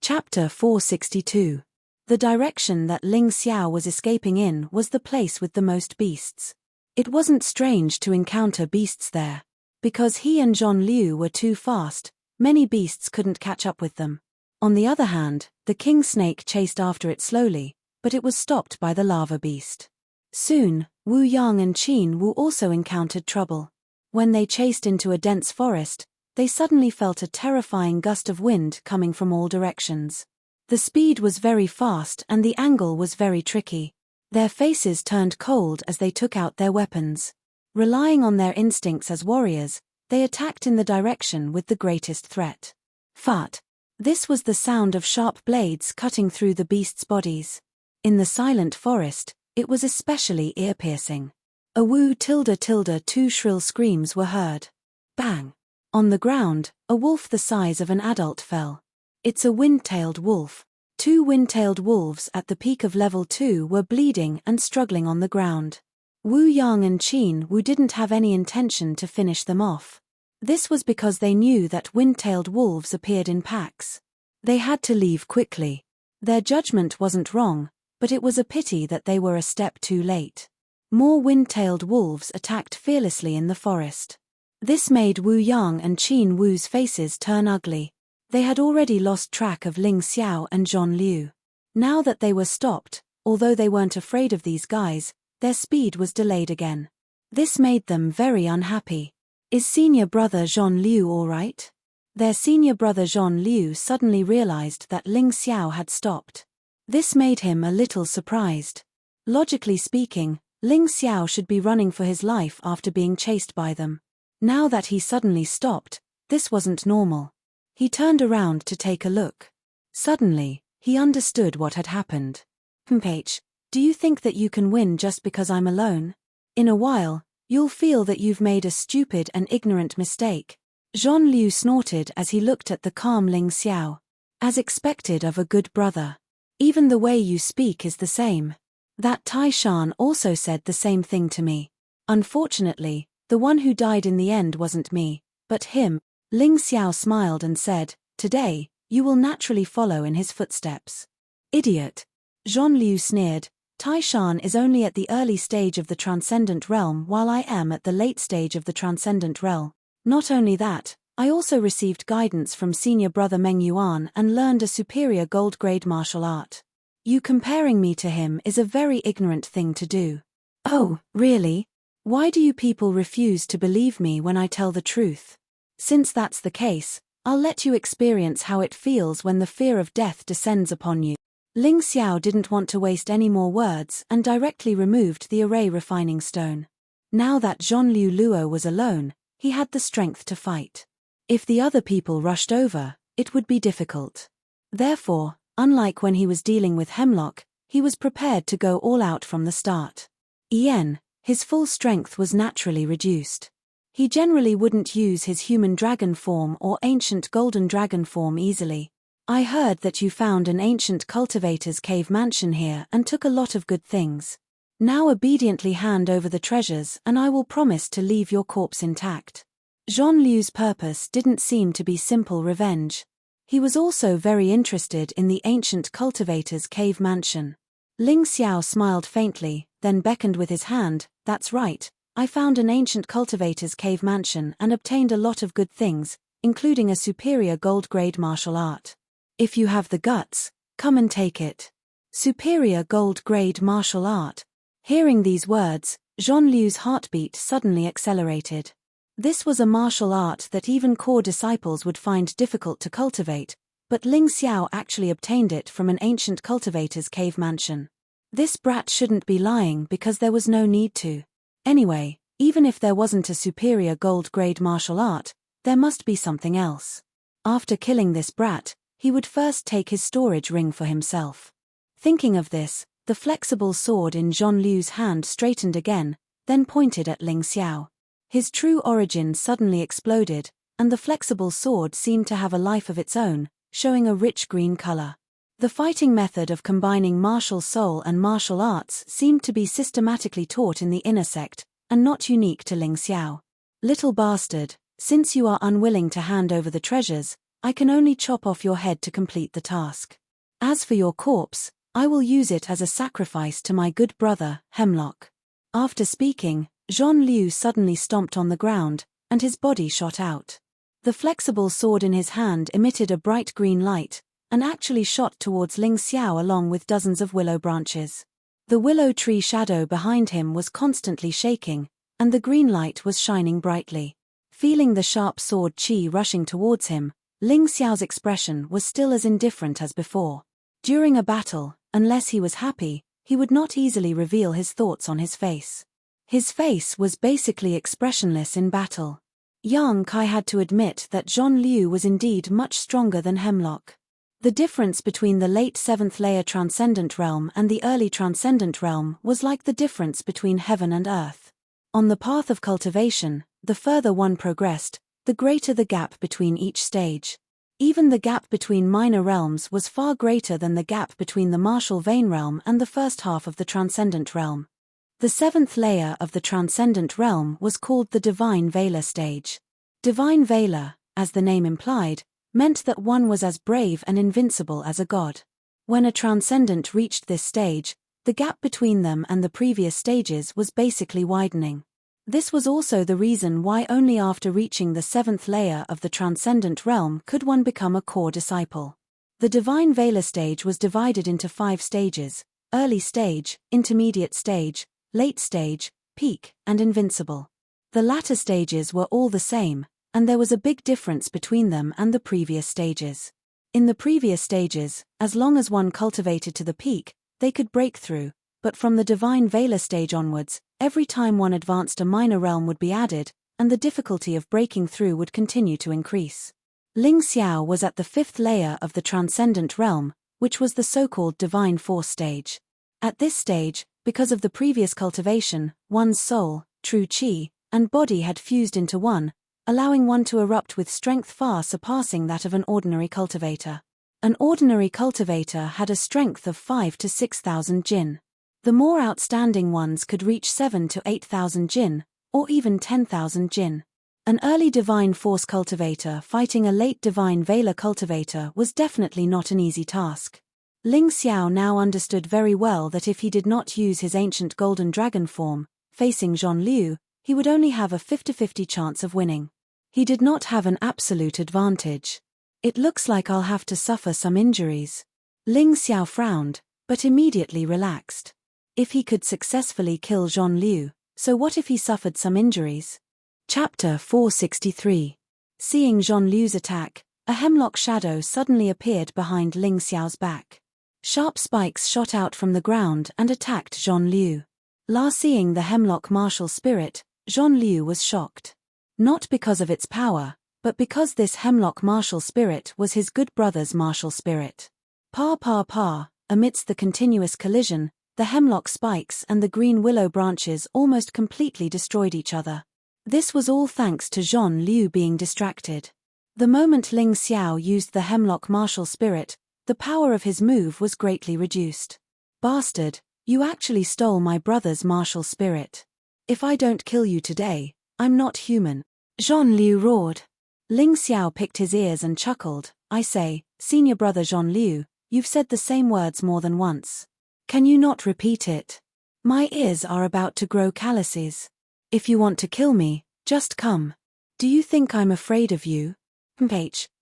Chapter 462. The direction that Ling Xiao was escaping in was the place with the most beasts. It wasn't strange to encounter beasts there. Because he and Zhon Liu were too fast, many beasts couldn't catch up with them. On the other hand, the king snake chased after it slowly, but it was stopped by the lava beast. Soon, Wu Yang and Qin Wu also encountered trouble. When they chased into a dense forest, they suddenly felt a terrifying gust of wind coming from all directions. The speed was very fast and the angle was very tricky. Their faces turned cold as they took out their weapons. Relying on their instincts as warriors, they attacked in the direction with the greatest threat. Fart. This was the sound of sharp blades cutting through the beasts' bodies. In the silent forest, it was especially ear-piercing. A woo tilde tilde, two shrill screams were heard. Bang! On the ground, a wolf the size of an adult fell. It's a wind-tailed wolf. Two wind-tailed wolves at the peak of level 2 were bleeding and struggling on the ground. Wu Yang and Qin Wu didn't have any intention to finish them off. This was because they knew that wind-tailed wolves appeared in packs. They had to leave quickly. Their judgment wasn't wrong, but it was a pity that they were a step too late. More wind-tailed wolves attacked fearlessly in the forest. This made Wu Yang and Qin Wu's faces turn ugly. They had already lost track of Ling Xiao and Zhon Liu. Now that they were stopped, although they weren't afraid of these guys, their speed was delayed again. This made them very unhappy. Is senior brother Zhon Liu all right? Their senior brother Zhon Liu suddenly realized that Ling Xiao had stopped. This made him a little surprised. Logically speaking, Ling Xiao should be running for his life after being chased by them. Now that he suddenly stopped, this wasn't normal. He turned around to take a look. Suddenly, he understood what had happened. H, do you think that you can win just because I'm alone? In a while, you'll feel that you've made a stupid and ignorant mistake. Zhon Liu snorted as he looked at the calm Ling Xiao. As expected of a good brother. Even the way you speak is the same. That Tai Shan also said the same thing to me. Unfortunately, the one who died in the end wasn't me, but him. Ling Xiao smiled and said, today, you will naturally follow in his footsteps. Idiot. Zhon Liu sneered, Tai Shan is only at the early stage of the transcendent realm while I am at the late stage of the transcendent realm. Not only that, I also received guidance from senior brother Meng Yuan and learned a superior gold-grade martial art. You comparing me to him is a very ignorant thing to do. Oh, really? Why do you people refuse to believe me when I tell the truth? Since that's the case, I'll let you experience how it feels when the fear of death descends upon you. Ling Xiao didn't want to waste any more words and directly removed the array refining stone. Now that Zhon Liu Luo was alone, he had the strength to fight. If the other people rushed over, it would be difficult. Therefore, unlike when he was dealing with Hemlock, he was prepared to go all out from the start. Yen, his full strength was naturally reduced. He generally wouldn't use his human dragon form or ancient golden dragon form easily. I heard that you found an ancient cultivator's cave mansion here and took a lot of good things. Now obediently hand over the treasures and I will promise to leave your corpse intact. Zhon Liu's purpose didn't seem to be simple revenge. He was also very interested in the ancient cultivator's cave mansion. Ling Xiao smiled faintly, then beckoned with his hand, that's right, I found an ancient cultivator's cave mansion and obtained a lot of good things, including a superior gold-grade martial art. If you have the guts, come and take it. Superior gold-grade martial art. Hearing these words, Zhon Liu's heartbeat suddenly accelerated. This was a martial art that even core disciples would find difficult to cultivate, but Ling Xiao actually obtained it from an ancient cultivator's cave mansion. This brat shouldn't be lying because there was no need to. Anyway, even if there wasn't a superior gold-grade martial art, there must be something else. After killing this brat, he would first take his storage ring for himself. Thinking of this, the flexible sword in Zhon Liu's hand straightened again, then pointed at Ling Xiao. His true origin suddenly exploded, and the flexible sword seemed to have a life of its own, showing a rich green color. The fighting method of combining martial soul and martial arts seemed to be systematically taught in the inner sect, and not unique to Ling Xiao. Little bastard, since you are unwilling to hand over the treasures, I can only chop off your head to complete the task. As for your corpse, I will use it as a sacrifice to my good brother, Hemlock. After speaking, Zhon Liu suddenly stomped on the ground, and his body shot out. The flexible sword in his hand emitted a bright green light, and actually shot towards Ling Xiao along with dozens of willow branches. The willow tree shadow behind him was constantly shaking, and the green light was shining brightly. Feeling the sharp sword chi rushing towards him, Ling Xiao's expression was still as indifferent as before. During a battle, unless he was happy, he would not easily reveal his thoughts on his face. His face was basically expressionless in battle. Yang Kai had to admit that Zhon Liu was indeed much stronger than Hemlock. The difference between the late 7th layer Transcendent Realm and the early Transcendent Realm was like the difference between heaven and earth. On the path of cultivation, the further one progressed, the greater the gap between each stage. Even the gap between minor realms was far greater than the gap between the martial vein realm and the first half of the Transcendent Realm. The 7th layer of the Transcendent Realm was called the Divine Veiler stage. Divine Veiler, as the name implied, meant that one was as brave and invincible as a god. When a Transcendent reached this stage, the gap between them and the previous stages was basically widening. This was also the reason why only after reaching the 7th layer of the Transcendent Realm could one become a core disciple. The Divine Veiler stage was divided into 5 stages: early stage, intermediate stage, late stage, peak, and invincible. The latter stages were all the same, and there was a big difference between them and the previous stages. In the previous stages, as long as one cultivated to the peak, they could break through, but from the Divine Veiler stage onwards, every time one advanced a minor realm would be added, and the difficulty of breaking through would continue to increase. Ling Xiao was at the 5th layer of the Transcendent Realm, which was the so-called Divine Force stage. At this stage, because of the previous cultivation, one's soul, true qi, and body had fused into one, allowing one to erupt with strength far surpassing that of an ordinary cultivator. An ordinary cultivator had a strength of 5 to 6,000 jin. The more outstanding ones could reach 7 to 8,000 jin, or even 10,000 jin. An early divine force cultivator fighting a late divine Veiler cultivator was definitely not an easy task. Ling Xiao now understood very well that if he did not use his ancient golden dragon form, facing Zhon Liu, he would only have a 50-50 chance of winning. He did not have an absolute advantage. It looks like I'll have to suffer some injuries. Ling Xiao frowned, but immediately relaxed. If he could successfully kill Zhon Liu, so what if he suffered some injuries? Chapter 463. Seeing Zhon Liu's attack, a hemlock shadow suddenly appeared behind Ling Xiao's back. Sharp spikes shot out from the ground and attacked Zhon Liu. Seeing the hemlock martial spirit, Zhon Liu was shocked. Not because of its power, but because this hemlock martial spirit was his good brother's martial spirit. Amidst the continuous collision, the hemlock spikes and the green willow branches almost completely destroyed each other. This was all thanks to Zhon Liu being distracted. The moment Ling Xiao used the hemlock martial spirit, the power of his move was greatly reduced. Bastard, you actually stole my brother's martial spirit. If I don't kill you today, I'm not human. Zhon Liu roared. Ling Xiao picked his ears and chuckled. I say, senior brother Zhon Liu, you've said the same words more than once. Can you not repeat it? My ears are about to grow calluses. If you want to kill me, just come. Do you think I'm afraid of you?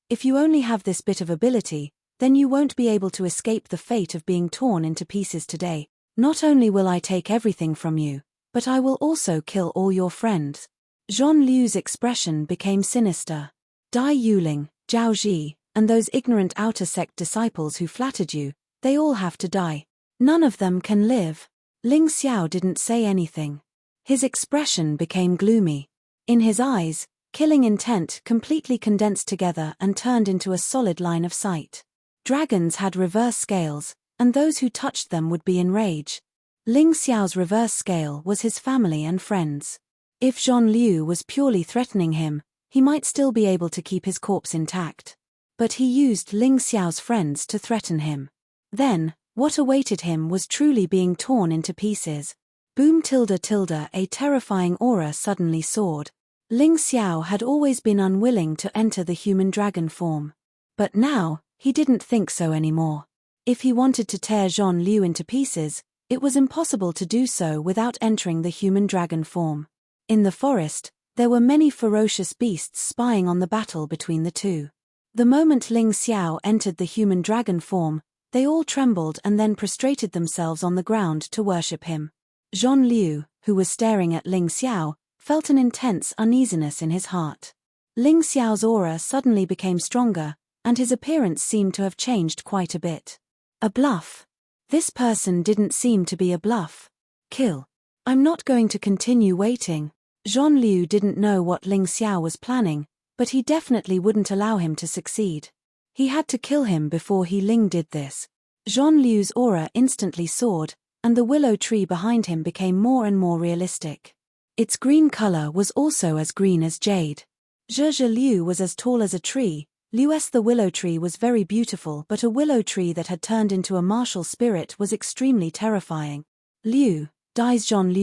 If you only have this bit of ability, then you won't be able to escape the fate of being torn into pieces today. Not only will I take everything from you, but I will also kill all your friends. Zhon Liu's expression became sinister. Dai Yuling, Zhao Ji, and those ignorant outer sect disciples who flattered you, they all have to die. None of them can live. Ling Xiao didn't say anything. His expression became gloomy. In his eyes, killing intent completely condensed together and turned into a solid line of sight. Dragons had reverse scales, and those who touched them would be in rage. Ling Xiao's reverse scale was his family and friends. If Zhon Liu was purely threatening him, he might still be able to keep his corpse intact. But he used Ling Xiao's friends to threaten him. Then, what awaited him was truly being torn into pieces. Boom tilde, a terrifying aura suddenly soared. Ling Xiao had always been unwilling to enter the human dragon form. But now, he didn't think so anymore. If he wanted to tear Zhon Liu into pieces, it was impossible to do so without entering the human dragon form. In the forest, there were many ferocious beasts spying on the battle between the two. The moment Ling Xiao entered the human dragon form, they all trembled and then prostrated themselves on the ground to worship him. Zhon Liu, who was staring at Ling Xiao, felt an intense uneasiness in his heart. Ling Xiao's aura suddenly became stronger, and his appearance seemed to have changed quite a bit. A bluff. This person didn't seem to be a bluff. Kill. I'm not going to continue waiting. Zhon Liu didn't know what Ling Xiao was planning, but he definitely wouldn't allow him to succeed. He had to kill him before Ling did this. Zhon Liu's aura instantly soared, and the willow tree behind him became more and more realistic. Its green color was also as green as jade. Zhe Liu was as tall as a tree. Liu's the willow tree was very beautiful, but a willow tree that had turned into a martial spirit was extremely terrifying. Liu, dies Zhon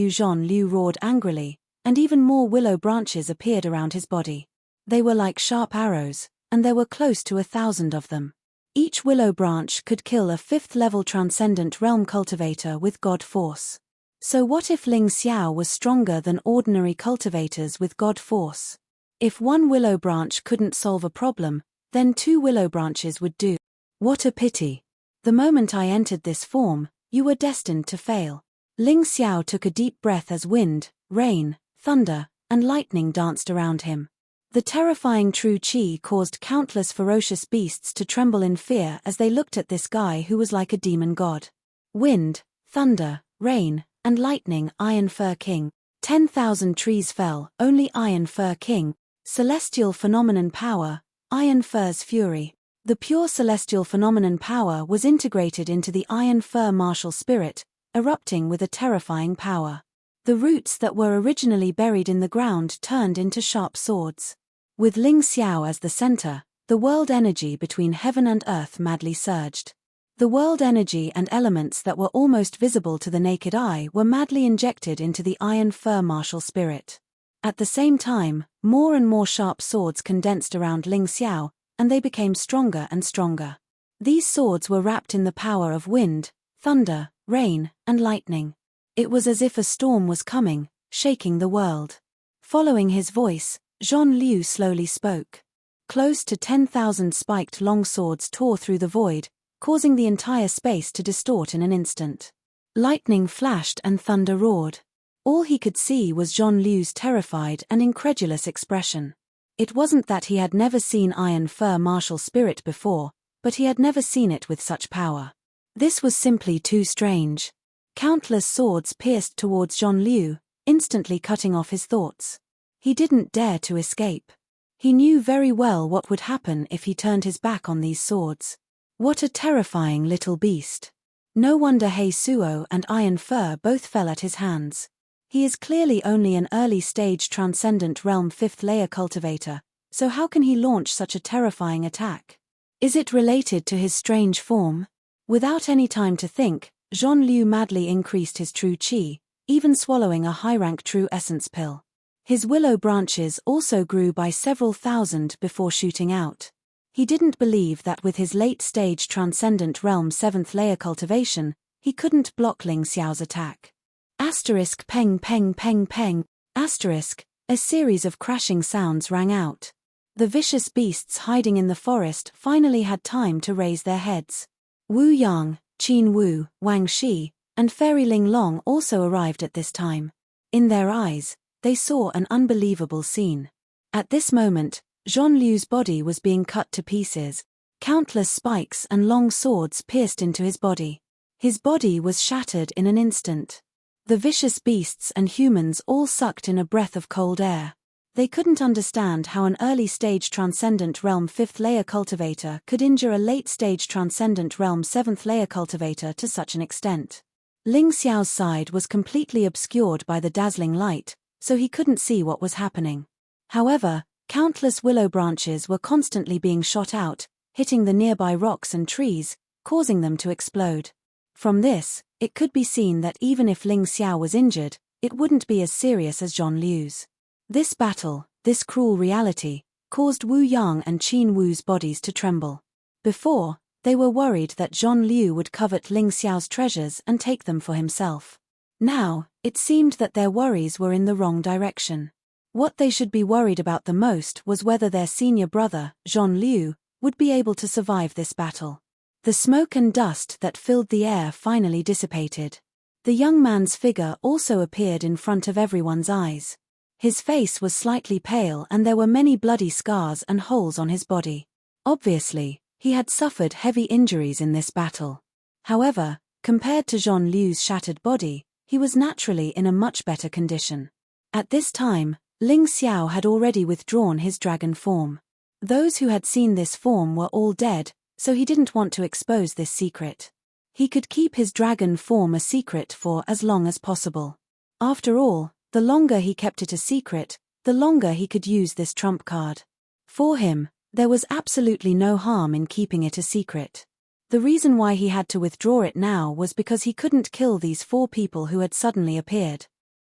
Liu roared angrily, and even more willow branches appeared around his body. They were like sharp arrows, and there were close to 1,000 of them. Each willow branch could kill a 5th-level transcendent realm cultivator with god force. So what if Ling Xiao was stronger than ordinary cultivators with god force? If one willow branch couldn't solve a problem, then 2 willow branches would do. What a pity. The moment I entered this form, you were destined to fail. Ling Xiao took a deep breath as wind, rain, thunder, and lightning danced around him. The terrifying true qi caused countless ferocious beasts to tremble in fear as they looked at this guy who was like a demon god. Wind, thunder, rain, and lightning. Iron Fur King. 10,000 trees fell, only Iron Fur King. Celestial phenomenon power, Iron Fur's fury. The pure celestial phenomenon power was integrated into the Iron Fur martial spirit, erupting with a terrifying power. The roots that were originally buried in the ground turned into sharp swords. With Ling Xiao as the center, the world energy between heaven and earth madly surged. The world energy and elements that were almost visible to the naked eye were madly injected into the Iron Fur martial spirit. At the same time, more and more sharp swords condensed around Ling Xiao, and they became stronger and stronger. These swords were wrapped in the power of wind, thunder, rain, and lightning. It was as if a storm was coming, shaking the world. Following his voice, Zhon Liu slowly spoke. Close to 10,000 spiked long swords tore through the void, causing the entire space to distort in an instant. Lightning flashed and thunder roared. All he could see was Zhon Liu's terrified and incredulous expression. It wasn't that he had never seen Iron Fur martial spirit before, but he had never seen it with such power. This was simply too strange. Countless swords pierced towards Zhon Liu, instantly cutting off his thoughts. He didn't dare to escape. He knew very well what would happen if he turned his back on these swords. What a terrifying little beast. No wonder He Suo and Iron Fur both fell at his hands. He is clearly only an early-stage transcendent realm 5th-layer cultivator, so how can he launch such a terrifying attack? Is it related to his strange form? Without any time to think, Zhon Liu madly increased his true qi, even swallowing a high-rank true essence pill. His willow branches also grew by several thousand before shooting out. He didn't believe that with his late-stage transcendent realm 7th-layer cultivation, he couldn't block Ling Xiao's attack. Asterisk peng peng peng peng, asterisk, a series of crashing sounds rang out. The vicious beasts hiding in the forest finally had time to raise their heads. Wu Yang, Qin Wu, Wang Shi, and Fairy Ling Long also arrived at this time. In their eyes, they saw an unbelievable scene. At this moment, Zhon Liu's body was being cut to pieces. Countless spikes and long swords pierced into his body. His body was shattered in an instant. The vicious beasts and humans all sucked in a breath of cold air. They couldn't understand how an early-stage transcendent realm 5th-layer cultivator could injure a late-stage transcendent realm 7th-layer cultivator to such an extent. Ling Xiao's side was completely obscured by the dazzling light, so he couldn't see what was happening. However, countless willow branches were constantly being shot out, hitting the nearby rocks and trees, causing them to explode. From this, it could be seen that even if Ling Xiao was injured, it wouldn't be as serious as Zhon Liu's. This battle, this cruel reality, caused Wu Yang and Qin Wu's bodies to tremble. Before, they were worried that Zhon Liu would covet Ling Xiao's treasures and take them for himself. Now, it seemed that their worries were in the wrong direction. What they should be worried about the most was whether their senior brother, Zhon Liu, would be able to survive this battle. The smoke and dust that filled the air finally dissipated. The young man's figure also appeared in front of everyone's eyes. His face was slightly pale and there were many bloody scars and holes on his body. Obviously, he had suffered heavy injuries in this battle. However, compared to Zhon Liu's shattered body, he was naturally in a much better condition. At this time, Ling Xiao had already withdrawn his dragon form. Those who had seen this form were all dead, so he didn't want to expose this secret. He could keep his dragon form a secret for as long as possible. After all, the longer he kept it a secret, the longer he could use this trump card. For him, there was absolutely no harm in keeping it a secret. The reason why he had to withdraw it now was because he couldn't kill these 4 people who had suddenly appeared.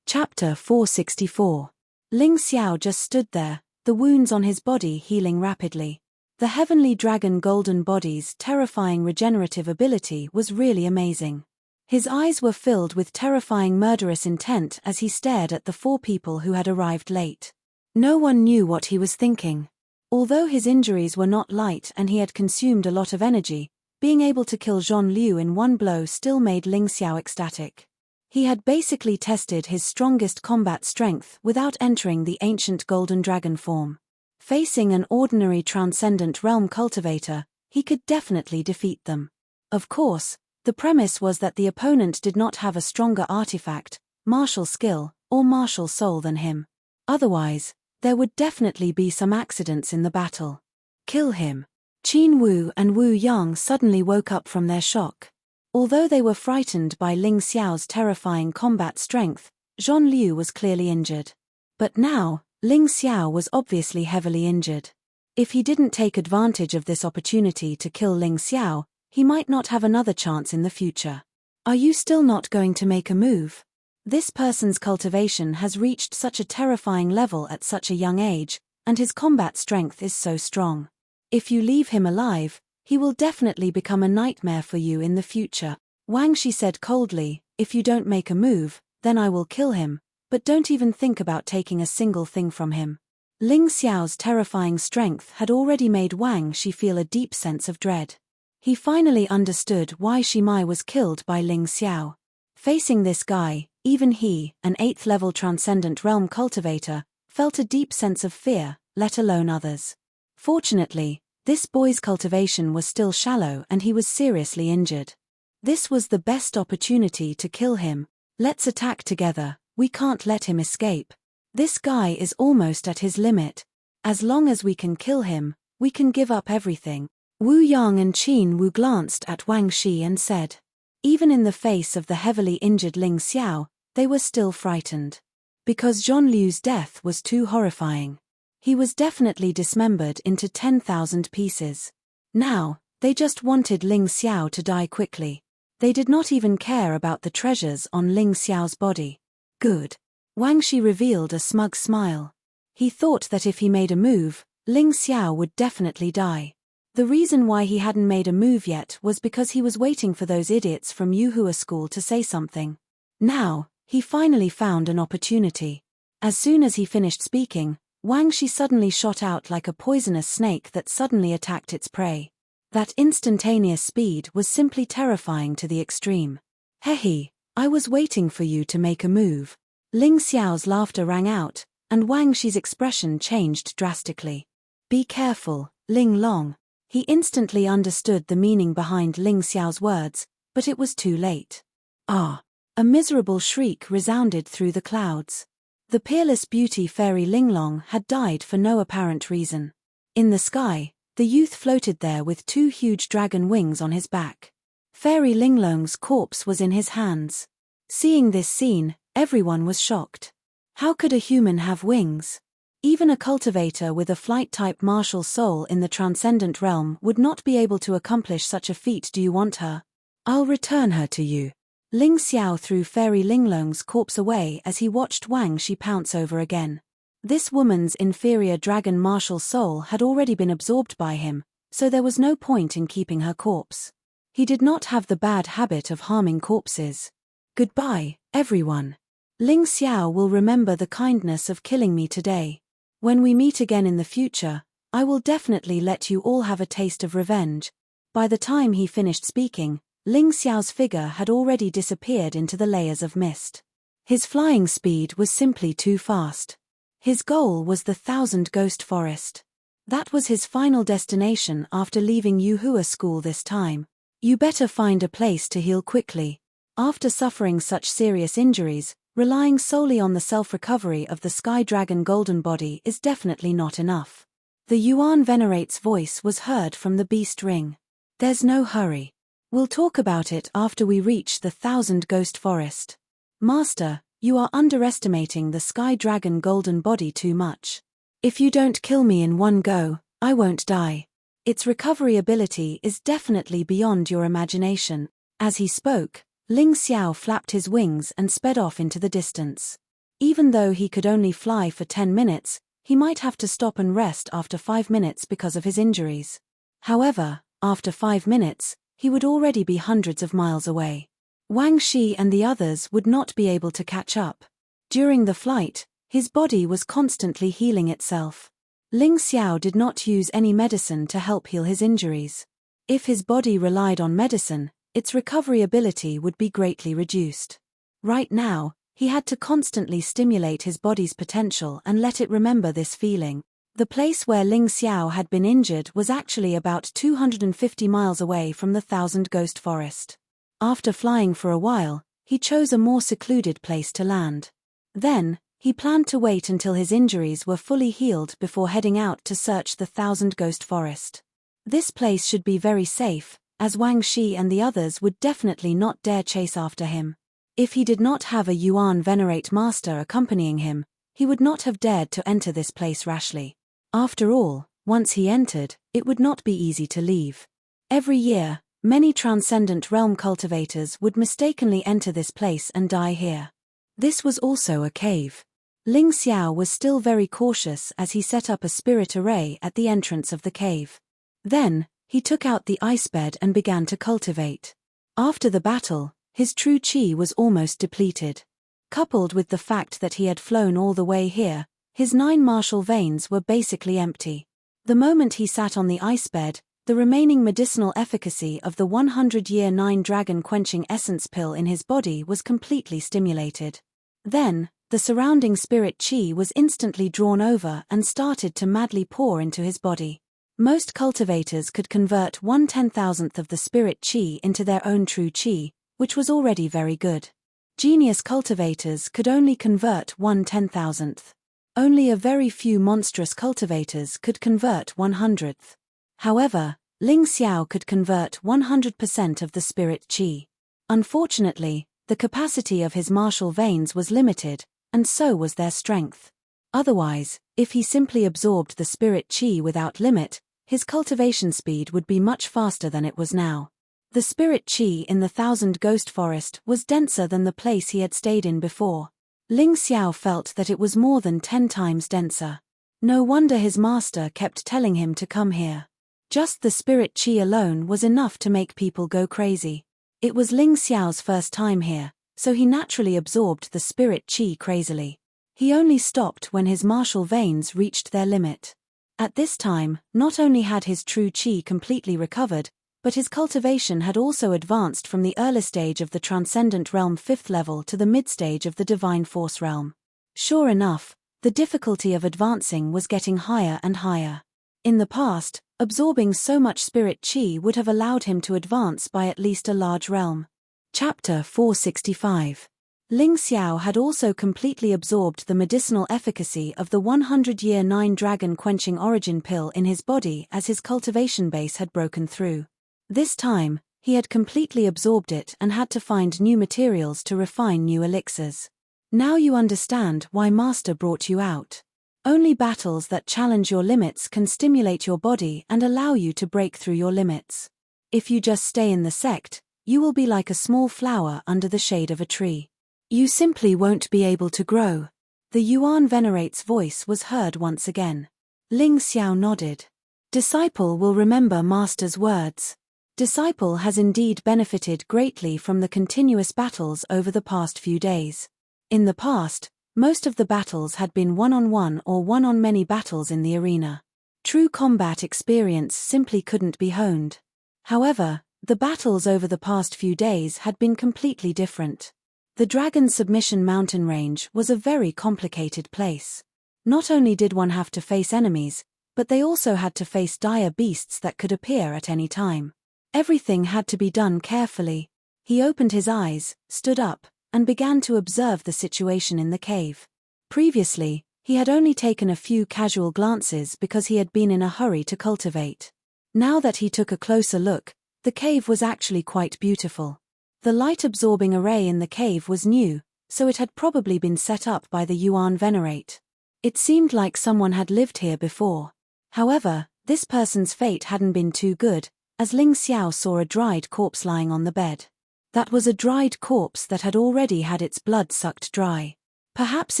Chapter 464. Ling Xiao just stood there, the wounds on his body healing rapidly. The heavenly dragon golden body's terrifying regenerative ability was really amazing. His eyes were filled with terrifying murderous intent as he stared at the 4 people who had arrived late. No one knew what he was thinking. Although his injuries were not light and he had consumed a lot of energy, being able to kill Zhon Liu in one blow still made Ling Xiao ecstatic. He had basically tested his strongest combat strength without entering the ancient golden dragon form. Facing an ordinary transcendent realm cultivator, he could definitely defeat them. Of course, the premise was that the opponent did not have a stronger artifact, martial skill, or martial soul than him. Otherwise, there would definitely be some accidents in the battle. Kill him. Qin Wu and Wu Yang suddenly woke up from their shock. Although they were frightened by Ling Xiao's terrifying combat strength, Zhon Liu was clearly injured. But now, Ling Xiao was obviously heavily injured. If he didn't take advantage of this opportunity to kill Ling Xiao, he might not have another chance in the future. Are you still not going to make a move? This person's cultivation has reached such a terrifying level at such a young age, and his combat strength is so strong. If you leave him alive, he will definitely become a nightmare for you in the future. Wang Shi said coldly, if you don't make a move, then I will kill him, but don't even think about taking a single thing from him. Ling Xiao's terrifying strength had already made Wang Shi feel a deep sense of dread. He finally understood why Shimai was killed by Ling Xiao. Facing this guy, even he, an 8th level transcendent realm cultivator, felt a deep sense of fear, let alone others. Fortunately, this boy's cultivation was still shallow and he was seriously injured. This was the best opportunity to kill him. Let's attack together, we can't let him escape. This guy is almost at his limit. As long as we can kill him, we can give up everything. Wu Yang and Qin Wu glanced at Wang Shi and said. Even in the face of the heavily injured Ling Xiao, they were still frightened. Because Zhon Liu's death was too horrifying. He was definitely dismembered into 10,000 pieces. Now, they just wanted Ling Xiao to die quickly. They did not even care about the treasures on Ling Xiao's body. Good. Wang Shi revealed a smug smile. He thought that if he made a move, Ling Xiao would definitely die. The reason why he hadn't made a move yet was because he was waiting for those idiots from Yuhua school to say something. Now, he finally found an opportunity. As soon as he finished speaking, Wang Shi suddenly shot out like a poisonous snake that suddenly attacked its prey. That instantaneous speed was simply terrifying to the extreme. Hehe, I was waiting for you to make a move. Ling Xiao's laughter rang out, and Wang Shi's expression changed drastically. Be careful, Ling Long. He instantly understood the meaning behind Ling Xiao's words, but it was too late. Ah! A miserable shriek resounded through the clouds. The peerless beauty fairy Linglong had died for no apparent reason. In the sky, the youth floated there with 2 huge dragon wings on his back. Fairy Linglong's corpse was in his hands. Seeing this scene, everyone was shocked. How could a human have wings? Even a cultivator with a flight-type martial soul in the transcendent realm would not be able to accomplish such a feat. Do you want her? I'll return her to you. Ling Xiao threw Fairy Linglong's corpse away as he watched Wang Shi pounce over again. This woman's inferior dragon martial soul had already been absorbed by him, so there was no point in keeping her corpse. He did not have the bad habit of harming corpses. Goodbye, everyone. Ling Xiao will remember the kindness of killing me today. When we meet again in the future, I will definitely let you all have a taste of revenge. By the time he finished speaking, Ling Xiao's figure had already disappeared into the layers of mist. His flying speed was simply too fast. His goal was the 1,000 Ghost Forest. That was his final destination after leaving Yuhua school this time. You better find a place to heal quickly. After suffering such serious injuries, Relying solely on the self-recovery of the Sky Dragon golden body is definitely not enough. The Yuan Venerate's voice was heard from the beast ring. There's no hurry. We'll talk about it after we reach the Thousand Ghost Forest. Master, you are underestimating the Sky Dragon golden body too much. If you don't kill me in one go, I won't die. Its recovery ability is definitely beyond your imagination. As he spoke, Ling Xiao flapped his wings and sped off into the distance. Even though he could only fly for 10 minutes, he might have to stop and rest after 5 minutes because of his injuries. However, after 5 minutes, he would already be hundreds of miles away. Wang Shi and the others would not be able to catch up. During the flight, his body was constantly healing itself. Ling Xiao did not use any medicine to help heal his injuries. If his body relied on medicine, its recovery ability would be greatly reduced. Right now, he had to constantly stimulate his body's potential and let it remember this feeling. The place where Ling Xiao had been injured was actually about 250 miles away from the Thousand Ghost Forest. After flying for a while, he chose a more secluded place to land. Then, he planned to wait until his injuries were fully healed before heading out to search the Thousand Ghost Forest. This place should be very safe, as Wang Shi and the others would definitely not dare chase after him. If he did not have a Yuan Venerate master accompanying him, he would not have dared to enter this place rashly. After all, once he entered, it would not be easy to leave. Every year, many transcendent realm cultivators would mistakenly enter this place and die here. This was also a cave. Ling Xiao was still very cautious as he set up a spirit array at the entrance of the cave. Then, he took out the ice bed and began to cultivate. After the battle, his true qi was almost depleted. Coupled with the fact that he had flown all the way here, his 9 martial veins were basically empty. The moment he sat on the ice bed, the remaining medicinal efficacy of the 100-year 9 dragon quenching essence pill in his body was completely stimulated. Then, the surrounding spirit qi was instantly drawn over and started to madly pour into his body. Most cultivators could convert 1/10,000th of the spirit qi into their own true qi, which was already very good. Genius cultivators could only convert 1/10,000th. Only a very few monstrous cultivators could convert 100th. However, Ling Xiao could convert 100% of the spirit qi. Unfortunately, the capacity of his martial veins was limited, and so was their strength. Otherwise, if he simply absorbed the spirit qi without limit, his cultivation speed would be much faster than it was now. The spirit qi in the Thousand Ghost Forest was denser than the place he had stayed in before. Ling Xiao felt that it was more than 10 times denser. No wonder his master kept telling him to come here. Just the spirit qi alone was enough to make people go crazy. It was Ling Xiao's first time here, so he naturally absorbed the spirit qi crazily. He only stopped when his martial veins reached their limit. At this time, not only had his true qi completely recovered, but his cultivation had also advanced from the early stage of the Transcendent Realm 5th level to the mid-stage of the Divine Force Realm. Sure enough, the difficulty of advancing was getting higher and higher. In the past, absorbing so much spirit qi would have allowed him to advance by at least a large realm. Chapter 465. Ling Xiao had also completely absorbed the medicinal efficacy of the 100-year 9 dragon quenching origin pill in his body as his cultivation base had broken through. This time, he had completely absorbed it and had to find new materials to refine new elixirs. Now you understand why Master brought you out. Only battles that challenge your limits can stimulate your body and allow you to break through your limits. If you just stay in the sect, you will be like a small flower under the shade of a tree. You simply won't be able to grow. The Yuan Venerate's voice was heard once again. Ling Xiao nodded. Disciple will remember Master's words. Disciple has indeed benefited greatly from the continuous battles over the past few days. In the past, most of the battles had been one-on-one or one-on-many battles in the arena. True combat experience simply couldn't be honed. However, the battles over the past few days had been completely different. The Dragon Submission mountain range was a very complicated place. Not only did one have to face enemies, but they also had to face dire beasts that could appear at any time. Everything had to be done carefully. He opened his eyes, stood up, and began to observe the situation in the cave. Previously, he had only taken a few casual glances because he had been in a hurry to cultivate. Now that he took a closer look, the cave was actually quite beautiful. The light-absorbing array in the cave was new, so it had probably been set up by the Yuan Venerate. It seemed like someone had lived here before. However, this person's fate hadn't been too good, as Ling Xiao saw a dried corpse lying on the bed. That was a dried corpse that had already had its blood sucked dry. Perhaps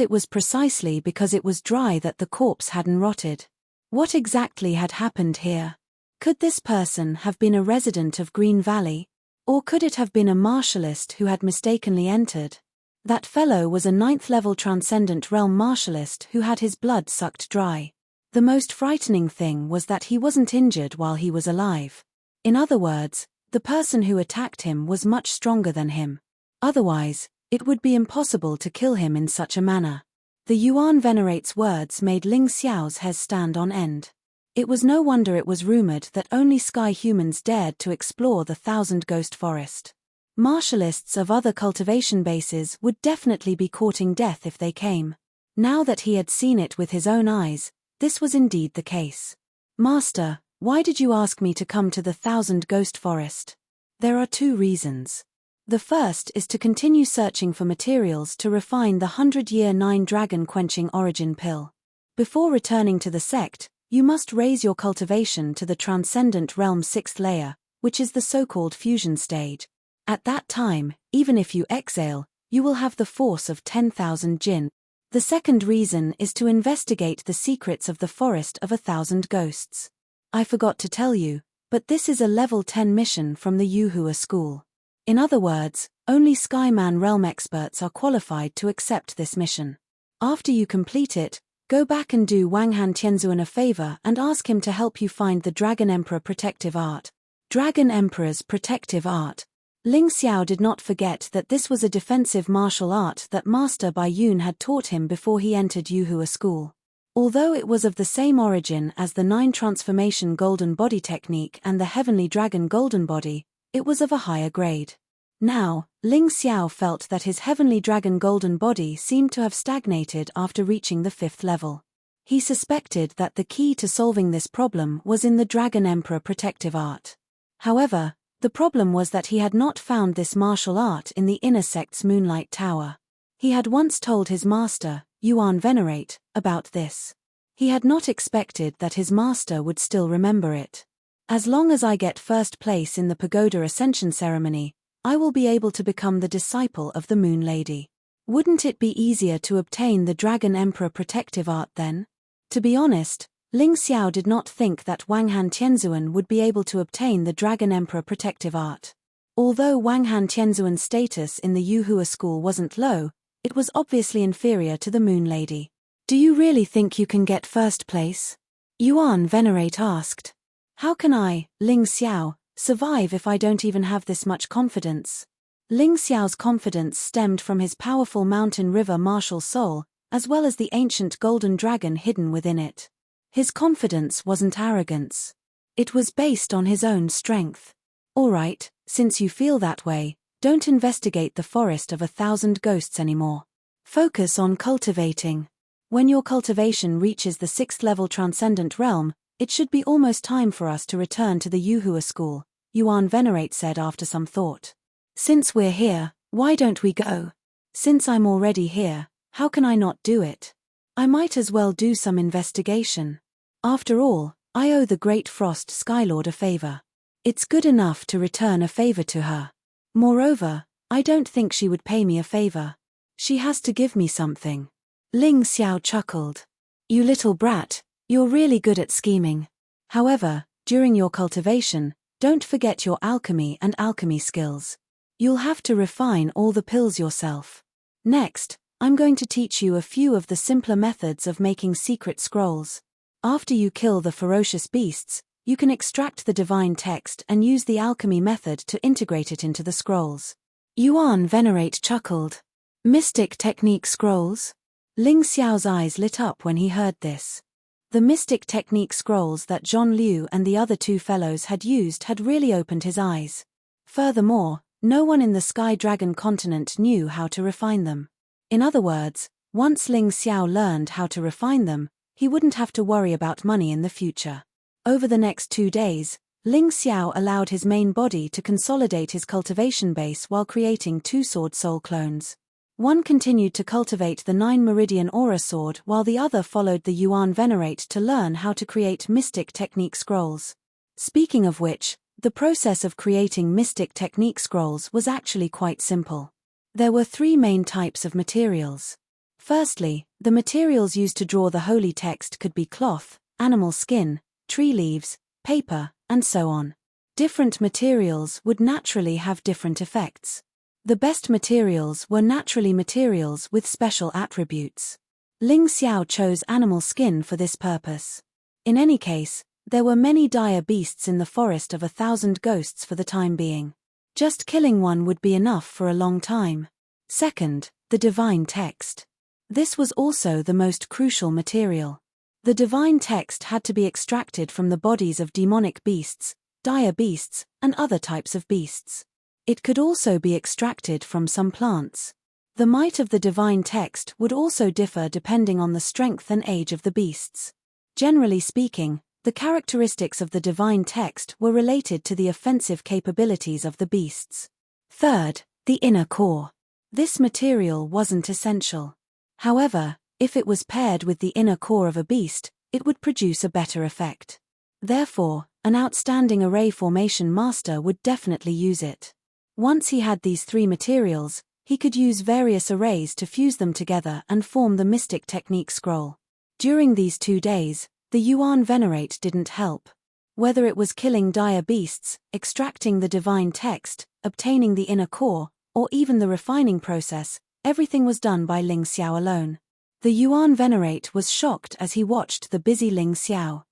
it was precisely because it was dry that the corpse hadn't rotted. What exactly had happened here? Could this person have been a resident of Green Valley? Or could it have been a martialist who had mistakenly entered? That fellow was a 9th-level Transcendent Realm martialist who had his blood sucked dry. The most frightening thing was that he wasn't injured while he was alive. In other words, the person who attacked him was much stronger than him. Otherwise, it would be impossible to kill him in such a manner. The Yuan Venerate's words made Ling Xiao's hair stand on end. It was no wonder it was rumored that only sky humans dared to explore the Thousand Ghost Forest. Martialists of other cultivation bases would definitely be courting death if they came. Now that he had seen it with his own eyes, this was indeed the case. Master, why did you ask me to come to the Thousand Ghost Forest? There are 2 reasons. The first is to continue searching for materials to refine the 100-year 9-dragon quenching origin pill. Before returning to the sect, you must raise your cultivation to the Transcendent Realm 6th layer, which is the so-called fusion stage. At that time, even if you exhale, you will have the force of 10,000 jinn. The second reason is to investigate the secrets of the Forest of 1,000 Ghosts. I forgot to tell you, but this is a level 10 mission from the Yuhua school. In other words, only Skyman realm experts are qualified to accept this mission. After you complete it, go back and do Wang Han Tianzuan a favor and ask him to help you find the Dragon Emperor Protective Art. Dragon Emperor's Protective Art. Ling Xiao did not forget that this was a defensive martial art that Master Bai Yun had taught him before he entered Yuhua school. Although it was of the same origin as the 9 transformation golden body technique and the heavenly dragon golden body, it was of a higher grade. Now, Ling Xiao felt that his heavenly dragon golden body seemed to have stagnated after reaching the 5th level. He suspected that the key to solving this problem was in the Dragon Emperor Protective Art. However, the problem was that he had not found this martial art in the inner sect's Moonlight Tower. He had once told his master, Yuan Venerate, about this. He had not expected that his master would still remember it. As long as I get first place in the Pagoda Ascension ceremony, I will be able to become the disciple of the Moon Lady. Wouldn't it be easier to obtain the Dragon Emperor Protective Art then? To be honest, Ling Xiao did not think that Wang Han Tianzuan would be able to obtain the Dragon Emperor Protective Art. Although Wang Han Tianzuan's status in the Yuhua school wasn't low, it was obviously inferior to the Moon Lady. Do you really think you can get first place? Yuan Venerate asked. How can I, Ling Xiao, survive if I don't even have this much confidence? Ling Xiao's confidence stemmed from his powerful mountain river martial soul, as well as the ancient golden dragon hidden within it. His confidence wasn't arrogance. It was based on his own strength. Alright, since you feel that way, don't investigate the Forest of 1,000 Ghosts anymore. Focus on cultivating. When your cultivation reaches the 6th level Transcendent Realm, it should be almost time for us to return to the Yuhua school, Yuan Venerate said after some thought. Since we're here, why don't we go? Since I'm already here, how can I not do it? I might as well do some investigation. After all, I owe the Great Frost Skylord a favor. It's good enough to return a favor to her. Moreover, I don't think she would pay me a favor. She has to give me something. Ling Xiao chuckled. You little brat, you're really good at scheming. However, during your cultivation, don't forget your alchemy and alchemy skills. You'll have to refine all the pills yourself. Next, I'm going to teach you a few of the simpler methods of making secret scrolls. After you kill the ferocious beasts, you can extract the divine text and use the alchemy method to integrate it into the scrolls. Yuan Venerate chuckled. Mystic technique scrolls? Ling Xiao's eyes lit up when he heard this. The mystic technique scrolls that Zhong Liu and the other 2 fellows had used had really opened his eyes. Furthermore, no one in the Sky Dragon continent knew how to refine them. In other words, once Ling Xiao learned how to refine them, he wouldn't have to worry about money in the future. Over the next 2 days, Ling Xiao allowed his main body to consolidate his cultivation base while creating 2 sword soul clones. One continued to cultivate the 9 Meridian Aura Sword while the other followed the Yuan Venerate to learn how to create mystic technique scrolls. Speaking of which, the process of creating mystic technique scrolls was actually quite simple. There were 3 main types of materials. Firstly, the materials used to draw the holy text could be cloth, animal skin, tree leaves, paper, and so on. Different materials would naturally have different effects. The best materials were naturally materials with special attributes. Ling Xiao chose animal skin for this purpose. In any case, there were many dire beasts in the forest of 1,000 ghosts for the time being. Just killing one would be enough for a long time. Second, the divine text. This was also the most crucial material. The divine text had to be extracted from the bodies of demonic beasts, dire beasts, and other types of beasts. It could also be extracted from some plants. The might of the divine text would also differ depending on the strength and age of the beasts. Generally speaking, the characteristics of the divine text were related to the offensive capabilities of the beasts. Third, the inner core. This material wasn't essential. However, if it was paired with the inner core of a beast, it would produce a better effect. Therefore, an outstanding array formation master would definitely use it. Once he had these 3 materials, he could use various arrays to fuse them together and form the mystic technique scroll. During these 2 days, the Yuan Venerate didn't help. Whether it was killing dire beasts, extracting the divine text, obtaining the inner core, or even the refining process, everything was done by Ling Xiao alone. The Yuan Venerate was shocked as he watched the busy Ling Xiao.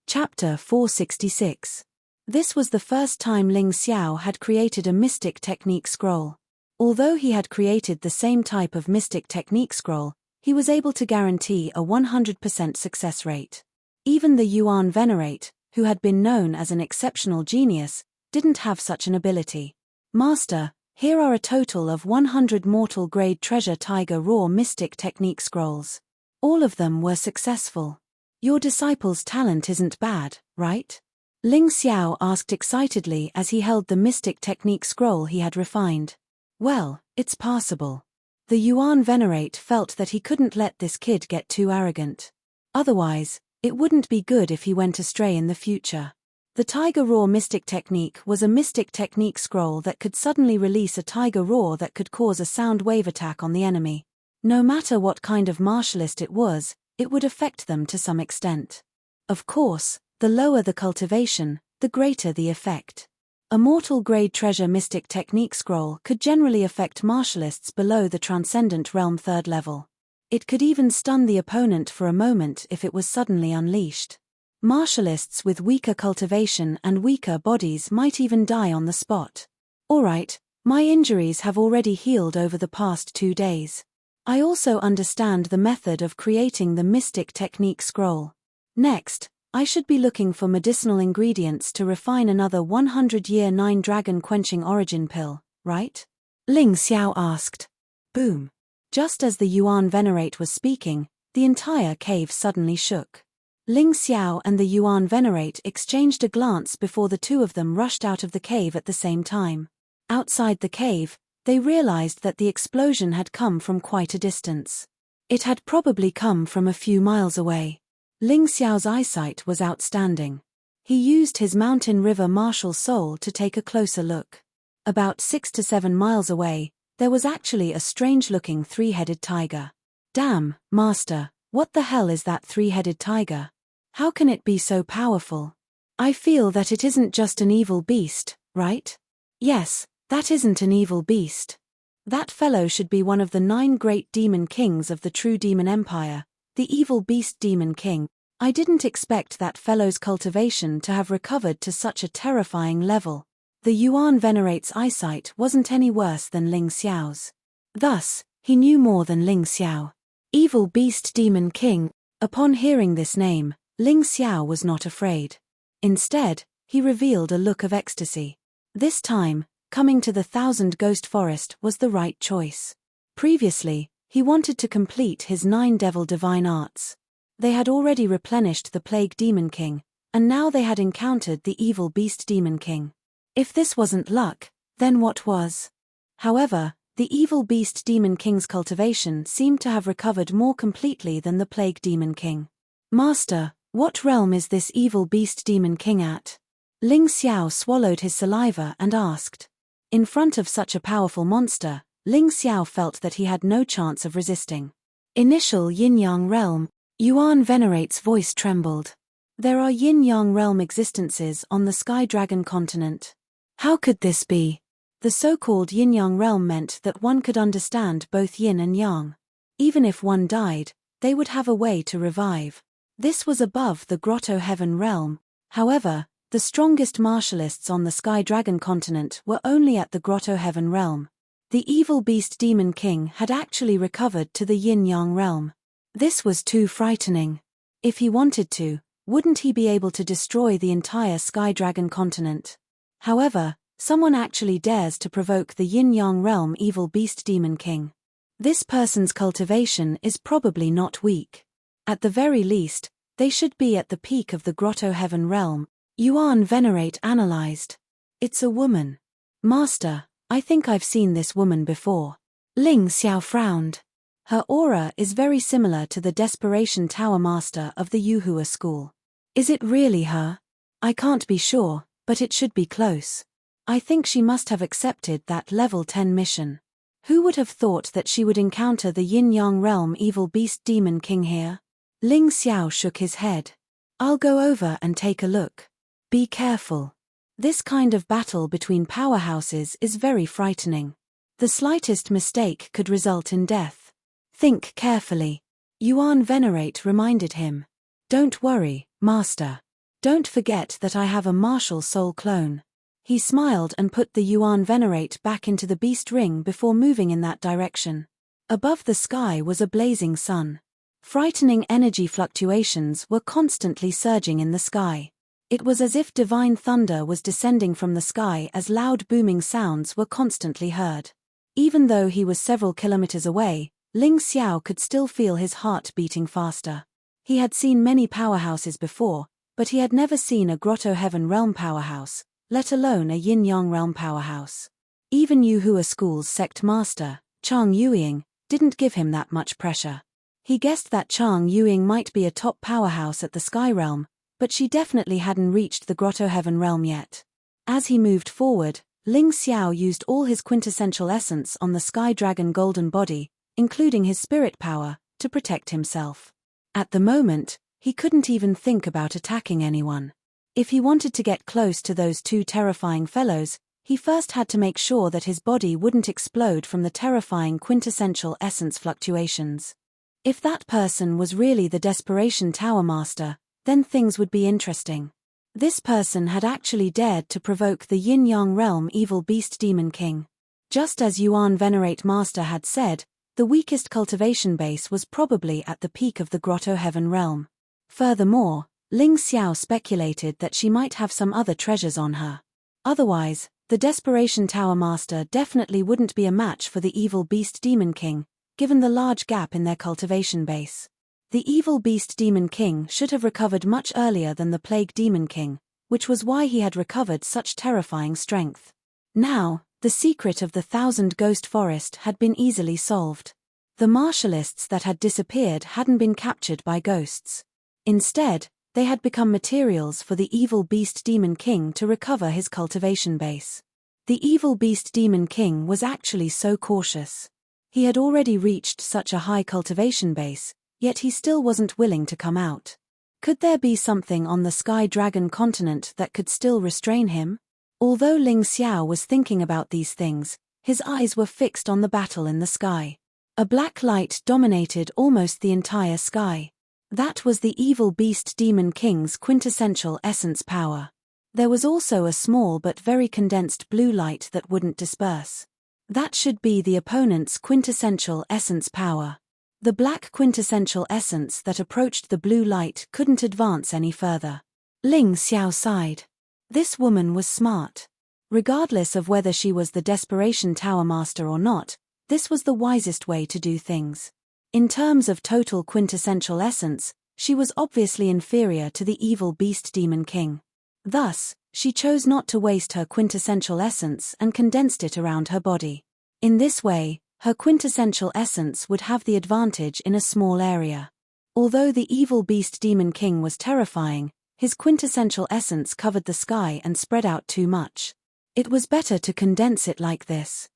Chapter 466. This was the first time Ling Xiao had created a mystic technique scroll. Although he had created the same type of mystic technique scroll, he was able to guarantee a 100% success rate. Even the Yuan Venerate, who had been known as an exceptional genius, didn't have such an ability. Master, here are a total of 100 mortal grade treasure tiger raw mystic technique scrolls. All of them were successful. Your disciple's talent isn't bad, right? Ling Xiao asked excitedly as he held the mystic technique scroll he had refined. Well, it's passable. The Yuan Venerate felt that he couldn't let this kid get too arrogant. Otherwise, it wouldn't be good if he went astray in the future. The Tiger Roar Mystic Technique was a mystic technique scroll that could suddenly release a tiger roar that could cause a sound wave attack on the enemy. No matter what kind of martialist it would affect them to some extent. Of course, the lower the cultivation, the greater the effect. A mortal grade treasure mystic technique scroll could generally affect martialists below the transcendent realm 3rd level. It could even stun the opponent for a moment if it was suddenly unleashed. Martialists with weaker cultivation and weaker bodies might even die on the spot. Alright, my injuries have already healed over the past 2 days. I also understand the method of creating the mystic technique scroll. Next, I should be looking for medicinal ingredients to refine another 100-year 9 dragon quenching origin pill, right? Ling Xiao asked. Boom. Just as the Yuan Venerate was speaking, the entire cave suddenly shook. Ling Xiao and the Yuan Venerate exchanged a glance before the 2 of them rushed out of the cave at the same time. Outside the cave, they realized that the explosion had come from quite a distance. It had probably come from a few miles away. Ling Xiao's eyesight was outstanding. He used his mountain river martial soul to take a closer look. About 6 to 7 miles away, there was actually a strange-looking 3-headed tiger. Damn, Master, what the hell is that 3-headed tiger? How can it be so powerful? I feel that it isn't just an evil beast, right? Yes, that isn't an evil beast. That fellow should be one of the 9 great demon kings of the true demon empire, the evil beast demon king. I didn't expect that fellow's cultivation to have recovered to such a terrifying level. The Yuan Venerate's eyesight wasn't any worse than Ling Xiao's. Thus, he knew more than Ling Xiao. Evil beast demon king. Upon hearing this name, Ling Xiao was not afraid. Instead, he revealed a look of ecstasy. This time, coming to the Thousand Ghost Forest was the right choice. Previously, he wanted to complete his 9 devil divine arts. They had already replenished the Plague Demon King, and now they had encountered the Evil Beast Demon King. If this wasn't luck, then what was? However, the Evil Beast Demon King's cultivation seemed to have recovered more completely than the Plague Demon King. Master, what realm is this Evil Beast Demon King at? Ling Xiao swallowed his saliva and asked. In front of such a powerful monster, Ling Xiao felt that he had no chance of resisting. Initial Yin-Yang realm. Yuan Venerate's voice trembled. There are Yin-Yang realm existences on the Sky Dragon continent. How could this be? The so-called Yin-Yang realm meant that one could understand both yin and yang. Even if one died, they would have a way to revive. This was above the Grotto Heaven realm. However, the strongest martialists on the Sky Dragon continent were only at the Grotto Heaven realm. The Evil Beast Demon King had actually recovered to the Yin-Yang realm. This was too frightening. If he wanted to, wouldn't he be able to destroy the entire Sky Dragon continent? However, someone actually dares to provoke the Yin-Yang realm Evil Beast Demon King. This person's cultivation is probably not weak. At the very least, they should be at the peak of the Grotto Heaven realm. Yuan Venerate analyzed. It's a woman. Master, I think I've seen this woman before. Ling Xiao frowned. Her aura is very similar to the Desperation Tower Master of the Yuhua school. Is it really her? I can't be sure, but it should be close. I think she must have accepted that level 10 mission. Who would have thought that she would encounter the Yin-Yang realm Evil Beast Demon King here? Ling Xiao shook his head. I'll go over and take a look. Be careful. This kind of battle between powerhouses is very frightening. The slightest mistake could result in death. Think carefully. Yuan Venerate reminded him. Don't worry, Master. Don't forget that I have a martial soul clone. He smiled and put the Yuan Venerate back into the beast ring before moving in that direction. Above the sky was a blazing sun. Frightening energy fluctuations were constantly surging in the sky. It was as if divine thunder was descending from the sky as loud booming sounds were constantly heard. Even though he was several kilometers away, Ling Xiao could still feel his heart beating faster. He had seen many powerhouses before, but he had never seen a Grotto Heaven realm powerhouse, let alone a Yin-Yang realm powerhouse. Even Yuhua School's sect master, Chang Yueying, didn't give him that much pressure. He guessed that Chang Yueying might be a top powerhouse at the Sky Realm, but she definitely hadn't reached the Grotto Heaven realm yet. As he moved forward, Ling Xiao used all his quintessential essence on the Sky Dragon golden body, including his spirit power, to protect himself. At the moment, he couldn't even think about attacking anyone. If he wanted to get close to those 2 terrifying fellows, he first had to make sure that his body wouldn't explode from the terrifying quintessential essence fluctuations. If that person was really the Desperation Tower Master, then things would be interesting. This person had actually dared to provoke the Yin-Yang realm Evil Beast Demon King. Just as Yuan Venerate Master had said, the weakest cultivation base was probably at the peak of the Grotto Heaven realm. Furthermore, Ling Xiao speculated that she might have some other treasures on her. Otherwise, the Desperation Tower Master definitely wouldn't be a match for the Evil Beast Demon King, given the large gap in their cultivation base. The Evil Beast Demon King should have recovered much earlier than the Plague Demon King, which was why he had recovered such terrifying strength. Now, the secret of the Thousand Ghost Forest had been easily solved. The martialists that had disappeared hadn't been captured by ghosts. Instead, they had become materials for the Evil Beast Demon King to recover his cultivation base. The Evil Beast Demon King was actually so cautious. He had already reached such a high cultivation base, yet he still wasn't willing to come out. Could there be something on the Sky Dragon continent that could still restrain him? Although Ling Xiao was thinking about these things, his eyes were fixed on the battle in the sky. A black light dominated almost the entire sky. That was the Evil Beast Demon King's quintessential essence power. There was also a small but very condensed blue light that wouldn't disperse. That should be the opponent's quintessential essence power. The black quintessential essence that approached the blue light couldn't advance any further. Ling Xiao sighed. This woman was smart. Regardless of whether she was the Desperation Tower Master or not, this was the wisest way to do things. In terms of total quintessential essence, she was obviously inferior to the evil beast Demon King. Thus, she chose not to waste her quintessential essence and condensed it around her body. In this way, her quintessential essence would have the advantage in a small area. Although the evil beast Demon King was terrifying, his quintessential essence covered the sky and spread out too much. It was better to condense it like this.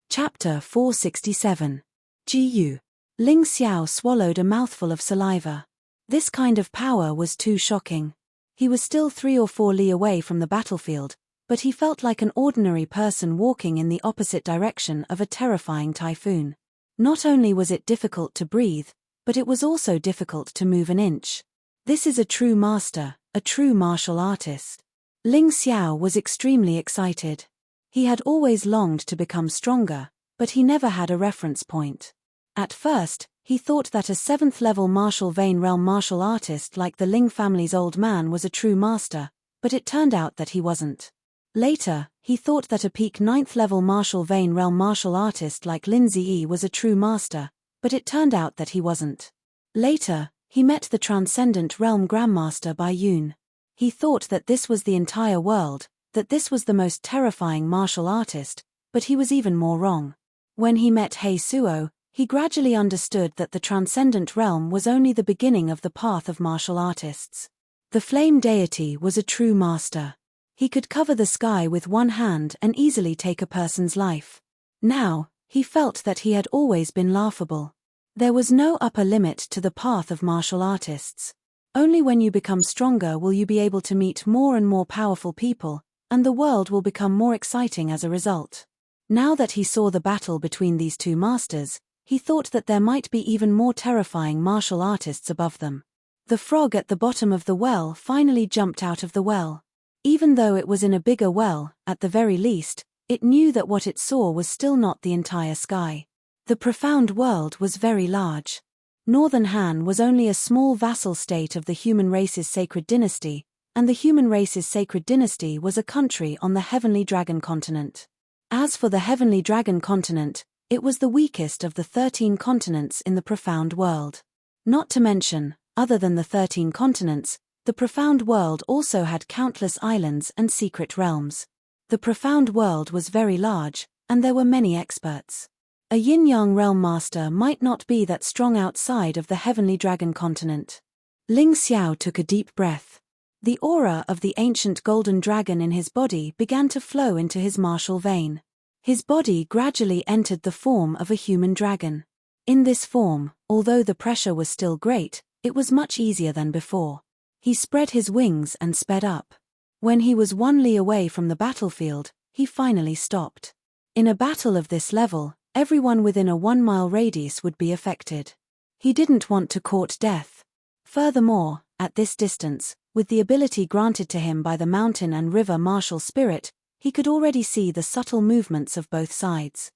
Chapter 467. Gu. Ling Xiao swallowed a mouthful of saliva. This kind of power was too shocking. He was still 3 or 4 li away from the battlefield, but he felt like an ordinary person walking in the opposite direction of a terrifying typhoon. Not only was it difficult to breathe, but it was also difficult to move an inch. This is a true master, a true martial artist. Ling Xiao was extremely excited. He had always longed to become stronger, but he never had a reference point. At first, he thought that a 7th-level martial vein realm martial artist like the Ling family's old man was a true master, but it turned out that he wasn't. Later, he thought that a peak 9th-level martial vein realm martial artist like Lin Ziyi was a true master, but it turned out that he wasn't. Later, he met the Transcendent Realm Grandmaster Bai Yun. He thought that this was the entire world, that this was the most terrifying martial artist, but he was even more wrong. When he met Hei Suo, he gradually understood that the Transcendent Realm was only the beginning of the path of martial artists. The Flame Deity was a true master. He could cover the sky with one hand and easily take a person's life. Now, he felt that he had always been laughable. There was no upper limit to the path of martial artists. Only when you become stronger will you be able to meet more and more powerful people, and the world will become more exciting as a result. Now that he saw the battle between these two masters, he thought that there might be even more terrifying martial artists above them. The frog at the bottom of the well finally jumped out of the well. Even though it was in a bigger well, at the very least, it knew that what it saw was still not the entire sky. The profound world was very large. Northern Han was only a small vassal state of the human race's sacred dynasty, and the human race's sacred dynasty was a country on the Heavenly Dragon continent. As for the Heavenly Dragon continent, it was the weakest of the 13 continents in the profound world. Not to mention, other than the 13 continents, the profound world also had countless islands and secret realms. The profound world was very large, and there were many experts. A yin-yang realm master might not be that strong outside of the Heavenly Dragon continent. Ling Xiao took a deep breath. The aura of the ancient golden dragon in his body began to flow into his martial vein. His body gradually entered the form of a human dragon. In this form, although the pressure was still great, it was much easier than before. He spread his wings and sped up. When he was 1 li away from the battlefield, he finally stopped. In a battle of this level, everyone within a 1-mile radius would be affected. He didn't want to court death. Furthermore, at this distance, with the ability granted to him by the mountain and river martial spirit, he could already see the subtle movements of both sides.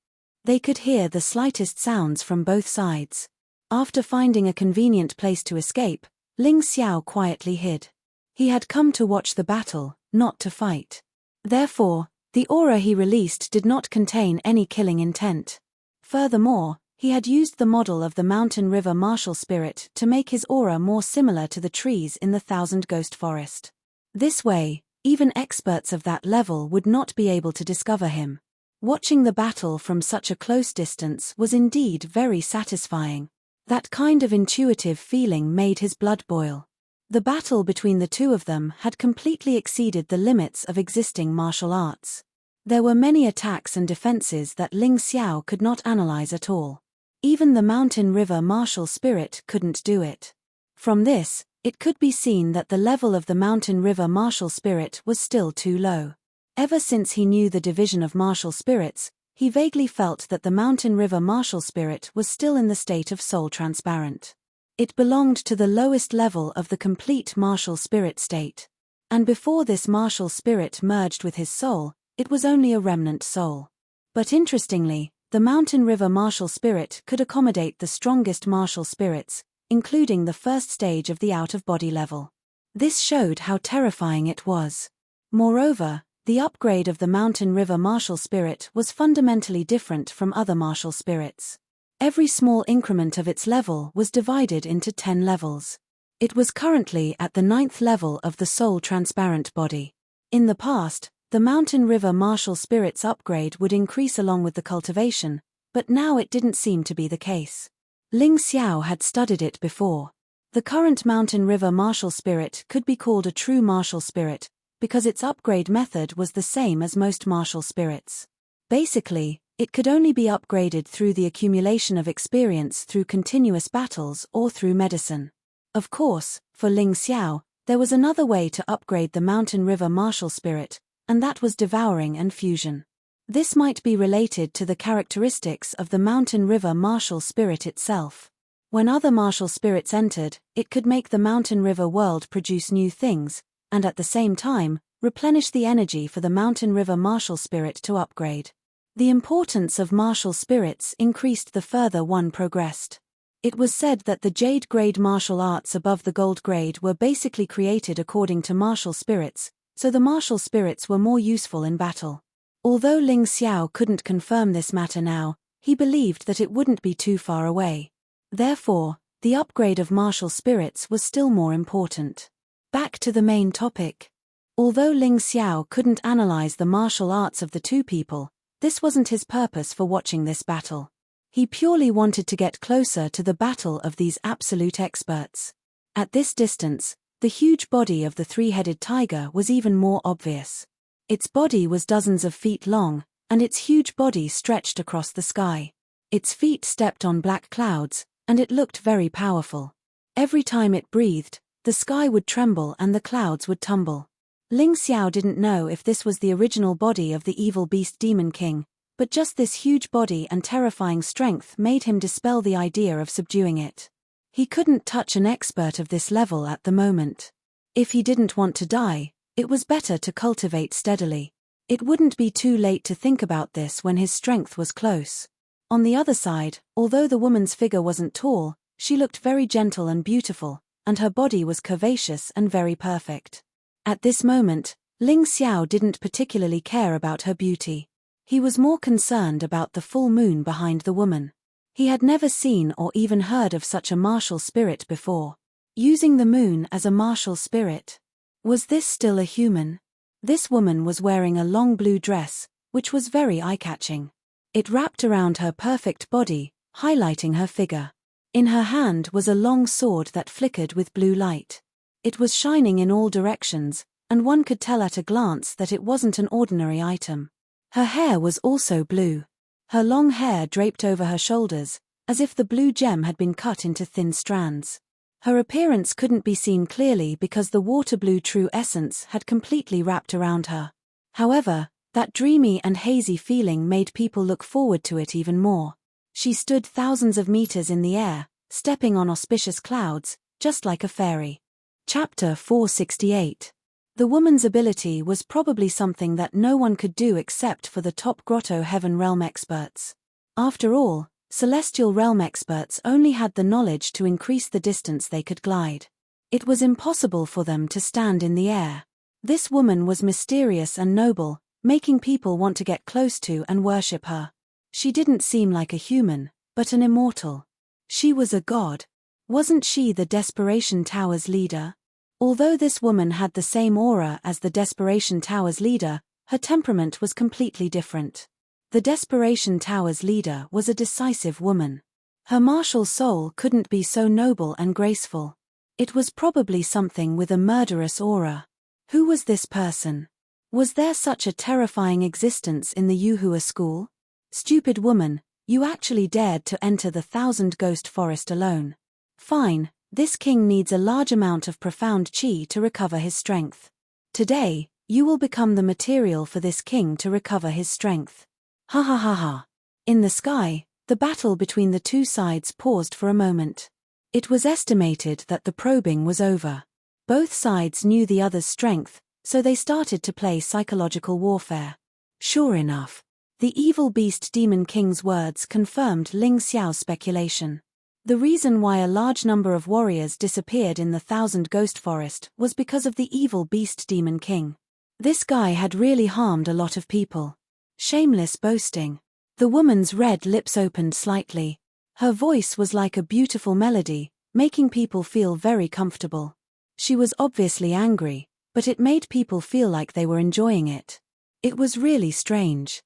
They could hear the slightest sounds from both sides. After finding a convenient place to escape, Ling Xiao quietly hid. He had come to watch the battle, not to fight. Therefore, the aura he released did not contain any killing intent. Furthermore, he had used the model of the mountain river martial spirit to make his aura more similar to the trees in the Thousand Ghost Forest. This way, even experts of that level would not be able to discover him. Watching the battle from such a close distance was indeed very satisfying. That kind of intuitive feeling made his blood boil. The battle between the two of them had completely exceeded the limits of existing martial arts. There were many attacks and defenses that Ling Xiao could not analyze at all. Even the mountain river martial spirit couldn't do it. From this, it could be seen that the level of the mountain river martial spirit was still too low. Ever since he knew the division of martial spirits, he vaguely felt that the mountain river martial spirit was still in the state of soul transparent. It belonged to the lowest level of the complete martial spirit state. And before this martial spirit merged with his soul, it was only a remnant soul. But interestingly, the mountain river martial spirit could accommodate the strongest martial spirits, including the first stage of the out-of-body level. This showed how terrifying it was. Moreover, The upgrade of the mountain river martial spirit was fundamentally different from other martial spirits. Every small increment of its level was divided into 10 levels. It was currently at the 9th level of the soul transparent body. In the past, the mountain river martial spirit's upgrade would increase along with the cultivation, but now it didn't seem to be the case. Ling Xiao had studied it before. The current mountain river martial spirit could be called a true martial spirit, because its upgrade method was the same as most martial spirits. Basically, it could only be upgraded through the accumulation of experience through continuous battles or through medicine. Of course, for Ling Xiao, there was another way to upgrade the mountain river martial spirit, and that was devouring and fusion. This might be related to the characteristics of the mountain river martial spirit itself. When other martial spirits entered, it could make the mountain river world produce new things, and at the same time, replenish the energy for the mountain river martial spirit to upgrade. The importance of martial spirits increased the further one progressed. It was said that the jade grade martial arts above the gold grade were basically created according to martial spirits, so the martial spirits were more useful in battle. Although Ling Xiao couldn't confirm this matter now, he believed that it wouldn't be too far away. Therefore, the upgrade of martial spirits was still more important. Back to the main topic. Although Ling Xiao couldn't analyze the martial arts of the two people, this wasn't his purpose for watching this battle. He purely wanted to get closer to the battle of these absolute experts. At this distance, the huge body of the three-headed tiger was even more obvious. Its body was dozens of feet long, and its huge body stretched across the sky. Its feet stepped on black clouds, and it looked very powerful. Every time it breathed, the sky would tremble and the clouds would tumble. Ling Xiao didn't know if this was the original body of the evil beast Demon King, but just this huge body and terrifying strength made him dispel the idea of subduing it. He couldn't touch an expert of this level at the moment. If he didn't want to die, it was better to cultivate steadily. It wouldn't be too late to think about this when his strength was close. On the other side, although the woman's figure wasn't tall, she looked very gentle and beautiful, and her body was curvaceous and very perfect. At this moment, Ling Xiao didn't particularly care about her beauty. He was more concerned about the full moon behind the woman. He had never seen or even heard of such a martial spirit before. Using the moon as a martial spirit. Was this still a human? This woman was wearing a long blue dress, which was very eye-catching. It wrapped around her perfect body, highlighting her figure. In her hand was a long sword that flickered with blue light. It was shining in all directions, and one could tell at a glance that it wasn't an ordinary item. Her hair was also blue. Her long hair draped over her shoulders, as if the blue gem had been cut into thin strands. Her appearance couldn't be seen clearly because the water blue true essence had completely wrapped around her. However, that dreamy and hazy feeling made people look forward to it even more. She stood thousands of meters in the air, stepping on auspicious clouds, just like a fairy. Chapter 468. The woman's ability was probably something that no one could do except for the top Grotto Heaven Realm experts. After all, Celestial Realm experts only had the knowledge to increase the distance they could glide. It was impossible for them to stand in the air. This woman was mysterious and noble, making people want to get close to and worship her. She didn't seem like a human, but an immortal. She was a god. Wasn't she the Desperation Tower's leader? Although this woman had the same aura as the Desperation Tower's leader, her temperament was completely different. The Desperation Tower's leader was a decisive woman. Her martial soul couldn't be so noble and graceful. It was probably something with a murderous aura. Who was this person? Was there such a terrifying existence in the Yuhua school? Stupid woman, you actually dared to enter the 1,000 Ghost Forest alone. Fine, this king needs a large amount of profound chi to recover his strength. Today, you will become the material for this king to recover his strength. Ha ha ha ha. In the sky, the battle between the two sides paused for a moment. It was estimated that the probing was over. Both sides knew the other's strength, so they started to play psychological warfare. Sure enough, the evil beast Demon King's words confirmed Ling Xiao's speculation. The reason why a large number of warriors disappeared in the 1,000 Ghost Forest was because of the evil beast Demon King. This guy had really harmed a lot of people. Shameless boasting. The woman's red lips opened slightly. Her voice was like a beautiful melody, making people feel very comfortable. She was obviously angry, but it made people feel like they were enjoying it. It was really strange.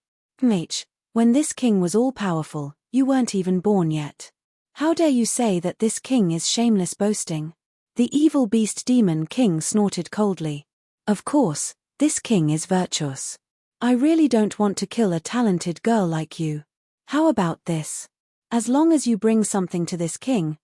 When this king was all-powerful, you weren't even born yet. How dare you say that this king is shameless boasting? The evil beast demon king snorted coldly. Of course, this king is virtuous. I really don't want to kill a talented girl like you. How about this? As long as you bring something to this king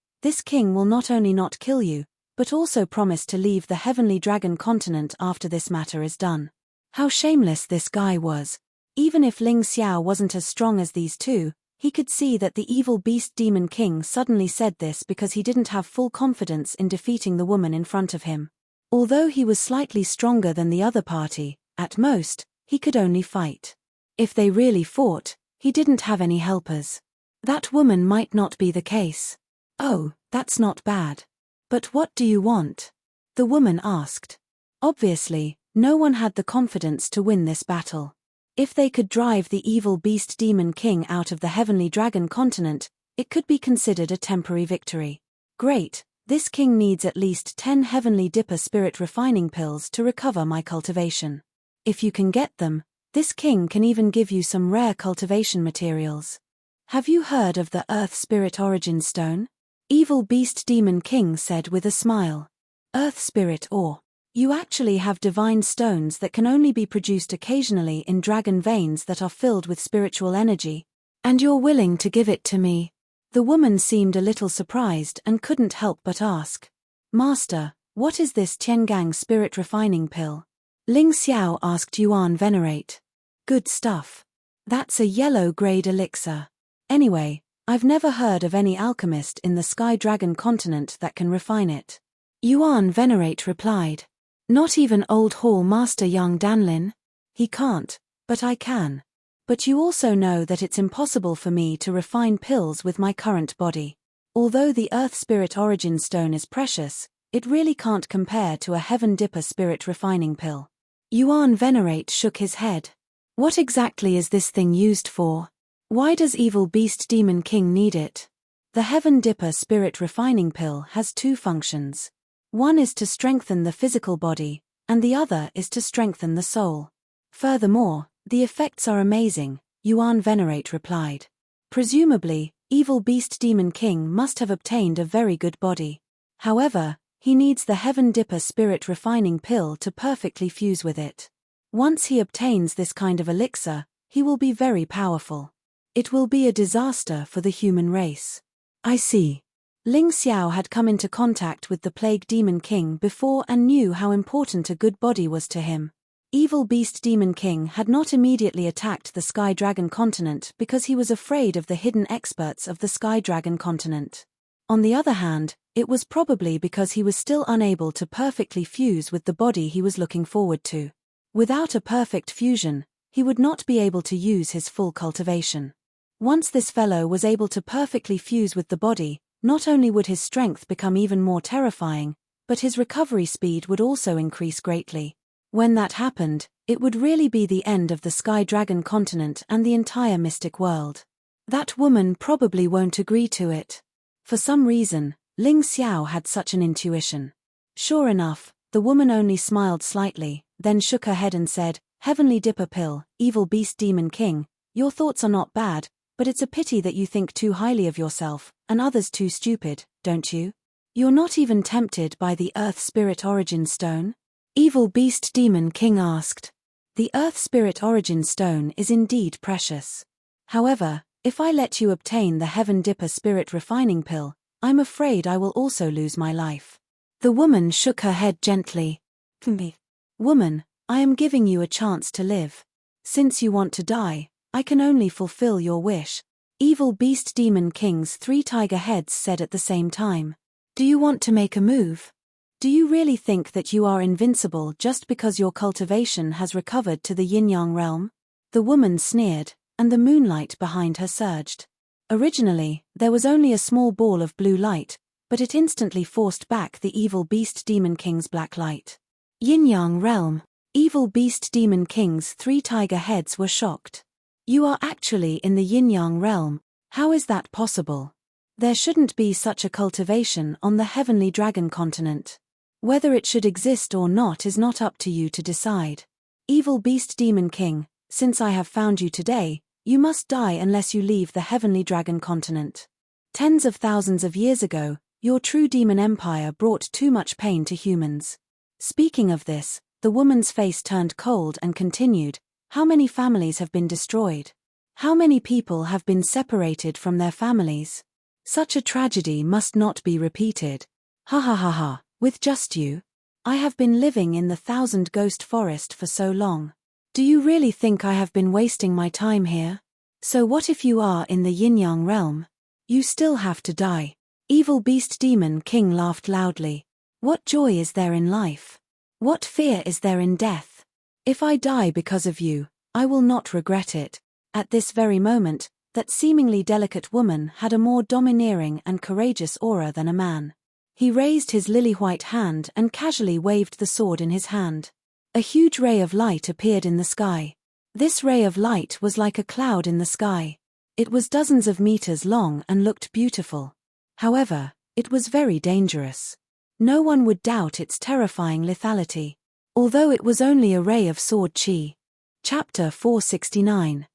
will not only not kill you, but also promise to leave the heavenly dragon continent after this matter is done. How shameless this guy was. Even if Ling Xiao wasn't as strong as these two, he could see that the evil beast demon king suddenly said this because he didn't have full confidence in defeating the woman in front of him. Although he was slightly stronger than the other party, at most, he could only fight. If they really fought, he didn't have any helpers. That woman might not be the case. Oh, that's not bad. But what do you want? The woman asked. Obviously, no one had the confidence to win this battle. If they could drive the evil beast demon king out of the heavenly dragon continent, it could be considered a temporary victory. Great, this king needs at least 10 heavenly dipper spirit refining pills to recover my cultivation. If you can get them, this king can even give you some rare cultivation materials. Have you heard of the Earth Spirit Origin Stone? Evil Beast Demon King said with a smile. Earth Spirit Ore. You actually have divine stones that can only be produced occasionally in dragon veins that are filled with spiritual energy. And you're willing to give it to me? The woman seemed a little surprised and couldn't help but ask. Master, what is this Tiangang Spirit Refining Pill? Ling Xiao asked Yuan Venerate. Good stuff. That's a yellow-grade elixir. Anyway, I've never heard of any alchemist in the Sky Dragon continent that can refine it. Yuan Venerate replied. Not even Old Hall Master Yang Danlin? He can't, but I can. But you also know that it's impossible for me to refine pills with my current body. Although the Earth Spirit Origin Stone is precious, it really can't compare to a Heaven Dipper Spirit Refining Pill. Yuan Venerate shook his head. What exactly is this thing used for? Why does Evil Beast Demon King need it? The Heaven Dipper Spirit Refining Pill has two functions. One is to strengthen the physical body, and the other is to strengthen the soul. Furthermore, the effects are amazing, Yuan Venerate replied. Presumably, Evil Beast Demon King must have obtained a very good body. However, he needs the Heaven Dipper Spirit Refining Pill to perfectly fuse with it. Once he obtains this kind of elixir, he will be very powerful. It will be a disaster for the human race. I see. Ling Xiao had come into contact with the Plague Demon King before and knew how important a good body was to him. Evil Beast Demon King had not immediately attacked the Sky Dragon continent because he was afraid of the hidden experts of the Sky Dragon continent. On the other hand, it was probably because he was still unable to perfectly fuse with the body he was looking forward to. Without a perfect fusion, he would not be able to use his full cultivation. Once this fellow was able to perfectly fuse with the body, not only would his strength become even more terrifying, but his recovery speed would also increase greatly. When that happened, it would really be the end of the Sky Dragon continent and the entire mystic world. That woman probably won't agree to it. For some reason, Ling Xiao had such an intuition. Sure enough, the woman only smiled slightly, then shook her head and said, Heavenly Dipper Pill, Evil Beast Demon King, your thoughts are not bad, but it's a pity that you think too highly of yourself, and others too stupid, don't you? You're not even tempted by the Earth Spirit Origin Stone? Evil Beast Demon King asked. The Earth Spirit Origin Stone is indeed precious. However, if I let you obtain the Heaven Dipper Spirit Refining Pill, I'm afraid I will also lose my life. The woman shook her head gently. Woman, I am giving you a chance to live. Since you want to die, I can only fulfill your wish. Evil Beast Demon King's 3 tiger heads said at the same time. Do you want to make a move? Do you really think that you are invincible just because your cultivation has recovered to the yin-yang realm? The woman sneered, and the moonlight behind her surged. Originally, there was only a small ball of blue light, but it instantly forced back the Evil Beast Demon King's black light. Yin-yang realm. Evil Beast Demon King's 3 tiger heads were shocked. You are actually in the yin-yang realm. How is that possible? There shouldn't be such a cultivation on the heavenly dragon continent. Whether it should exist or not is not up to you to decide. Evil Beast Demon King, since I have found you today, you must die unless you leave the heavenly dragon continent. Tens of thousands of years ago, your true demon empire brought too much pain to humans. Speaking of this, the woman's face turned cold and continued, how many families have been destroyed? How many people have been separated from their families? Such a tragedy must not be repeated. Ha ha ha ha, with just you? I have been living in the 1,000 Ghost Forest for so long. Do you really think I have been wasting my time here? So what if you are in the yin-yang realm? You still have to die. Evil Beast Demon King laughed loudly. What joy is there in life? What fear is there in death? If I die because of you, I will not regret it. At this very moment, that seemingly delicate woman had a more domineering and courageous aura than a man. He raised his lily-white hand and casually waved the sword in his hand. A huge ray of light appeared in the sky. This ray of light was like a cloud in the sky. It was dozens of meters long and looked beautiful. However, it was very dangerous. No one would doubt its terrifying lethality. Although it was only a ray of sword chi. Chapter 469.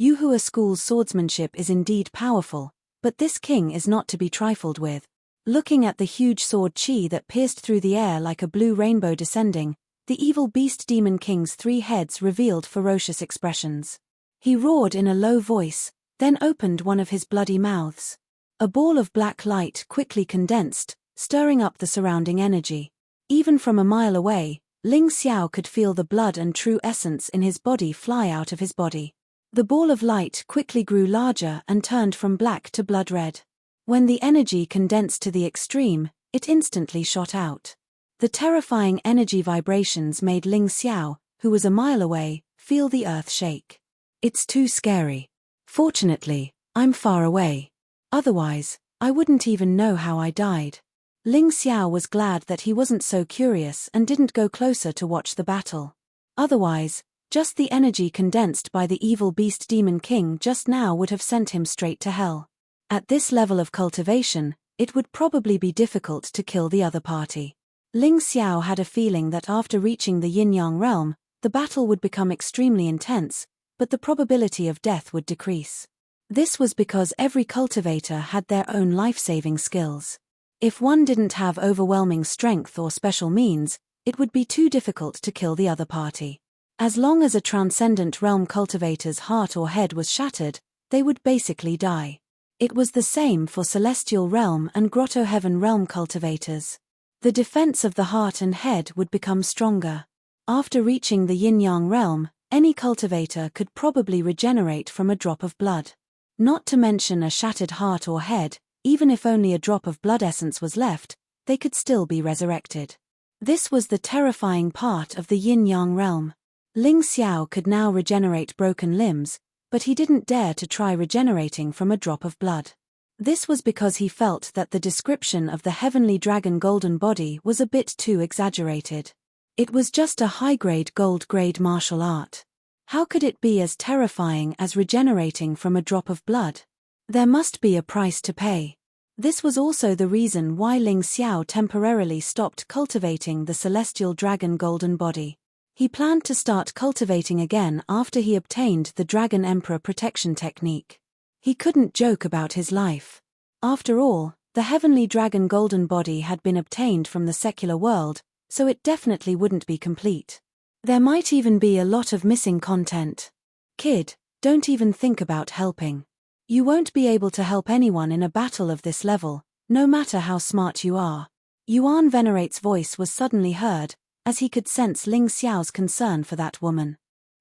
Yuhua School's swordsmanship is indeed powerful, but this king is not to be trifled with. Looking at the huge sword chi that pierced through the air like a blue rainbow descending, the evil beast demon king's 3 heads revealed ferocious expressions. He roared in a low voice, then opened one of his bloody mouths. A ball of black light quickly condensed, stirring up the surrounding energy. Even from a mile away, Ling Xiao could feel the blood and true essence in his body fly out of his body. The ball of light quickly grew larger and turned from black to blood red. When the energy condensed to the extreme, it instantly shot out. The terrifying energy vibrations made Ling Xiao, who was a mile away, feel the earth shake. It's too scary. Fortunately, I'm far away. Otherwise, I wouldn't even know how I died. Ling Xiao was glad that he wasn't so curious and didn't go closer to watch the battle. Otherwise, just the energy condensed by the evil beast demon king just now would have sent him straight to hell. At this level of cultivation, it would probably be difficult to kill the other party. Ling Xiao had a feeling that after reaching the yin-yang realm, the battle would become extremely intense, but the probability of death would decrease. This was because every cultivator had their own life-saving skills. If one didn't have overwhelming strength or special means, it would be too difficult to kill the other party. As long as a transcendent realm cultivator's heart or head was shattered, they would basically die. It was the same for celestial realm and grotto heaven realm cultivators. The defense of the heart and head would become stronger. After reaching the yin-yang realm, any cultivator could probably regenerate from a drop of blood. Not to mention a shattered heart or head, even if only a drop of blood essence was left, they could still be resurrected. This was the terrifying part of the yin-yang realm. Ling Xiao could now regenerate broken limbs, but he didn't dare to try regenerating from a drop of blood. This was because he felt that the description of the heavenly dragon golden body was a bit too exaggerated. It was just a high-grade gold-grade martial art. How could it be as terrifying as regenerating from a drop of blood? There must be a price to pay. This was also the reason why Ling Xiao temporarily stopped cultivating the celestial dragon golden body. He planned to start cultivating again after he obtained the Dragon Emperor protection technique. He couldn't joke about his life. After all, the heavenly dragon golden body had been obtained from the secular world, so it definitely wouldn't be complete. There might even be a lot of missing content. Kid, don't even think about helping. You won't be able to help anyone in a battle of this level, no matter how smart you are. Yuan Venerate's voice was suddenly heard, as he could sense Ling Xiao's concern for that woman.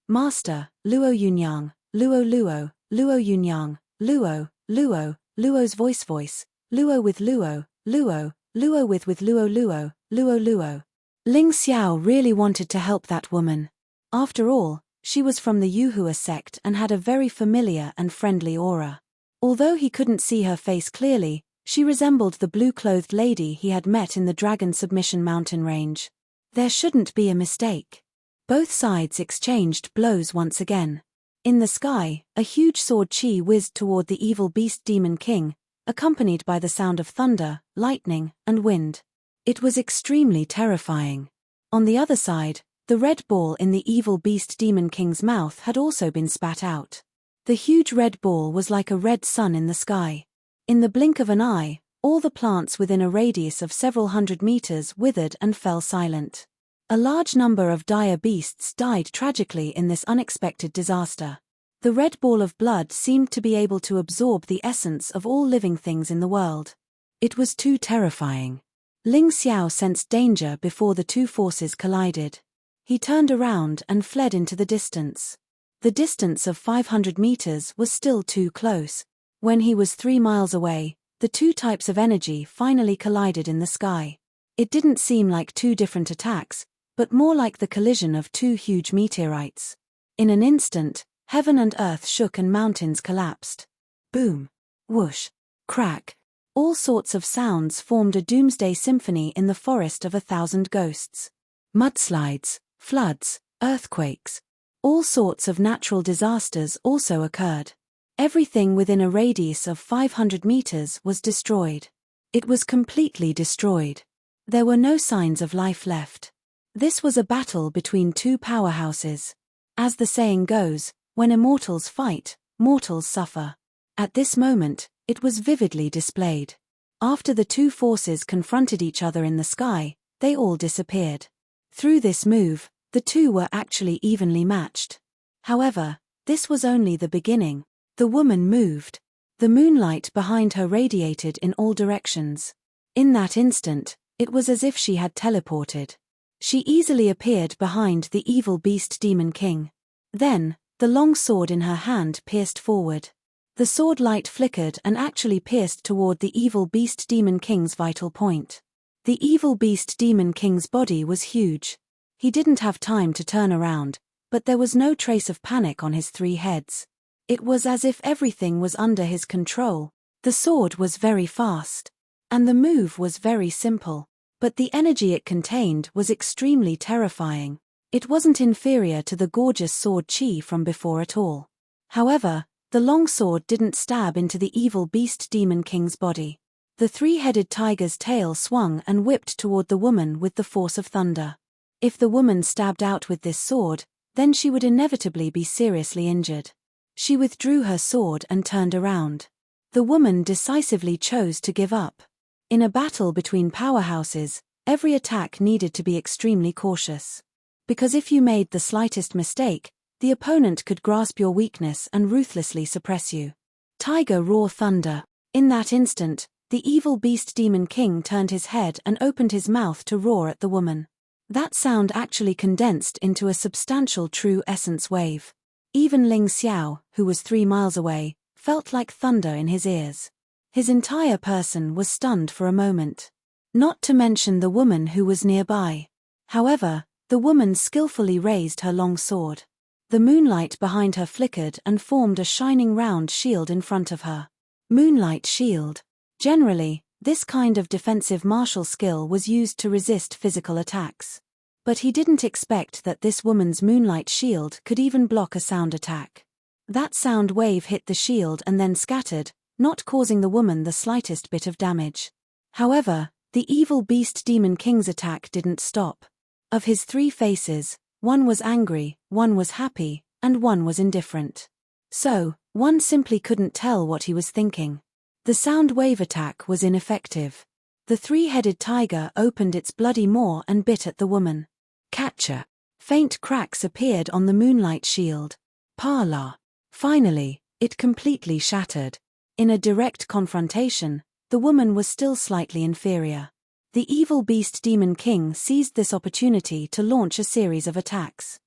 Master, Luo Yunyang, Luo, Luo Yunyang, Luo's voice, Luo with Luo with Luo. Ling Xiao really wanted to help that woman. After all, she was from the Yuhua sect and had a very familiar and friendly aura. Although he couldn't see her face clearly, she resembled the blue-clothed lady he had met in the Dragon Submission Mountain range. There shouldn't be a mistake. Both sides exchanged blows once again. In the sky, a huge sword chi whizzed toward the evil beast demon king, accompanied by the sound of thunder, lightning, and wind. It was extremely terrifying. On the other side, the red ball in the evil beast demon king's mouth had also been spat out. The huge red ball was like a red sun in the sky. In the blink of an eye, all the plants within a radius of several hundred meters withered and fell silent. A large number of dire beasts died tragically in this unexpected disaster. The red ball of blood seemed to be able to absorb the essence of all living things in the world. It was too terrifying. Ling Xiao sensed danger before the two forces collided. He turned around and fled into the distance. The distance of 500 meters was still too close. When he was 3 miles away, the two types of energy finally collided in the sky. It didn't seem like two different attacks, but more like the collision of two huge meteorites. In an instant, heaven and earth shook and mountains collapsed. Boom, whoosh, crack. All sorts of sounds formed a doomsday symphony in the forest of 1,000 ghosts. Mudslides, floods, earthquakes. All sorts of natural disasters also occurred. Everything within a radius of 500 meters was destroyed. It was completely destroyed. There were no signs of life left. This was a battle between two powerhouses. As the saying goes, when immortals fight, mortals suffer. At this moment, it was vividly displayed. After the two forces confronted each other in the sky, they all disappeared. Through this move, the two were actually evenly matched. However, this was only the beginning. The woman moved. The moonlight behind her radiated in all directions. In that instant, it was as if she had teleported. She easily appeared behind the evil beast demon king. Then, the long sword in her hand pierced forward. The sword light flickered and actually pierced toward the evil beast demon king's vital point. The evil beast demon king's body was huge. He didn't have time to turn around, but there was no trace of panic on his 3 heads. It was as if everything was under his control. The sword was very fast. And the move was very simple. But the energy it contained was extremely terrifying. It wasn't inferior to the gorgeous sword chi from before at all. However, the long sword didn't stab into the evil beast demon king's body. The 3-headed tiger's tail swung and whipped toward the woman with the force of thunder. If the woman stabbed out with this sword, then she would inevitably be seriously injured. She withdrew her sword and turned around. The woman decisively chose to give up. In a battle between powerhouses, every attack needed to be extremely cautious. Because if you made the slightest mistake, the opponent could grasp your weakness and ruthlessly suppress you. Tiger roar thunder. In that instant, the evil beast demon king turned his head and opened his mouth to roar at the woman. That sound actually condensed into a substantial true essence wave. Even Ling Xiao, who was 3 miles away, felt like thunder in his ears. His entire person was stunned for a moment. Not to mention the woman who was nearby. However, the woman skillfully raised her long sword. The moonlight behind her flickered and formed a shining round shield in front of her. Moonlight shield. Generally, this kind of defensive martial skill was used to resist physical attacks. But he didn't expect that this woman's moonlight shield could even block a sound attack. That sound wave hit the shield and then scattered, not causing the woman the slightest bit of damage. However, the evil beast demon king's attack didn't stop. Of his 3 faces, one was angry, one was happy, and one was indifferent. So, one simply couldn't tell what he was thinking. The sound wave attack was ineffective. The 3-headed tiger opened its bloody maw and bit at the woman. Catcher. Faint cracks appeared on the moonlight shield. Parla. Finally, it completely shattered. In a direct confrontation, the woman was still slightly inferior. The evil beast demon king seized this opportunity to launch a series of attacks.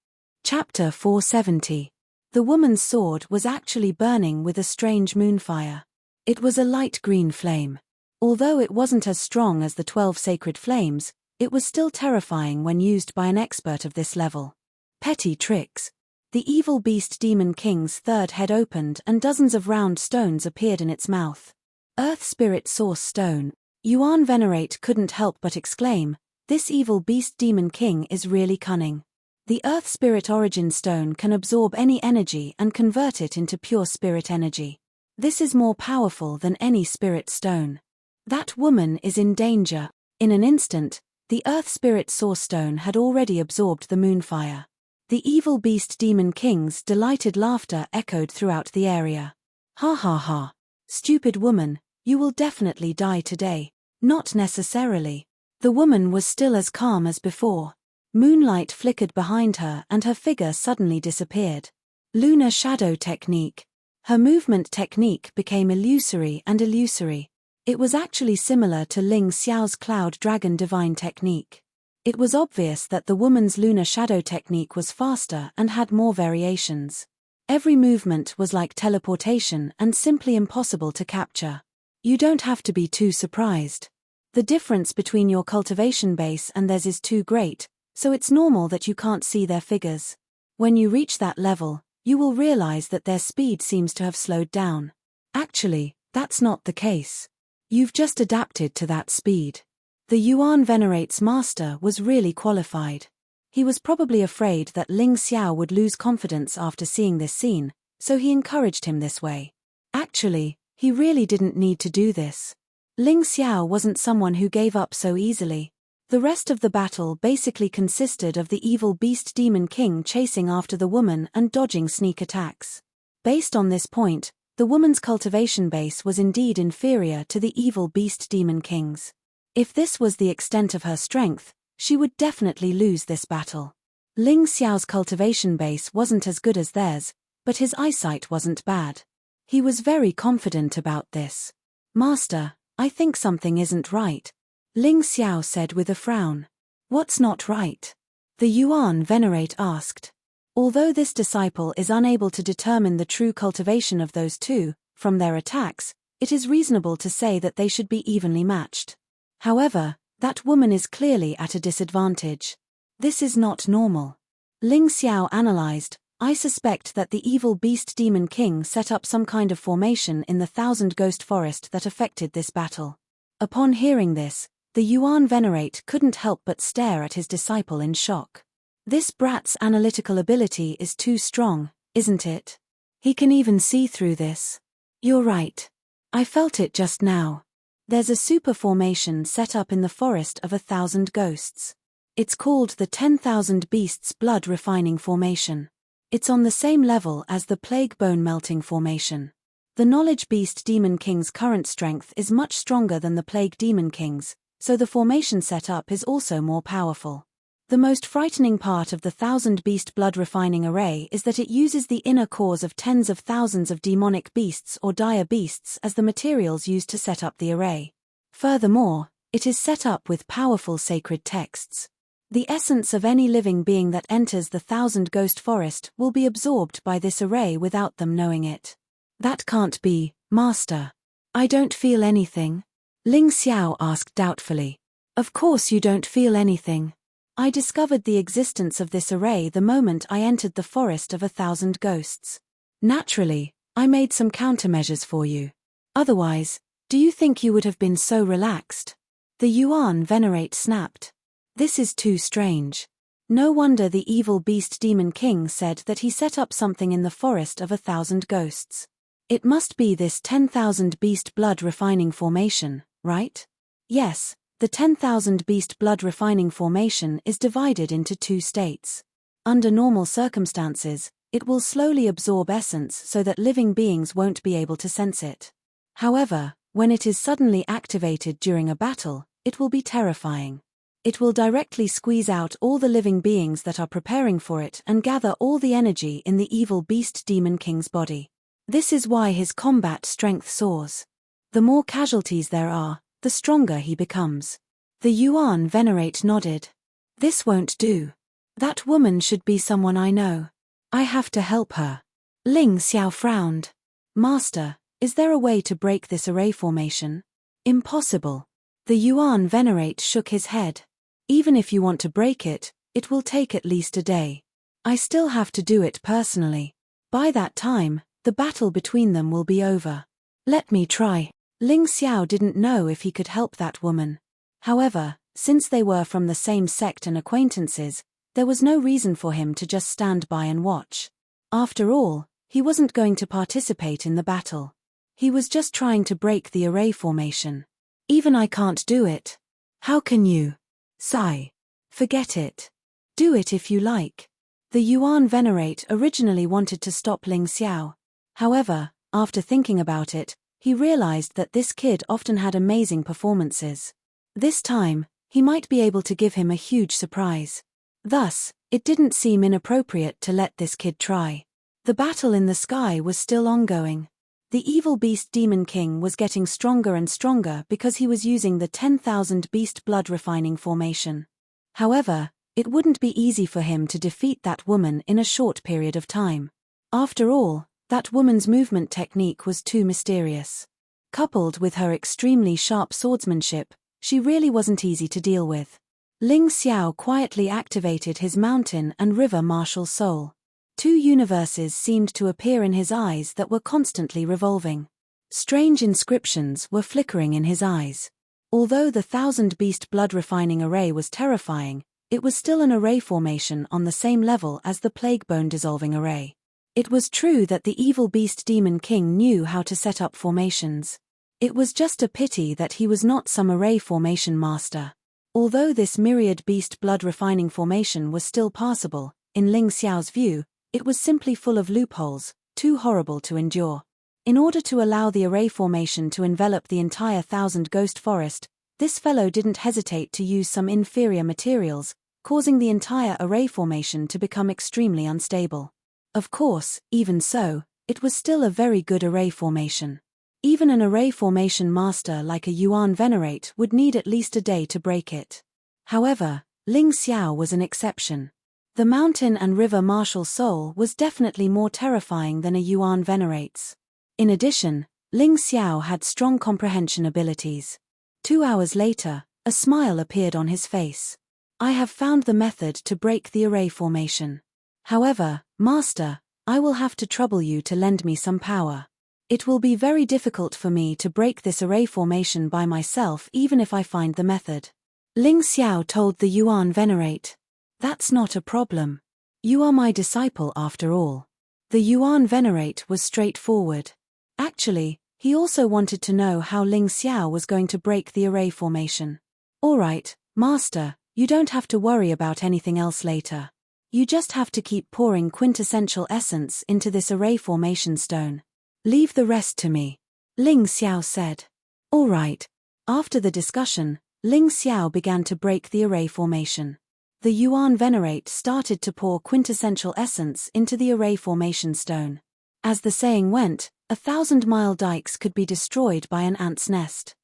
Chapter 470. The woman's sword was actually burning with a strange moonfire. It was a light green flame. Although it wasn't as strong as the 12 sacred flames, it was still terrifying when used by an expert of this level. Petty tricks. The evil beast demon king's 3rd head opened and dozens of round stones appeared in its mouth. Earth Spirit Source Stone. Yuan Venerate couldn't help but exclaim, "This evil beast demon king is really cunning." The Earth Spirit Origin Stone can absorb any energy and convert it into pure spirit energy. This is more powerful than any spirit stone. That woman is in danger. In an instant, the Earth Spirit Source Stone had already absorbed the moonfire. The evil beast Demon King's delighted laughter echoed throughout the area. Ha ha ha. Stupid woman, you will definitely die today. Not necessarily. The woman was still as calm as before. Moonlight flickered behind her and her figure suddenly disappeared. Lunar shadow technique. Her movement technique became illusory and illusory. It was actually similar to Ling Xiao's Cloud Dragon Divine technique. It was obvious that the woman's lunar shadow technique was faster and had more variations. Every movement was like teleportation and simply impossible to capture. You don't have to be too surprised. The difference between your cultivation base and theirs is too great, so it's normal that you can't see their figures. When you reach that level, you will realize that their speed seems to have slowed down. Actually, that's not the case. You've just adapted to that speed. The Yuan Venerate's master was really qualified. He was probably afraid that Ling Xiao would lose confidence after seeing this scene, so he encouraged him this way. Actually, he really didn't need to do this. Ling Xiao wasn't someone who gave up so easily. The rest of the battle basically consisted of the evil beast Demon King chasing after the woman and dodging sneak attacks. Based on this point, the woman's cultivation base was indeed inferior to the evil beast Demon King's. If this was the extent of her strength, she would definitely lose this battle. Ling Xiao's cultivation base wasn't as good as theirs, but his eyesight wasn't bad. He was very confident about this. Master, I think something isn't right, Ling Xiao said with a frown. What's not right? The Yuan Venerate asked. Although this disciple is unable to determine the true cultivation of those two, from their attacks, it is reasonable to say that they should be evenly matched. However, that woman is clearly at a disadvantage. This is not normal. Ling Xiao analyzed, I suspect that the evil beast Demon King set up some kind of formation in the Thousand Ghost Forest that affected this battle. Upon hearing this, the Yuan Venerate couldn't help but stare at his disciple in shock. This brat's analytical ability is too strong, isn't it? He can even see through this. You're right. I felt it just now. There's a super formation set up in the Forest of 1,000 Ghosts. It's called the 10,000 Beasts Blood Refining Formation. It's on the same level as the Plague Bone Melting Formation. The Knowledge Beast Demon King's current strength is much stronger than the Plague Demon King's, so the formation setup is also more powerful. The most frightening part of the 1,000 Beast Blood Refining Array is that it uses the inner cores of tens of thousands of demonic beasts or dire beasts as the materials used to set up the array. Furthermore, it is set up with powerful sacred texts. The essence of any living being that enters the 1,000 Ghost Forest will be absorbed by this array without them knowing it. That can't be, Master. I don't feel anything. Ling Xiao asked doubtfully. Of course you don't feel anything. I discovered the existence of this array the moment I entered the Forest of 1,000 Ghosts. Naturally, I made some countermeasures for you. Otherwise, do you think you would have been so relaxed? The Yuan Venerate snapped. This is too strange. No wonder the evil beast Demon King said that he set up something in the Forest of 1,000 Ghosts. It must be this 10,000 Beast Blood Refining Formation, right? Yes. The 10,000 Beast Blood Refining Formation is divided into two states. Under normal circumstances, it will slowly absorb essence so that living beings won't be able to sense it. However, when it is suddenly activated during a battle, it will be terrifying. It will directly squeeze out all the living beings that are preparing for it and gather all the energy in the evil beast Demon King's body. This is why his combat strength soars. The more casualties there are, the stronger he becomes. The Yuan Venerate nodded. This won't do. That woman should be someone I know. I have to help her. Ling Xiao frowned. Master, is there a way to break this array formation? Impossible. The Yuan Venerate shook his head. Even if you want to break it, it will take at least a day. I still have to do it personally. By that time, the battle between them will be over. Let me try. Ling Xiao didn't know if he could help that woman. However, since they were from the same sect and acquaintances, There was no reason for him to just stand by and watch. After all, he wasn't going to participate in the battle. He was just trying to break the array formation. Even I can't do it. How can you? Sigh. Forget it. Do it if you like. The Yuan Venerate originally wanted to stop Ling Xiao. However, after thinking about it, he realized that this kid often had amazing performances. This time, he might be able to give him a huge surprise. Thus, it didn't seem inappropriate to let this kid try. The battle in the sky was still ongoing. The evil beast Demon King was getting stronger and stronger because he was using the 10,000 beast blood refining formation. However, it wouldn't be easy for him to defeat that woman in a short period of time. After all, that woman's movement technique was too mysterious. Coupled with her extremely sharp swordsmanship, she really wasn't easy to deal with. Ling Xiao quietly activated his mountain and river martial soul. Two universes seemed to appear in his eyes that were constantly revolving. Strange inscriptions were flickering in his eyes. Although the 1000 beast blood refining array was terrifying, it was still an array formation on the same level as the plague bone dissolving array. It was true that the evil beast Demon King knew how to set up formations. It was just a pity that he was not some array formation master. Although this myriad beast blood refining formation was still passable, in Ling Xiao's view, it was simply full of loopholes, too horrible to endure. In order to allow the array formation to envelop the entire 1000 ghost forest, this fellow didn't hesitate to use some inferior materials, causing the entire array formation to become extremely unstable. Of course, even so, it was still a very good array formation. Even an array formation master like a Yuan Venerate would need at least a day to break it. However, Ling Xiao was an exception. The mountain and river martial soul was definitely more terrifying than a Yuan Venerate's. In addition, Ling Xiao had strong comprehension abilities. 2 hours later, a smile appeared on his face. I have found the method to break the array formation. However, Master, I will have to trouble you to lend me some power. It will be very difficult for me to break this array formation by myself even if I find the method. Ling Xiao told the Yuan Venerate. That's not a problem. You are my disciple after all. The Yuan Venerate was straightforward. Actually, he also wanted to know how Ling Xiao was going to break the array formation. All right, Master, you don't have to worry about anything else later. You just have to keep pouring quintessential essence into this array formation stone. Leave the rest to me. Ling Xiao said. All right. After the discussion, Ling Xiao began to break the array formation. The Yuan Venerate started to pour quintessential essence into the array formation stone. As the saying went, 1,000-mile dikes could be destroyed by an ant's nest.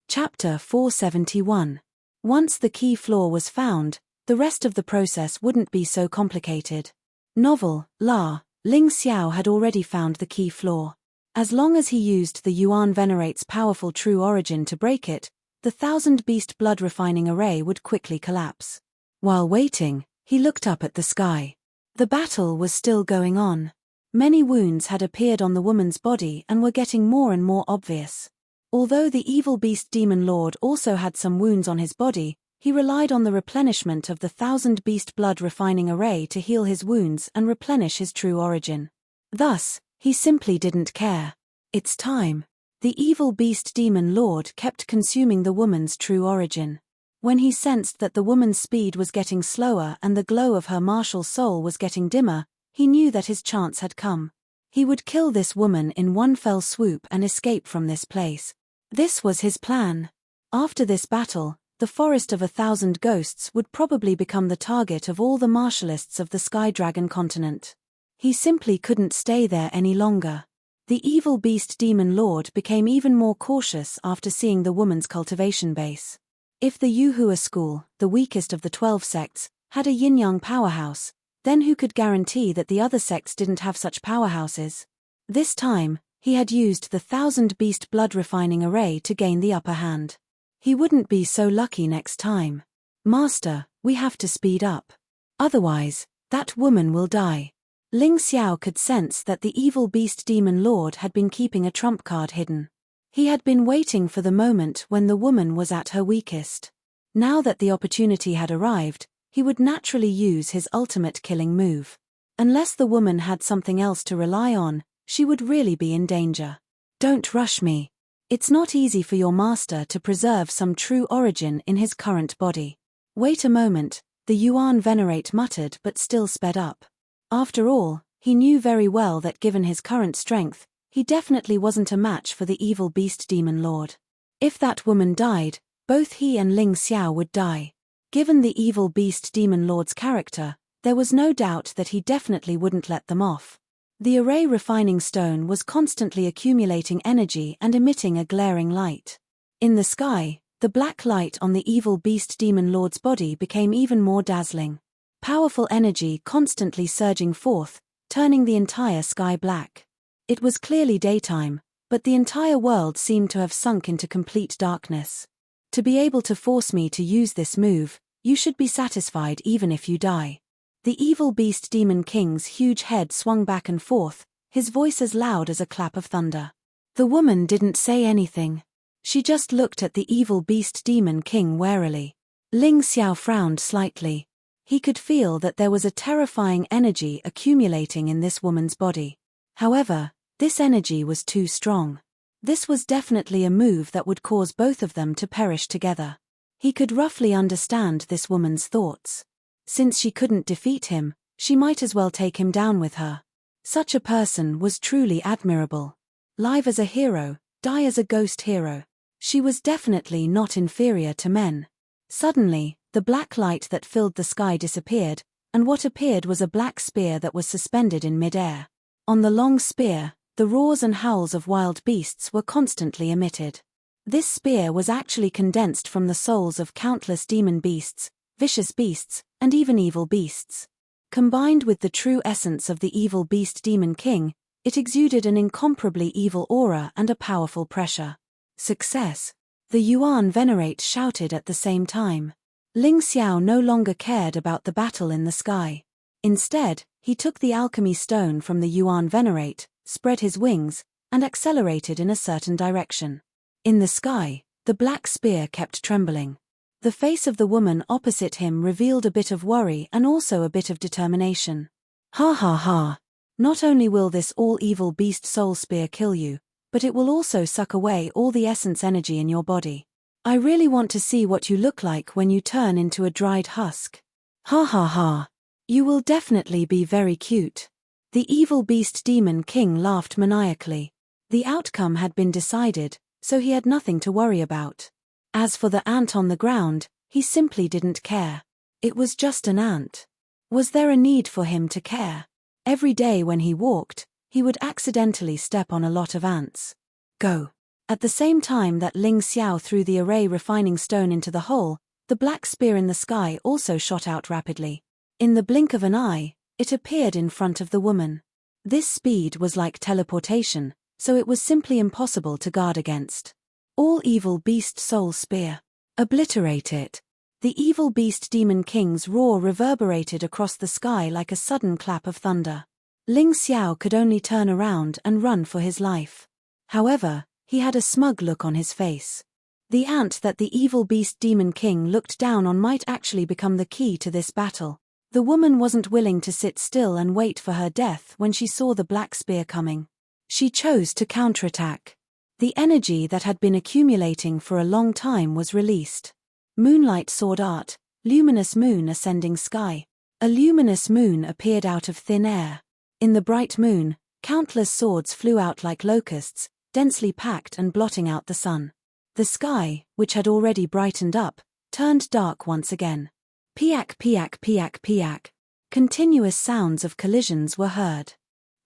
Chapter 471. Once the key flaw was found, the rest of the process wouldn't be so complicated. Novel, Ling Xiao had already found the key flaw. As long as he used the Yuan Venerate's powerful true origin to break it, the 1000 beast blood refining array would quickly collapse. While waiting, he looked up at the sky. The battle was still going on. Many wounds had appeared on the woman's body and were getting more and more obvious. Although the evil beast demon lord also had some wounds on his body, he relied on the replenishment of the 1000 beast blood refining array to heal his wounds and replenish his true origin. Thus, he simply didn't care. It's time. The evil beast demon lord kept consuming the woman's true origin. When he sensed that the woman's speed was getting slower and the glow of her martial soul was getting dimmer, he knew that his chance had come. He would kill this woman in one fell swoop and escape from this place. This was his plan. After this battle, the forest of 1,000 ghosts would probably become the target of all the martialists of the Sky Dragon continent. He simply couldn't stay there any longer. The evil beast demon lord became even more cautious after seeing the woman's cultivation base. If the Yuhua school, the weakest of the 12 sects, had a yin-yang powerhouse, then who could guarantee that the other sects didn't have such powerhouses? This time, he had used the 1000 beast blood refining array to gain the upper hand. He wouldn't be so lucky next time. Master, we have to speed up. Otherwise, that woman will die. Ling Xiao could sense that the evil beast demon lord had been keeping a trump card hidden. He had been waiting for the moment when the woman was at her weakest. Now that the opportunity had arrived, he would naturally use his ultimate killing move. Unless the woman had something else to rely on, she would really be in danger. Don't rush me. It's not easy for your master to preserve some true origin in his current body. Wait a moment, the Yuan Venerate muttered but still sped up. After all, he knew very well that given his current strength, he definitely wasn't a match for the evil beast demon lord. If that woman died, both he and Ling Xiao would die. Given the evil beast demon lord's character, there was no doubt that he definitely wouldn't let them off. The array refining stone was constantly accumulating energy and emitting a glaring light. In the sky, the black light on the evil beast demon lord's body became even more dazzling. Powerful energy constantly surging forth, turning the entire sky black. It was clearly daytime, but the entire world seemed to have sunk into complete darkness. To be able to force me to use this move, you should be satisfied even if you die. The evil beast demon king's huge head swung back and forth, his voice as loud as a clap of thunder. The woman didn't say anything. She just looked at the evil beast demon king warily. Ling Xiao frowned slightly. He could feel that there was a terrifying energy accumulating in this woman's body. However, this energy was too strong. This was definitely a move that would cause both of them to perish together. He could roughly understand this woman's thoughts. Since she couldn't defeat him, she might as well take him down with her. Such a person was truly admirable. Live as a hero, die as a ghost hero. She was definitely not inferior to men. Suddenly, the black light that filled the sky disappeared, and what appeared was a black spear that was suspended in mid-air. On the long spear, the roars and howls of wild beasts were constantly emitted. This spear was actually condensed from the souls of countless demon beasts, vicious beasts, and even evil beasts. Combined with the true essence of the evil beast demon king, it exuded an incomparably evil aura and a powerful pressure. Success! The Yuan Venerate shouted at the same time. Ling Xiao no longer cared about the battle in the sky. Instead, he took the alchemy stone from the Yuan Venerate, spread his wings, and accelerated in a certain direction. In the sky, the black spear kept trembling. The face of the woman opposite him revealed a bit of worry and also a bit of determination. Ha ha ha! Not only will this all-evil beast soul spear kill you, but it will also suck away all the essence energy in your body. I really want to see what you look like when you turn into a dried husk. Ha ha ha! You will definitely be very cute. The evil beast demon king laughed maniacally. The outcome had been decided, so he had nothing to worry about. As for the ant on the ground, he simply didn't care. It was just an ant. Was there a need for him to care? Every day when he walked, he would accidentally step on a lot of ants. Go. At the same time that Ling Xiao threw the array refining stone into the hole, the black spear in the sky also shot out rapidly. In the blink of an eye, it appeared in front of the woman. This speed was like teleportation, so it was simply impossible to guard against. All evil beast soul spear. Obliterate it. The evil beast demon king's roar reverberated across the sky like a sudden clap of thunder. Ling Xiao could only turn around and run for his life. However, he had a smug look on his face. The ant that the evil beast demon king looked down on might actually become the key to this battle. The woman wasn't willing to sit still and wait for her death when she saw the black spear coming. She chose to counterattack. The energy that had been accumulating for a long time was released. Moonlight sword art, luminous moon ascending sky. A luminous moon appeared out of thin air. In the bright moon, countless swords flew out like locusts, densely packed and blotting out the sun. The sky, which had already brightened up, turned dark once again. Piak piak piak piak. Continuous sounds of collisions were heard.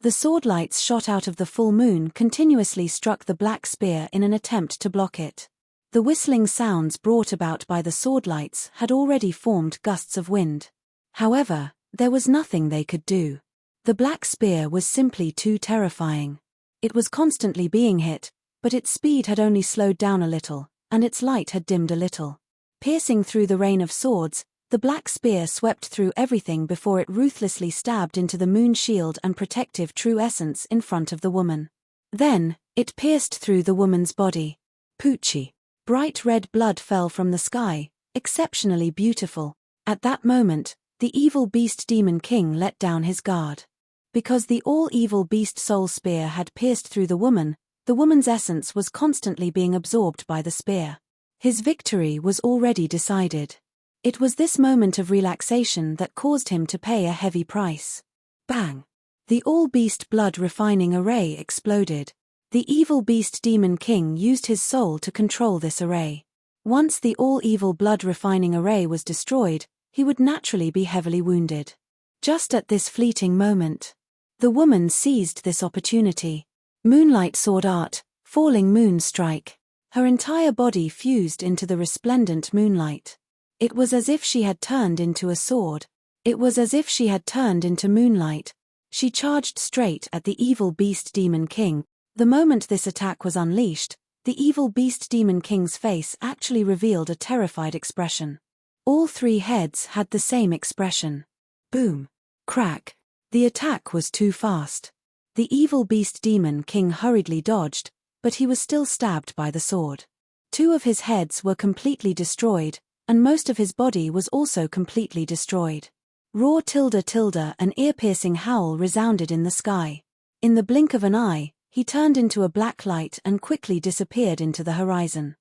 The sword lights shot out of the full moon continuously struck the black spear in an attempt to block it. The whistling sounds brought about by the sword lights had already formed gusts of wind. However, there was nothing they could do. The black spear was simply too terrifying. It was constantly being hit, but its speed had only slowed down a little, and its light had dimmed a little. Piercing through the rain of swords, the black spear swept through everything before it ruthlessly stabbed into the moon shield and protective true essence in front of the woman. Then, it pierced through the woman's body. Poochie. Bright red blood fell from the sky, exceptionally beautiful. At that moment, the evil beast demon king let down his guard. Because the all-evil beast soul spear had pierced through the woman's essence was constantly being absorbed by the spear. His victory was already decided. It was this moment of relaxation that caused him to pay a heavy price. Bang! The all-beast blood refining array exploded. The evil beast demon king used his soul to control this array. Once the all-evil blood refining array was destroyed, he would naturally be heavily wounded. Just at this fleeting moment, the woman seized this opportunity. Moonlight sword art, falling moon strike. Her entire body fused into the resplendent moonlight. It was as if she had turned into a sword. It was as if she had turned into moonlight. She charged straight at the evil beast demon king. The moment this attack was unleashed, the evil beast demon king's face actually revealed a terrified expression. All three heads had the same expression. Boom. Crack. The attack was too fast. The evil beast demon king hurriedly dodged, but he was still stabbed by the sword. Two of his heads were completely destroyed, and most of his body was also completely destroyed. Roar tilde tilde, an ear-piercing howl resounded in the sky. In the blink of an eye, he turned into a black light and quickly disappeared into the horizon.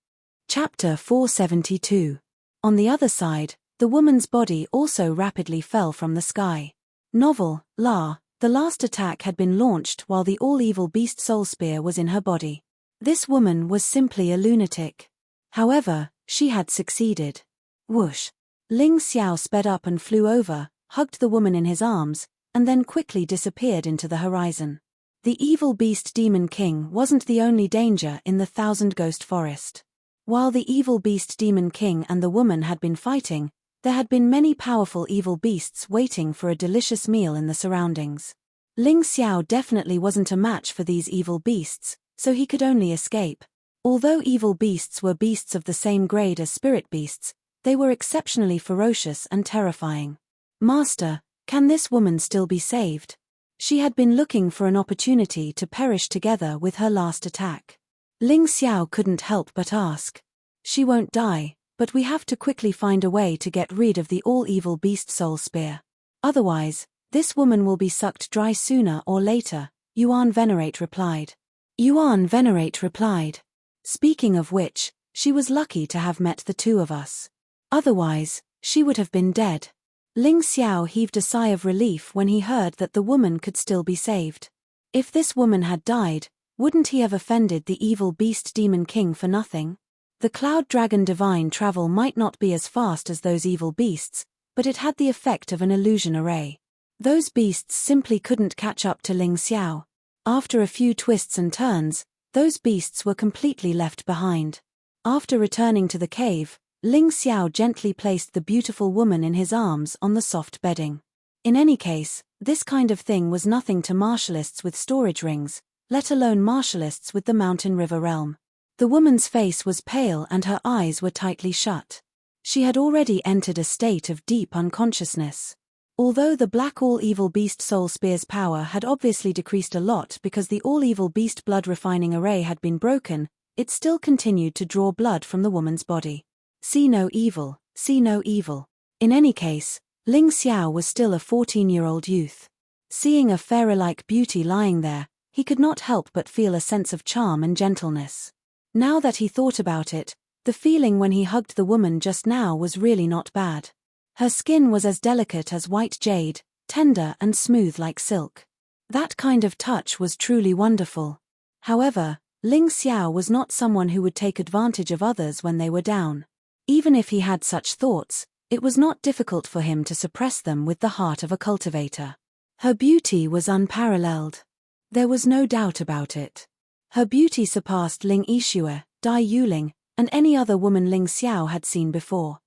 Chapter 472. On the other side, the woman's body also rapidly fell from the sky. Novel, La. The last attack had been launched while the all-evil beast soul spear was in her body. This woman was simply a lunatic. However, she had succeeded. Whoosh! Ling Xiao sped up and flew over, hugged the woman in his arms, and then quickly disappeared into the horizon. The evil beast demon king wasn't the only danger in the Thousand Ghost Forest. While the evil beast demon king and the woman had been fighting, there had been many powerful evil beasts waiting for a delicious meal in the surroundings. Ling Xiao definitely wasn't a match for these evil beasts, so he could only escape. Although evil beasts were beasts of the same grade as spirit beasts, they were exceptionally ferocious and terrifying. Master, can this woman still be saved? She had been looking for an opportunity to perish together with her last attack. Ling Xiao couldn't help but ask. She won't die, but we have to quickly find a way to get rid of the all-evil beast soul spear. Otherwise, this woman will be sucked dry sooner or later, Yuan Venerate replied. Yuan Venerate replied. Speaking of which, she was lucky to have met the two of us. Otherwise, she would have been dead. Ling Xiao heaved a sigh of relief when he heard that the woman could still be saved. If this woman had died, wouldn't he have offended the evil beast demon king for nothing? The cloud dragon divine travel might not be as fast as those evil beasts, but it had the effect of an illusion array. Those beasts simply couldn't catch up to Ling Xiao. After a few twists and turns, those beasts were completely left behind. After returning to the cave, Ling Xiao gently placed the beautiful woman in his arms on the soft bedding. In any case, this kind of thing was nothing to martialists with storage rings, let alone martialists with the Mountain River realm. The woman's face was pale and her eyes were tightly shut. She had already entered a state of deep unconsciousness. Although the black all-evil beast soul spear's power had obviously decreased a lot because the all-evil beast blood refining array had been broken, it still continued to draw blood from the woman's body. See no evil, see no evil. In any case, Ling Xiao was still a 14-year-old youth. Seeing a fairy-like beauty lying there, he could not help but feel a sense of charm and gentleness. Now that he thought about it, the feeling when he hugged the woman just now was really not bad. Her skin was as delicate as white jade, tender and smooth like silk. That kind of touch was truly wonderful. However, Ling Xiao was not someone who would take advantage of others when they were down. Even if he had such thoughts, it was not difficult for him to suppress them with the heart of a cultivator. Her beauty was unparalleled. There was no doubt about it. Her beauty surpassed Ling Yixue, Dai Yuling, and any other woman Ling Xiao had seen before.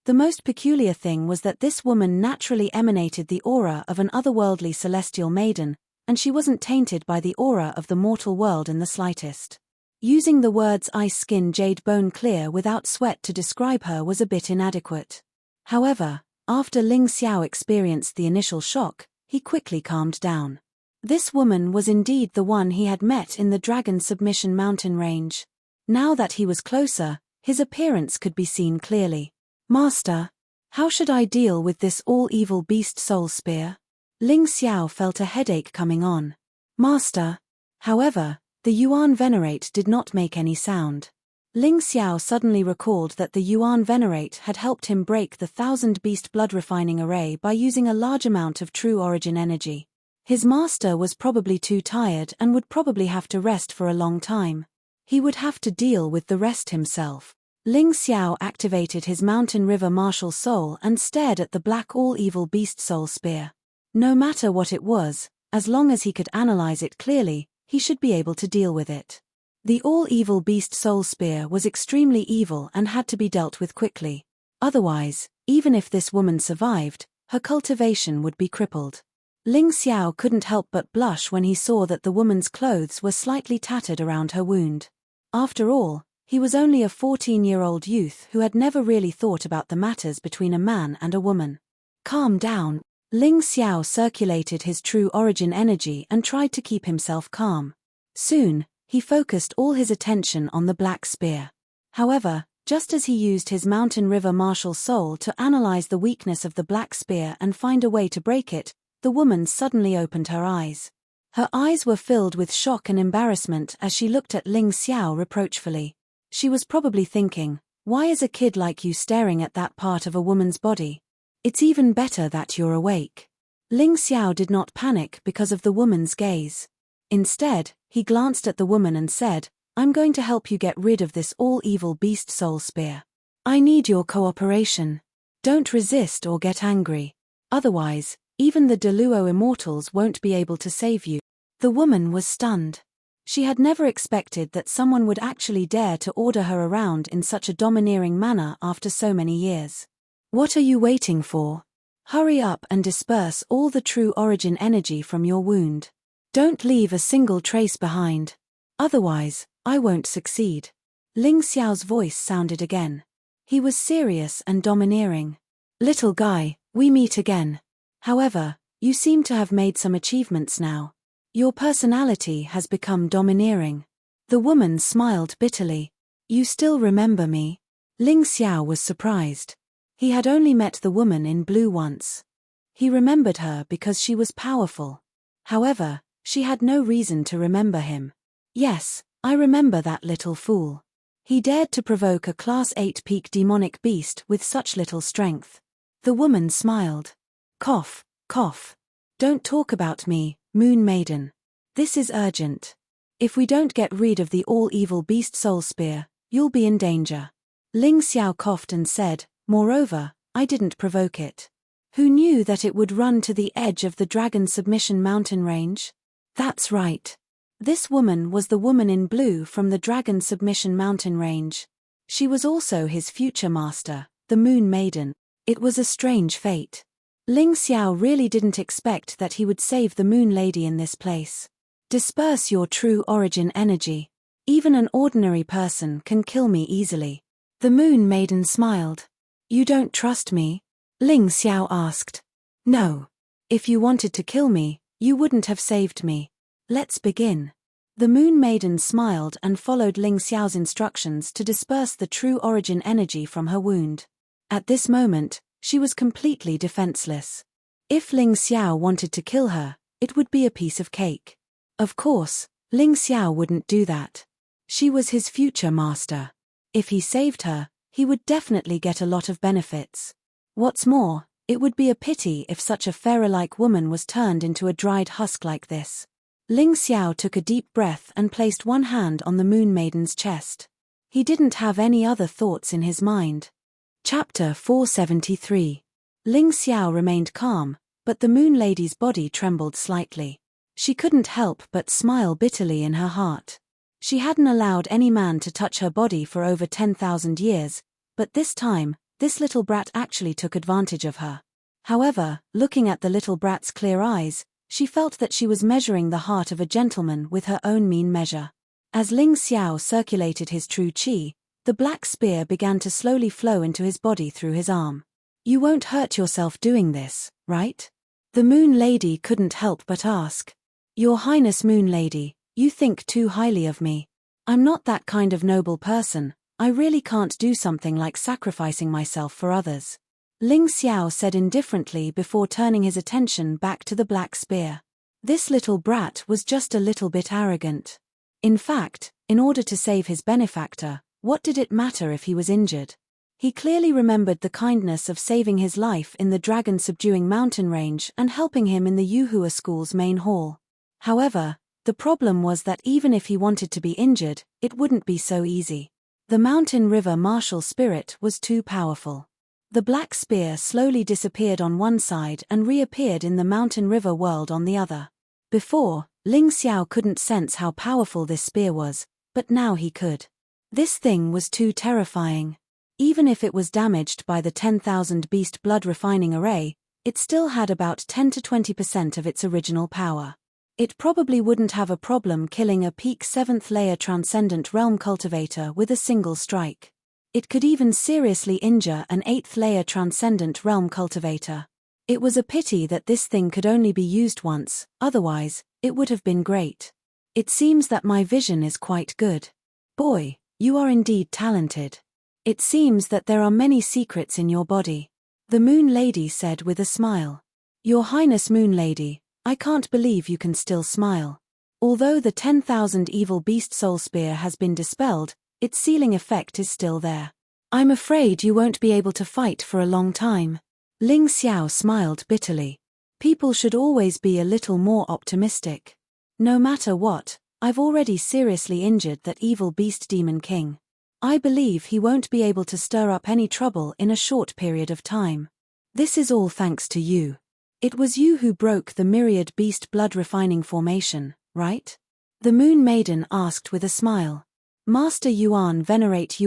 The most peculiar thing was that this woman naturally emanated the aura of an otherworldly celestial maiden, and she wasn't tainted by the aura of the mortal world in the slightest. Using the words ice skin jade bone clear without sweat to describe her was a bit inadequate. However, after Ling Xiao experienced the initial shock, he quickly calmed down. This woman was indeed the one he had met in the Dragon Submission mountain range. Now that he was closer, his appearance could be seen clearly. Master. How should I deal with this all-evil beast soul spear? Ling Xiao felt a headache coming on. Master. However, the Yuan Venerate did not make any sound. Ling Xiao suddenly recalled that the Yuan Venerate had helped him break the 1000-beast blood-refining array by using a large amount of true origin energy. His master was probably too tired and would probably have to rest for a long time. He would have to deal with the rest himself. Ling Xiao activated his Mountain River martial soul and stared at the black all-evil beast soul spear. No matter what it was, as long as he could analyze it clearly, he should be able to deal with it. The all-evil beast soul spear was extremely evil and had to be dealt with quickly. Otherwise, even if this woman survived, her cultivation would be crippled. Ling Xiao couldn't help but blush when he saw that the woman's clothes were slightly tattered around her wound. After all, he was only a 14-year-old youth who had never really thought about the matters between a man and a woman. Calm down. Ling Xiao circulated his true origin energy and tried to keep himself calm. Soon, he focused all his attention on the black spear. However, just as he used his Mountain River martial soul to analyze the weakness of the black spear and find a way to break it, the woman suddenly opened her eyes. Her eyes were filled with shock and embarrassment as she looked at Ling Xiao reproachfully. She was probably thinking, why is a kid like you staring at that part of a woman's body? It's even better that you're awake. Ling Xiao did not panic because of the woman's gaze. Instead, he glanced at the woman and said, I'm going to help you get rid of this all-evil beast soul spear. I need your cooperation. Don't resist or get angry. Otherwise, even the Deluo immortals won't be able to save you. The woman was stunned. She had never expected that someone would actually dare to order her around in such a domineering manner after so many years. What are you waiting for? Hurry up and disperse all the true origin energy from your wound. Don't leave a single trace behind. Otherwise, I won't succeed. Ling Xiao's voice sounded again. He was serious and domineering. Little guy, we meet again. However, you seem to have made some achievements now. Your personality has become domineering. The woman smiled bitterly. You still remember me? Ling Xiao was surprised. He had only met the woman in blue once. He remembered her because she was powerful. However, she had no reason to remember him. Yes, I remember that little fool. He dared to provoke a Class 8 peak demonic beast with such little strength. The woman smiled. Cough, cough. Don't talk about me, Moon Maiden. This is urgent. If we don't get rid of the all-evil beast soul spear, you'll be in danger. Ling Xiao coughed and said, moreover, I didn't provoke it. Who knew that it would run to the edge of the Dragon Submission mountain range? That's right. This woman was the woman in blue from the Dragon Submission mountain range. She was also his future master, the Moon Maiden. It was a strange fate. Ling Xiao really didn't expect that he would save the Moon Lady in this place. Disperse your true origin energy. Even an ordinary person can kill me easily. The Moon Maiden smiled. You don't trust me? Ling Xiao asked. No. If you wanted to kill me, you wouldn't have saved me. Let's begin. The Moon Maiden smiled and followed Ling Xiao's instructions to disperse the true origin energy from her wound. At this moment, she was completely defenseless. If Ling Xiao wanted to kill her, it would be a piece of cake. Of course, Ling Xiao wouldn't do that. She was his future master. If he saved her, he would definitely get a lot of benefits. What's more, it would be a pity if such a pharaoh-like woman was turned into a dried husk like this. Ling Xiao took a deep breath and placed one hand on the Moon Maiden's chest. He didn't have any other thoughts in his mind. Chapter 473. Ling Xiao remained calm, but the Moon Lady's body trembled slightly. She couldn't help but smile bitterly in her heart. She hadn't allowed any man to touch her body for over 10,000 years, but this time, this little brat actually took advantage of her. However, looking at the little brat's clear eyes, she felt that she was measuring the heart of a gentleman with her own mean measure. As Ling Xiao circulated his true qi, the black spear began to slowly flow into his body through his arm. You won't hurt yourself doing this, right? The Moon Lady couldn't help but ask. Your Highness Moon Lady, you think too highly of me. I'm not that kind of noble person. I really can't do something like sacrificing myself for others. Ling Xiao said indifferently before turning his attention back to the black spear. This little brat was just a little bit arrogant. In fact, in order to save his benefactor, what did it matter if he was injured? He clearly remembered the kindness of saving his life in the dragon-subduing mountain range and helping him in the Yuhua school's main hall. However, the problem was that even if he wanted to be injured, it wouldn't be so easy. The mountain river martial spirit was too powerful. The black spear slowly disappeared on one side and reappeared in the mountain river world on the other. Before, Ling Xiao couldn't sense how powerful this spear was, but now he could. This thing was too terrifying. Even if it was damaged by the 10,000 beast blood refining array, it still had about 10 to 20% of its original power. It probably wouldn't have a problem killing a peak 7th layer transcendent realm cultivator with a single strike. It could even seriously injure an 8th layer transcendent realm cultivator. It was a pity that this thing could only be used once, otherwise, it would have been great. It seems that my vision is quite good. Boy, you are indeed talented. It seems that there are many secrets in your body. The Moon Lady said with a smile. Your Highness Moon Lady, I can't believe you can still smile. Although the 10,000 evil beast soul spear has been dispelled, its sealing effect is still there. I'm afraid you won't be able to fight for a long time. Ling Xiao smiled bitterly. People should always be a little more optimistic. No matter what, I've already seriously injured that evil beast demon king. I believe he won't be able to stir up any trouble in a short period of time. This is all thanks to you. It was you who broke the myriad beast blood refining formation, right? The Moon Maiden asked with a smile. Master Yuan venerate,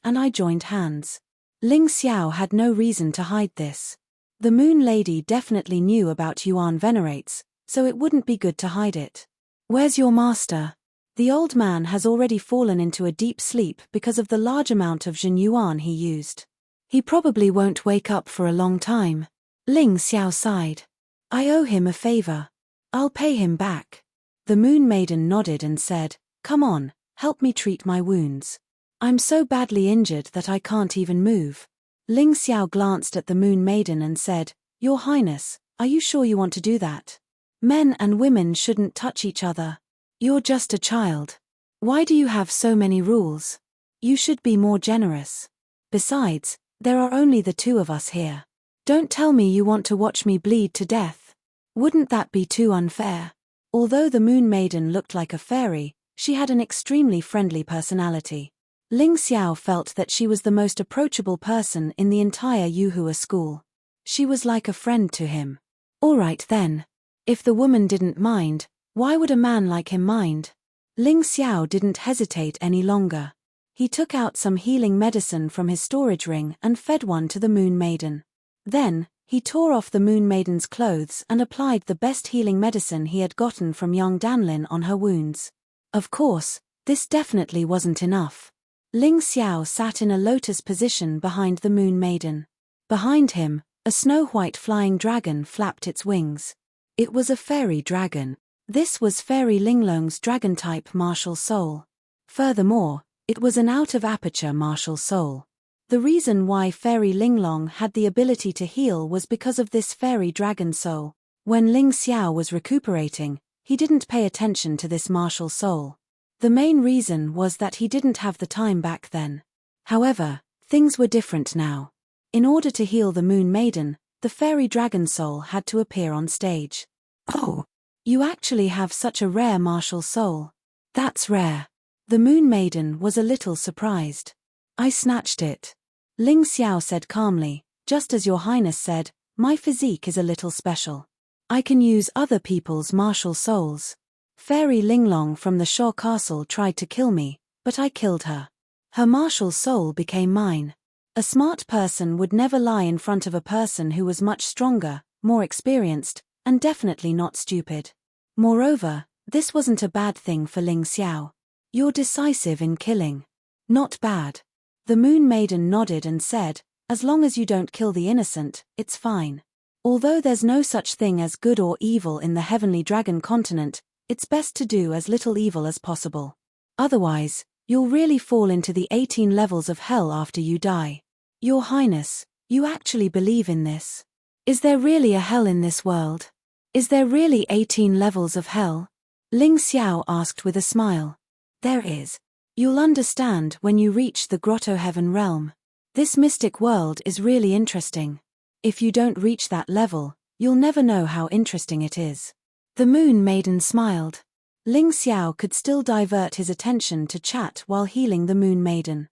and I joined hands. Ling Xiao had no reason to hide this. The Moon Lady definitely knew about Yuan venerates, so it wouldn't be good to hide it. Where's your master? The old man has already fallen into a deep sleep because of the large amount of Zhen Yuan he used. He probably won't wake up for a long time. Ling Xiao sighed. I owe him a favor. I'll pay him back. The Moon Maiden nodded and said, Come on, help me treat my wounds. I'm so badly injured that I can't even move. Ling Xiao glanced at the Moon Maiden and said, Your Highness, are you sure you want to do that? Men and women shouldn't touch each other. You're just a child. Why do you have so many rules? You should be more generous. Besides, there are only the two of us here. Don't tell me you want to watch me bleed to death. Wouldn't that be too unfair? Although the Moon Maiden looked like a fairy, she had an extremely friendly personality. Ling Xiao felt that she was the most approachable person in the entire Yuhua school. She was like a friend to him. All right then. If the woman didn't mind, why would a man like him mind? Ling Xiao didn't hesitate any longer. He took out some healing medicine from his storage ring and fed one to the Moon Maiden. Then, he tore off the Moon Maiden's clothes and applied the best healing medicine he had gotten from young Danlin on her wounds. Of course, this definitely wasn't enough. Ling Xiao sat in a lotus position behind the Moon Maiden. Behind him, a snow-white flying dragon flapped its wings. It was a fairy dragon. This was Fairy Linglong's dragon-type martial soul. Furthermore, it was an out-of-aperture martial soul. The reason why Fairy Linglong had the ability to heal was because of this fairy dragon soul. When Ling Xiao was recuperating, he didn't pay attention to this martial soul. The main reason was that he didn't have the time back then. However, things were different now. In order to heal the Moon Maiden, the fairy dragon soul had to appear on stage. Oh! You actually have such a rare martial soul. That's rare. The Moon Maiden was a little surprised. I snatched it. Ling Xiao said calmly, just as Your Highness said, my physique is a little special. I can use other people's martial souls. Fairy Linglong from the Shaw Castle tried to kill me, but I killed her. Her martial soul became mine. A smart person would never lie in front of a person who was much stronger, more experienced, and definitely not stupid. Moreover, this wasn't a bad thing for Ling Xiao. You're decisive in killing. Not bad. The Moon Maiden nodded and said, as long as you don't kill the innocent, it's fine. Although there's no such thing as good or evil in the Heavenly Dragon continent, it's best to do as little evil as possible. Otherwise, you'll really fall into the 18 levels of hell after you die. Your Highness, You actually believe in this? Is there really a hell in this world? Is there really 18 levels of hell? Ling Xiao asked with a smile. There is. You'll understand when you reach the grotto heaven realm. This mystic world is really interesting. If you don't reach that level, you'll never know how interesting it is. The Moon Maiden smiled. Ling Xiao could still divert his attention to chat while healing the Moon Maiden.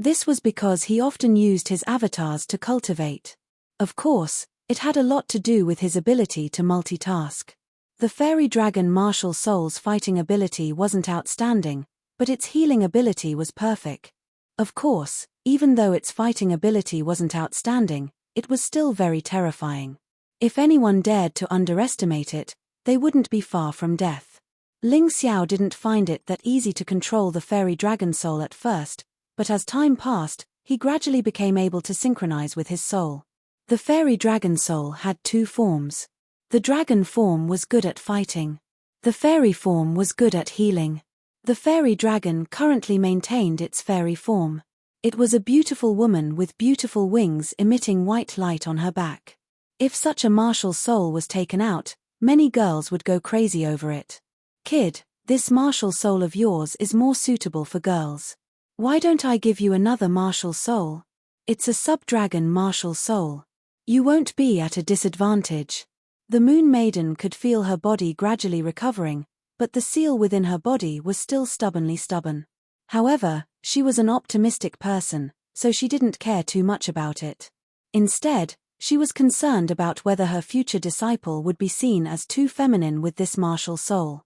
This was because he often used his avatars to cultivate. Of course, it had a lot to do with his ability to multitask. The fairy dragon martial soul's fighting ability wasn't outstanding, but its healing ability was perfect. Of course, even though its fighting ability wasn't outstanding, it was still very terrifying. If anyone dared to underestimate it, they wouldn't be far from death. Ling Xiao didn't find it that easy to control the fairy dragon soul at first, but as time passed, he gradually became able to synchronize with his soul. The fairy dragon soul had two forms. The dragon form was good at fighting. The fairy form was good at healing. The fairy dragon currently maintained its fairy form. It was a beautiful woman with beautiful wings emitting white light on her back. If such a martial soul was taken out, many girls would go crazy over it. Kid, this martial soul of yours is more suitable for girls. Why don't I give you another martial soul? It's a sub-dragon martial soul. You won't be at a disadvantage. The Moon Maiden could feel her body gradually recovering, but the seal within her body was still stubbornly stubborn. However, she was an optimistic person, so she didn't care too much about it. Instead, she was concerned about whether her future disciple would be seen as too feminine with this martial soul.